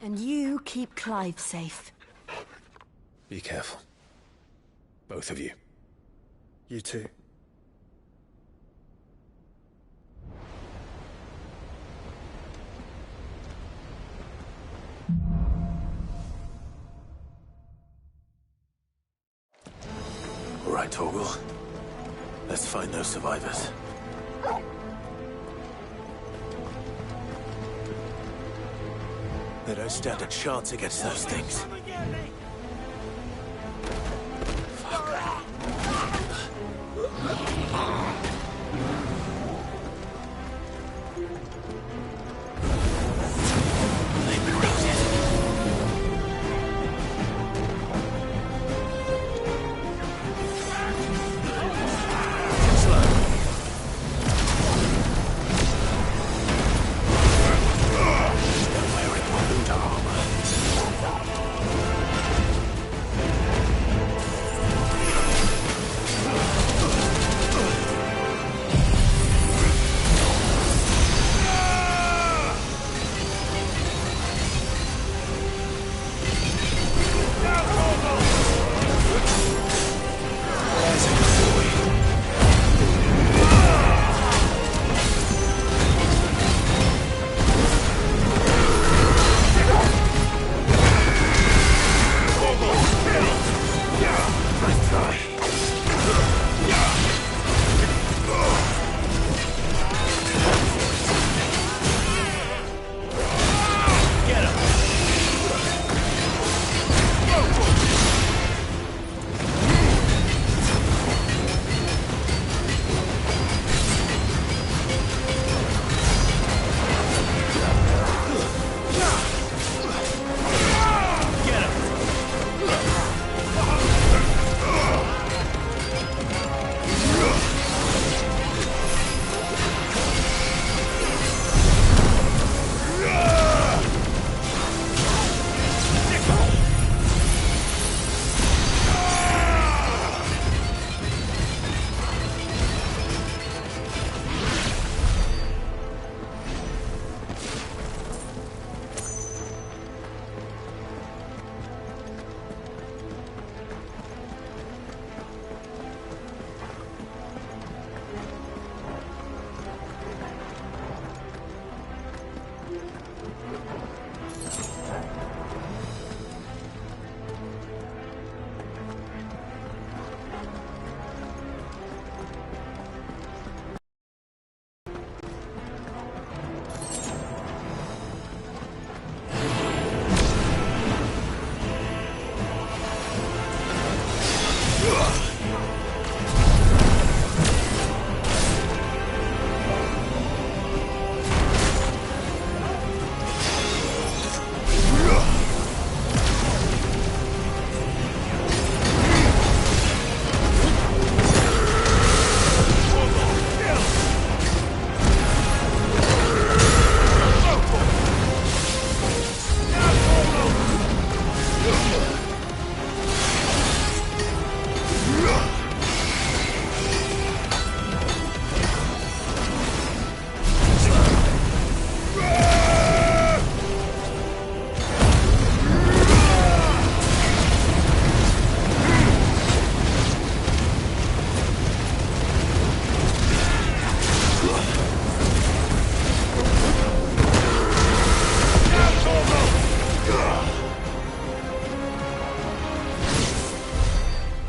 And you keep Clive safe. Be careful. Both of you. You too. All right, Torgal. Let's find those survivors. They don't stand a chance against those things.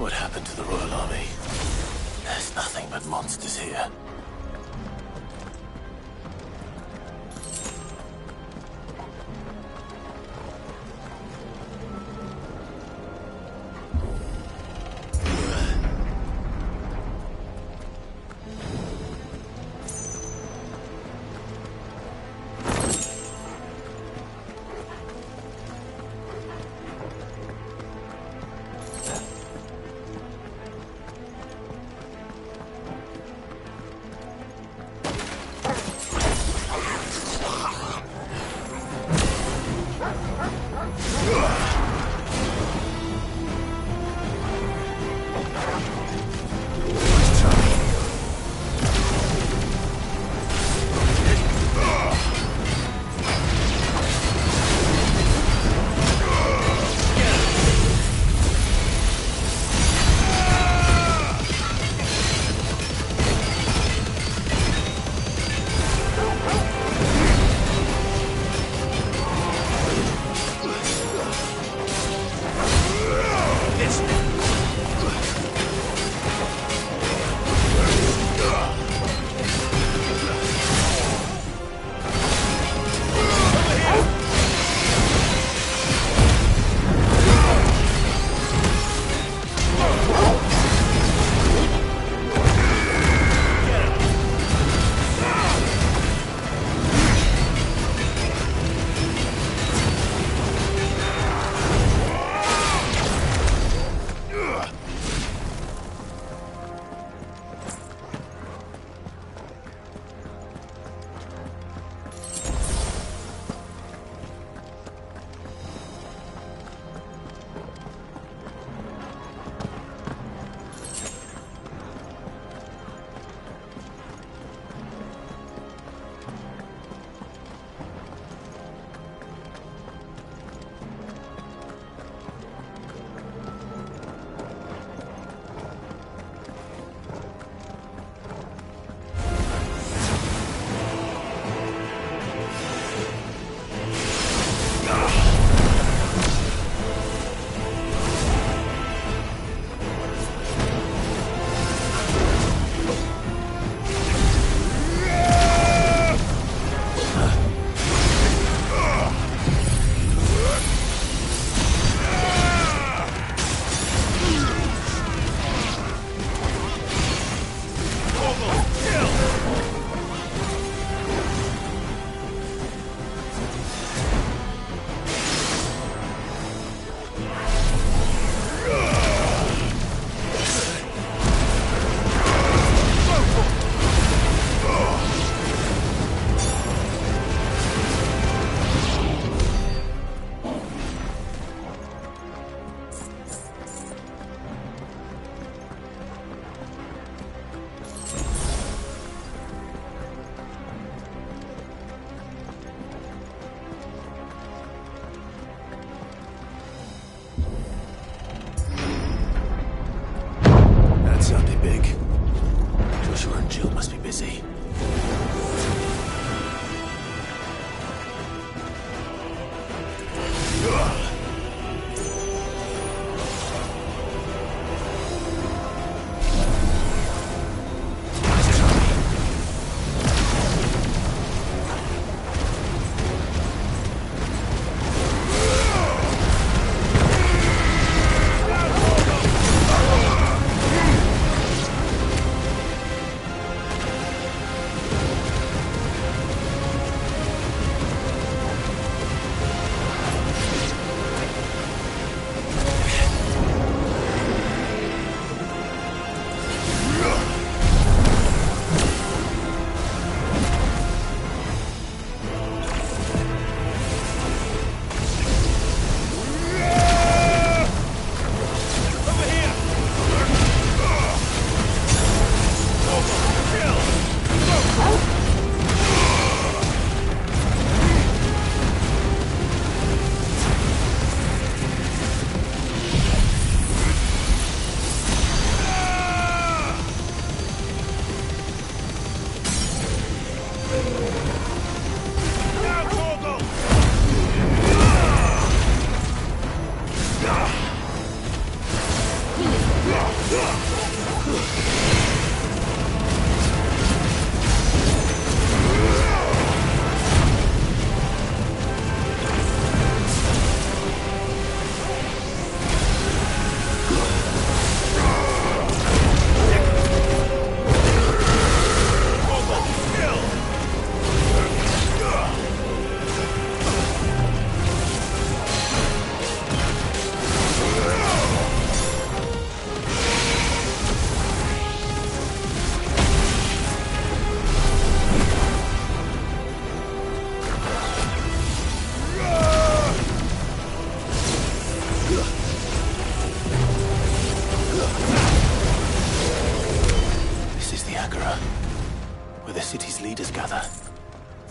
What happened to the Royal Army? There's nothing but monsters here.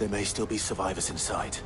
There may still be survivors inside.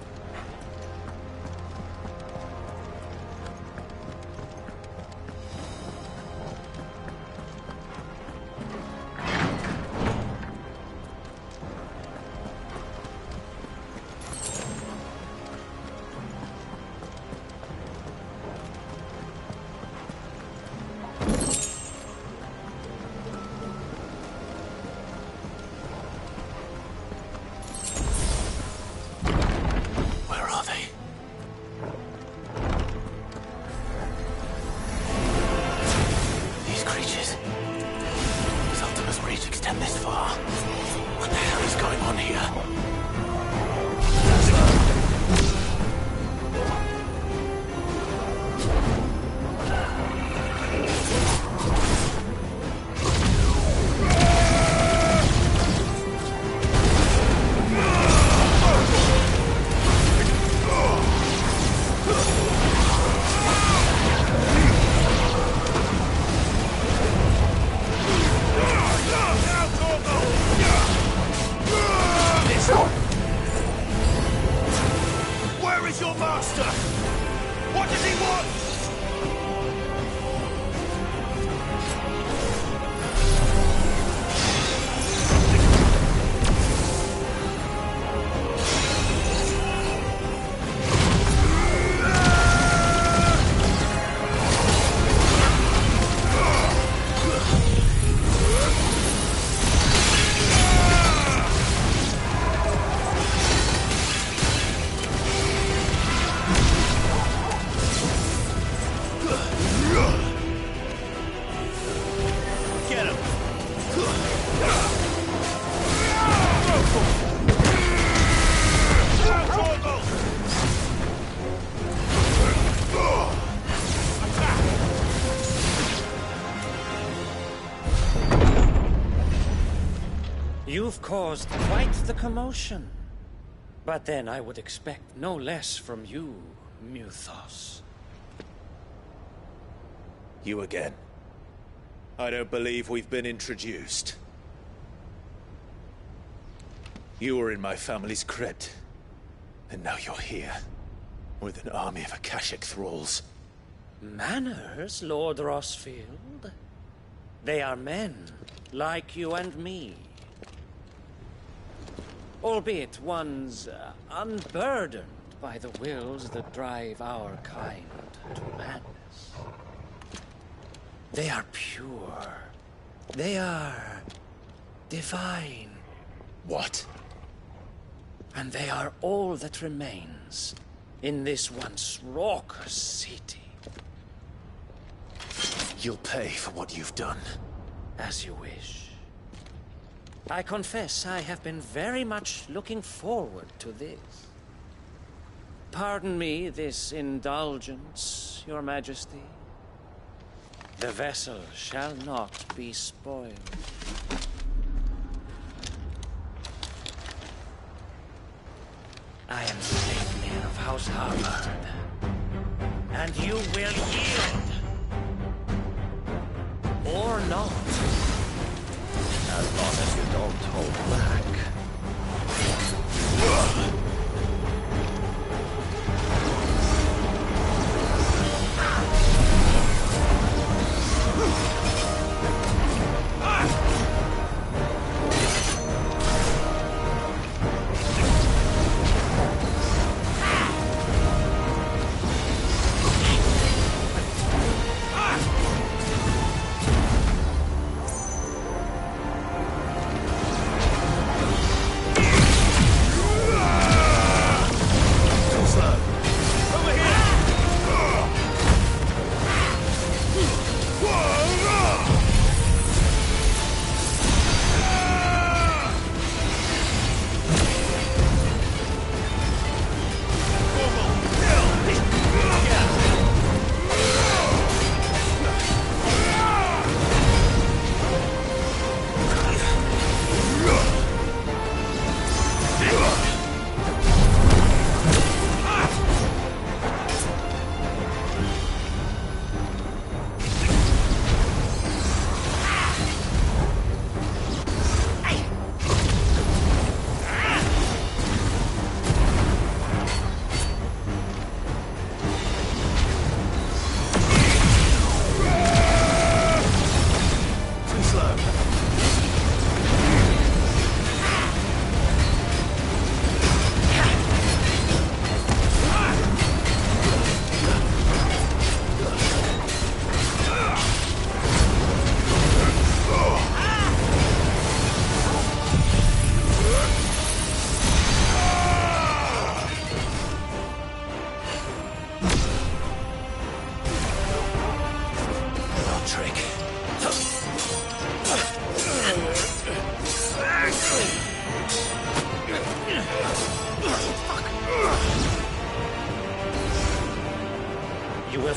You've caused quite the commotion. But then I would expect no less from you, Muthos. You again. I don't believe we've been introduced. You were in my family's crypt. And now you're here. With an army of Akashic thralls. Manners, Lord Rosfield? They are men, like you and me. Albeit ones unburdened by the wills that drive our kind to madness. They are pure. They are divine. What? And they are all that remains in this once raucous city. You'll pay for what you've done. As you wish. I confess I have been very much looking forward to this. Pardon me this indulgence, Your Majesty. The vessel shall not be spoiled. I am Sleipnir of House Harvard, and you will yield. Or not. As long as you don't hold back.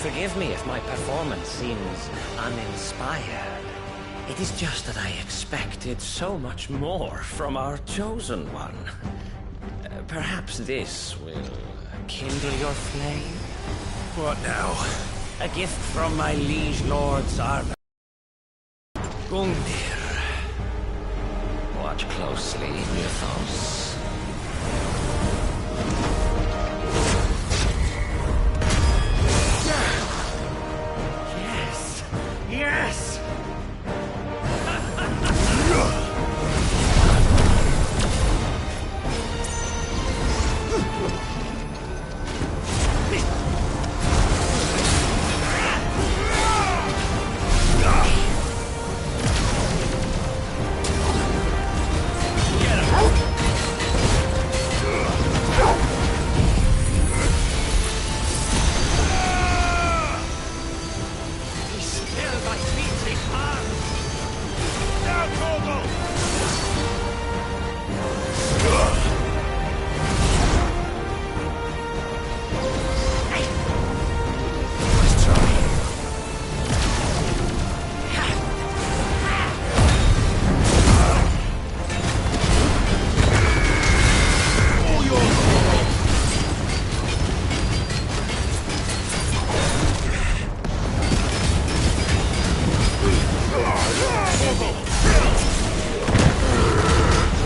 forgive me if my performance seems uninspired. It is just that I expected so much more from our chosen one. Perhaps this will kindle your flame? What now? A gift from my liege lord Zarvan. Gungnir. Watch closely, Mythos. Yes! Yes!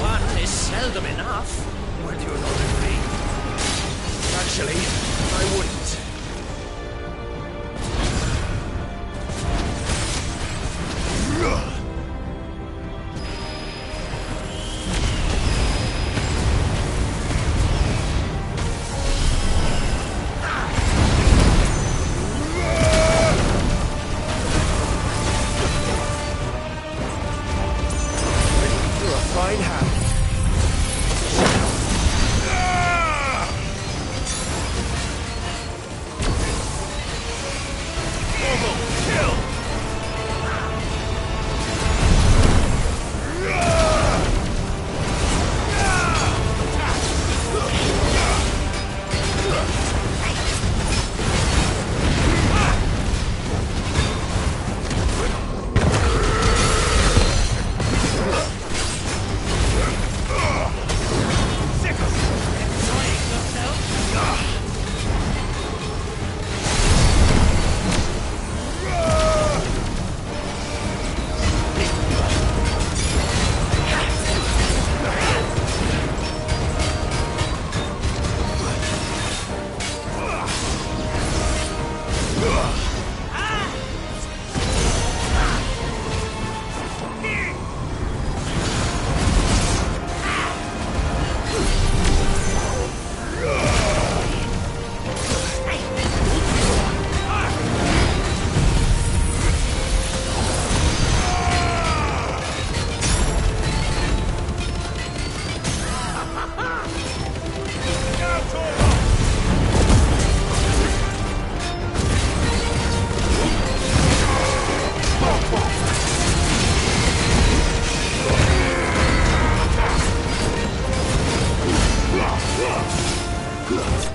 One is seldom enough. Would you not agree? Actually, I wouldn't. You're a fine hand.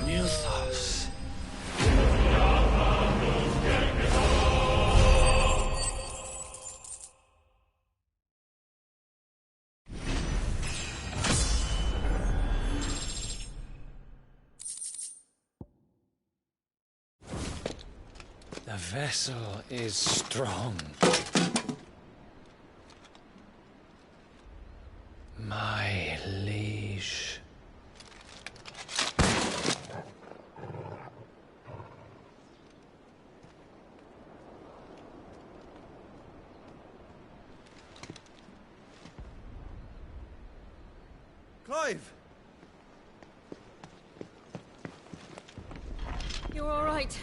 Mythos. The vessel is strong. My liege. Clive! You're all right.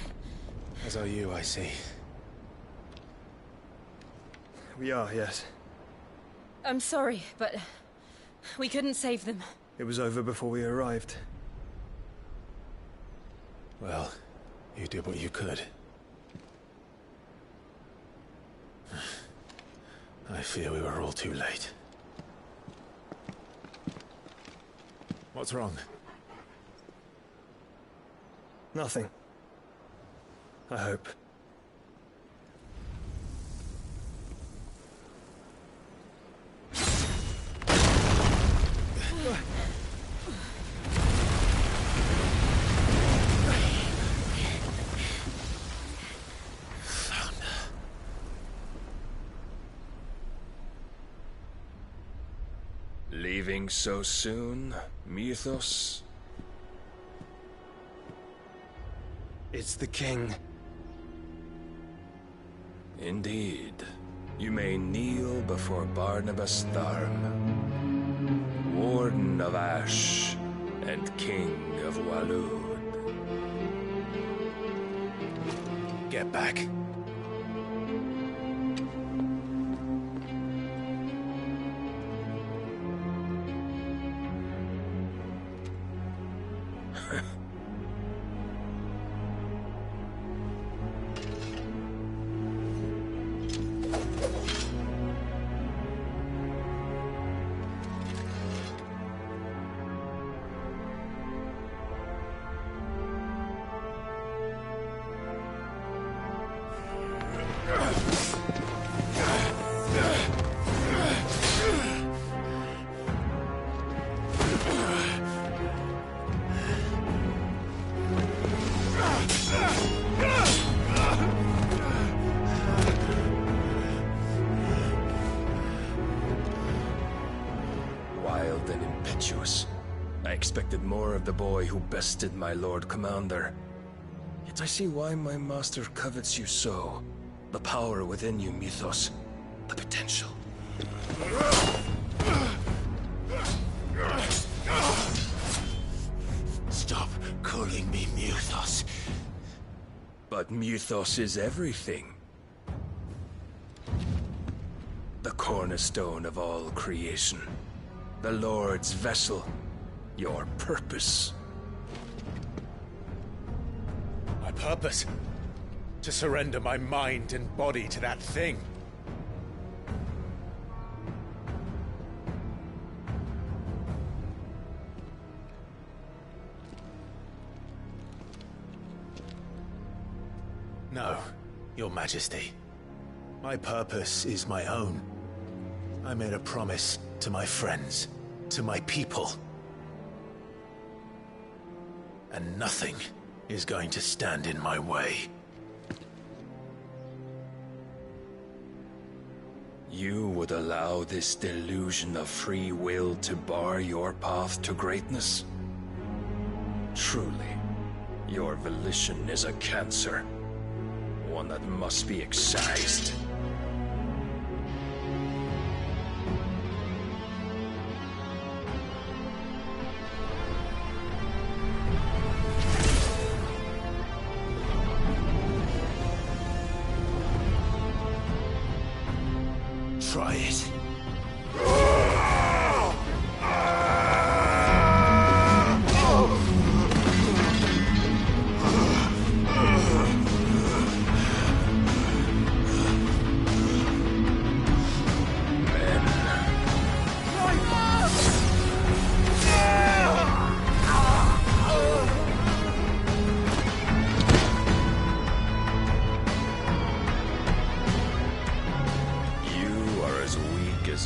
As are you, I see. We are, yes. I'm sorry, but we couldn't save them. It was over before we arrived. Well, you did what you could. I fear we were all too late. What's wrong? Nothing. I hope. Leaving so soon, Mythos? It's the king. Indeed. You may kneel before Barnabas Tharm, Warden of Ash and King of Waloed. Get back. Wild and impetuous. I expected more of the boy who bested my Lord Commander. Yet I see why my master covets you so. The power within you, Mythos. The potential. Stop calling me Mythos. But Mythos is everything. The cornerstone of all creation. The Lord's vessel. Your purpose. My purpose? To surrender my mind and body to that thing. No, Your Majesty. My purpose is my own. I made a promise to my friends, to my people. And nothing is going to stand in my way. You would allow this delusion of free will to bar your path to greatness? Truly, your volition is a cancer. One that must be excised. Try it.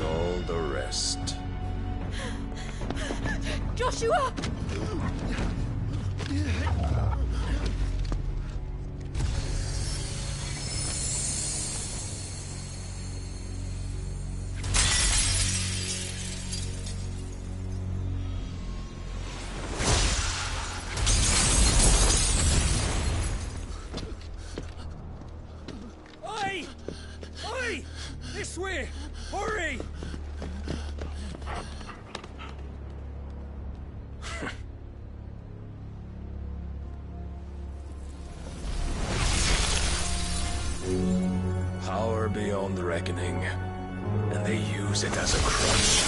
All the rest. Joshua! Oi! Oi! This way! Hurry! Power beyond reckoning, and they use it as a crutch.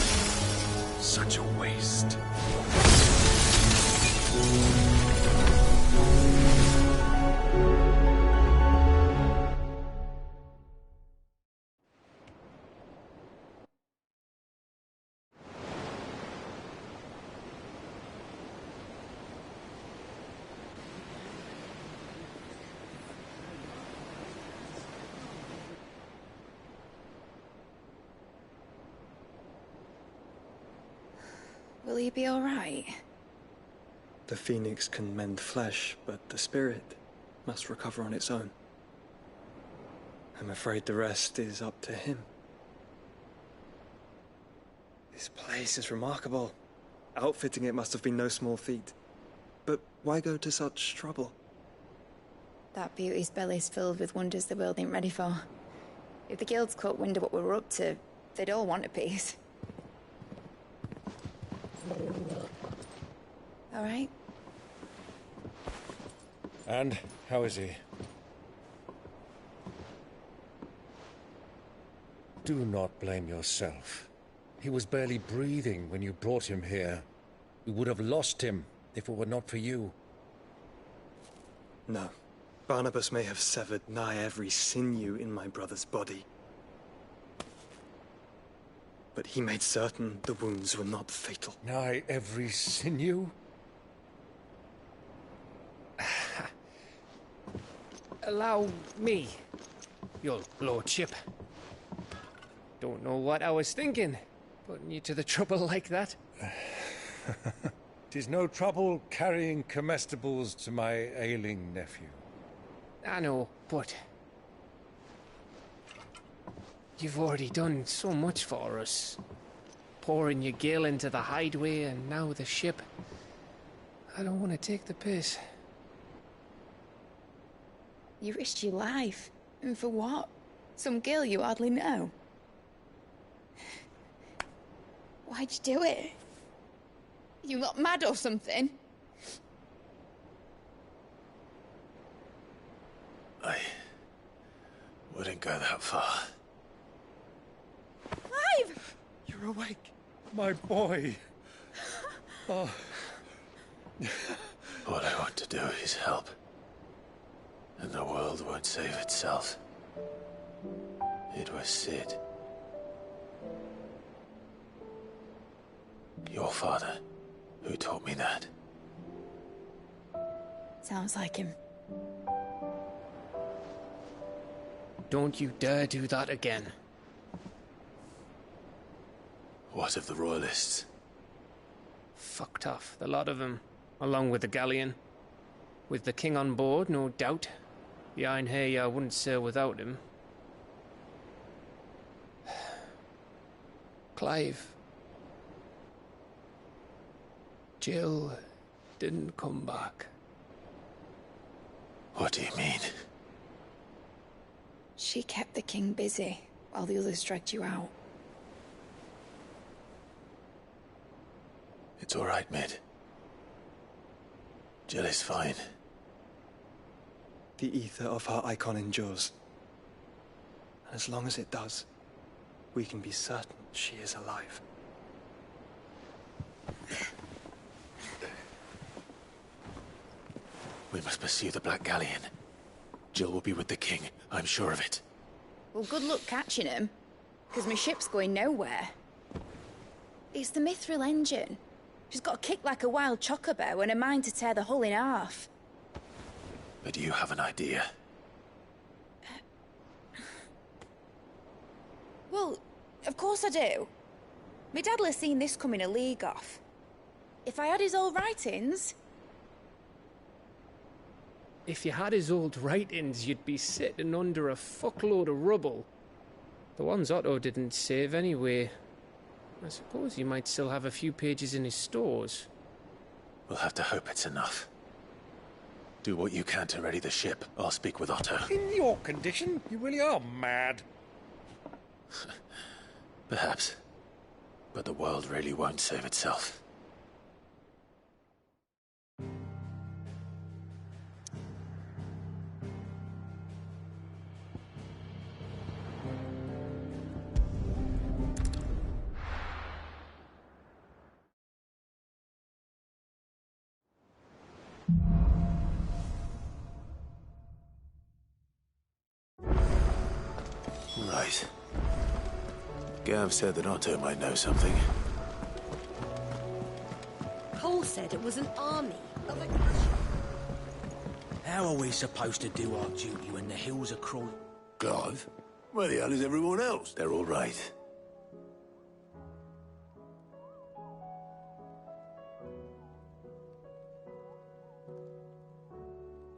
Such a waste. Will he be all right? The phoenix can mend flesh, but the spirit must recover on its own. I'm afraid the rest is up to him. This place is remarkable. Outfitting it must have been no small feat. But why go to such trouble? That beauty's belly's filled with wonders the world ain't ready for. If the guilds caught wind of what we were up to, they'd all want a piece. All right? And how is he? Do not blame yourself. He was barely breathing when you brought him here. We would have lost him if it were not for you. No. Barnabas may have severed nigh every sinew in my brother's body. But he made certain the wounds were not fatal. Nigh every sinew? Allow me, your lordship. Don't know what I was thinking, putting you to the trouble like that. 'Tis no trouble carrying comestibles to my ailing nephew. I know, but you've already done so much for us. Pouring your gil into the hideaway and now the ship. I don't want to take the piss. You risked your life. And for what? Some girl you hardly know. Why'd you do it? You got mad or something? I wouldn't go that far. Clive! You're awake. My boy. Oh. All I want to do is help. And the world won't save itself. It was Sid. Your father, who taught me that. Sounds like him. Don't you dare do that again. What of the Royalists? Fucked off, the lot of them, along with the galleon. With the king on board, no doubt. The Einherjar wouldn't sail without him. Clive. Jill didn't come back. What do you mean? She kept the king busy while the others dragged you out. It's all right, Mid. Jill is fine. The ether of her icon endures. And as long as it does, we can be certain she is alive. We must pursue the Black Galleon. Jill will be with the king, I'm sure of it. Well, good luck catching him, because my ship's going nowhere. It's the Mithril engine. She's got a kick like a wild chocobo and a mind to tear the hull in half. But you have an idea. Well, of course I do. My dad'll have seen this coming a league off. If I had his old writings... If you had his old writings, you'd be sitting under a fuckload of rubble. The ones Otto didn't save anyway. I suppose you might still have a few pages in his stores. We'll have to hope it's enough. Do what you can to ready the ship. I'll speak with Otto. In your condition, you really are mad. Perhaps. But the world really won't save itself. Right. Gav said that Otto might know something. Cole said it was an army of a... How are we supposed to do our duty when the hills are crawling? Clive? Where the hell is everyone else? They're all right.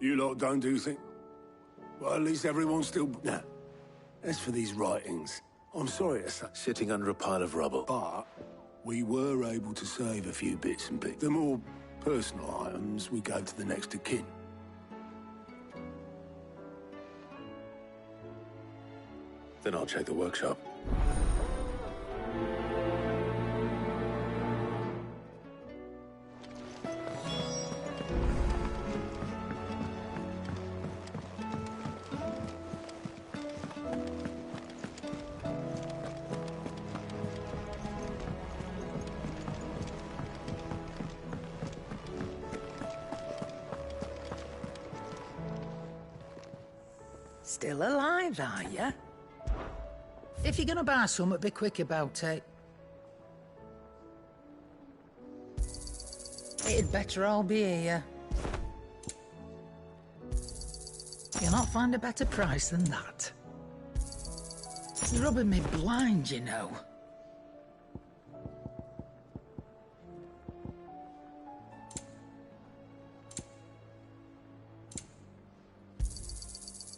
You lot don't do things? Well, at least everyone's still... Nah. As for these writings, I'm sorry to say... Sitting under a pile of rubble. But we were able to save a few bits and bits. The more personal items, we go to the next of kin. Then I'll check the workshop. Still alive, are you? If you're gonna buy something, be quick about it. It'd better all be here. You'll not find a better price than that. You're rubbing me blind, you know.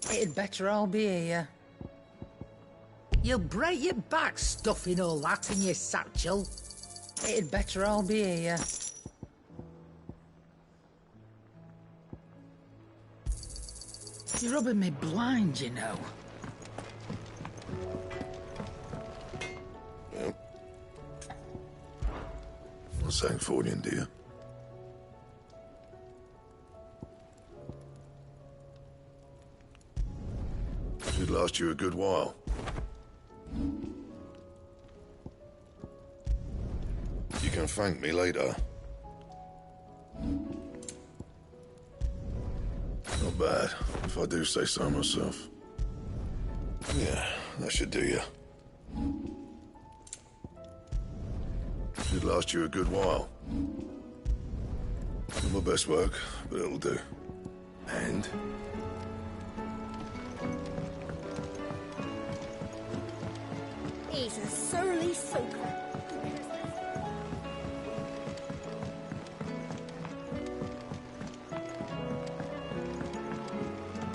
It'd better all be here. You'll break your back stuffing all that in your satchel. It'd better all be here. You're rubbing me blind, you know. Yep. What's that for you, dear? Should last you a good while. You can thank me later. Not bad, if I do say so myself. Yeah, that should do you. Should last you a good while. Not my best work, but it'll do. And? He's a surly soaker.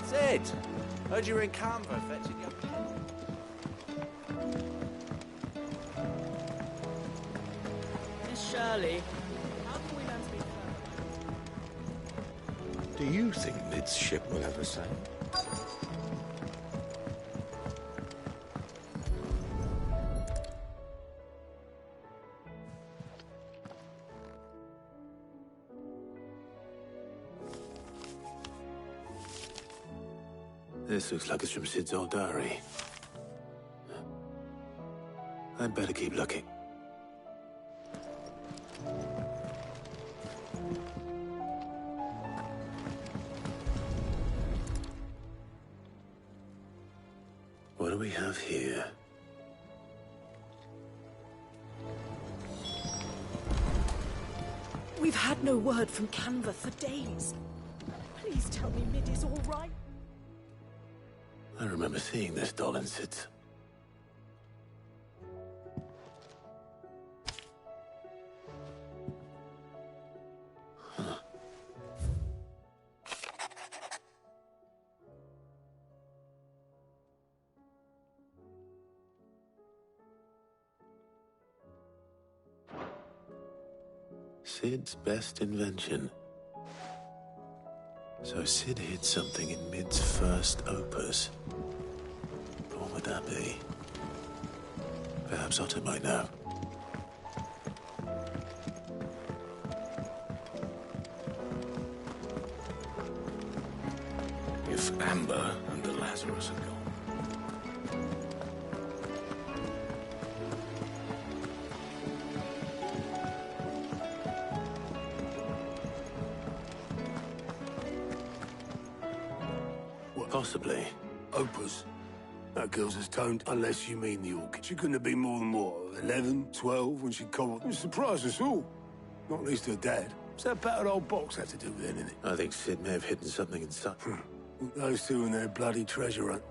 Sid! Heard you were in Canva fetching your... Miss Shirley, how can we learn to be clever? Do you think Mid's ship will ever sail? This looks like it's from Sid's old diary. I'd better keep looking. What do we have here? We've had no word from Canva for days. Please tell me Mid is all right. I remember seeing this doll in Sid's. Huh. Sid's best invention. So Sid hid something in Mid's first opus. What would that be? Perhaps Otto might know. If Amber and the Lazarus had gone. Possibly. Opus. That girl's as toned, unless you mean the orchid. She couldn't have been more than, what, 11, 12 when she cobbled. It surprised us all. Not least her dad. What's that battered old box have to do with anything? I think Sid may have hidden something inside. Those two and their bloody treasure hunt.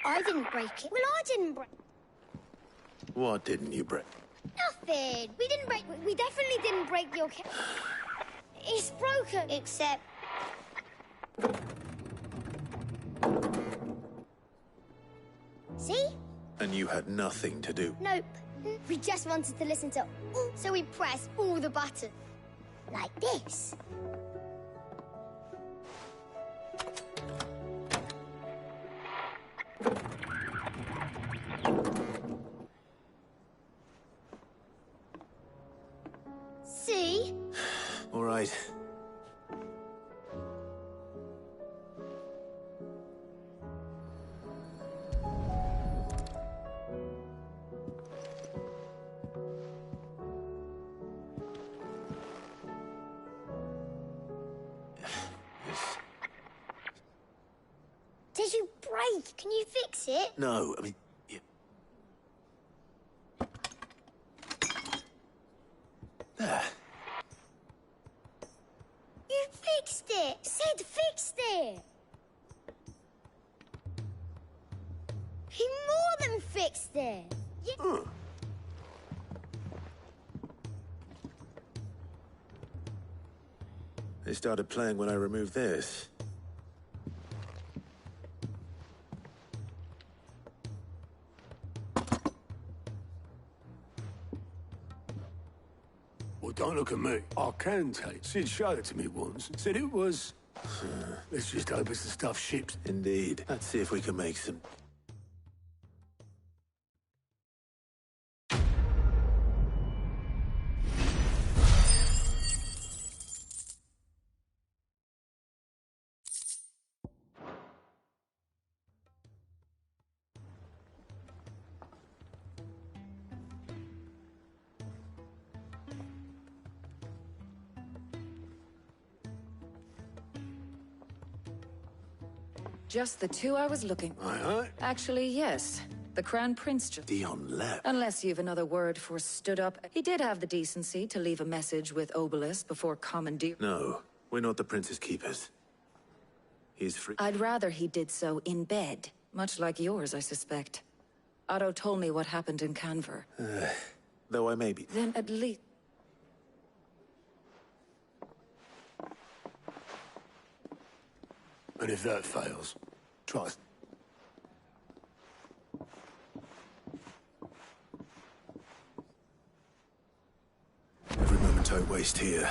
I didn't break it. Well, I didn't break... What didn't you break? Nothing. We didn't break... We definitely didn't break your... It's broken. Except... See? And you had nothing to do. Nope. We just wanted to listen to... So we pressed all the buttons. Like this. See? All right. Did you break? Can you fix it? No, I mean... There. You fixed it! Sid fixed it! He more than fixed it! They started playing when I removed this. Well, don't look at me. I can take. Sid showed it to me once. Said it was... Let's just hope it's the stuff ships. Indeed. Let's see if we can make some... Just the two I was looking for. Aye. Actually, yes. The Crown Prince just... Dion left. Unless you've another word for stood up. He did have the decency to leave a message with Obelisk before commandeer... No, we're not the Prince's keepers. He's free. I'd rather he did so in bed. Much like yours, I suspect. Otto told me what happened in Canver. Though I may be... Then at least... And if that fails, trust. Every moment I waste here,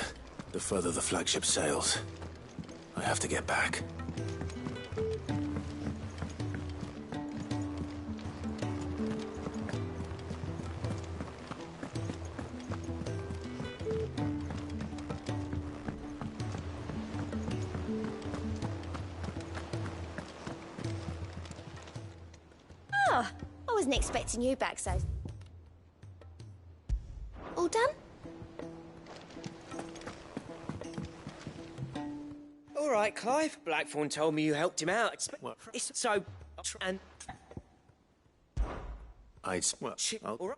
the further the flagship sails. I have to get back. Oh, I wasn't expecting you back so... All done? All right, Clive. Blackthorn told me you helped him out. It's so... And... All right.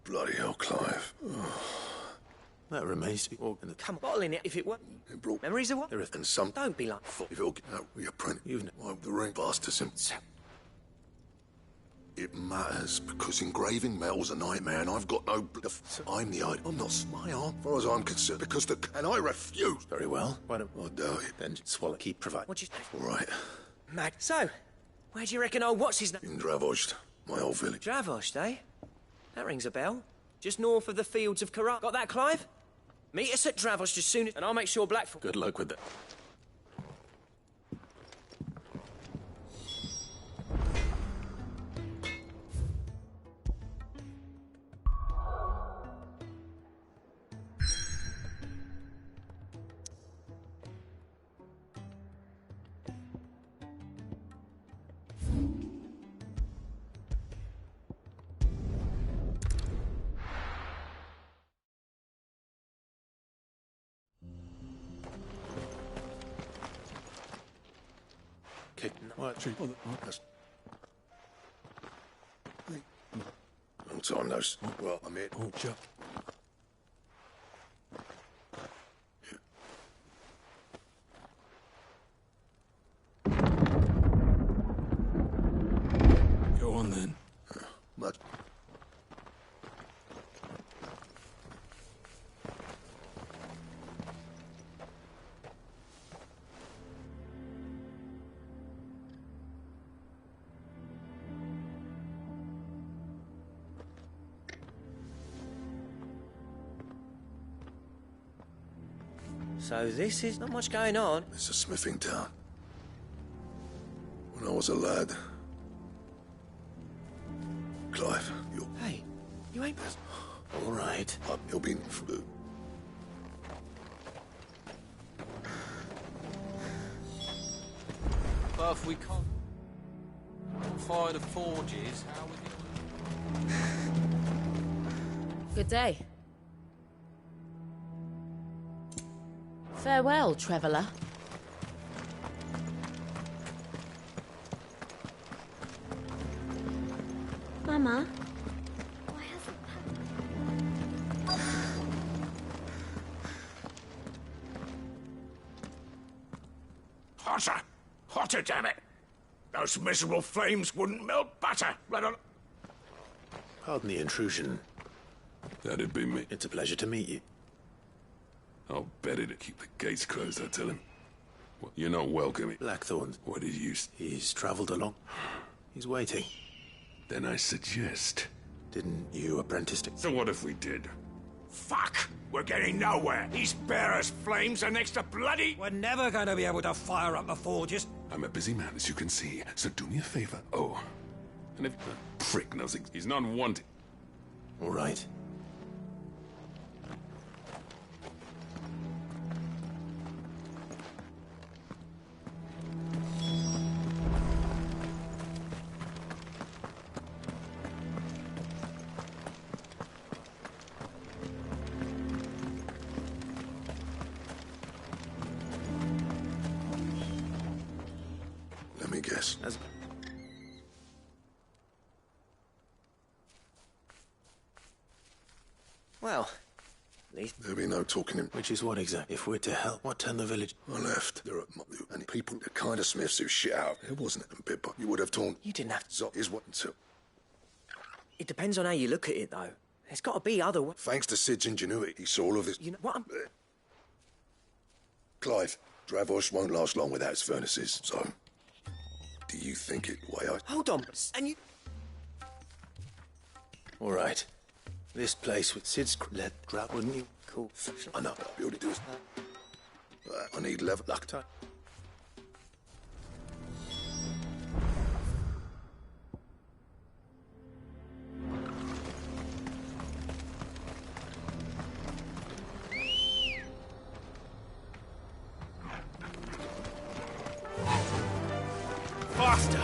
Bloody hell, Clive. That remains to be organized. Come on, bottle in it if it weren't. It brought Memories of what? everything. And some... Don't be like... If it'll get out with your print, why the ring bastards him. It matters, because engraving metal's a nightmare, and I've got no... I'm the item. I'm not my arm, as far as I'm concerned, because the... And I refuse. Very well. Why don't... I doubt it. Then swallow, keep provide. What you... All right. Mad. So, where do you reckon old what's his name? In Dravost, my old village. Dravost, eh? That rings a bell. Just north of the fields of Karat. Got that, Clive? Meet us at Dravost as soon as... And I'll make sure Blackthorn... Good luck with that. What? Long time no see. Well, I'm here. Oh, Chuck. Go on then. Much. So this is not much going on. It's a smithing town. When I was a lad... Clive, you're... Hey, you ain't... All right. You'll be... But if we can't fire the forges, how would you... Good day. Farewell, traveller. Mama? Hotter! Hotter, damn it! Those miserable flames wouldn't melt butter, let alone... Pardon the intrusion. That'd be me. It's a pleasure to meet you. I'll bet it'd keep the gates closed, I tell him. Well, you're not welcome. Blackthorn. What did you... He's travelled along. He's waiting. Then I suggest... Didn't you apprentice to... So what if we did? Fuck! We're getting nowhere. These bare as flames are next to bloody... We're never going to be able to fire up the forges. I'm a busy man, as you can see, so do me a favor. Oh, and if the prick knows he's not wanted... All right. Let me guess. Well, at least... There'll be no talking him. Which is what exactly? If we're to help, what turned the village? I left. There are and people, the kind of smiths who shit out. It wasn't a bit, but you would have torn. You didn't have to... Zot is what until. It depends on how you look at it, though. There's got to be other... Thanks to Sid's ingenuity, he saw all of this. You know what? Clive, Dravos won't last long without its furnaces, so... Do you think it the way I... Hold on, and you... All right. This place with Sid's let grab, wouldn't you? Cool. I know. Build it to us. I need level. Luck time. Faster!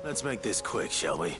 Let's make this quick, shall we?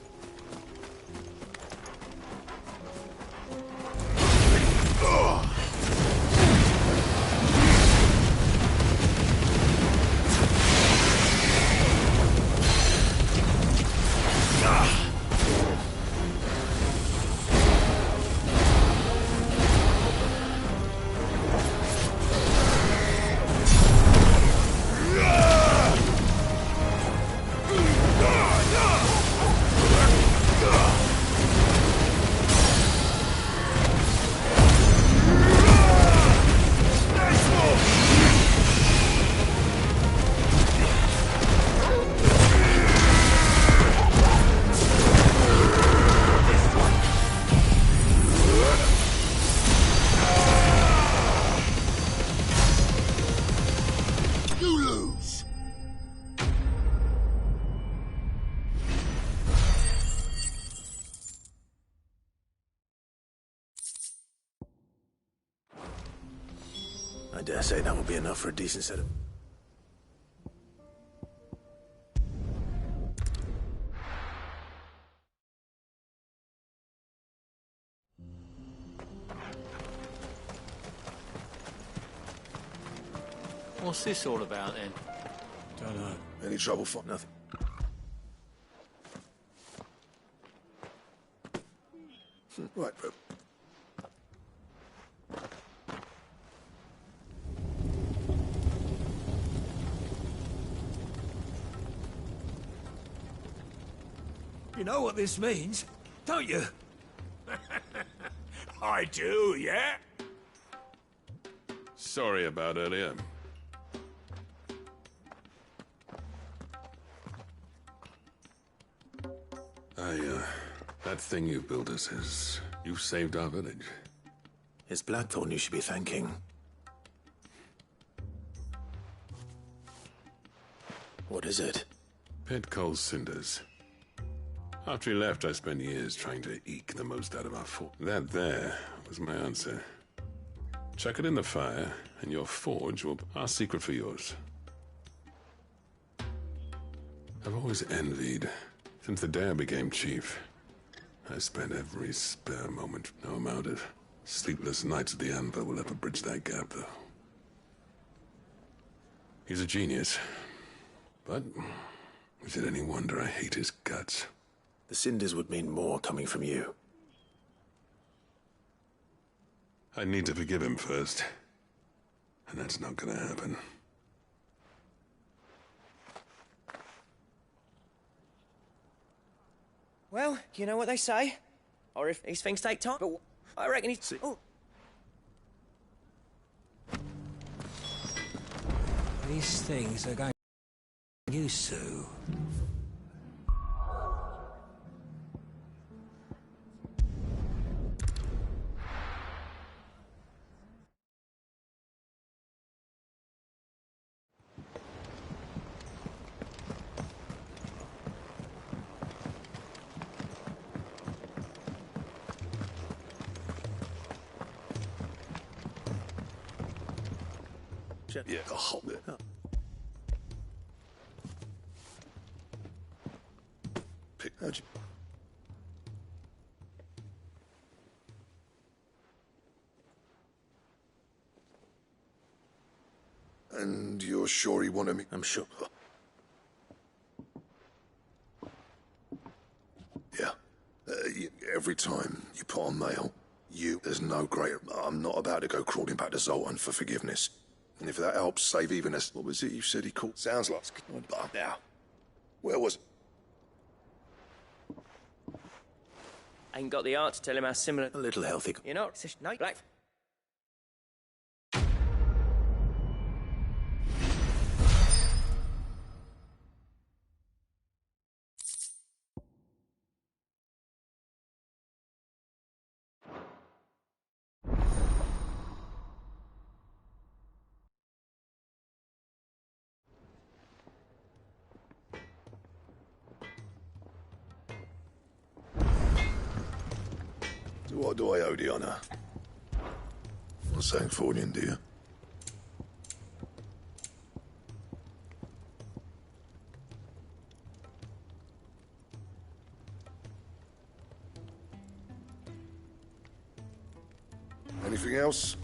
I dare say that will be enough for a decent set of... What's this all about then? Don't know. Any trouble? Nothing. Right, bro. You know what this means, don't you? I do, yeah? Sorry about earlier. That thing you built us is... You saved our village. It's Blackthorn you should be thanking. What is it? Pit Cole's cinders. After he left, I spent years trying to eke the most out of our fort. That there was my answer. Chuck it in the fire, and your forge will... Our secret for yours. I've always envied, since the day I became chief. I spent every spare moment. No amount of sleepless nights at the anvil will ever bridge that gap, though. He's a genius. But is it any wonder I hate his guts? The cinders would mean more coming from you. I need to forgive him first. And that's not gonna happen. Well, you know what they say. Or if these things take time, but I reckon he's... Oh. These things are going to use to. Yeah, hold it. How'd you... And you're sure he wanted me? I'm sure. Yeah. Every time you put on mail, there's no greater... I'm not about to go crawling back to Zoltan for forgiveness. And if that helps save even us... What was it you said he called? Sounds like... Now, where was it? I ain't got the art to tell him how similar... A little healthy. You know, no, Black... What do I owe the honor? Not saying Fordian, do you? Anything else?